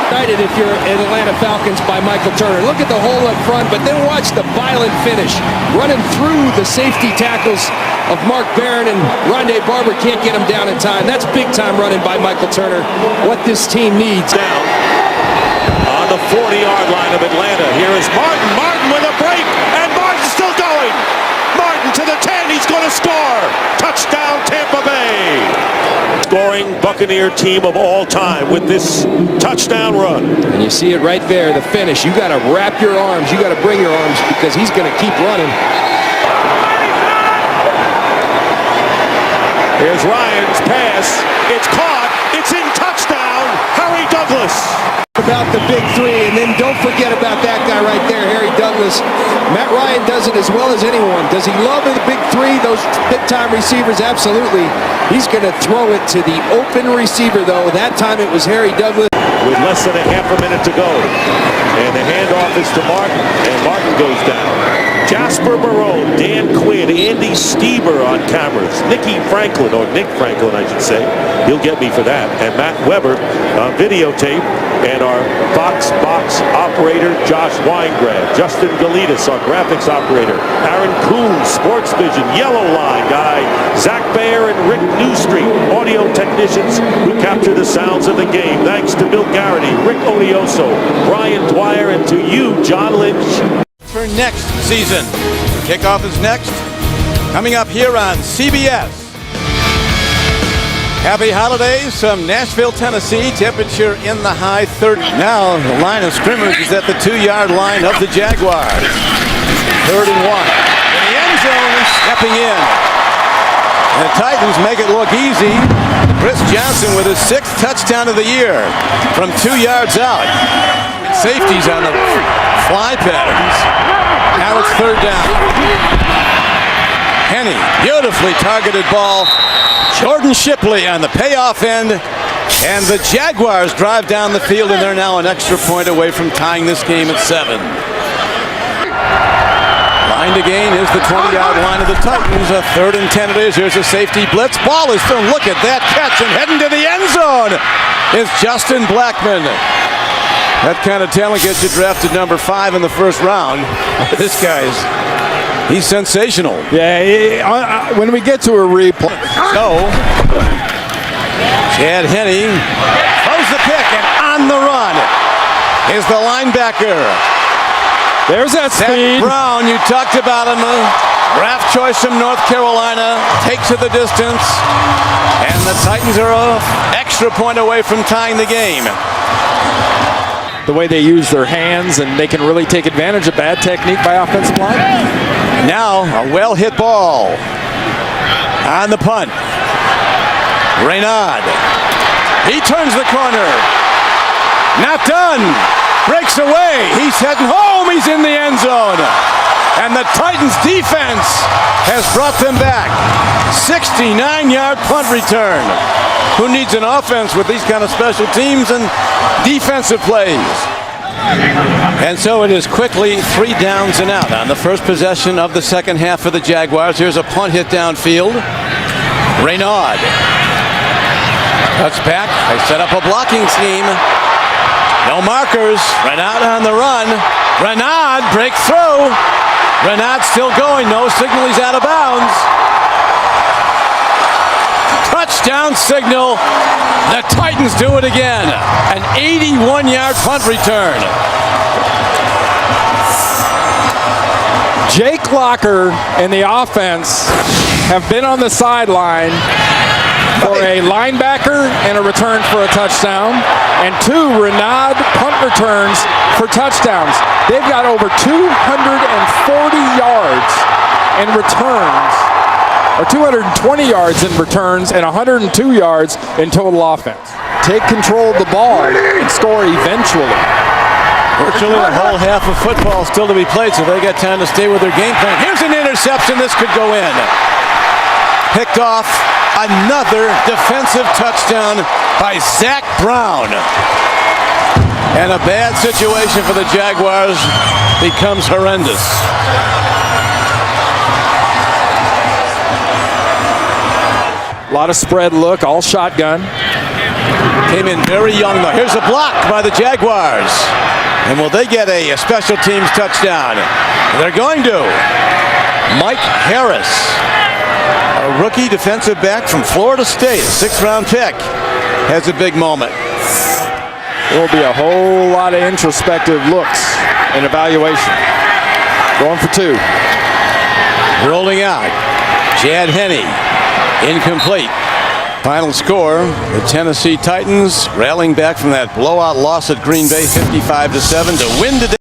S5: Excited if you're an Atlanta Falcons by Michael Turner. Look at the hole up front, but then watch the violent finish. Running through the safety tackles of Mark Barron, and Rondé Barber can't get him down in time. That's big time running by Michael Turner. What this team needs.
S9: Down on the 40-yard line of Atlanta. Here is Martin. Martin with a break, and Martin's still going. Martin to the 10. He's going to score. Touchdown, Tampa Bay. Scoring Buccaneer team of all time with this touchdown run.
S5: And you see it right there, the finish. You got to wrap your arms. You got to bring your arms because he's going to keep running.
S9: Here's Ryan's pass. It's caught. It's in. Touchdown, Harry Douglas.
S5: About the big three, and then don't forget about that guy right there, Harry Douglas. Matt Ryan does it as well as anyone. Does he love the big three, those big-time receivers? Absolutely. He's going to throw it to the open receiver, though. That time it was Harry Douglas.
S9: With less than a half a minute to go. And the handoff is to Martin, and Martin goes down. Jasper Barone, Dan Quinn, Andy Stieber on cameras. Nick Franklin I should say. He'll get me for that. And Matt Weber on videotape. And our box operator, Josh Weingrab. Justin Galitas, our graphics operator. Aaron Coons, Sports Vision, Yellow Line guy. Zach Baer and Rick Newstreet, audio technicians who capture the sounds of the game. Thanks to Bill Garrity, Rick Odioso, Brian Dwyer, and to you, John Lynch.
S10: For next season. Kickoff is next. Coming up here on CBS. Happy holidays from Nashville, Tennessee. Temperature in the high 30s. Now the line of scrimmage is at the 2-yard line of the Jaguars. 3rd and 1. In the end zone and stepping in. And the Titans make it look easy. Chris Johnson with his 6th touchdown of the year from 2 yards out. Safeties on the fly patterns. Now it's 3rd down. Henny, beautifully targeted ball. Jordan Shipley on the payoff end. And the Jaguars drive down the field, and they're now an extra point away from tying this game at 7. Line to gain is the 20-yard line of the Titans. A 3rd and 10 it is. Here's a safety blitz. Ball is thrown. Look at that catch, and heading to the end zone is Justin Blackmon. That kind of talent gets you drafted number 5 in the first round. This he's sensational.
S5: Yeah, when we get to a replay.
S10: So, Chad Henne throws the pick, and on the run is the linebacker.
S5: There's that speed.
S10: Zach Brown, you talked about him, draft choice from North Carolina, takes it the distance, and the Titans are an extra point away from tying the game.
S5: The way they use their hands, and they can really take advantage of bad technique by offensive line.
S10: Now, a well-hit ball on the punt. Reynard, he turns the corner. Not done. Breaks away. He's heading home. He's in the end zone. And the Titans defense has brought them back. 69-yard punt return. Who needs an offense with these kind of special teams and defensive plays? And so it is quickly 3 downs and out on the first possession of the second half for the Jaguars. Here's a punt hit downfield. Reynard cuts back. They set up a blocking scheme. No markers. Reynard on the run. Reynard breaks through. Reynard still going. No signal. He's out of bounds. Touchdown signal. The Titans do it again. An 81-yard punt return.
S5: Jake Locker and the offense have been on the sideline for a linebacker and a return for a touchdown, and 2 Reynard punt returns for touchdowns. They've got over 240 yards in returns, or 220 yards in returns, and 102 yards in total offense. Take control of the ball and score eventually.
S10: Virtually a whole half of football still to be played, so they got time to stay with their game plan. Here's an interception. This could go in. Picked off. Another defensive touchdown by Zach Brown. And a bad situation for the Jaguars becomes horrendous.
S5: A lot of spread look, all shotgun.
S10: Came in very young though. Here's a block by the Jaguars. And will they get a special teams touchdown? They're going to. Mike Harris, a rookie defensive back from Florida State, a 6th-round pick, has a big moment.
S5: There will be a whole lot of introspective looks and evaluation. Going for 2.
S10: Rolling out. Chad Henne, incomplete. Final score, the Tennessee Titans rallying back from that blowout loss at Green Bay 55-7 to win today.